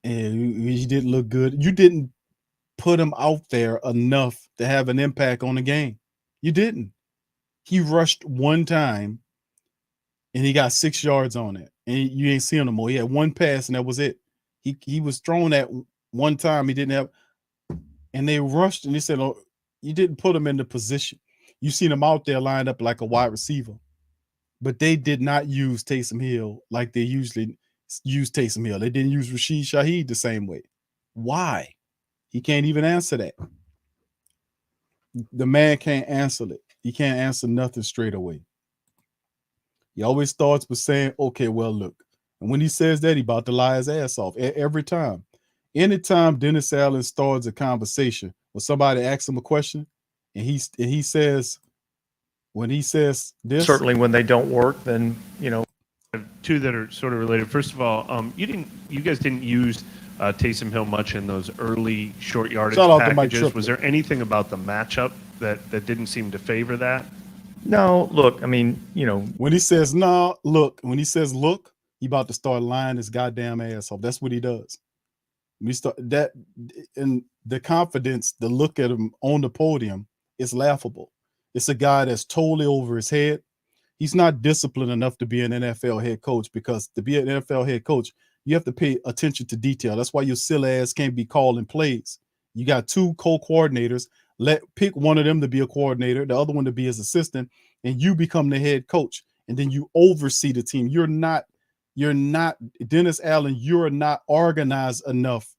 and he didn't look good. You didn't put him out there enough to have an impact on the game. You didn't. He rushed one time and he got 6 yards on it. And you ain't seen him no more. He had one pass and that was it. He was thrown at one time. He didn't have, and they rushed and they said, oh, you didn't put him in the position. You seen him out there lined up like a wide receiver. But they did not use Taysom Hill like they usually use Taysom Hill. They didn't use Rashid Shaheed the same way. Why? He can't even answer that. The man can't answer it. He can't answer nothing straight away. He always starts with saying, okay, well, look. And when he says that, he about to lie his ass off every time. Anytime Dennis Allen starts a conversation when somebody asks him a question and he says, when he says this, certainly when they don't work, then, you know. Two that are sort of related. First of all, you guys didn't use Taysom Hill much in those early short yardage packages. Was there anything about the matchup that didn't seem to favor that? No, look, I mean, you know, when he says no, look, when he says look, he about to start lying his goddamn ass off. That's what he does. We start that, and the confidence, the look at him on the podium is laughable. It's a guy that's totally over his head. He's not disciplined enough to be an NFL head coach, because to be an NFL head coach, you have to pay attention to detail. That's why your silly ass can't be calling plays. You got two co-coordinators. Pick one of them to be a coordinator, the other one to be his assistant, and you become the head coach. And then you oversee the team. You're not Dennis Allen. You're not organized enough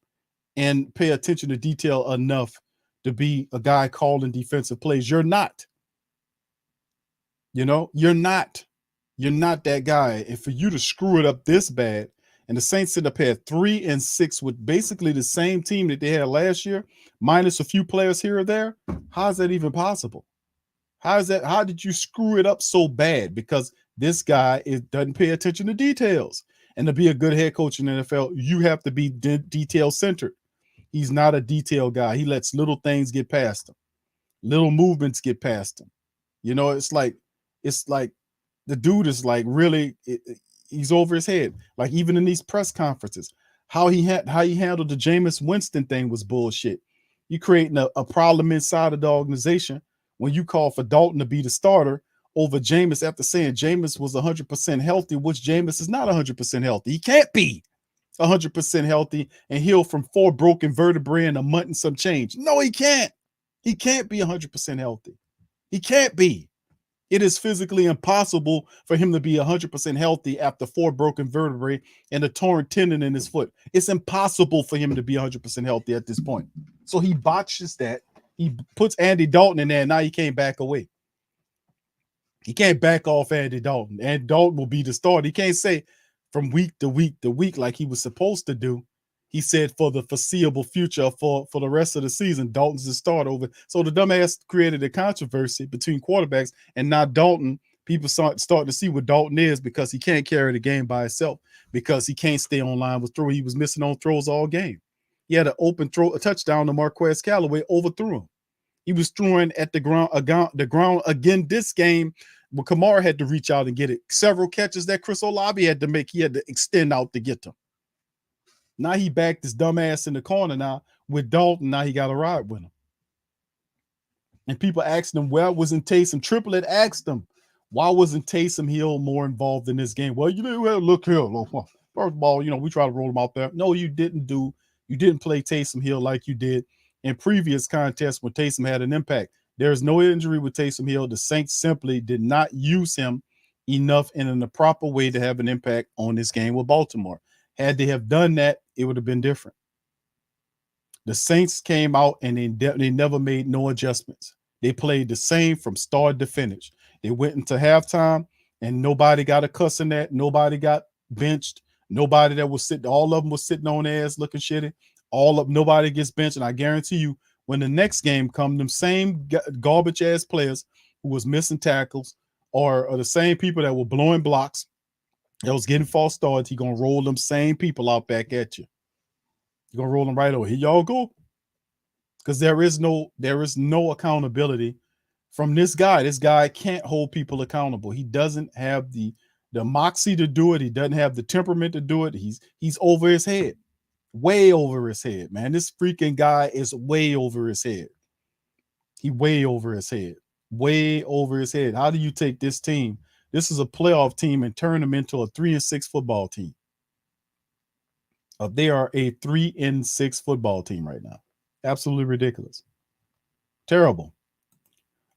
and pay attention to detail enough to be a guy calling defensive plays. You're not. You know, you're not that guy. And for you to screw it up this bad, and the Saints sit up here 3-6 with basically the same team that they had last year, minus a few players here or there, how is that even possible? How did you screw it up so bad? Because this guy doesn't pay attention to details. And to be a good head coach in the NFL, you have to be detail centered. He's not a detail guy. He lets little things get past him. Little movements get past him. You know, it's like the dude is like really, he's over his head. Like even in these press conferences, how he handled the Jameis Winston thing was bullshit. You creating a problem inside of the organization when you call for Dalton to be the starter over Jameis after saying Jameis was 100% healthy, which Jameis is not 100% healthy. He can't be 100% healthy and heal from 4 broken vertebrae and a month and some change. No, he can't. He can't be 100% healthy. He can't be. It is physically impossible for him to be 100% healthy after 4 broken vertebrae and a torn tendon in his foot. It's impossible for him to be 100% healthy at this point. So he botches that. He puts Andy Dalton in there, and now he can't back away. He can't back off Andy Dalton. And Dalton will be the starter. He can't say from week to week to week like he was supposed to do. He said for the foreseeable future, for the rest of the season, Dalton's the starter over. So the dumbass created a controversy between quarterbacks, and now Dalton, people starting to see what Dalton is, because he can't carry the game by himself, because he can't stay on line with throw. He was missing on throws all game. He had an open throw, a touchdown to Marquez Callaway, overthrew him. He was throwing at the ground again this game. Well, Kamara had to reach out and get it. Several catches that Chris Olave had to make. He had to extend out to get them. Now he backed his dumb ass in the corner now with Dalton. Now he got to ride with him. And people asked him, where wasn't Taysom? Triplett asked him, why wasn't Taysom Hill more involved in this game? Well, you know, look here. First of all, you know, we try to roll him out there. No, you didn't play Taysom Hill like you did in previous contests when Taysom had an impact. There's no injury with Taysom Hill. The Saints simply did not use him enough and in the proper way to have an impact on this game with Baltimore. Had they have done that, it would have been different. The Saints came out and they never made no adjustments. They played the same from start to finish. They went into halftime and nobody got a cuss in that. Nobody got benched. Nobody that was sitting, all of them was sitting on their ass looking shitty. Nobody gets benched. And I guarantee you, when the next game comes, them same garbage ass players who was missing tackles are the same people that were blowing blocks, that was getting false starts. He gonna roll them same people out back at you. You're gonna roll them right over. Here y'all go. Because there is no accountability from this guy. This guy can't hold people accountable. He doesn't have the moxie to do it. He doesn't have the temperament to do it. He's over his head. Way over his head, man. This freaking guy is way over his head. He way over his head. Way over his head. How do you take this team? This is a playoff team and turn them into a 3-6 football team. They are a 3-6 football team right now. Absolutely ridiculous. Terrible.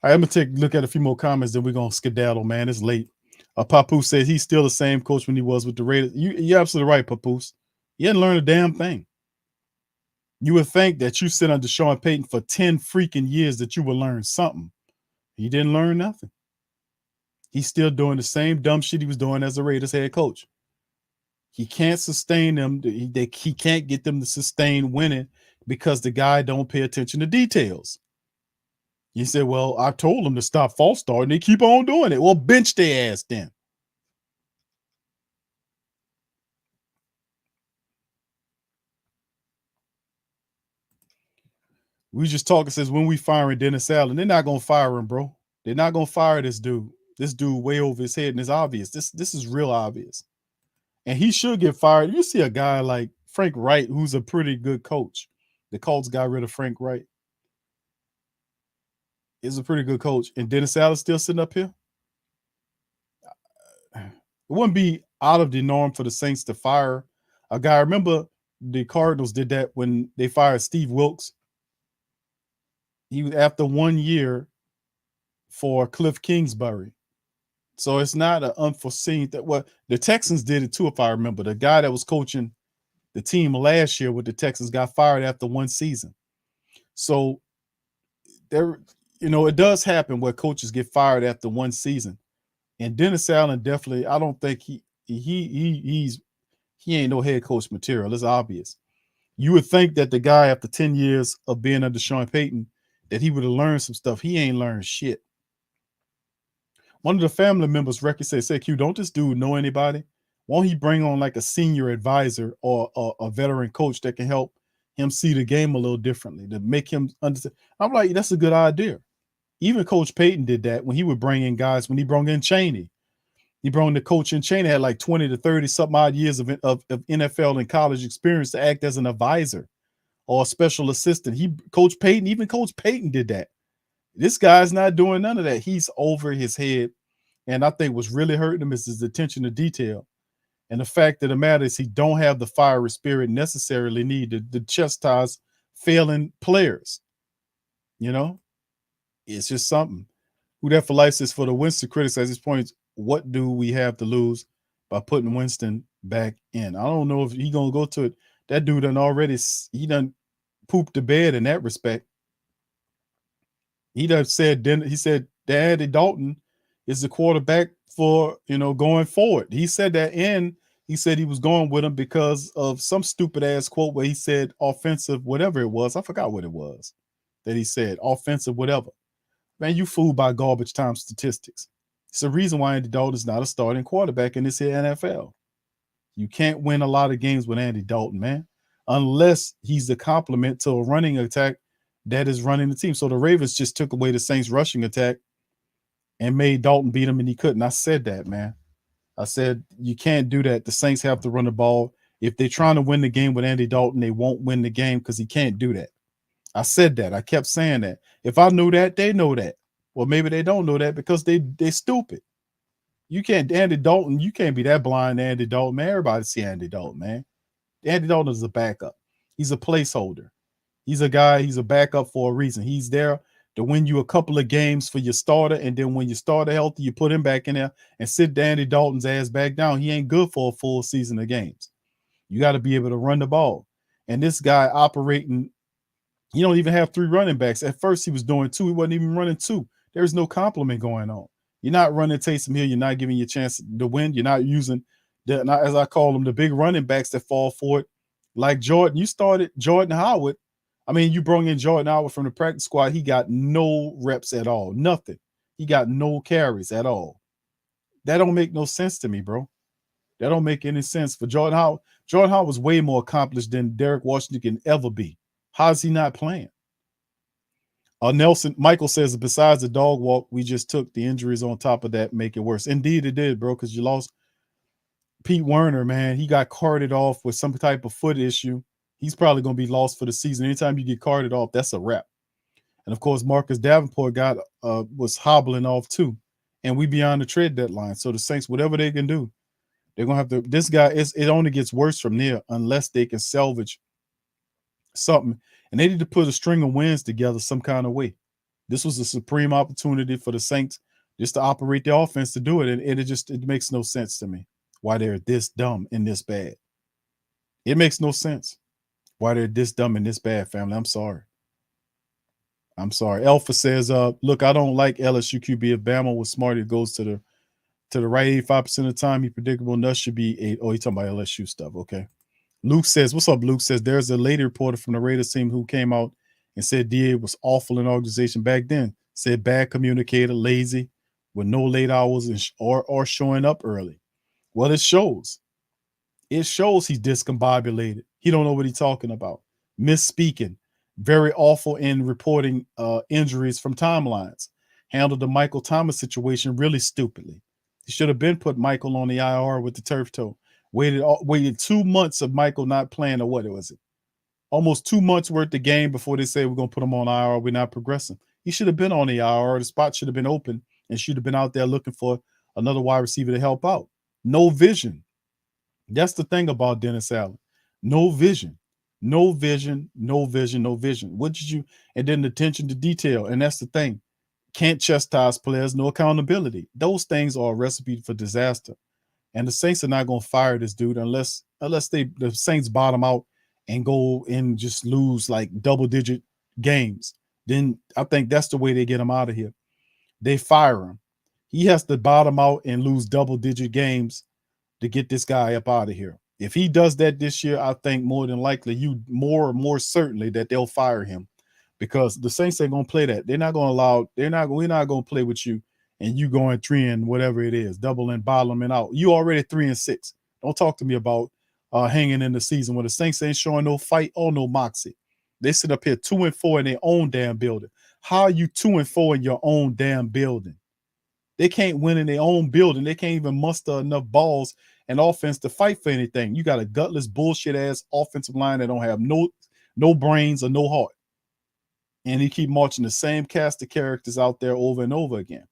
All right, I'm going to take a look at a few more comments, then we're going to skedaddle, man. It's late. Papoose says he's still the same coach when he was with the Raiders. You're absolutely right, Papoose. He didn't learn a damn thing. You would think that you sit under Sean Payton for 10 freaking years that you would learn something. He didn't learn nothing. He's still doing the same dumb shit he was doing as the Raiders head coach. He can't sustain them. He can't get them to sustain winning because the guy don't pay attention to details. You said, well, I told them to stop false starting. They keep on doing it. Well, bench their ass then. We just talking says when we firing Dennis Allen, they're not going to fire him, bro. They're not going to fire this dude. This dude way over his head, and it's obvious. This is real obvious. And he should get fired. You see a guy like Frank Wright, who's a pretty good coach. The Colts got rid of Frank Wright. He's a pretty good coach. And Dennis Allen still sitting up here. It wouldn't be out of the norm for the Saints to fire a guy. Remember the Cardinals did that when they fired Steve Wilkes. He was after 1 year for Cliff Kingsbury. So it's not an unforeseen that. Well, the Texans did it too, if I remember. The guy that was coaching the team last year with the Texans got fired after 1 season. So there, it does happen where coaches get fired after 1 season. And Dennis Allen definitely, I don't think he ain't no head coach material. It's obvious. You would think that the guy after 10 years of being under Sean Payton, that he would have learned some stuff. He ain't learned shit. One of the family members, Record said, Q, don't this dude know anybody? Won't he bring on like a senior advisor or a veteran coach that can help him see the game a little differently to make him understand? I'm like, that's a good idea. Even Coach Payton did that when he would bring in guys, when he brought in Chaney. He brought in the coach in Chaney, had like 20 to 30 something odd years of NFL and college experience to act as an advisor or a special assistant. Coach Payton did that. This guy's not doing none of that. He's over his head. And I think what's really hurting him is his attention to detail. And the fact of the matter is he don't have the fiery spirit necessarily needed to chastise failing players. It's just something. Who that for life says for the Winston critics at this point, what do we have to lose by putting Winston back in? I don't know if he's going to go to it. That dude he done pooped the bed in that respect. He said Andy Dalton is the quarterback for, going forward. He said that, and he said he was going with him because of some stupid ass quote where he said offensive, whatever it was. I forgot what it was that he said, offensive, whatever. Man, you fooled by garbage time statistics. It's the reason why Andy Dalton is not a starting quarterback in this here NFL. You can't win a lot of games with Andy Dalton, man, unless he's the complement to a running attack that is running the team. So the Ravens just took away the Saints rushing attack and made Dalton beat him, and he couldn't. I said that, man. I said, you can't do that. The Saints have to run the ball. If they're trying to win the game with Andy Dalton, they won't win the game because he can't do that. I said that. I kept saying that. If I knew that, they know that. Well, maybe they don't know that because they're stupid. You can't be that blind to Andy Dalton, man. Everybody see Andy Dalton, man. Andy Dalton is a backup. He's a placeholder. He's a backup for a reason. He's there to win you a couple of games for your starter, and then when your starter healthy, you put him back in there and sit Andy Dalton's ass back down. He ain't good for a full season of games. You got to be able to run the ball. And this guy operating, you don't even have 3 running backs. At first, he was doing 2. He wasn't even running 2. There's no compliment going on. You're not running Taysom Hill. You're not giving you a chance to win. You're not using, as I call them, the big running backs that fall for it. Like Jordan, you started Jordan Howard. I mean, you brought in Jordan Howard from the practice squad. He got no reps at all. Nothing. He got no carries at all. That don't make no sense to me, bro. That don't make any sense for Jordan Howard. Jordan Howard was way more accomplished than Derek Washington can ever be. How is he not playing? Michael says, besides the dog walk we just took, the injuries on top of that make it worse. Indeed, it did, bro, because you lost Pete Werner, man. He got carted off with some type of foot issue. He's probably going to be lost for the season. Anytime you get carted off, that's a wrap. And, of course, Marcus Davenport was hobbling off too. And we beyond the trade deadline. So the Saints, whatever they can do, they're going to have to – this guy, it only gets worse from there unless they can salvage something. And they need to put a string of wins together some kind of way. This was a supreme opportunity for the Saints just to operate their offense to do it. And it makes no sense to me why they're this dumb and this bad. It makes no sense why they're this dumb and this bad, family. I'm sorry. I'm sorry. Alpha says, look, I don't like LSU QB. If Bama was smart, it goes to the right 85% of the time. He predictable enough should be 8. Oh, he's talking about LSU stuff. Okay. Luke says, what's up, Luke? Says there's a lady reporter from the Raiders team who came out and said DA was awful in organization back then. Said bad communicator, lazy, with no late hours or showing up early. Well, it shows. It shows he's discombobulated. He don't know what he's talking about. Misspeaking. Very awful in reporting injuries from timelines. Handled the Michael Thomas situation really stupidly. He should have been put Michael on the IR with the turf toe. Waited 2 months of Michael not playing, or what was it? Almost 2 months worth of game before they say we're going to put him on IR. We're not progressing. He should have been on the IR. The spot should have been open and should have been out there looking for another wide receiver to help out. No vision. That's the thing about Dennis Allen. No vision. No vision, no vision, no vision. What did you, and then attention to detail. And that's the thing. Can't chastise players, no accountability. Those things are a recipe for disaster. And the Saints are not going to fire this dude unless the Saints bottom out and go and just lose like double-digit games. Then I think that's the way they get him out of here. They fire him. He has to bottom out and lose double-digit games to get this guy up out of here. If he does that this year, I think more than likely, more certainly that they'll fire him, because the Saints ain't going to play that. They're not going to allow. We're not going to play with you and you going 3 and whatever it is, double and bottoming out. You already 3-6. Don't talk to me about hanging in the season when the Saints ain't showing no fight or no moxie. They sit up here 2-4 in their own damn building. How are you 2-4 in your own damn building? They can't win in their own building. They can't even muster enough balls and offense to fight for anything. You got a gutless bullshit ass offensive line that don't have no brains or no heart. And he keep marching the same cast of characters out there over and over again.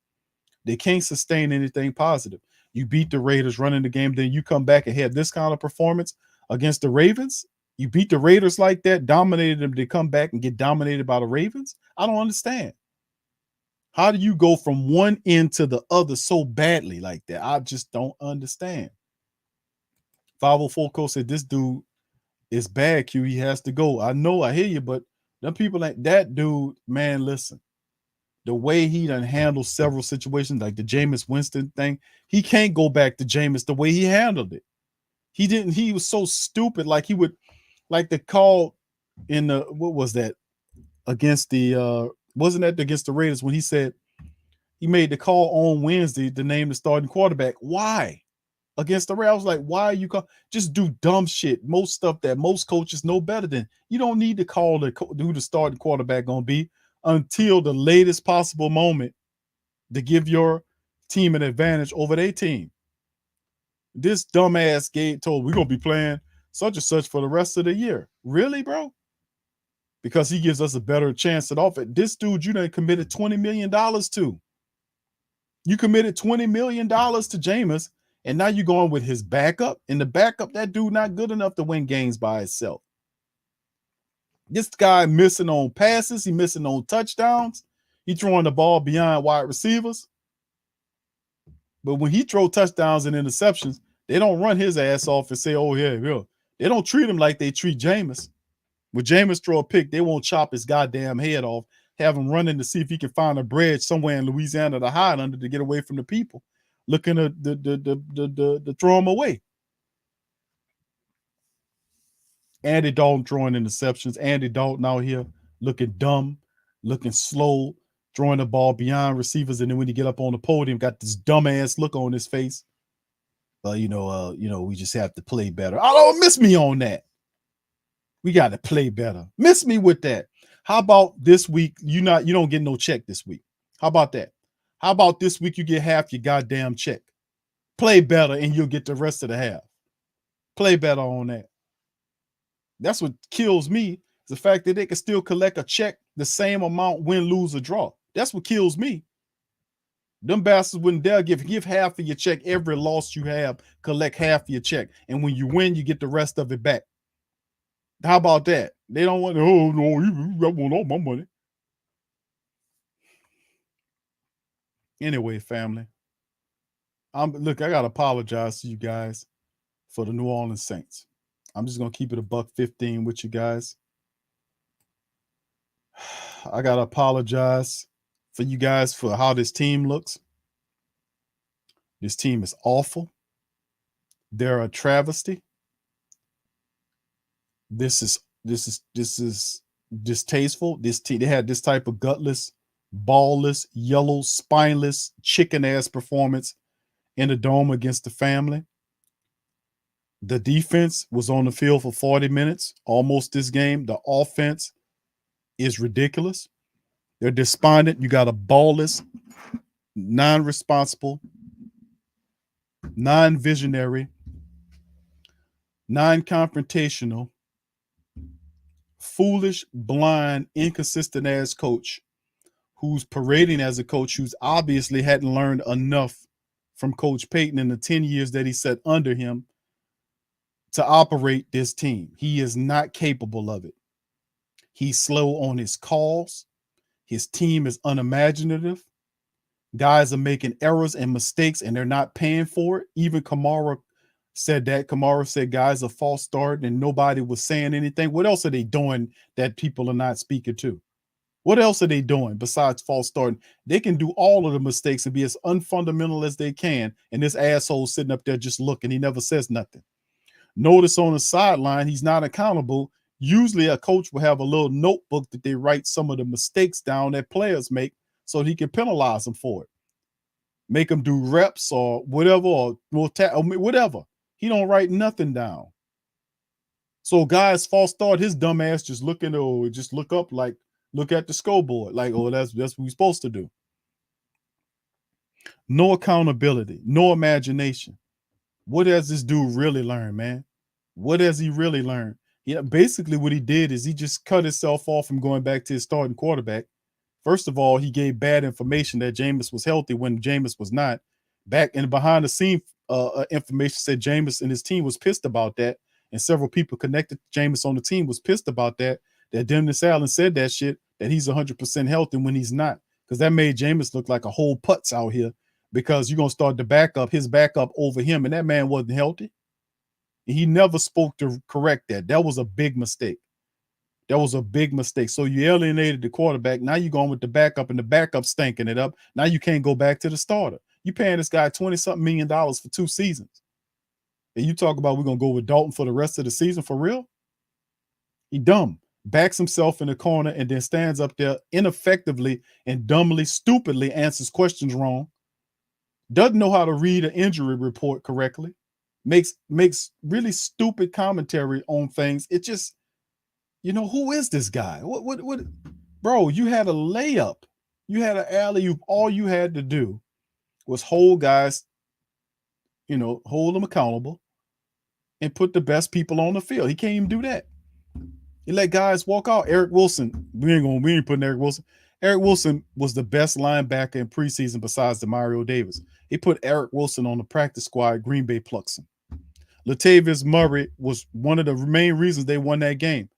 They can't sustain anything positive. You beat the Raiders running the game, then you come back and have this kind of performance against the Ravens. You beat the Raiders like that, dominated them to come back and get dominated by the Ravens. I don't understand. How do you go from one end to the other so badly like that? I just don't understand. 504 Coach said this dude is bad, Q. He has to go. I know, I hear you, but them people like that dude, man, listen. The way he done handled several situations, like the Jameis Winston thing, he can't go back to Jameis the way he handled it. He was so stupid. Like he would, like the call in the, what was that? Against the, wasn't that against the Raiders when he said he made the call on Wednesday to name the starting quarterback? Why? Against the Raiders, I was like, why are you just do dumb shit? Most stuff that most coaches know better than. You don't need to call who the starting quarterback gonna be until the latest possible moment to give your team an advantage over their team. This dumbass told we're gonna be playing such and such for the rest of the year. Really, bro? Because he gives us a better chance at offense. This dude you done committed $20 million to. You committed $20 million to Jameis, and now you're going with his backup. And the backup, that dude not good enough to win games by himself. This guy missing on passes. He missing on touchdowns. He throwing the ball beyond wide receivers. But when he throw touchdowns and interceptions, they don't run his ass off and say, oh, yeah. They don't treat him like they treat Jameis. When Jameis throw a pick, they won't chop his goddamn head off, have him running to see if he can find a bridge somewhere in Louisiana to hide under to get away from the people, looking to throw him away. Andy Dalton throwing interceptions. Andy Dalton out here looking dumb, looking slow, throwing the ball beyond receivers. And then when he get up on the podium, got this dumbass look on his face. we just have to play better. Oh, miss me on that. We got to play better. Miss me with that. How about this week? You don't get no check this week. How about that? How about this week you get half your goddamn check? Play better and you'll get the rest of the half. Play better on that. That's what kills me, is the fact that they can still collect a check the same amount, win, lose, or draw. That's what kills me. Them bastards wouldn't dare give half of your check every loss you have, collect half of your check. And when you win, you get the rest of it back. How about that? They don't want, oh, no, I want all my money. Anyway, family, look, I got to apologize to you guys for the New Orleans Saints. I'm just going to keep it $1.15 with you guys. I got to apologize for you guys for how this team looks. This team is awful. They're a travesty. This is distasteful. This team, they had this type of gutless, ballless, yellow, spineless, chicken-ass performance in the dome against the family. The defense was on the field for 40 minutes, almost this game. The offense is ridiculous. They're despondent. You got a ballless, non-responsible, non-visionary, non-confrontational, foolish, blind, inconsistent ass coach who's parading as a coach who's obviously hadn't learned enough from Coach Payton in the 10 years that he sat under him to operate this team. He is not capable of it. He's slow on his calls. His team is unimaginative. Guys are making errors and mistakes and they're not paying for it. Even Kamara said that. Kamara said guys are false starting and nobody was saying anything. What else are they doing that people are not speaking to? What else are they doing besides false starting? They can do all of the mistakes and be as unfundamental as they can. And this asshole sitting up there just looking. He never says nothing. Notice on the sideline, he's not accountable. Usually a coach will have a little notebook that they write some of the mistakes down that players make so he can penalize them for it. Make them do reps or whatever, or whatever. He don't write nothing down. So guys false start, his dumb ass just looking, just look up, like look at the scoreboard, like, oh, that's what we're supposed to do. No accountability, no imagination. What has this dude really learned, man? What has he really learned? Basically what he did is he just cut himself off from going back to his starting quarterback. First of all, he gave bad information that Jameis was healthy when Jameis was not. Back and behind the scene information said Jameis and his team was pissed about that. And several people connected to Jameis on the team was pissed about that. That Dennis Allen said that shit, that he's 100% healthy when he's not. Because that made Jameis look like a whole putz out here. Because you're going to start his backup over him. And that man wasn't healthy. He never spoke to correct that. That was a big mistake. That was a big mistake. So you alienated the quarterback. Now you're going with the backup and the backup stinking it up. Now you can't go back to the starter. You're paying this guy $20-something million for 2 seasons. And you talk about we're going to go with Dalton for the rest of the season for real? He dumb. Backs himself in the corner and then stands up there ineffectively and dumbly, stupidly answers questions wrong. Doesn't know how to read an injury report correctly. Makes really stupid commentary on things. It just, who is this guy? What, bro, you had a layup. You had an alley-oop. All you had to do was hold guys, hold them accountable and put the best people on the field. He can't even do that. He let guys walk out. Eric Wilson, we ain't putting Eric Wilson. Eric Wilson was the best linebacker in preseason besides Demario Davis. He put Eric Wilson on the practice squad. Green Bay plucks him. Latavius Murray was one of the main reasons they won that game.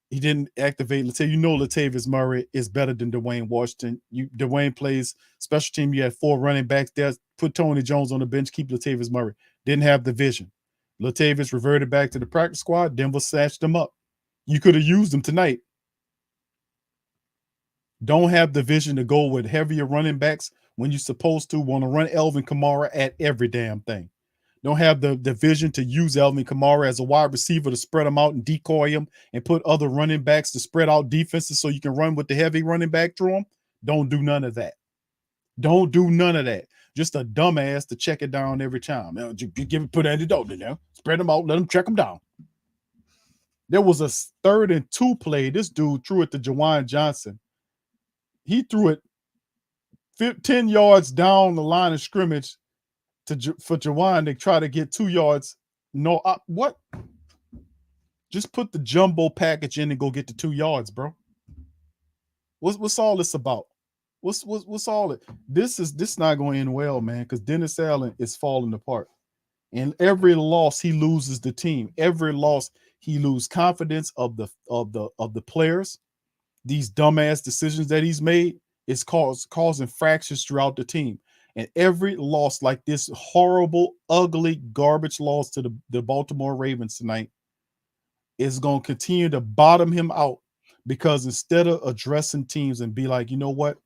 He didn't activate Latavius Murray is better than Dwayne Washington. Dwayne plays special team. You had 4 running backs there. Put Tony Jones on the bench. Keep Latavius Murray. Didn't have the vision. Latavius reverted back to the practice squad. Denver snatched him up. You could have used him tonight. Don't have the vision to go with heavier running backs when you're supposed to want to run Elvin Kamara at every damn thing. Don't have the vision to use Elvin Kamara as a wide receiver to spread him out and decoy him and put other running backs to spread out defenses so you can run with the heavy running back through them. Don't do none of that. Don't do none of that. just a dumbass to check it down every time. Now, put Andy Dalton in there, spread them out, let them check them down. There was a 3rd and 2 play. This dude threw it to Jawan Johnson. He threw it 10 yards down the line of scrimmage for Jawan to try to get 2 yards. No, what? Just put the jumbo package in and go get the 2 yards, bro. What's all this about? What's all it? This not going to end well, man, because Dennis Allen is falling apart. And every loss he loses the team. Every loss he loses confidence of the players. These dumbass decisions that he's made is causing fractures throughout the team. And every loss like this horrible, ugly, garbage loss to the Baltimore Ravens tonight is going to continue to bottom him out, because instead of addressing teams and be like, you know what,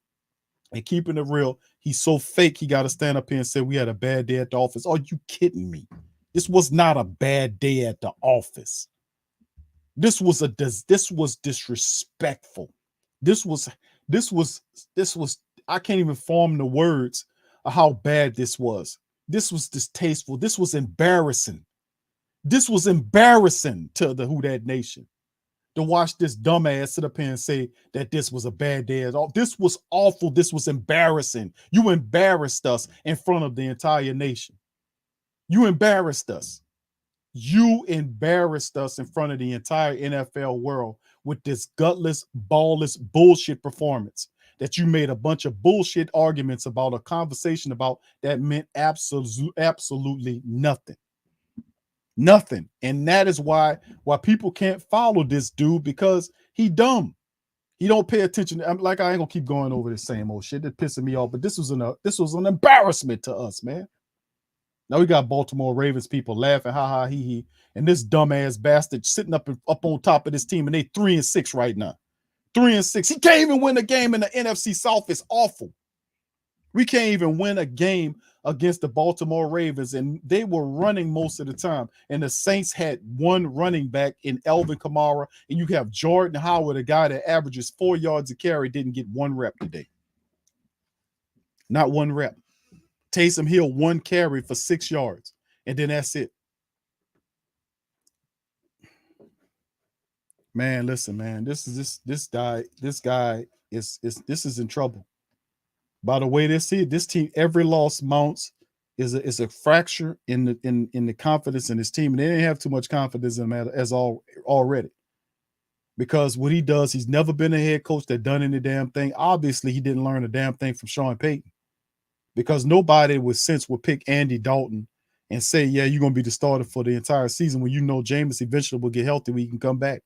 and keeping it real, he's so fake he got to stand up here and say we had a bad day at the office. Are you kidding me? This was not a bad day at the office. This was disrespectful. This was I can't even form the words of how bad this was. This was distasteful. This was embarrassing. This was embarrassing to the Who Dat Nation to watch this dumbass sit up here and say that this was a bad day at all. This was awful. This was embarrassing. You embarrassed us in front of the entire nation. You embarrassed us. You embarrassed us in front of the entire NFL world with this gutless, ballless bullshit performance that you made a bunch of bullshit arguments about, a conversation about that meant absolutely nothing. Nothing. And that is why people can't follow this dude, because he dumb. He don't pay attention. I ain't gonna keep going over the same old shit. That pissing me off. But this was an embarrassment to us, man. Now we got Baltimore Ravens people laughing, ha ha he he, and this dumbass bastard sitting up on top of this team, and they 3-6 right now. 3-6. He can't even win a game in the NFC South. It's awful. We can't even win a game against the Baltimore Ravens, and they were running most of the time. And the Saints had one running back in Alvin Kamara, and you have Jordan Howard, a guy that averages 4 yards a carry, didn't get 1 rep today. Not 1 rep. Taysom Hill 1 carry for 6 yards, and then that's it. Man, listen, man, this guy is in trouble. By the way, this team, every loss mounts is a fracture in the confidence in this team, and they didn't have too much confidence in him already. Because what he does, he's never been a head coach that done any damn thing. Obviously, he didn't learn a damn thing from Sean Payton, because nobody with sense would pick Andy Dalton and say, yeah, you're going to be the starter for the entire season when you know Jameis eventually will get healthy when he can come back.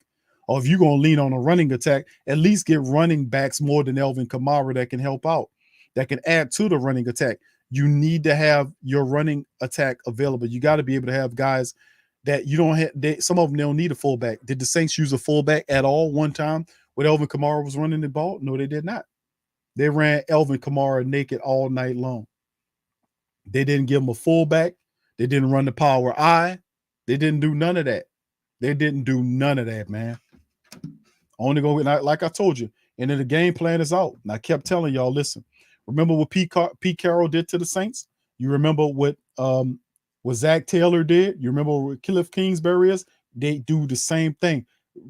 Or if you're going to lean on a running attack, at least get running backs more than Alvin Kamara that can help out, that can add to the running attack. You need to have your running attack available. You got to be able to have guys that you don't have. Some of them don't need a fullback. Did the Saints use a fullback at all one time when Alvin Kamara was running the ball? No, they did not. They ran Alvin Kamara naked all night long. They didn't give him a fullback. They didn't run the power I. They didn't do none of that. They didn't do none of that, man. Only go with, like I told you, and then the game plan is out. And I kept telling y'all, listen, remember what Pete Carroll did to the Saints? You remember what Zach Taylor did? You remember what Cliff Kingsbury is? They do the same thing.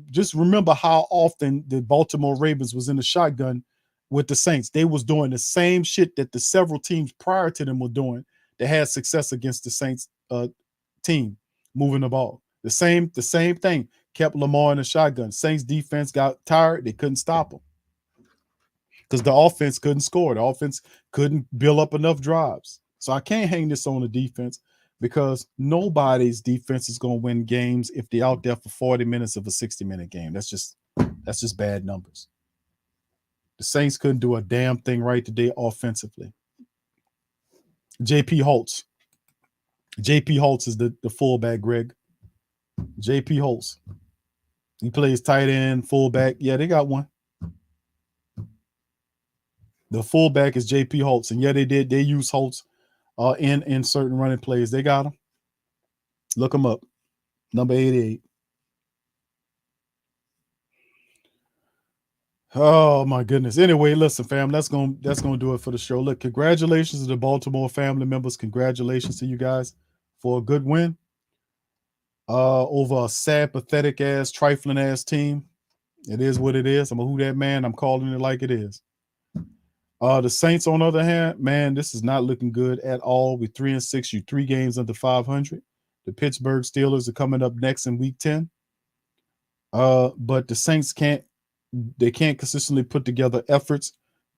Just remember how often the Baltimore Ravens was in the shotgun with the Saints. They was doing the same shit that the several teams prior to them were doing that had success against the Saints team, moving the ball. The same thing. Kept Lamar in the shotgun. Saints defense got tired. They couldn't stop them because the offense couldn't score. The offense couldn't build up enough drives. So I can't hang this on the defense, because nobody's defense is going to win games if they're out there for 40 minutes of a 60-minute game. That's just bad numbers. The Saints couldn't do a damn thing right today offensively. J.P. Holtz. J.P. Holtz is the fullback, Greg. J.P. Holtz. He plays tight end, fullback. Yeah, they got one. The fullback is J.P. Holtz. And yeah, they did. They use Holtz in certain running plays. They got him. Look him up. Number 88. Oh my goodness. Anyway, listen, fam, that's gonna do it for the show. Look, congratulations to the Baltimore family members. Congratulations to you guys for a good win. Over a sad, pathetic ass, trifling ass team. It is what it is. I'm a who that man. I'm calling it like it is. The Saints, on the other hand, man, this is not looking good at all. We're 3-6. You 3 games under 500. The Pittsburgh Steelers are coming up next in Week 10. But the Saints can't consistently put together efforts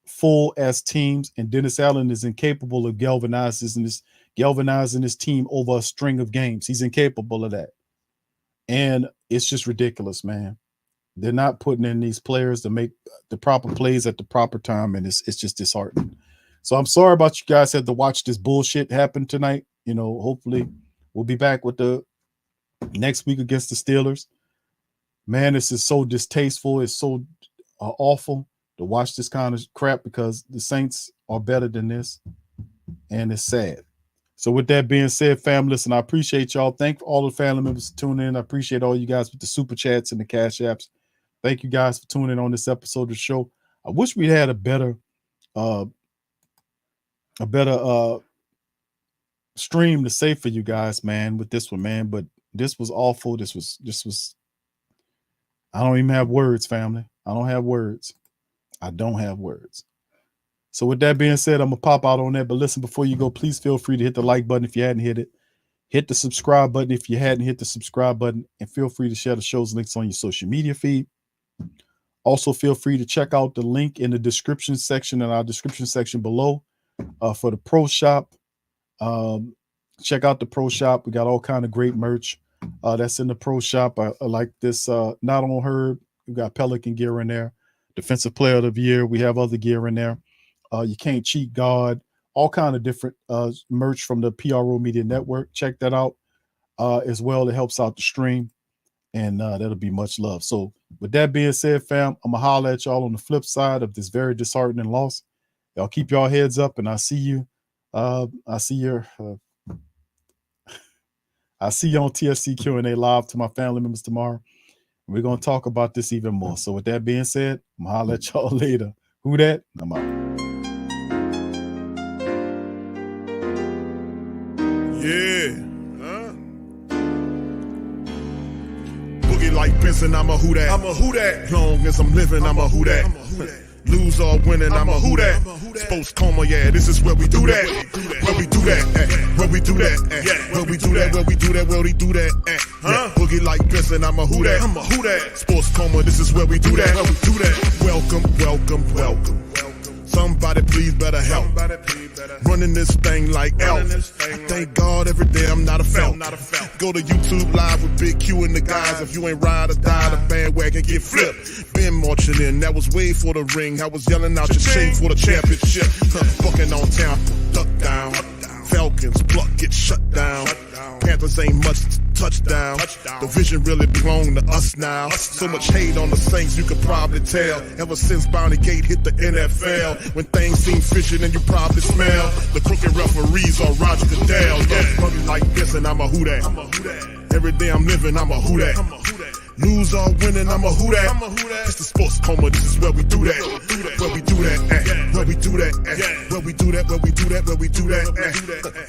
full as teams, and Dennis Allen is incapable of galvanizing his team over a string of games. He's incapable of that. And it's just ridiculous, man. They're not putting in these players to make the proper plays at the proper time, and it's just disheartening. So I'm sorry about you guys had to watch this bullshit happen tonight. You know, hopefully we'll be back with the next week against the Steelers. Man, this is so distasteful. It's so awful to watch this kind of crap because the Saints are better than this, and it's sad. So with that being said, family, listen, I appreciate y'all. Thank all the family members for tuning in. I appreciate all you guys with the super chats and the cash apps. Thank you guys for tuning in on this episode of the show. I wish we had a better stream to say for you guys, man, with this one, man. But this was awful. This was I don't even have words, family. I don't have words. So with that being said, I'm going to pop out on that. But listen, before you go, please feel free to hit the like button if you hadn't hit it. Hit the subscribe button if you hadn't hit the subscribe button. And feel free to share the show's links on your social media feed. Also, feel free to check out the link in the description section, in our description section below, for the Pro Shop. Check out the Pro Shop. We got all kind of great merch that's in the Pro Shop. I like this. Not on Herb. We got Pelican gear in there. Defensive Player of the Year. We have other gear in there. You Can't Cheat God. All kind of different merch from the PRO Media Network. Check that out as well. It helps out the stream, and that'll be much love. So with that being said, fam, I'm going to holler at y'all on the flip side of this very disheartening loss. Y'all keep y'all heads up, and I'll see you. I see you on TSC Q&A live to my family members tomorrow. We're going to talk about this even more. So with that being said, I'm going to holler at y'all later. Who that? I'm out. Yeah. Boogie like Benson, I'm a who that. I'm a who that. Long as I'm living, I'm a who that. Lose or winning, I'm a who that. Sports coma, yeah, this is where we do that. Where we do that, where we do that, where we do that, where we do that, where we do that. Boogie like Benson, I'm a who that. I'm a who that. Sports coma, this is where we do that. Where we do that. Welcome, welcome, welcome. Somebody please better help. Running this thing like Elf. I thank God every day I'm not a felt. Go to YouTube Live with Big Q and the guys. If you ain't ride or die, the bandwagon get flipped. Been marching in, that was way for the ring. I was yelling out your shame for the championship. Fucking on town, duck down. Falcons, pluck, get shut down. Panthers ain't much touchdown. The vision really belong to us now. So much hate on the Saints, you could probably tell. Ever since Bounty Gate hit the NFL, when things seem fishy and you probably smell the crooked referees or Roger Goodell. Fucking like this and I'm a who that. Every day I'm living, I'm a who that. Lose or winning, I'm a who that. It's the sports coma, this is where we do that. Where we do that, where we do that, where we do that, where we do that, where we do that.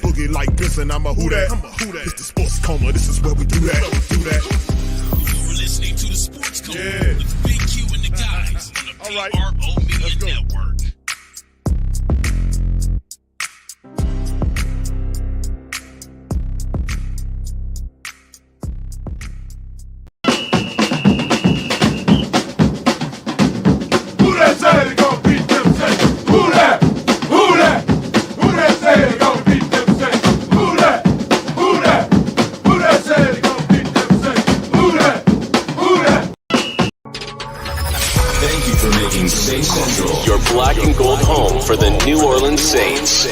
Boogie like this and I'm a who that. It's the sports coma, this is where we do that. You're listening to the Sports Coma with Big Q and the guys on the PRO Media Network. Saints Central, your black and gold home for the New Orleans Saints.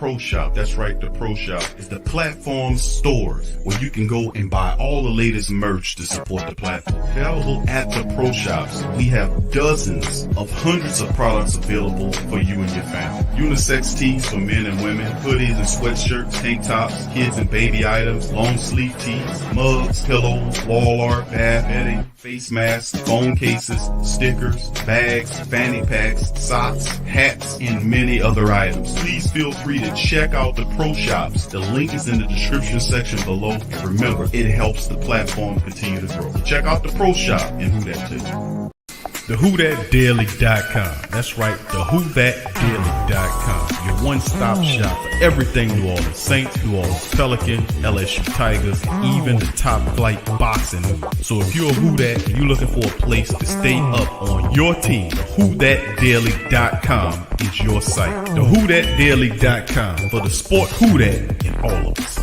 Pro Shop, that's right, the Pro Shop, is the platform's store where you can go and buy all the latest merch to support the platform. Available at the Pro Shops, we have dozens of hundreds of products available for you and your family. Unisex tees for men and women, hoodies and sweatshirts, tank tops, kids and baby items, long sleeve tees, mugs, pillows, wall art, bath bedding, face masks, phone cases, stickers, bags, fanny packs, socks, hats, and many other items. Please feel free to check out the Pro Shops. The link is in the description section below. And remember, it helps the platform continue to grow. Check out the Pro Shop and Who That too. TheWhoThatDaily.com. That's right, TheWhoThatDaily.com. Your one-stop shop for everything New Orleans Saints, New Orleans Pelicans, LSU Tigers, and even the top flight boxing. So if you're a Who That and you're looking for a place to stay up on your team, TheWhoThatDaily.com is your site. TheWhoThatDaily.com for the sport Who That in all of us.